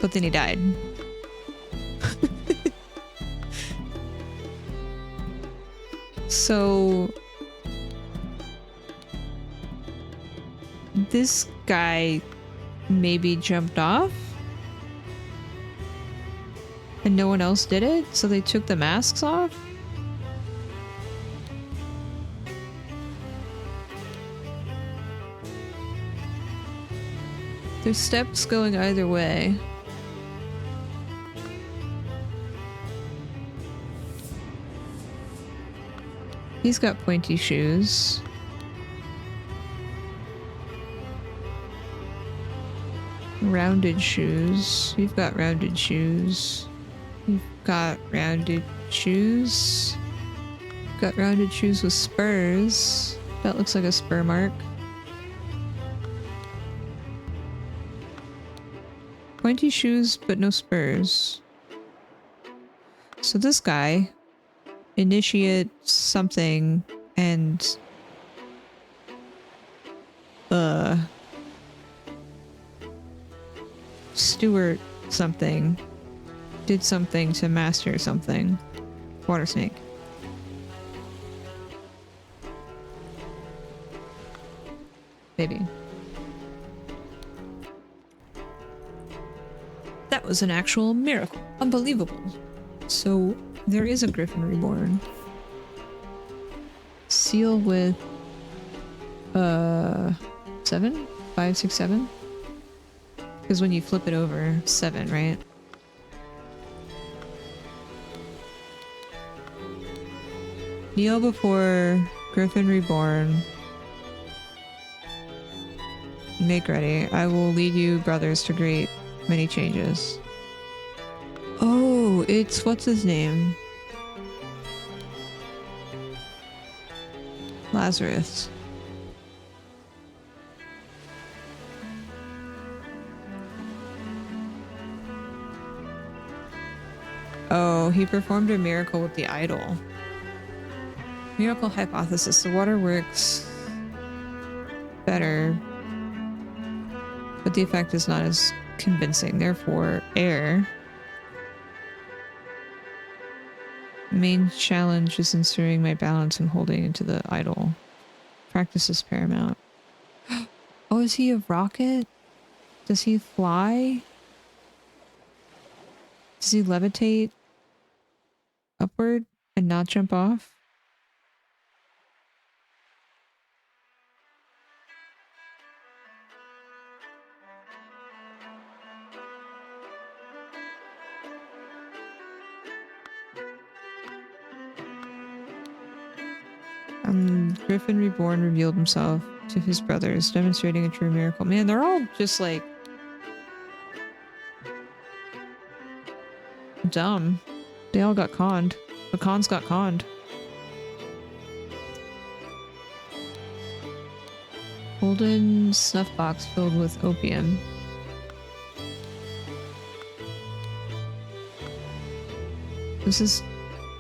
But then he died. So this guy maybe jumped off and no one else did it, so they took the masks off. There's steps going either way. He's got pointy shoes. Rounded shoes. We've got rounded shoes. We've got rounded shoes. We've got rounded shoes with spurs. That looks like a spur mark. Pointy shoes, but no spurs. So this guy, initiate something, and steward something, did something to master something. Water snake. Maybe. That was an actual miracle. Unbelievable. So there is a Griffin Reborn. Seal with 7? 5, 6, 7? Because when you flip it over, 7, right? Kneel before Griffin Reborn. Make ready. I will lead you, brothers, to great many changes. Oh, it's what's his name? Lazarus. Oh, he performed a miracle with the idol. Miracle hypothesis. The water works better, but the effect is not as convincing. Therefore, air. Main challenge is ensuring my balance and holding into the idol. Practice is paramount. Oh, is he a rocket? Does he fly? Does he levitate upward and not jump off? Griffin Reborn revealed himself to his brothers, demonstrating a true miracle. Man, they're all just like dumb. They all got conned. The cons got conned. Golden snuff box filled with opium. This is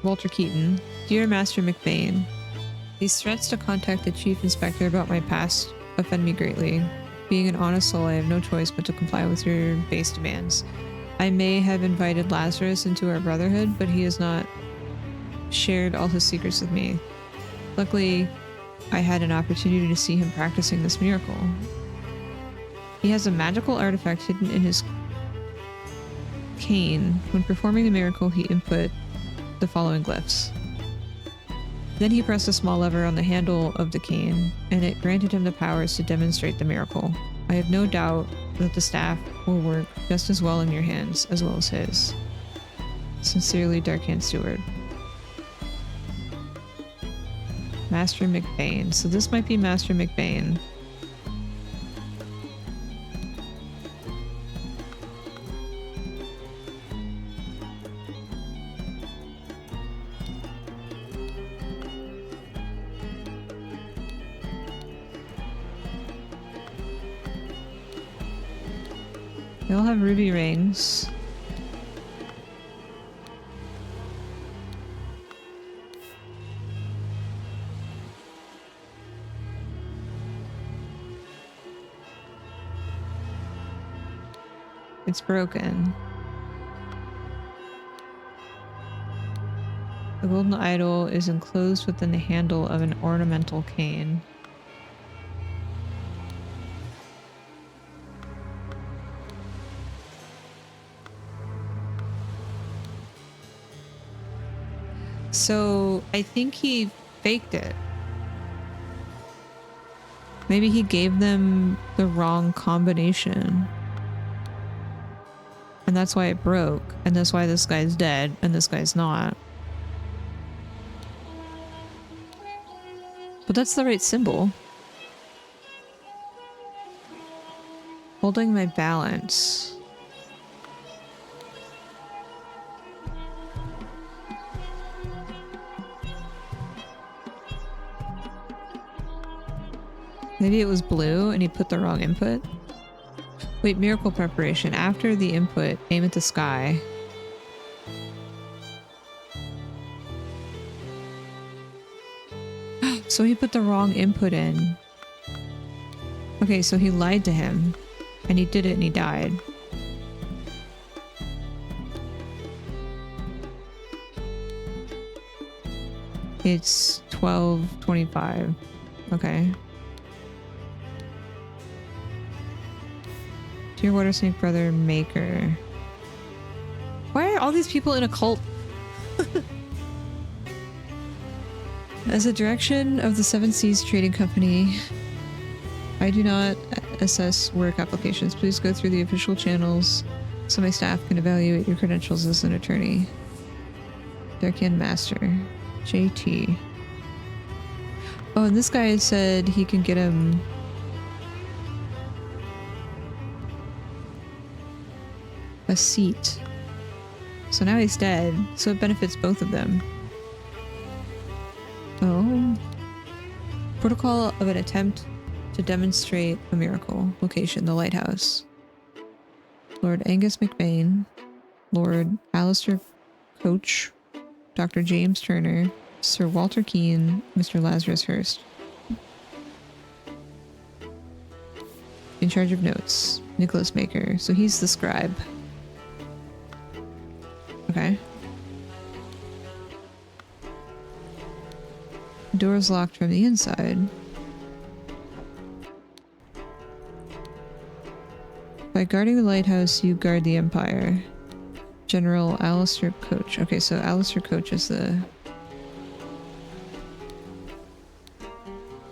Walter Keaton. Dear Master McBain, these threats to contact the Chief Inspector about my past offend me greatly. Being an honest soul, I have no choice but to comply with your base demands. I may have invited Lazarus into our brotherhood, but he has not shared all his secrets with me. Luckily, I had an opportunity to see him practicing this miracle. He has a magical artifact hidden in his cane. When performing the miracle, he input the following glyphs. Then he pressed a small lever on the handle of the cane, and it granted him the powers to demonstrate the miracle. I have no doubt that the staff will work just as well in your hands as well as his. Sincerely, Darkhand Steward. Master McBain. So this might be Master McBain. They all have ruby rings. It's broken. The golden idol is enclosed within the handle of an ornamental cane. So I think he faked it. Maybe he gave them the wrong combination. And that's why it broke. And that's why this guy's dead and this guy's not. But that's the right symbol. Holding my balance. Maybe it was blue and he put the wrong input. Wait, miracle preparation. After the input, aim at the sky. So he put the wrong input in. Okay, so he lied to him. And he did it and he died. It's 12:25. Okay. Dear Water Snake Brother Maker. Why are all these people in a cult? As a direction of the Seven Seas Trading Company, I do not assess work applications. Please go through the official channels so my staff can evaluate your credentials as an attorney. Darkhand Master. JT. Oh, and this guy said he can get him a seat. So now he's dead, so it benefits both of them. Oh. Protocol of an attempt to demonstrate a miracle. Location, the lighthouse. Lord Angus McBain, Lord Alistair Coach, Dr. James Turner, Sir Walter Keane, Mr. Lazarus Hurst. In charge of notes, Nicholas Maker. So he's the scribe. Okay. The door is locked from the inside. By guarding the lighthouse, you guard the Empire. General Alistair Coach. Okay, so Alistair Coach is the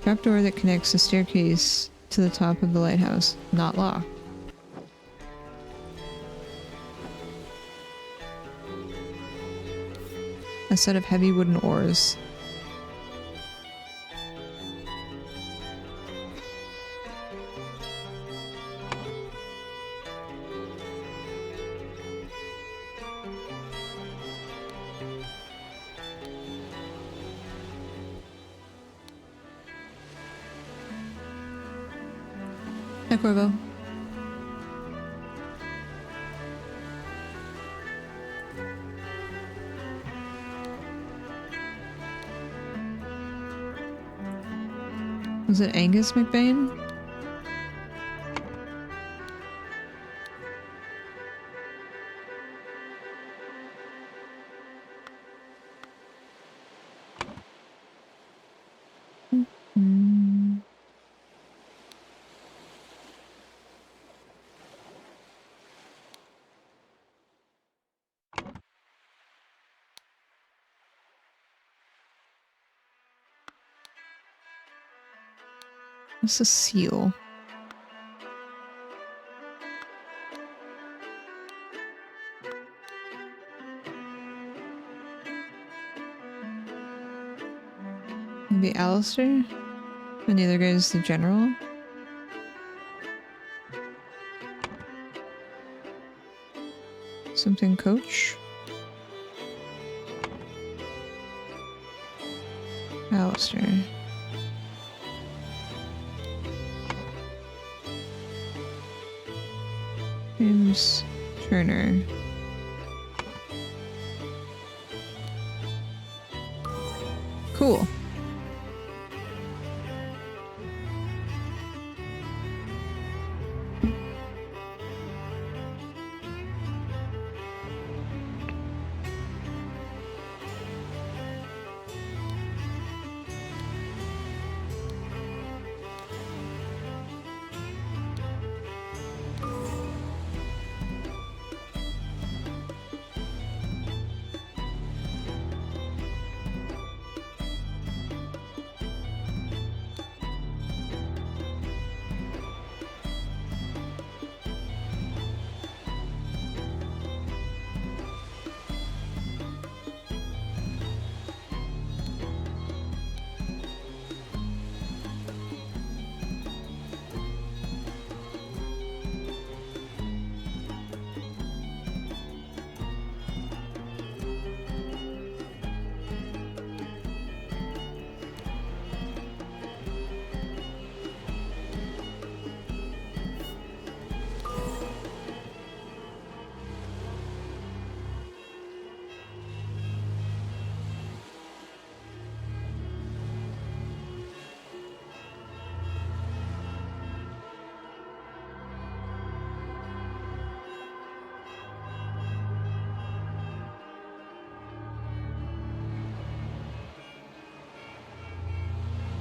trapdoor that connects the staircase to the top of the lighthouse. Not locked. A set of heavy wooden oars. Hi, Corvo. Was it Angus McBain? Mm. What's a seal? Maybe Alistair? And the other guy is the general? Something coach? Alistair. James Turner. Cool.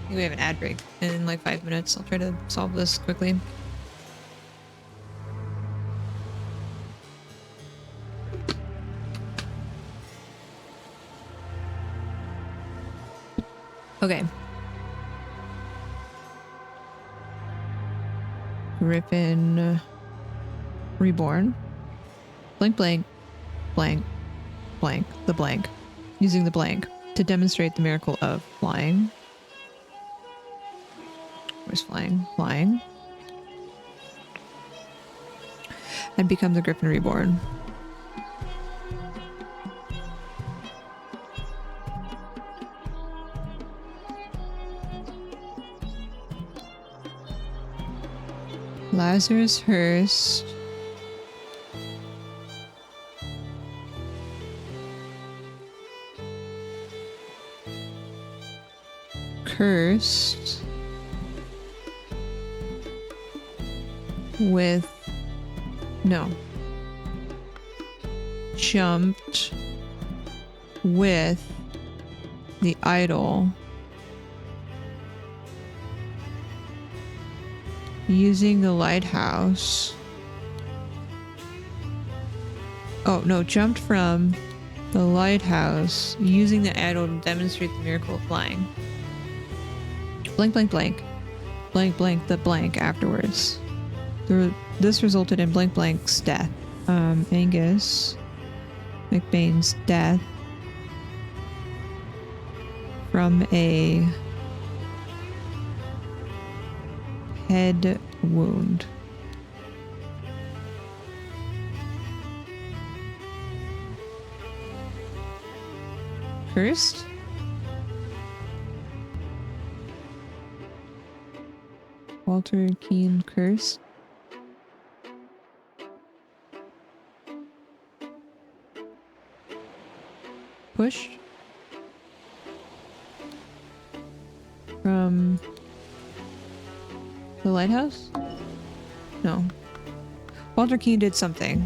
We have an ad break in like 5 minutes. I'll try to solve this quickly. Okay. Griffin Reborn. Blank, blank, blank, blank, the blank. Using the blank to demonstrate the miracle of flying. Where's flying? Flying. And become the Griffin Reborn. Lazarus Hurst. Cursed with jumped with the idol using the lighthouse. Oh no, jumped from the lighthouse using the idol to demonstrate the miracle of flying. Blank, blank, blank. Blank, blank, the blank afterwards. This resulted in blank, blank's death. Angus McBain's death from a head wound. Cursed? Walter Keane cursed? Pushed from The lighthouse? No. Walter Keane did something.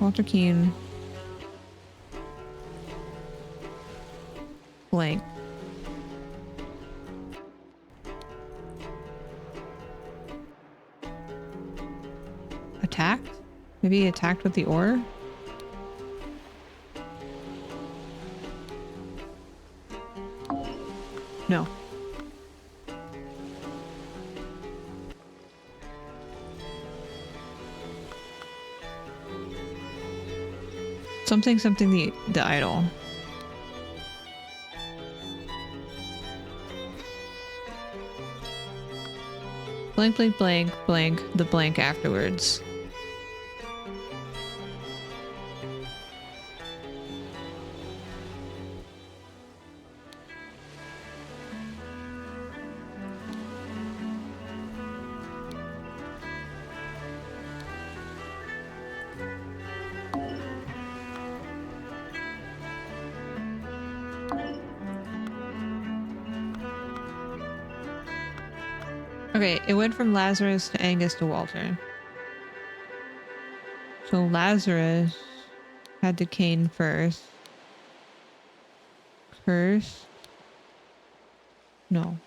Walter Keane. Blank. Attacked? Maybe he attacked with the oar? No. Something the idol. Blank blank blank blank the blank afterwards. Okay, it went from Lazarus to Angus to Walter. So Lazarus had to Cain first. No.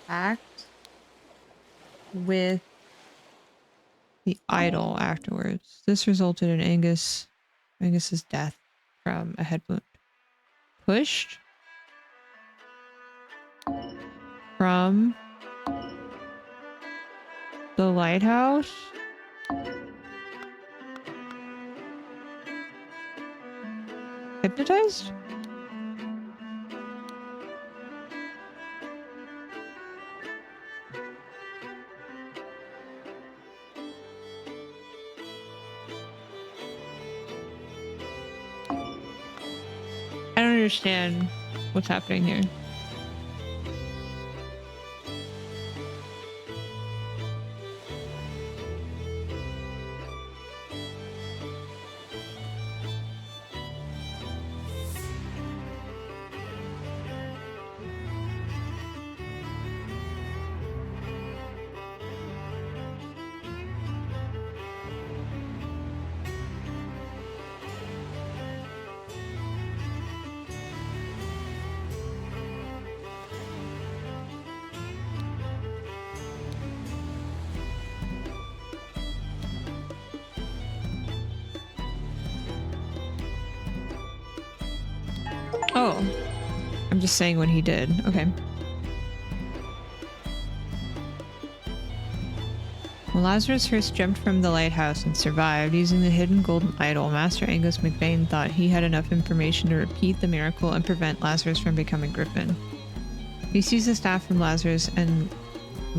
Act with the idol afterwards. This resulted in Angus's death from a head wound. Pushed from the lighthouse. Hypnotized? I don't understand what's happening here. Oh, I'm just saying what he did. Okay. When Lazarus first jumped from the lighthouse and survived using the hidden golden idol, Master Angus McBain thought he had enough information to repeat the miracle and prevent Lazarus from becoming Griffin. He seized the staff from Lazarus and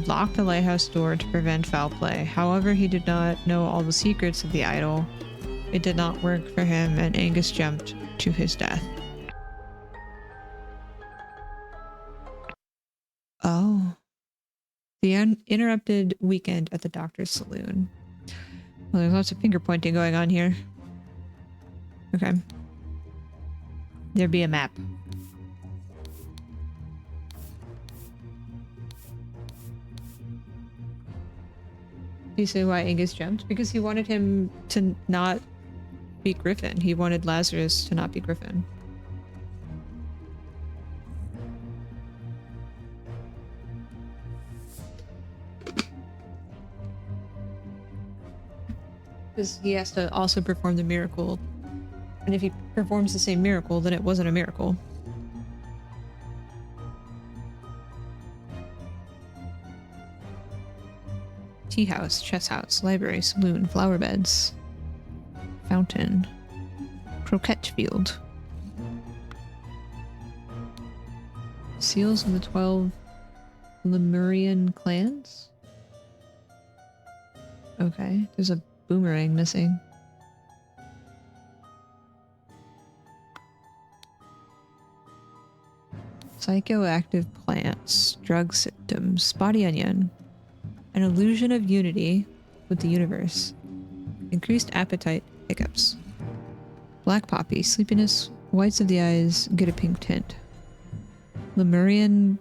locked the lighthouse door to prevent foul play. However, he did not know all the secrets of the idol. It did not work for him, and Angus jumped to his death. Oh. The uninterrupted weekend at the doctor's saloon. Well, there's lots of finger pointing going on here. Okay. There be a map. Do you say why Angus jumped? Because he wanted him to not be Griffin. He wanted Lazarus to not be Griffin. Because he has to also perform the miracle. And if he performs the same miracle, then it wasn't a miracle. Tea house, chess house, library, saloon, flower beds, fountain, croquette field. Seals of the 12 Lemurian clans? Okay, there's a boomerang missing. Psychoactive plants, drug symptoms, spotty onion, an illusion of unity with the universe, increased appetite, hiccups, black poppy, sleepiness, whites of the eyes, get a pink tint, Lemurian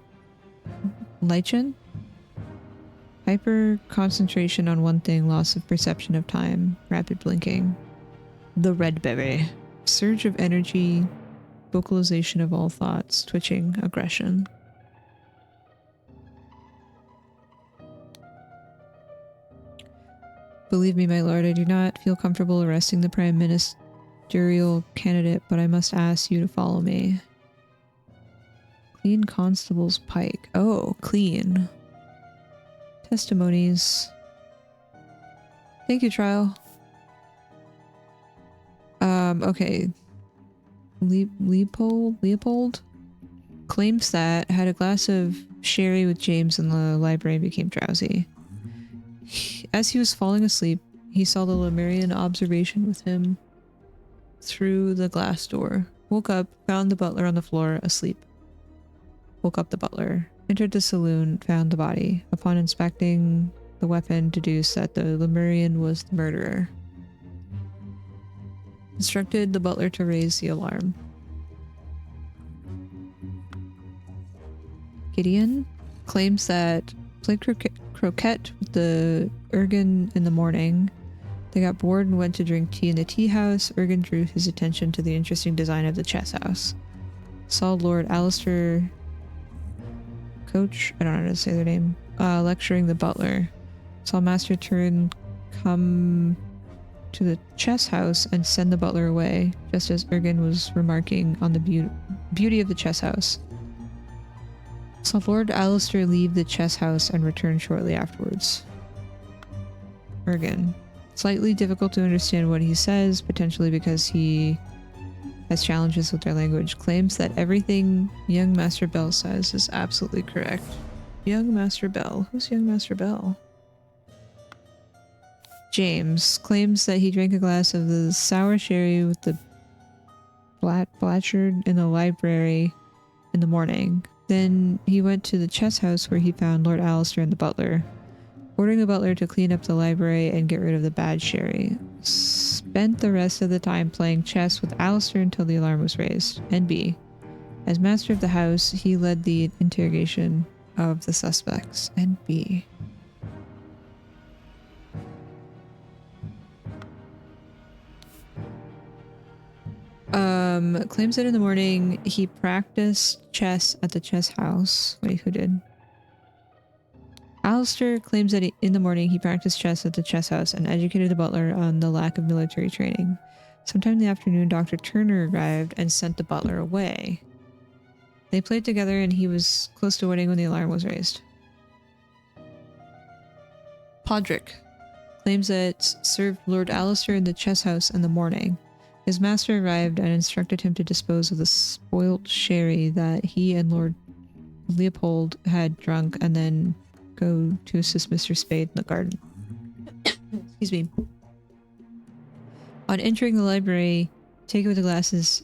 lichen, Hyper concentration on one thing, loss of perception of time, rapid blinking. The red berry. Surge of energy, vocalization of all thoughts, twitching, aggression. Believe me, my lord, I do not feel comfortable arresting the prime ministerial candidate, but I must ask you to follow me. Clean constable's pike. Oh, clean. Testimonies. Thank you, trial. Okay. Leopold claims that had a glass of sherry with James in the library and became drowsy. As he was falling asleep, he saw the Lemurian observation with him through the glass door. Woke up, found the butler on the floor, asleep. Woke up the butler. Entered the saloon, found the body. Upon inspecting the weapon, deduced that the Lemurian was the murderer. Instructed the butler to raise the alarm. Gideon claims that played croquet with the Ergen in the morning. They got bored and went to drink tea in the tea house. Ergen drew his attention to the interesting design of the chess house. Saw Lord Alistair Coach, I don't know how to say their name, lecturing the butler. Saw Master Turn come to the chess house and send the butler away, just as Ergen was remarking on the beauty of the chess house. Saw Lord Alistair leave the chess house and return shortly afterwards. Ergen. Slightly difficult to understand what he says, potentially because he has challenges with their language. Claims that everything young Master Bell says is absolutely correct. Young Master Bell? Who's young Master Bell? James claims that he drank a glass of the sour sherry with the Blatchard in the library in the morning. Then he went to the chess house where he found Lord Alistair and the butler, ordering the butler to clean up the library and get rid of the bad sherry. Spent the rest of the time playing chess with Alistair until the alarm was raised. NB. As master of the house, he led the interrogation of the suspects. NB. Claims that in the morning he practiced chess at the chess house. Wait, who did? Alistair claims that in the morning he practiced chess at the chess house and educated the butler on the lack of military training. Sometime in the afternoon, Dr. Turner arrived and sent the butler away. They played together and he was close to winning when the alarm was raised. Podrick claims that served Lord Alistair in the chess house in the morning. His master arrived and instructed him to dispose of the spoilt sherry that he and Lord Leopold had drunk and then go to assist Mr. Spade in the garden. Excuse me. On entering the library, take away the glasses,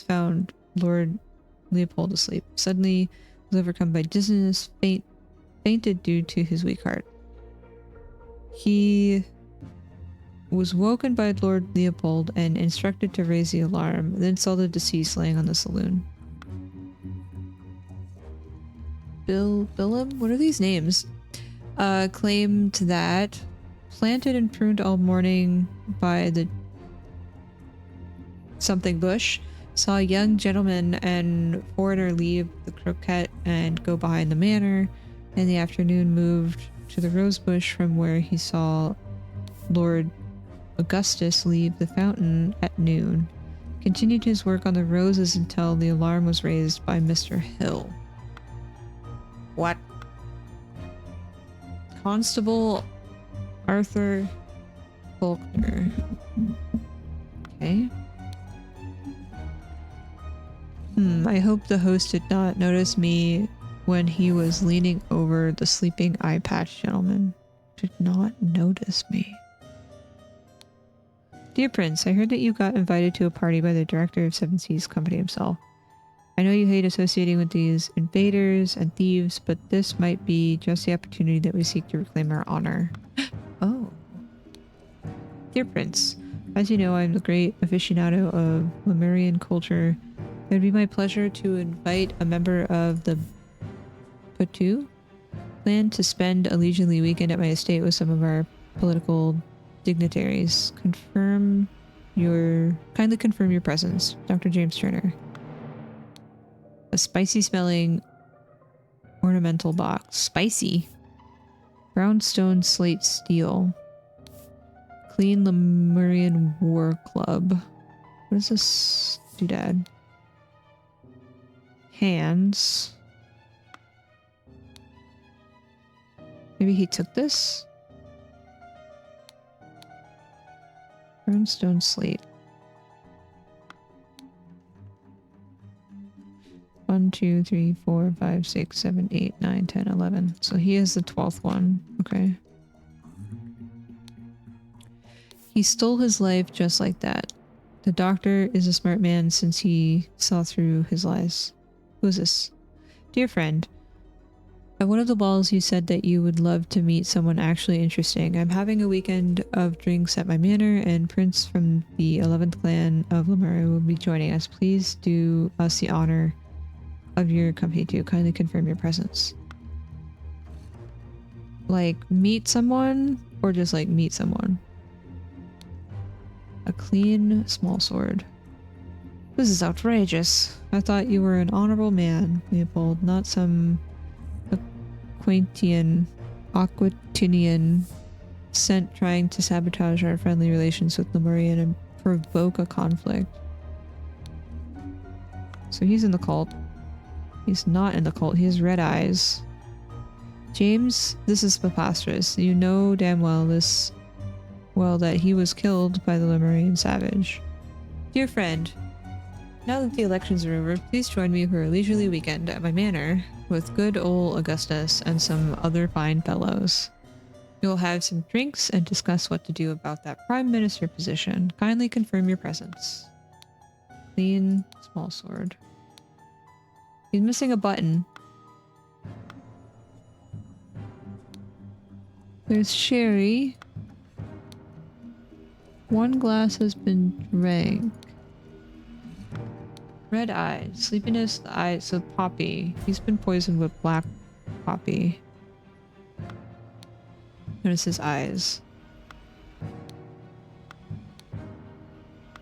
found Lord Leopold asleep. Suddenly was overcome by dizziness, fainted due to his weak heart. He was woken by Lord Leopold and instructed to raise the alarm, then saw the deceased laying on the saloon. Billum? What are these names? Claimed that planted and pruned all morning by the something bush, saw a young gentleman and foreigner leave the croquet and go behind the manor. In the afternoon moved to the rose bush from where he saw Lord Augustus leave the fountain at noon. Continued his work on the roses until the alarm was raised by Mr. Hill. What? Constable Arthur Faulkner. Okay. I hope the host did not notice me when he was leaning over the sleeping eye patch gentleman. Did not notice me. Dear Prince, I heard that you got invited to a party by the director of Seven Seas Company himself. I know you hate associating with these invaders and thieves, but this might be just the opportunity that we seek to reclaim our honor. Oh. Dear Prince, as you know, I'm the great aficionado of Lemurian culture. It would be my pleasure to invite a member of the Patu Plan to spend a leisurely weekend at my estate with some of our political dignitaries. Kindly confirm your presence. Dr. James Turner. A spicy smelling ornamental box. Spicy. Brownstone slate steel. Clean Lemurian War Club. What is this doodad? Hands. Maybe he took this? Brownstone slate. 1, 2, 3, 4, 5, 6, 7, 8, 9, 10, 11. So he is the 12th one. Okay. He stole his life just like that. The doctor is a smart man since he saw through his lies. Who is this? Dear friend, at one of the balls you said that you would love to meet someone actually interesting. I'm having a weekend of drinks at my manor, and Prince from the 11th clan of Lemuria will be joining us. Please do us the honor of your company too. Kindly confirm your presence. Like, meet someone, or just like meet someone? A clean small sword. This is outrageous. I thought you were an honorable man, Leopold, not some Aquitanian sent trying to sabotage our friendly relations with Lemurian and provoke a conflict. So he's in the cult. He's not in the cult. He has red eyes. James, this is preposterous. You know damn well that he was killed by the Lemurian savage. Dear friend, now that the elections are over, please join me for a leisurely weekend at my manor with good old Augustus and some other fine fellows. We will have some drinks and discuss what to do about that prime minister position. Kindly confirm your presence. Clean small sword. He's missing a button. There's sherry. One glass has been drank. Red eyes. Sleepiness, the eyes of Poppy. He's been poisoned with black poppy. Notice his eyes.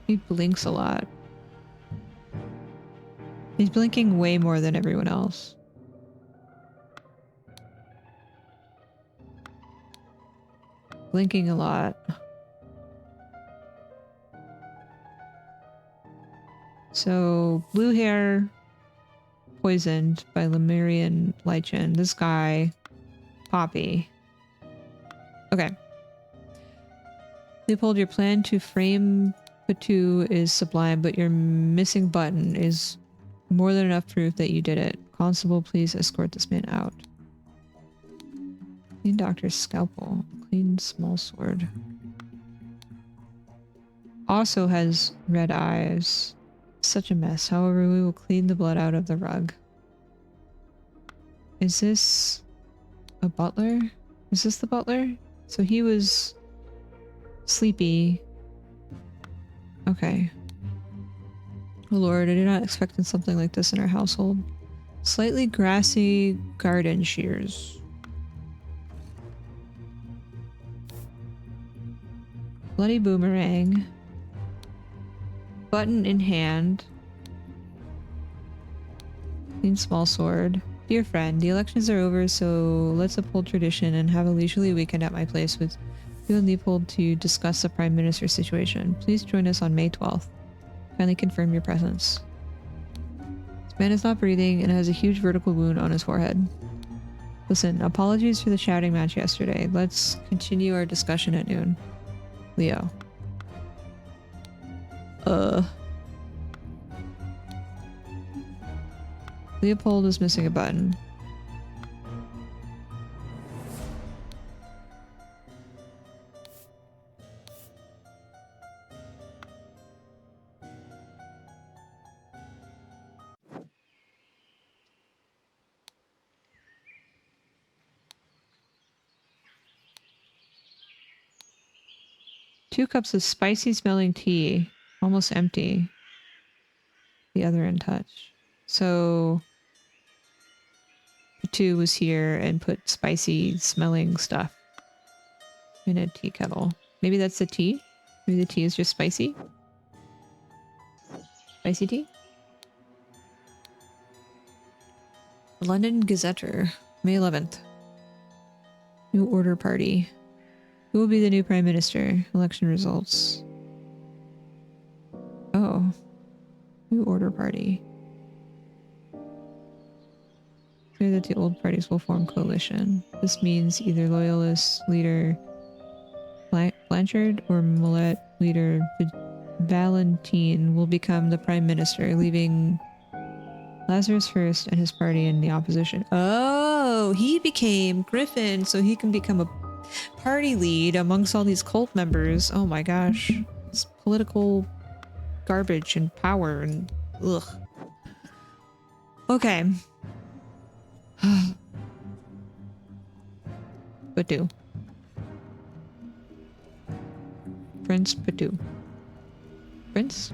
He blinks a lot. He's blinking way more than everyone else. Blinking a lot. So, blue hair, poisoned by Lemurian lichen. This guy, Poppy. Okay. Leopold, your plan to frame Patu is sublime, but your missing button is more than enough proof that you did it. Constable, please escort this man out. Clean doctor's scalpel. Clean small sword. Also has red eyes. Such a mess. However, we will clean the blood out of the rug. Is this a butler? Is this the butler? So he was sleepy. Okay. Oh Lord, I did not expect something like this in our household. Slightly grassy garden shears. Bloody boomerang. Button in hand. Clean small sword. Dear friend, the elections are over, so let's uphold tradition and have a leisurely weekend at my place with you and Leopold to discuss the Prime Minister's situation. Please join us on May 12th. Kindly confirm your presence. This man is not breathing and has a huge vertical wound on his forehead. Listen, apologies for the shouting match yesterday. Let's continue our discussion at noon. Leo. Leopold is missing a button. Two cups of spicy smelling tea, almost empty. The other untouched. So Patu was here and put spicy smelling stuff in a tea kettle. Maybe that's the tea? Maybe the tea is just spicy? Spicy tea? London Gazetteer, May 11th. New Order Party. Who will be the new Prime Minister? Election results. Oh. New Order Party. Clear that the old parties will form coalition. This means either Loyalist leader Blanchard or Millet leader Valentine will become the Prime Minister, leaving Lazarus First and his party in the opposition. Oh, he became Griffin so he can become a party lead amongst all these cult members. Oh my gosh. It's political garbage and power and ugh. Okay. Patu. Prince Patu. Prince?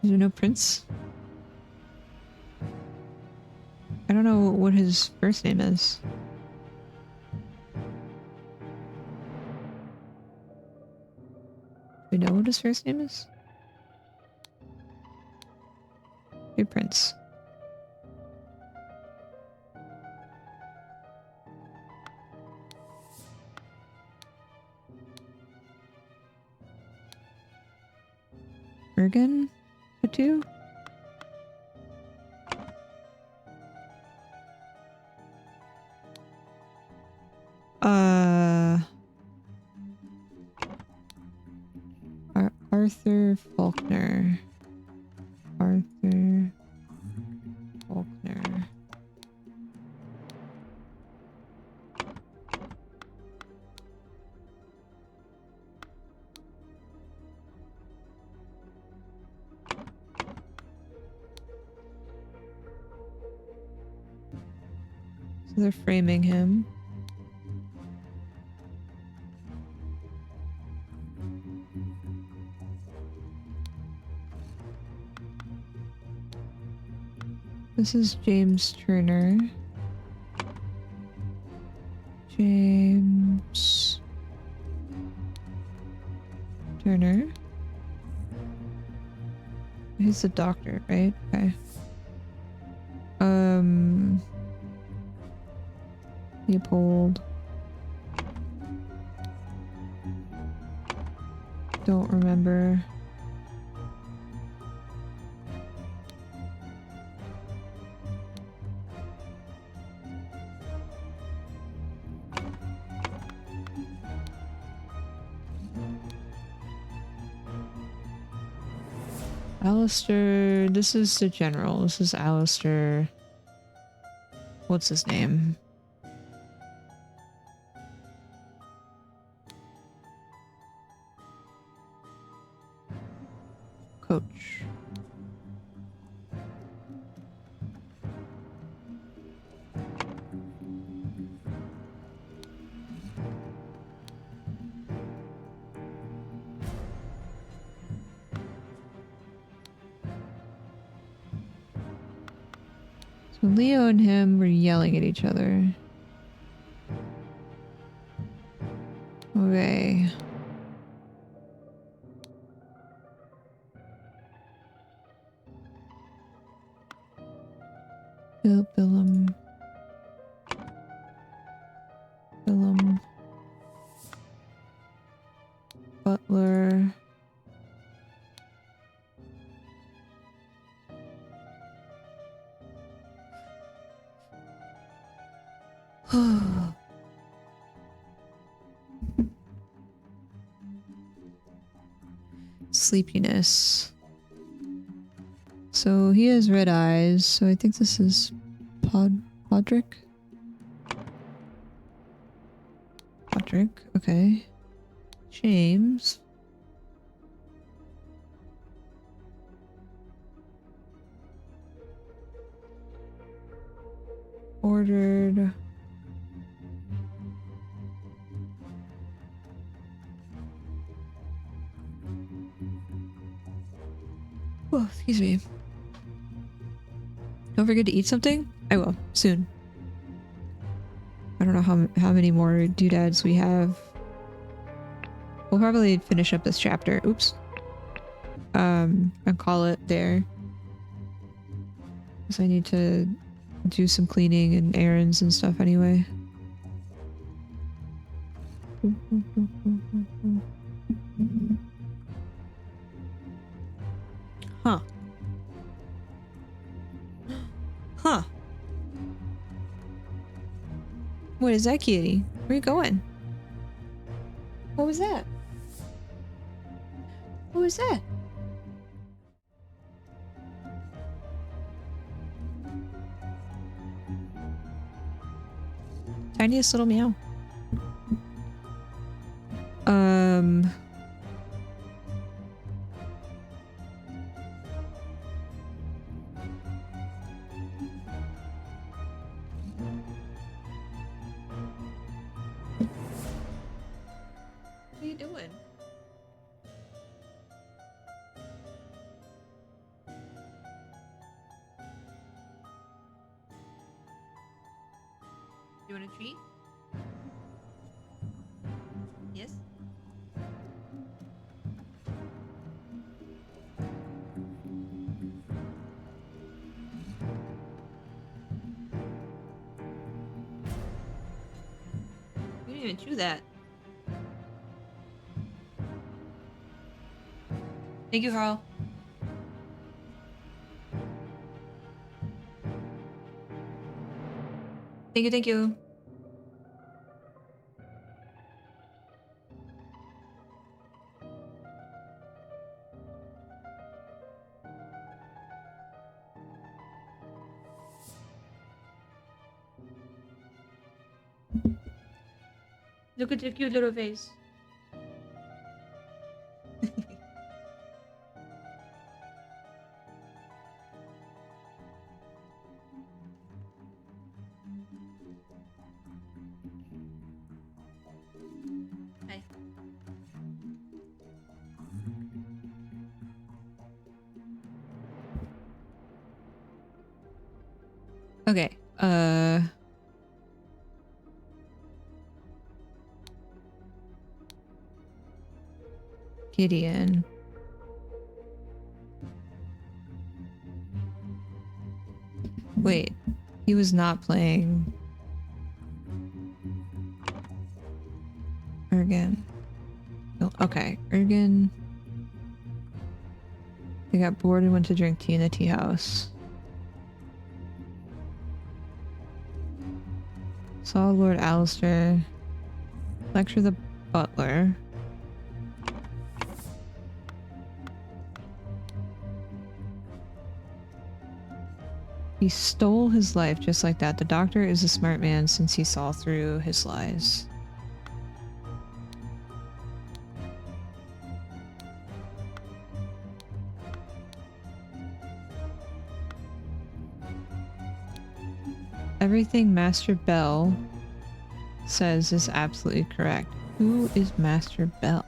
Is there no prince? I don't know what his first name is. Do we know what his first name is? Hey, Prince. Ergen Patu? Arthur Faulkner. Arthur Faulkner. So they're framing him. This is James Turner. James Turner. He's the doctor, right? Okay. Leopold. Don't remember. Alistair, this is the general. This is Alistair. What's his name? Coach. So Leo and him were yelling at each other. Okay. Billum. Butler. Sleepiness. So he has red eyes, so I think this is Podrick? Podrick, okay. James. Ordered. Oh, excuse me. Don't forget to eat something? I will, soon. I don't know how many more doodads we have. We'll probably finish up this chapter. Oops. And call it there. Because I need to do some cleaning and errands and stuff anyway. Huh. Huh. What is that, kitty? Where are you going? What was that? What was that? Tiniest little meow. What are you doing? You want a treat? Yes? You didn't even chew that. Thank you, Carl. Thank you, thank you. Look at your cute little face. Hi. Okay, Gideon. Wait, he was not playing Ergen. Oh, okay, Ergen. They got bored and went to drink tea in the tea house. Saw Lord Alistair. Lecture the butler. He stole his life just like that. The doctor is a smart man since he saw through his lies. Everything Master Bell says is absolutely correct. Who is Master Bell?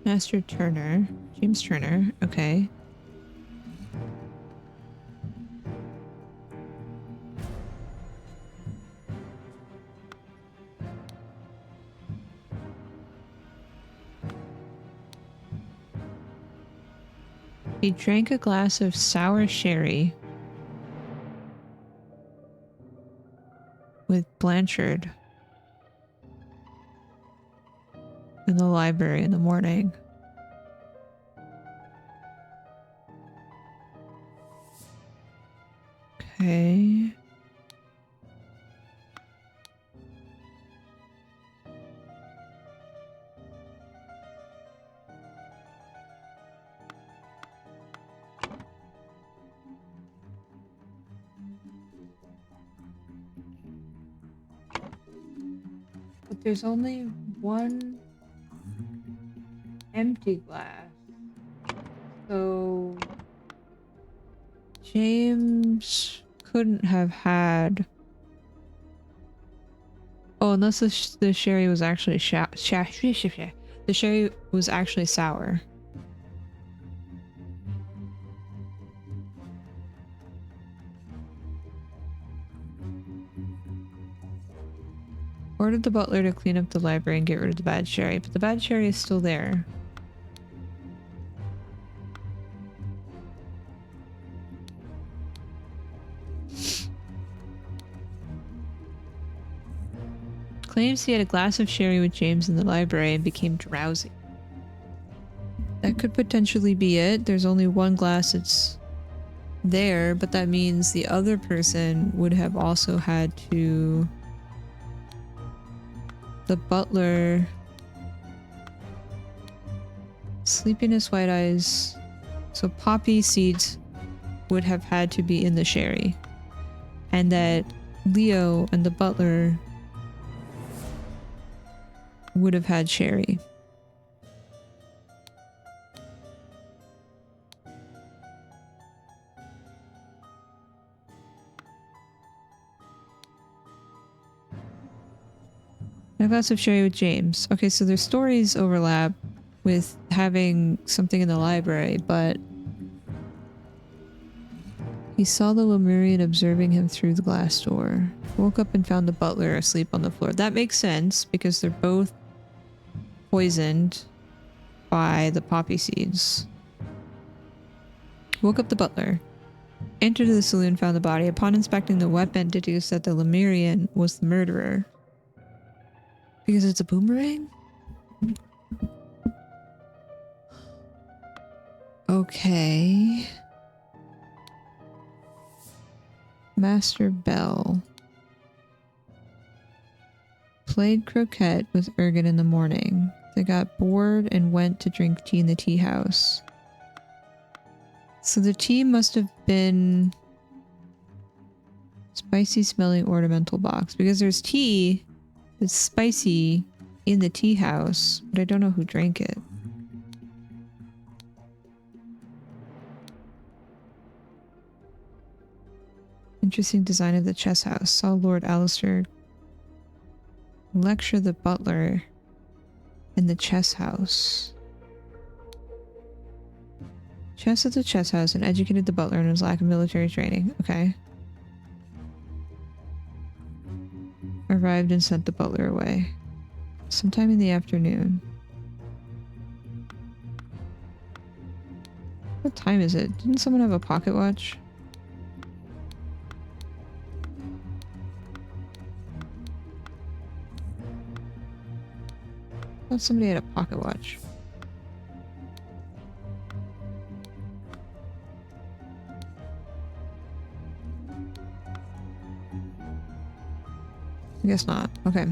Master Turner. James Turner. Okay. He drank a glass of sour sherry with Blanchard in the library in the morning. Okay. But there's only one empty glass. So James couldn't have had. Oh, unless the sherry was actually the sherry was actually sour. Ordered the butler to clean up the library and get rid of the bad sherry, but the bad sherry is still there. Claims he had a glass of sherry with James in the library and became drowsy. That could potentially be it. There's only one glass that's there, but that means the other person would have also had to... The butler... Sleepiness, white eyes... So poppy seeds would have had to be in the sherry. And that Leo and the butler would have had sherry. A glass of sherry with James. Okay, so their stories overlap with having something in the library, but he saw the Lemurian observing him through the glass door. Woke up and found the butler asleep on the floor. That makes sense because they're both poisoned by the poppy seeds. Woke up the butler. Entered the saloon, found the body. Upon inspecting the weapon, deduced that the Lemurian was the murderer. Because it's a boomerang? Okay. Master Bell. Played croquet with Ergen in the morning. They got bored and went to drink tea in the tea house. So the tea must have been spicy smelling ornamental box because there's tea that's spicy in the tea house, but I don't know who drank it. Interesting design of the chess house. Saw Lord Alistair lecture the butler in the chess house. Chess at the chess house and educated the butler in his lack of military training. Okay. Arrived and sent the butler away. Sometime in the afternoon. What time is it? Didn't someone have a pocket watch? I thought somebody had a pocket watch. I guess not. Okay.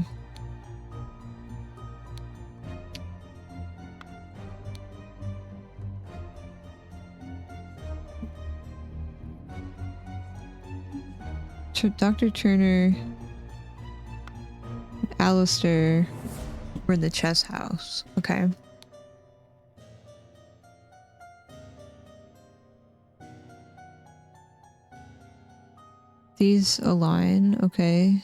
Dr. Turner and Alistair were in the chess house. Okay. These align. Okay.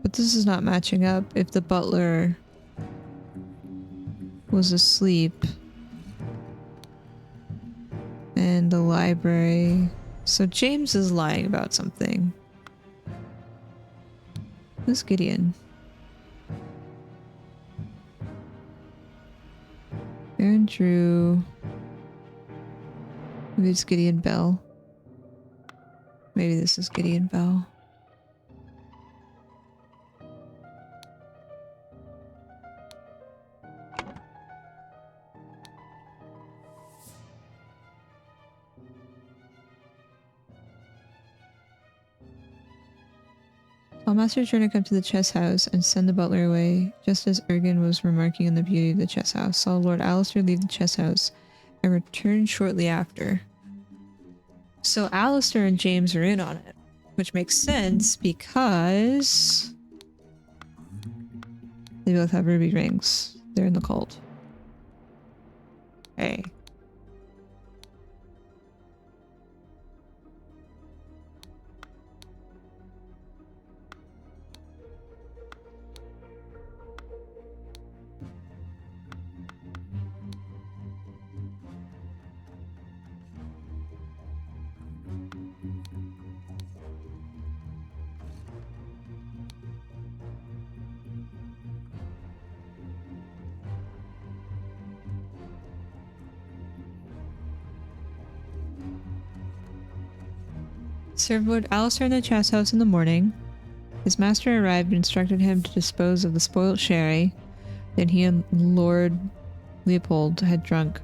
But this is not matching up if the butler was asleep and the library. So James is lying about something. Who's Gideon? Aaron Drew. Maybe it's Gideon Bell. Maybe this is Gideon Bell. Saw Master Turner come to the chess house and send the butler away, just as Ergen was remarking on the beauty of the chess house. Saw Lord Alistair leave the chess house and return shortly after. So Alistair and James are in on it, which makes sense because They both have ruby rings. They're in the cult. Hey. Served Lord Alistair in the chess house in the morning. His master arrived and instructed him to dispose of the spoilt sherry that he and Lord Leopold had drunk,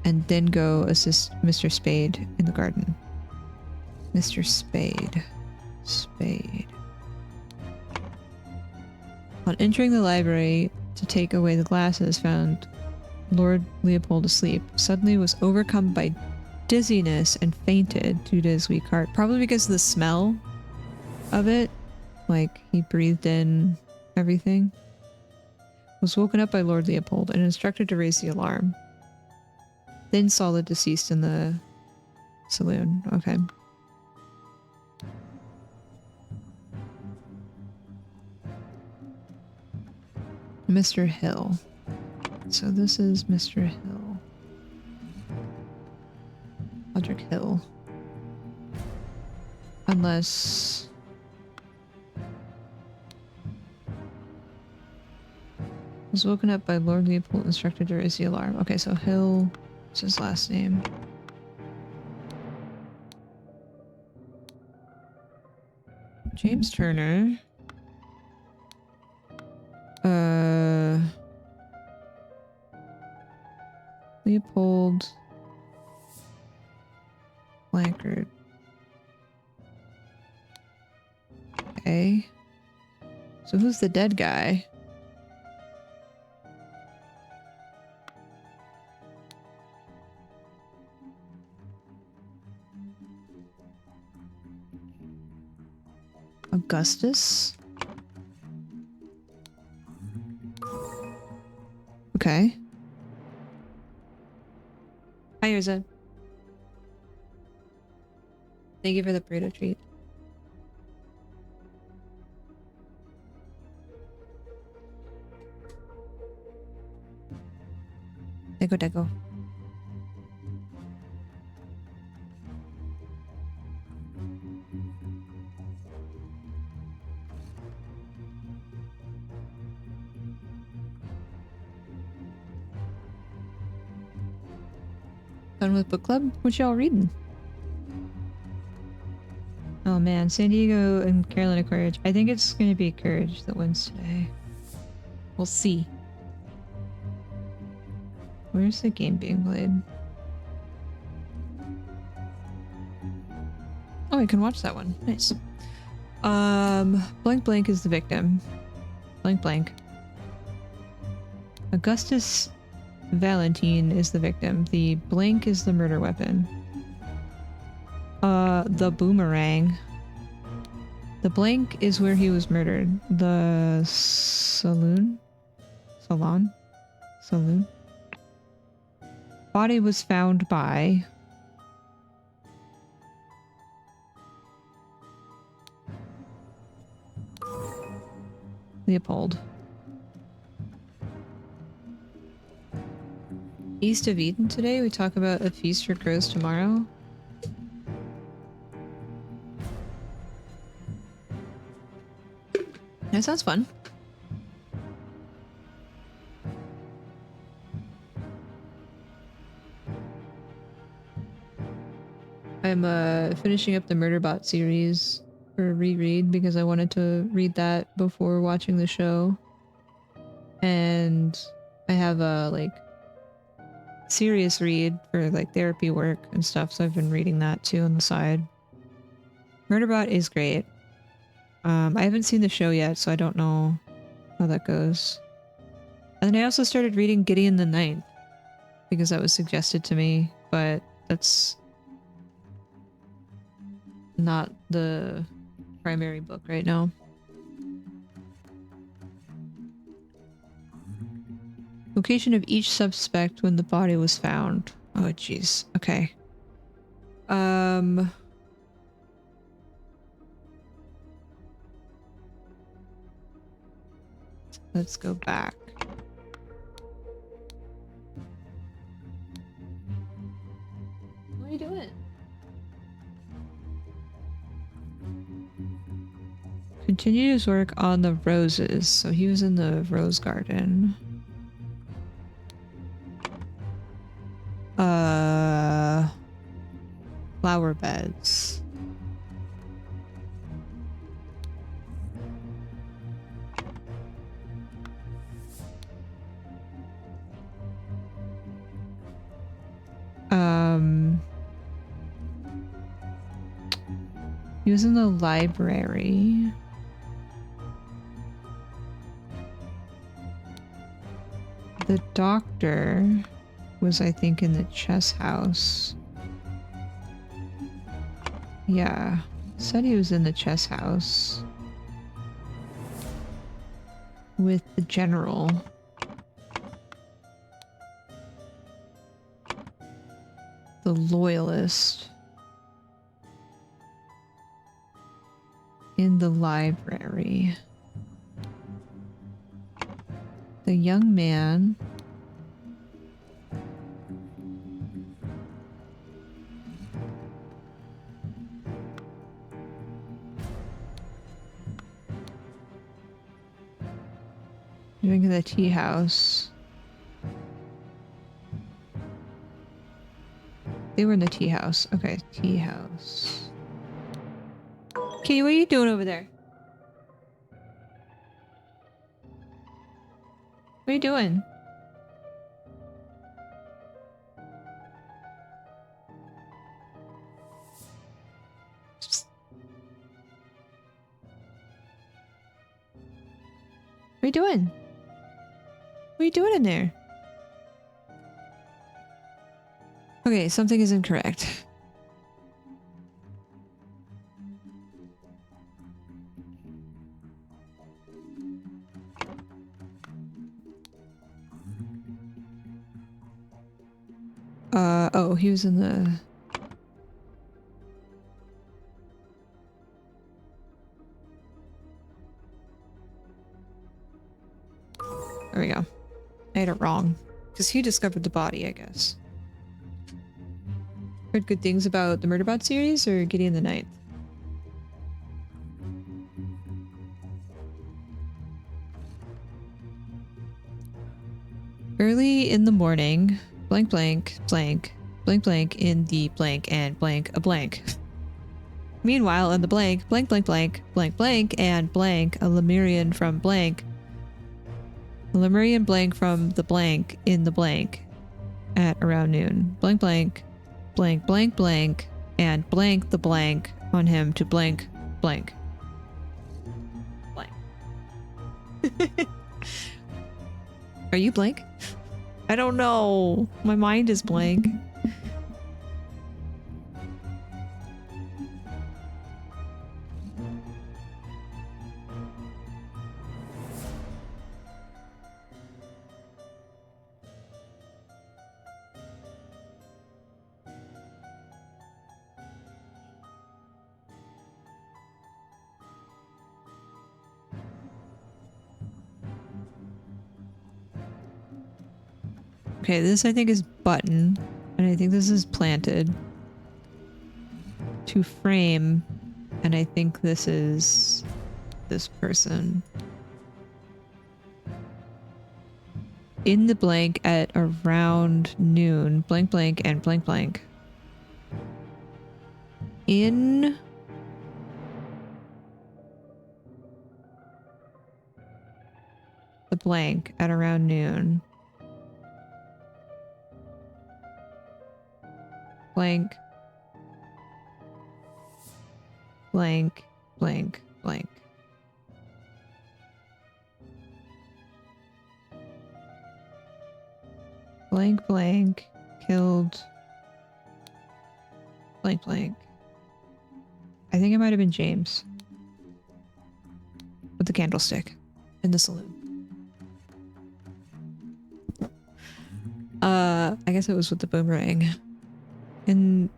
and then go assist Mr. Spade in the garden. Mr. Spade. Spade. On entering the library to take away the glasses, found Lord Leopold asleep. Suddenly was overcome by dizziness and fainted due to his weak heart. Probably because of the smell of it. Like, he breathed in everything. Was woken up by Lord Leopold and instructed to raise the alarm. Then saw the deceased in the saloon. Okay. Mr. Hill. So this is Mr. Hill. Podrick Hill. Unless... was woken up by Lord Leopold, instructed to raise the alarm. Okay, so Hill is his last name. James Turner. Leopold Blankard. Okay. So who's the dead guy? Augustus? Okay. Hi, Urza. Thank you for the burrito treat. Deco. Done with book club? What y'all reading? Oh man, San Diego and Carolina Courage. I think it's gonna be Courage that wins today. We'll see. Where's the game being played? Oh, I can watch that one. Nice. Blank Blank is the victim. Blank Blank. Augustus Valentine is the victim. The blank is the murder weapon. The boomerang. The blank is where he was murdered. The saloon? Salon? Saloon? Body was found by... Leopold. East of Eden today. We talk about a feast for crows tomorrow. That sounds fun. I'm finishing up the Murderbot series for reread because I wanted to read that before watching the show. And I have a like serious read for like therapy work and stuff, so I've been reading that too on the side. Murderbot is great. I haven't seen the show yet, so I don't know how that goes. And then I also started reading Gideon the Ninth because that was suggested to me, but that's not the primary book right now. Location of each suspect when the body was found. Oh, jeez. Okay. Let's go back. What are you doing? Continued his work on the roses. So he was in the rose garden. Flower beds. He was in the library. The doctor was, I think, in the chess house. Yeah, said he was in the chess house with the general. The loyalist. In the library. The young man. Doing the tea house. They were in the tea house. Okay, tea house. Kitty, what are you doing over there? What are you doing? What are you doing? What are you doing in there? Okay, something is incorrect. Oh, he was in the... There we go. I had it wrong. Because he discovered the body, I guess. Heard good things about the Murderbot series or Gideon the Ninth? Early in the morning, blank blank blank blank blank in the blank and blank a blank. Meanwhile, in the blank blank blank blank blank blank and blank a Lemurian from blank. A Lemurian blank from the blank in the blank at around noon. Blank blank blank blank blank and blank the blank on him to blank blank. Blank. Are you blank? I don't know. My mind is blank. Okay, this I think is button, and I think this is planted to frame, and I think this is this person. In the blank at around noon, blank blank and blank blank. In the blank at around noon. Blank. Blank. Blank. Blank. Blank blank killed blank blank. I think it might have been James. With the candlestick in the saloon. guess it was with the boomerang. In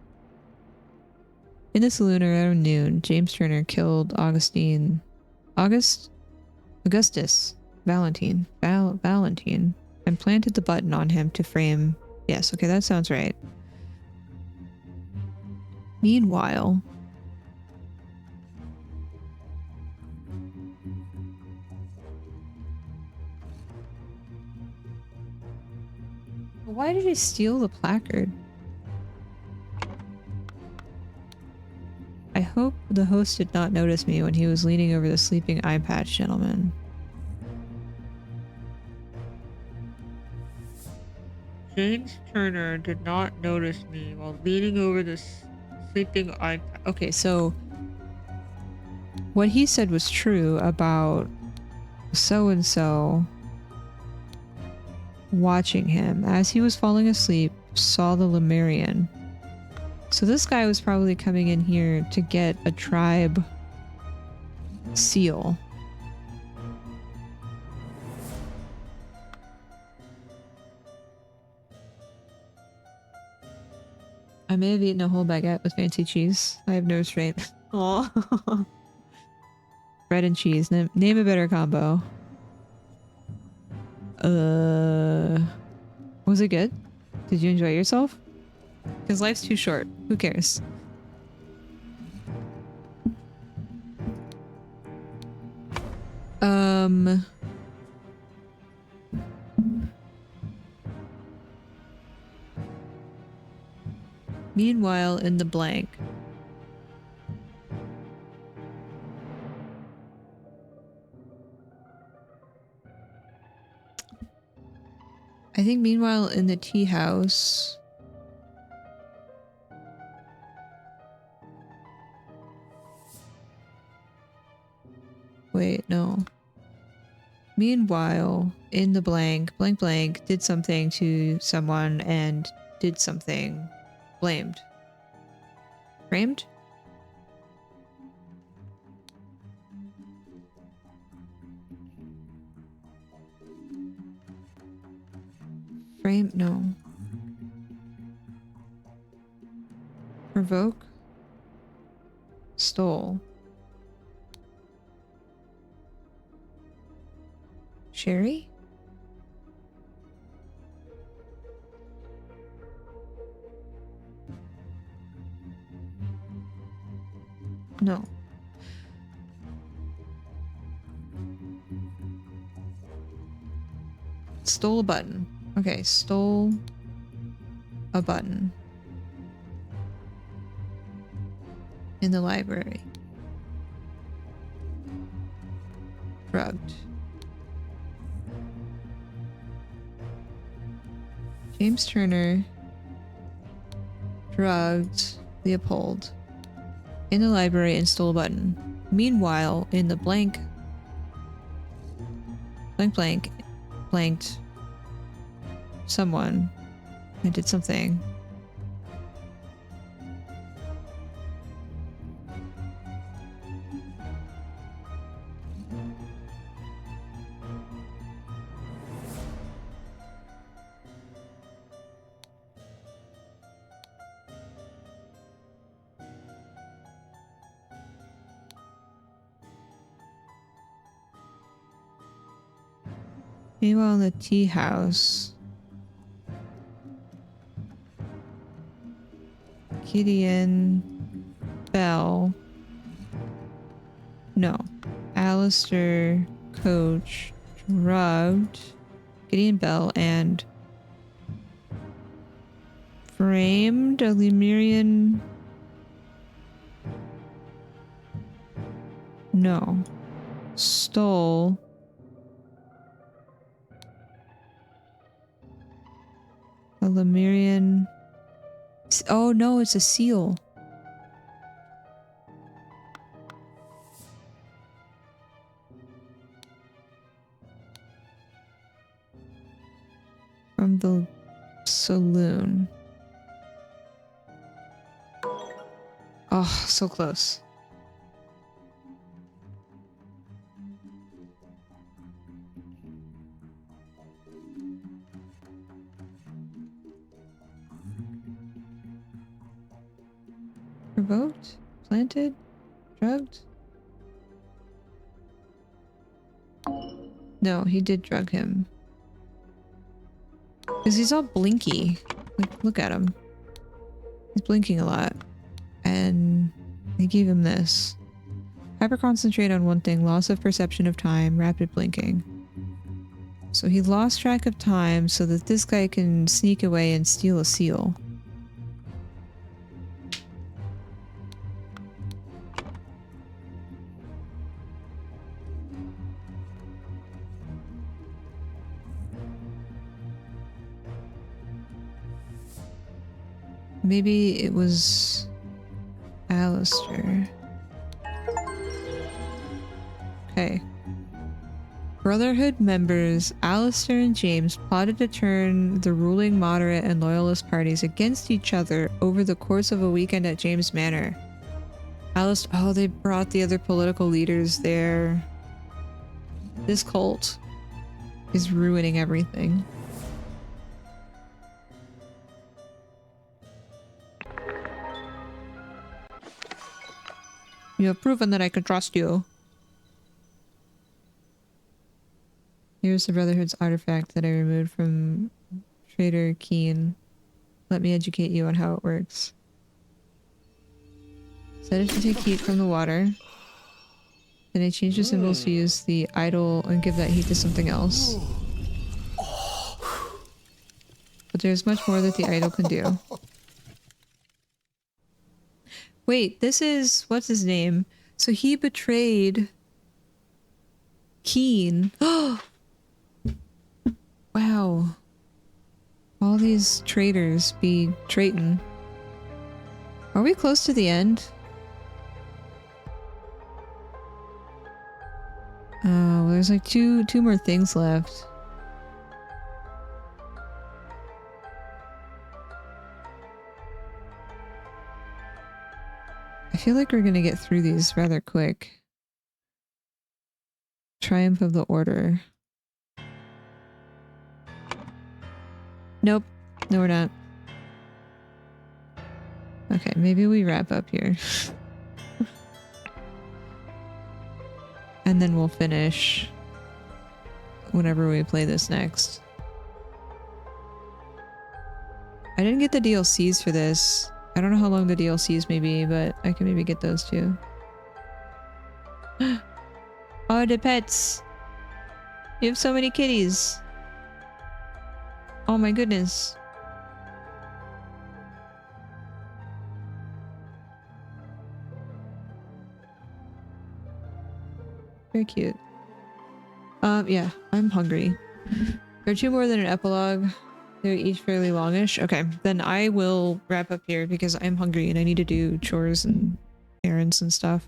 the saloon around noon, James Turner killed Augustus Valentine, and planted the button on him to frame. Yes, okay, that sounds right. Meanwhile, why did he steal the placard? I hope the host did not notice me when he was leaning over the sleeping eye patch gentleman. James Turner did not notice me while leaning over the sleeping eye patch. Okay, so what he said was true about so-and-so watching him as he was falling asleep, saw the Lemurian. So this guy was probably coming in here to get a tribe seal. I may have eaten a whole baguette with fancy cheese. I have no restraint. Aw. Bread and cheese. Name a better combo. Was it good? Did you enjoy yourself? Because life's too short. Who cares? Meanwhile, in the blank. I think meanwhile in the tea house. Wait, no. Meanwhile, in the blank did something to someone and did something blamed. Framed? Frame? No. Provoke? Stole. Sherry? No. Stole a button. Okay, stole a button. In the library. Drugged. James Turner drugged Leopold in the library and stole a button. Meanwhile, in the blanked someone and did something. Meanwhile, in the tea house, Gideon Bell. No. Alistair Coach drugged Gideon Bell and framed a Lemurian. No. Stole a Lemurian. Oh no, it's a seal. From the saloon. Oh, so close. Revoked? Planted? Drugged? No, he did drug him. Because he's all blinky. Like, look at him. He's blinking a lot. And they gave him this. Hyper-concentrate on one thing. Loss of perception of time. Rapid blinking. So he lost track of time so that this guy can sneak away and steal a seal. Maybe it was Alistair. Okay. Brotherhood members Alistair and James plotted to turn the ruling moderate and loyalist parties against each other over the course of a weekend at James Manor. Alistair— oh, they brought the other political leaders there. This cult is ruining everything. You have proven that I can trust you. Here's the Brotherhood's artifact that I removed from Trader Keen. Let me educate you on how it works. Set it to take heat from the water. Then I change the symbols to use the idol and give that heat to something else. But there's much more that the idol can do. Wait, this is— what's his name? So he betrayed Keen. Wow. All these traitors be traitin'. Are we close to the end? Oh, well, there's like two more things left. I feel like we're gonna get through these rather quick. Triumph of the Order. Nope. No, we're not. Okay, maybe we wrap up here. And then we'll finish whenever we play this next. I didn't get the DLCs for this. I don't know how long the DLCs may be, but I can maybe get those too. Oh, the pets! You have so many kitties! Oh my goodness. Very cute. Yeah, I'm hungry. There are two more than an epilogue. They're each fairly longish. Okay, then I will wrap up here because I'm hungry and I need to do chores and errands and stuff.